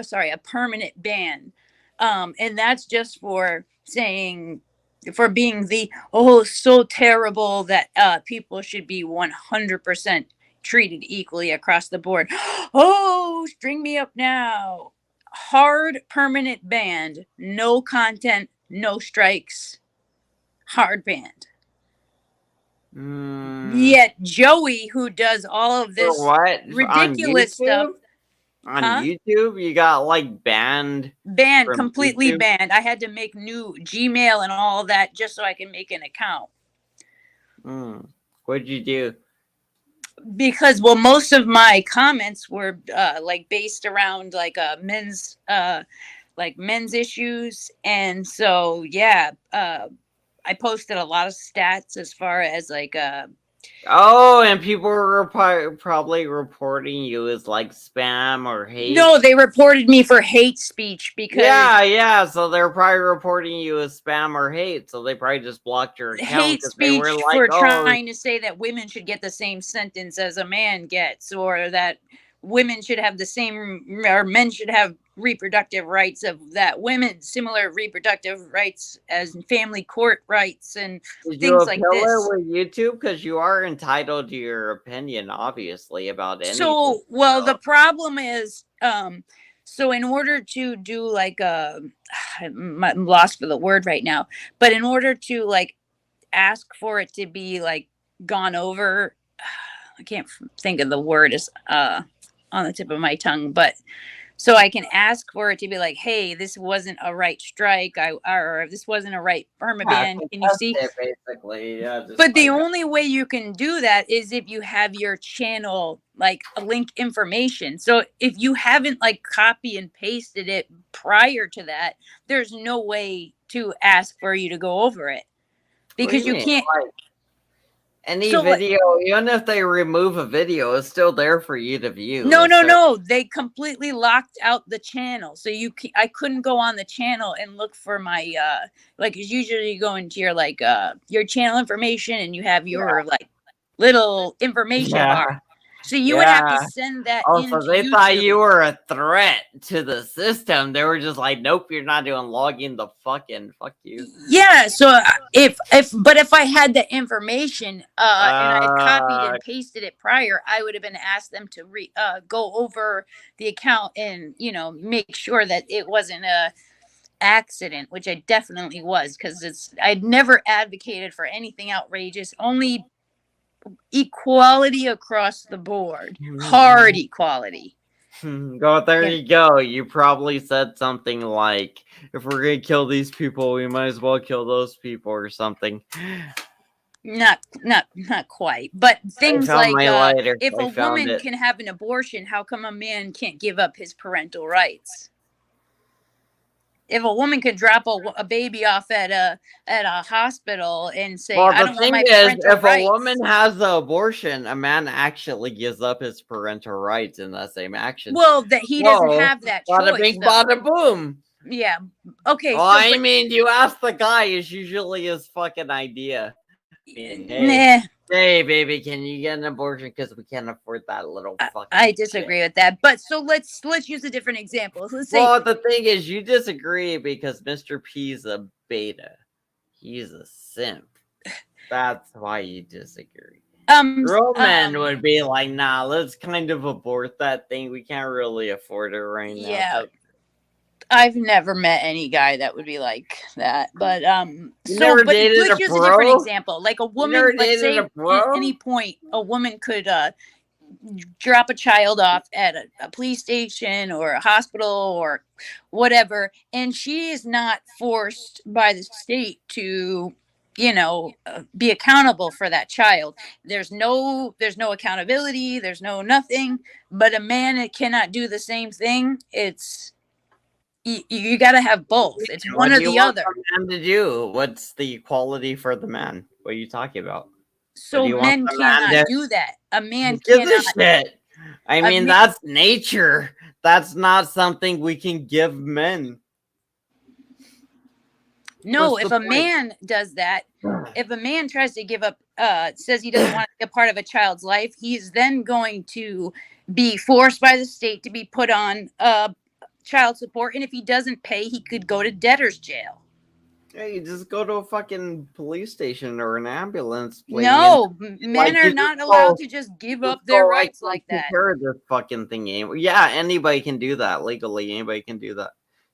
ban. And that's just for being so terrible that people should be 100% treated equally across the board. Oh, string me up now. Hard permanent banned, no content, no strikes, hard banned. Yet Joey, who does all of this ridiculous stuff on YouTube, you got like banned, completely YouTube? banned. I had to make new Gmail and all that just so I can make an account. What'd you do? Because most of my comments were like based around like men's issues, and so I posted a lot of stats as far as like and people were probably reporting you as like spam or hate. No, they reported me for hate speech because so they're probably reporting you as spam or hate, so they probably just blocked your account. Hate speech for trying to say that women should get the same sentence as a man gets, or that women should have the same, or men should have reproductive rights similar reproductive rights as family court rights and things like this. With YouTube, because you are entitled to your opinion, obviously, about anything. So, the problem is, so in order to do like I'm lost for the word right now, but in order to like ask for it to be like gone over, I can't think of the word is on the tip of my tongue, but so I can ask for it to be like, hey, this wasn't a right strike, or this wasn't a right permaban. Can you see? Basically, But the only way you can do that is if you have your channel like a link information. So if you haven't like copy and pasted it prior to that, there's no way to ask for you to go over it because you can't. Any video, even if they remove a video, it's still there for you to view. No. They completely locked out the channel, so I couldn't go on the channel and look for my like. Cause usually you go into your like your channel information and you have your like little information bar. So you would have to send that. So they thought you were a threat to the system. They were just like, nope, you're not doing logging the fuck you. Yeah. So if I had the information and I copied and pasted it prior, I would have been asked them to go over the account and make sure that it wasn't a accident, which I definitely was, because I'd never advocated for anything outrageous, only equality across the board, hard equality. You go. You probably said something like, if we're gonna kill these people, we might as well kill those people or something. Not quite, but things like if a woman can have an abortion, how come a man can't give up his parental rights? If a woman could drop a baby off at a hospital and say, I don't want my parental if rights. A woman has the abortion, a man actually gives up his parental rights in that same action. Well, that he doesn't have that choice. Bada bing, bada boom. Yeah. Okay. Well, you ask the guy, it's usually his fucking idea. Hey, baby, can you get an abortion? Because we can't afford that little fucking I disagree with that. But so let's use a different example. Let's say, the thing is, you disagree because Mr. P's a beta. He's a simp. That's why you disagree. Real men would be like, nah, let's kind of abort that thing. We can't really afford it right now. Yeah. I've never met any guy that would be like that, but You never dated let's a use a different bro? example. Like a You woman, never let's dated say a at bro? any point a woman could drop a child off at a police station or a hospital or whatever, and she is not forced by the state to be accountable for that child. There's no accountability, there's no nothing. But a man cannot do the same thing. It's you got to have both. It's one What or do you the want other. the man to do? What's the equality for the man? What are you talking about? So do you want men the man cannot to do that. A man Who gives a cannot. shit? I a mean, ma- that's nature. That's not something we can give men. No, What's if the a point? man does that, if a man tries to give up, says he doesn't want to be a part of a child's life, he's then going to be forced by the state to be put on child support. And if he doesn't pay, he could go to debtor's jail. Yeah, you just go to a fucking police station or an ambulance plane. No, and, men like, are you not just allowed go- to just give just up their go, I rights can't like take that. care of this fucking thing anymore. Yeah, anybody can do that legally. Anybody can do that.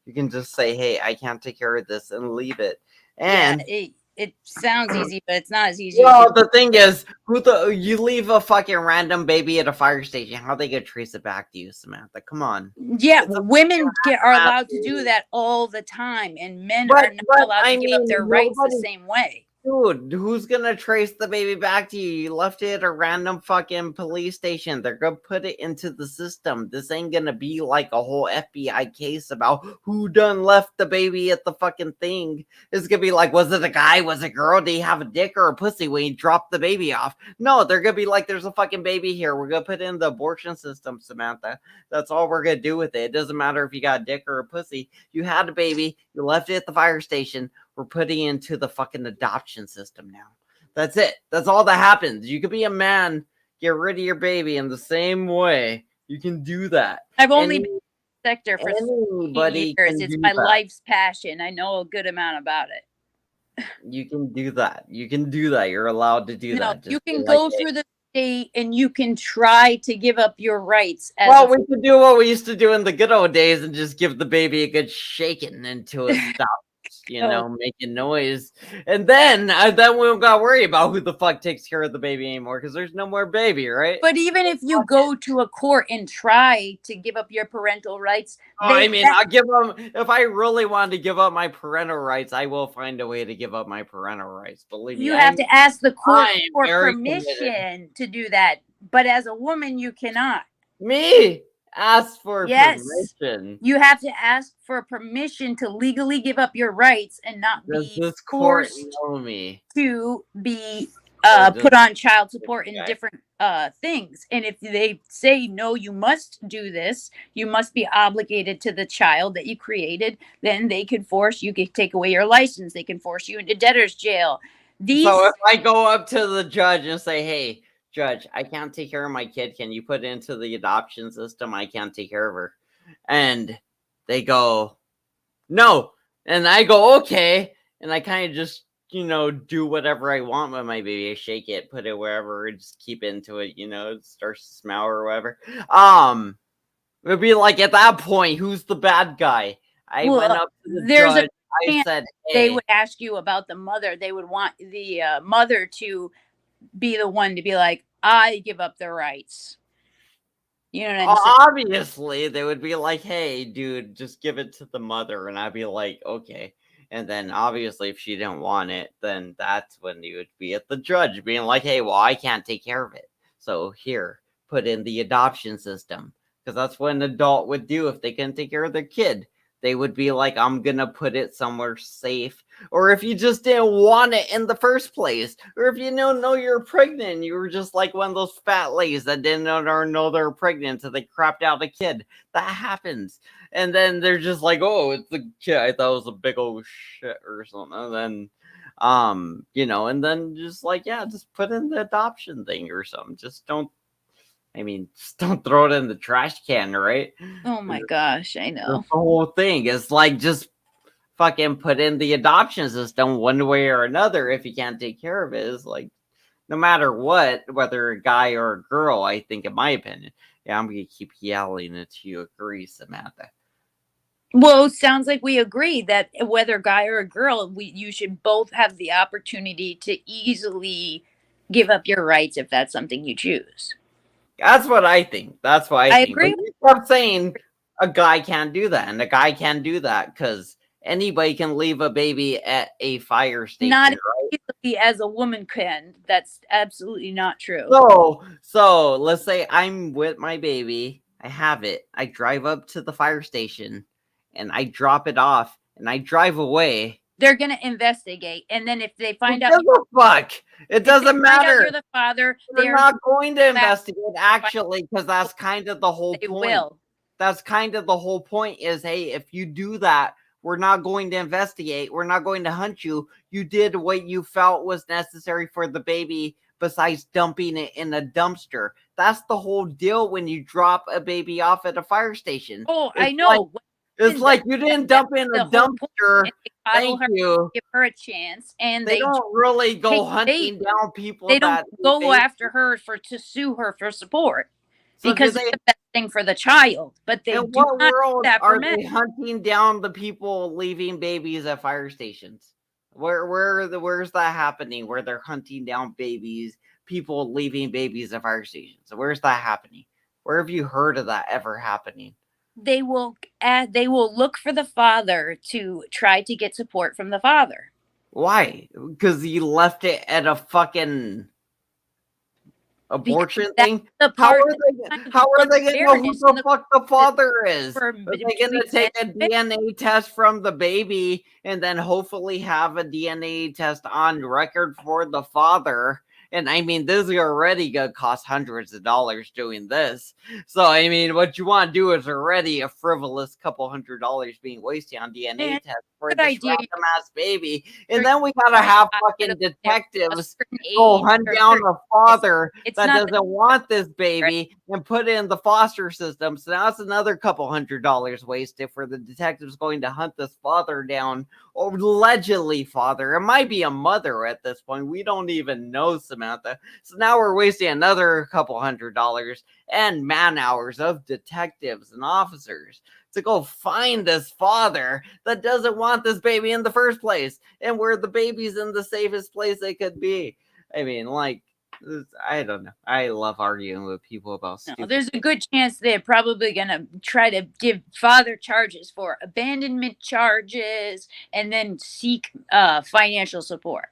You can just say, "Hey, I can't take care of this," and leave it. And Yeah, it sounds easy, but it's not as easy as well, the thing is, you leave a fucking random baby at a fire station? How they gonna trace it back to you, Samantha? Come on. Yeah, women are allowed to do that all the time, and men are not allowed to give up their rights the same way. Dude, who's gonna trace the baby back to you? You left it at a random fucking police station. They're gonna put it into the system. This ain't gonna be like a whole FBI case about who done left the baby at the fucking thing. It's gonna be like, was it a guy? Was it a girl? Did he have a dick or a pussy when he dropped the baby off? No, they're gonna be like, there's a fucking baby here. We're gonna put it in the abortion system, Samantha. That's all we're gonna do with it. It doesn't matter if you got a dick or a pussy. You had a baby. You left it at the fire station. We're putting into the fucking adoption system now. That's it. That's all that happens. You could be a man, get rid of your baby in the same way. You can do that. I've only been in the sector for 13 years. can It's do my that. life's passion. I know a good amount about it. You can do that. You can do that. You're allowed to do that. You Just can be like, go "Hey." through the state and you can try to give up your rights. Well, we could do what we used to do in the good old days and just give the baby a good shaking until it stops, making noise. And then we don't got to worry about who the fuck takes care of the baby anymore because there's no more baby, right? But even if you go to a court and try to give up your parental rights, I'll give them. If I really wanted to give up my parental rights, I will find a way to give up my parental rights. Believe me. you have to ask the court I'm for very permission committed. to do that. But as a woman, you cannot. Me ask for Yes. permission. You have to ask for permission to legally give up your rights and not Does be this court forced know me? to be Or does put on child support and guy? different things. And if they say no, you must do this, you must be obligated to the child that you created, then they can force you, can take away your license, they can force you into debtor's jail. So if I go up to the judge and say, "Hey, judge, I can't take care of my kid. Can you put it into the adoption system? I can't take care of her." And they go, "No." And I go, "Okay." And I kind of just, do whatever I want with my baby. I shake it, put it wherever, just keep into it, it starts to smell or whatever. It'd be like at that point, who's the bad guy? I went up to the judge. I said, they "Hey." would ask you about the mother. They would want the mother to be the one to be like, I give up the rights. You know what I'm saying? Obviously, they would be like, "Hey, dude, just give it to the mother," and I'd be like, "Okay." And then, obviously, if she didn't want it, then that's when you would be at the judge, being like, "Hey, well, I can't take care of it, so here, put in the adoption system," because that's what an adult would do if they couldn't take care of their kid. They would be like, "I'm gonna put it somewhere safe." Or if you just didn't want it in the first place, or if you don't know you're pregnant, you were just like one of those fat ladies that didn't know they're pregnant, so they crapped out a kid. That happens. And then they're just like, "Oh, it's a kid. I thought it was a big old shit or something." And then, and then just like, yeah, just put in the adoption thing or something. Just don't throw it in the trash can, right? Oh my gosh, I know. The whole thing is like, just fucking put in the adoption system one way or another. If you can't take care of it, is like, no matter what, whether a guy or a girl, I think, in my opinion. Yeah, I'm gonna keep yelling until you agree, Samantha. Well, it sounds like we agree that whether guy or a girl, you should both have the opportunity to easily give up your rights if that's something you choose. That's what I think. That's what I I think. But agree. you kept saying a guy can't do that, and a guy can't do that because anybody can leave a baby at a fire station, Not right? easily as a woman can. That's absolutely not true. So let's say I'm with my baby. I have it. I drive up to the fire station, and I drop it off, and I drive away. They're gonna investigate, and then if they find Who out, gives a fuck? It doesn't matter. you're the father, They're not going to investigate actually, because that's kind of the whole they point. will. That's kind of the whole point is, hey, if you do that, we're not going to investigate. We're not going to hunt you. You did what you felt was necessary for the baby besides dumping it in a dumpster. That's the whole deal when you drop a baby off at a fire station. Oh, I know. It's like you didn't dump in a dumpster. Thank you. Give her a chance, and They don't really go take hunting down people They don't that go after her to sue her for support So do because they- it's the best thing for the child. But they In do what not do world that for are men. they hunting down the people leaving babies at fire stations? Where's that happening? Where they're hunting down babies, people leaving babies at fire stations? So where's that happening? Where have you heard of that ever happening? They will look for the father to try to get support from the father. Why? Because you left it at a fucking abortion thing? How are they gonna know who the fuck the father is? Are they gonna take a DNA test from the baby and then hopefully have a DNA test on record for the father? And I mean, this is already gonna cost hundreds of dollars doing this. So I mean, what you want to do is already a frivolous couple $100 being wasted on DNA tests for this random ass baby. And then we gotta have fucking detectives go hunt down a father that doesn't want this baby and put it in the foster system. So now it's another couple $100 wasted for the detectives going to hunt this father down, or allegedly father. It might be a mother at this point. We don't even know, Samantha. So now we're wasting another couple $100 and man hours of detectives and officers to go find this father that doesn't want this baby in the first place, and where the baby's in the safest place they could be. I mean, like, I don't know. I love arguing with people about stupid. There's a good chance they're probably gonna try to give father charges for abandonment charges and then seek financial support.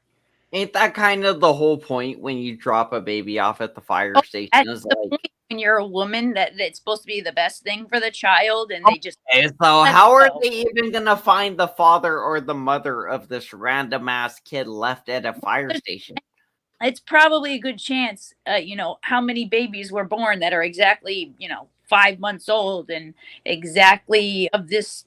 Ain't that kind of the whole point when you drop a baby off at the fire station? That's the point when you're a woman that's supposed to be the best thing for the child, and they just so how are they even gonna find the father or the mother of this random ass kid left at a fire station? It's probably a good chance, how many babies were born that are exactly, 5 months old and exactly of this,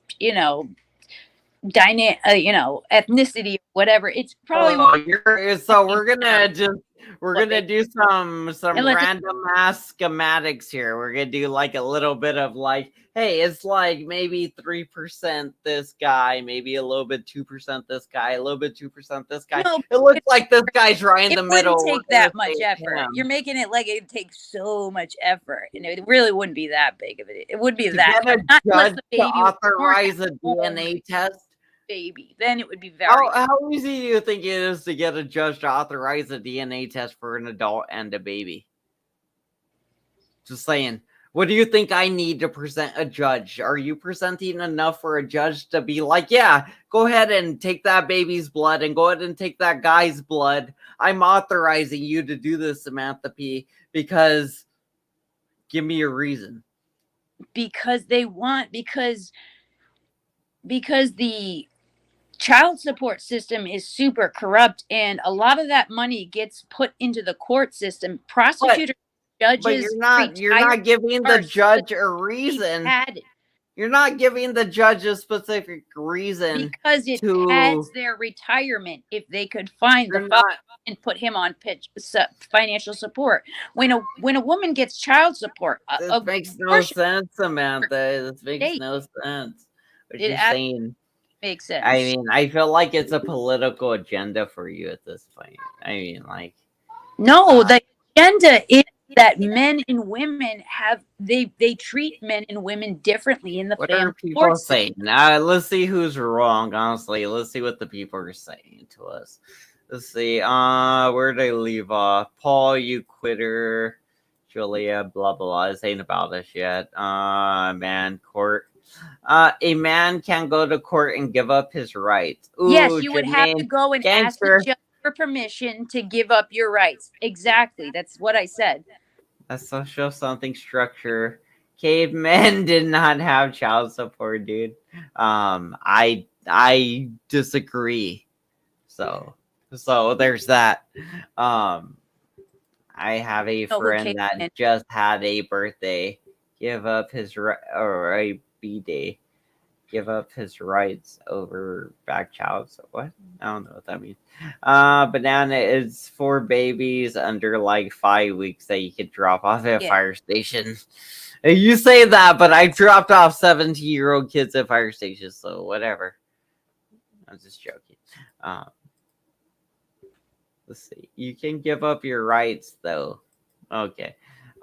ethnicity, whatever. It's probably so we're gonna do some random ass schematics here. We're gonna do like a little bit of like, hey, it's like maybe 3% this guy, maybe a little bit 2% this guy, a little bit 2% this guy. No, it looks like this guy's right in the middle. It wouldn't take that much effort. You're making it like it takes so much effort, and it really wouldn't be that big of it. It would be that. Get a judge to authorize a DNA test. Baby, then it would be very. How easy do you think it is to get a judge to authorize a DNA test for an adult and a baby? Just saying. What do you think I need to present a judge? Are you presenting enough for a judge to be like, yeah, go ahead and take that baby's blood and go ahead and take that guy's blood. I'm authorizing you to do this, Samantha P, because give me a reason. Because because the child support system is super corrupt, and a lot of that money gets put into the court system. Prosecutors, judges, but you're not giving the judge a reason. You're not giving the judge a specific reason because it adds their retirement if they could find the father and put him on financial support. When a woman gets child support, this makes no sense, Samantha. This makes no sense. What you're saying makes sense. I mean, I feel like it's a political agenda for you at this point. I mean, like, no, the agenda is that men and women have they treat men and women differently in the What are family people court system. saying? Let's see who's wrong, honestly. Let's see what the people are saying to us. Let's see. Where did I leave off? Paul, you quitter. Julia, blah blah. This ain't about us yet. Man, court. A man can go to court and give up his rights. Ooh, Yes, you would have to Jermaine, go and ask the gangster. judge for permission to give up your rights. Exactly. That's what I said. That's social something structure. Cavemen did not have child support, dude. I disagree. So there's that. I have a No, who friend cavemen? that just had a birthday. Give up his or a b-day. Give up his rights over back child. So what? I don't know what that means. Banana is for babies under like 5 weeks that you could drop off at a Yeah. fire station. You say that, but I dropped off 17-year-old kids at fire stations, so whatever. I'm just joking. Let's see. You can give up your rights though. Okay.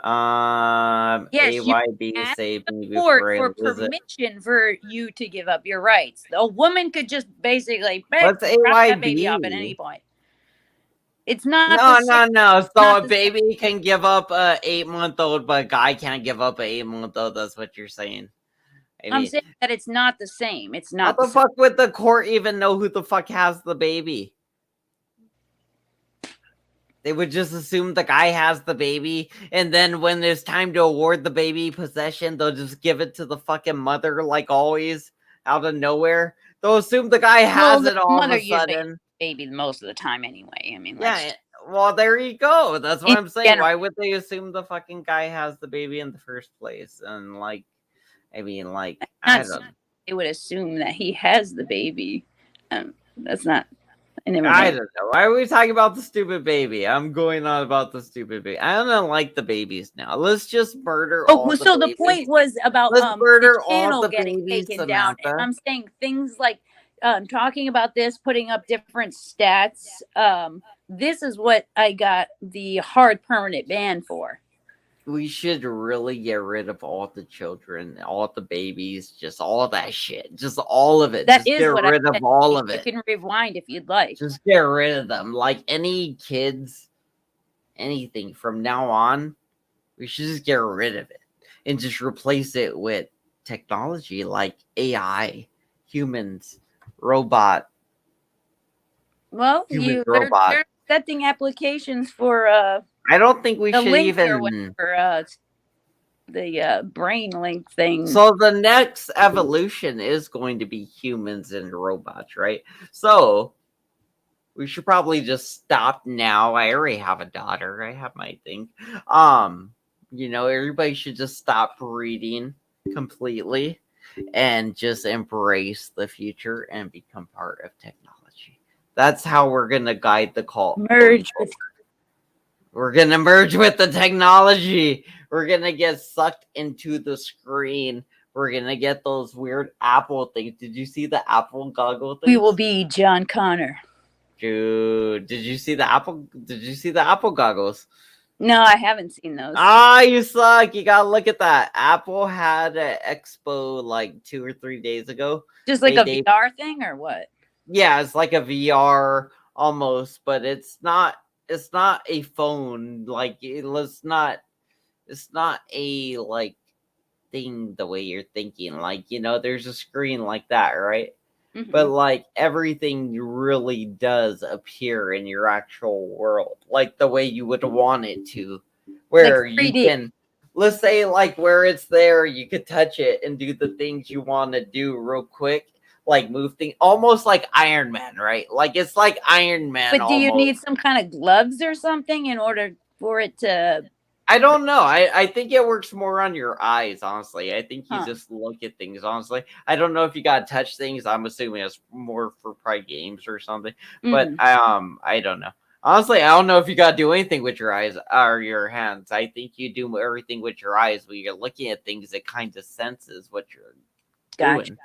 Yes, you AYB ask saved the me court before I for lose it. permission for you to give up your rights. A woman could just basically What's drop that baby off at AYB? any point. It's not No, the same. no. So Not a the same. baby can give up a 8-month-old, but a guy can't give up a 8-month-old. That's what you're saying. I I'm mean, saying that it's not the same. It's how not the the same. fuck would the court even know who the fuck has the baby? They would just assume the guy has the baby, and then when there's time to award the baby possession, they'll just give it to the fucking mother, like always, out of nowhere. They'll assume the guy Well, has the it all of mother a usually has sudden. the baby most of the time anyway. I mean, Yeah, well, there you go. That's what in I'm saying. general. Why would they assume the fucking guy has the baby in the first place? And like, I mean, like, I Not don't. they would assume that he has the baby. That's not. I never I made. don't know. Why are we talking about the stupid baby? I'm going on about the stupid baby. I don't like the babies now. Let's just murder Oh, all well, the so babies. the point was about Let's the murder all channel the getting babies, taken down, and Samantha. I'm saying things like talking about this, putting up different stats. This is what I got the hard permanent ban for. We should really get rid of all the children, all the babies, just all that shit. Just all of it. That Just is get what rid I of said. all of You it. can rewind if you'd like. Just get rid of them. Like any kids, anything from now on, we should just get rid of it and just replace it with technology like AI, humans, robot. Well, they're accepting applications for I don't think we the should link even or whatever, the brain link thing. So the next evolution is going to be humans and robots, right? So we should probably just stop now. I already have a daughter. I have my thing. Everybody should just stop breeding completely and just embrace the future and become part of technology. That's how we're gonna guide the cult. Merge with. We're gonna merge with the technology. We're gonna get sucked into the screen. We're gonna get those weird Apple things. Did you see the Apple goggle things? We will be John Connor. Dude, did you see the Apple goggles? No, I haven't seen those. You suck. You gotta look at that. Apple had an expo like 2 or 3 days ago. Just like a VR thing or what? Yeah, it's like a VR almost, but it's not a phone. Like it's not a like thing the way you're thinking. Like, there's a screen like that, right? Mm-hmm. But like everything really does appear in your actual world, like the way you would want it to, where like you can, let's say, like where it's there, you could touch it and do the things you want to do real quick, like move things, almost like Iron Man, right? Like it's like Iron Man. But do you need some kind of gloves or something in order for it to? I don't know. I think it works more on your eyes, honestly. I think you just look at things, honestly. I don't know if you gotta touch things. I'm assuming it's more for probably games or something. But I don't know. Honestly, I don't know if you gotta do anything with your eyes or your hands. I think you do everything with your eyes. When you're looking at things, it kind of senses what you're doing.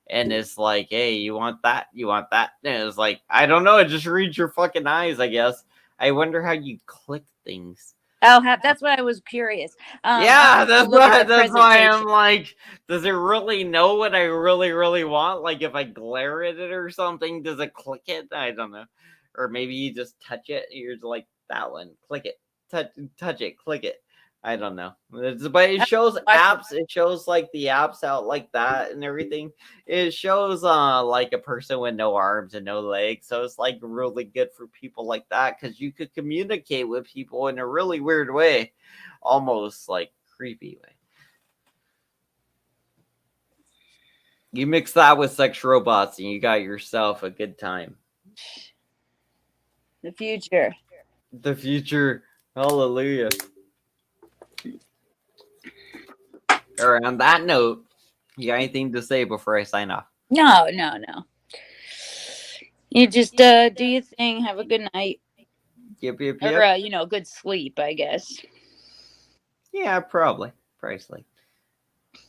And it's like, hey, you want that? You want that? And it's like, I don't know. It just reads your fucking eyes, I guess. I wonder how you click things. That's what I was curious. Yeah, that's look why. at the That's why I'm presentation. like, does it really know what I really want? Like, if I glare at it or something, does it click it? I don't know. Or maybe you just touch it. You're like that one. Click it. Touch it. Click it. I don't know. But it shows apps. It shows like the apps out like that and everything. It shows like a person with no arms and no legs. So it's like really good for people like that because you could communicate with people in a really weird way, almost like creepy way. You mix that with sex robots and you got yourself a good time. The future. The future. Hallelujah. All right, on that note, you got anything to say before I sign off? No. You just do your thing. Have a good night. Yep. Or good sleep, I guess. Yeah, probably. Precisely.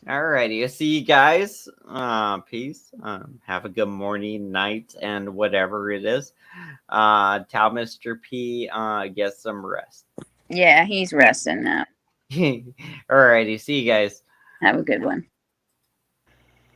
Alrighty, I'll see you guys. Peace. Have a good morning, night, and whatever it is. Tell Mr. P get some rest. Yeah, he's resting now. Alrighty, see you guys. Have a good one.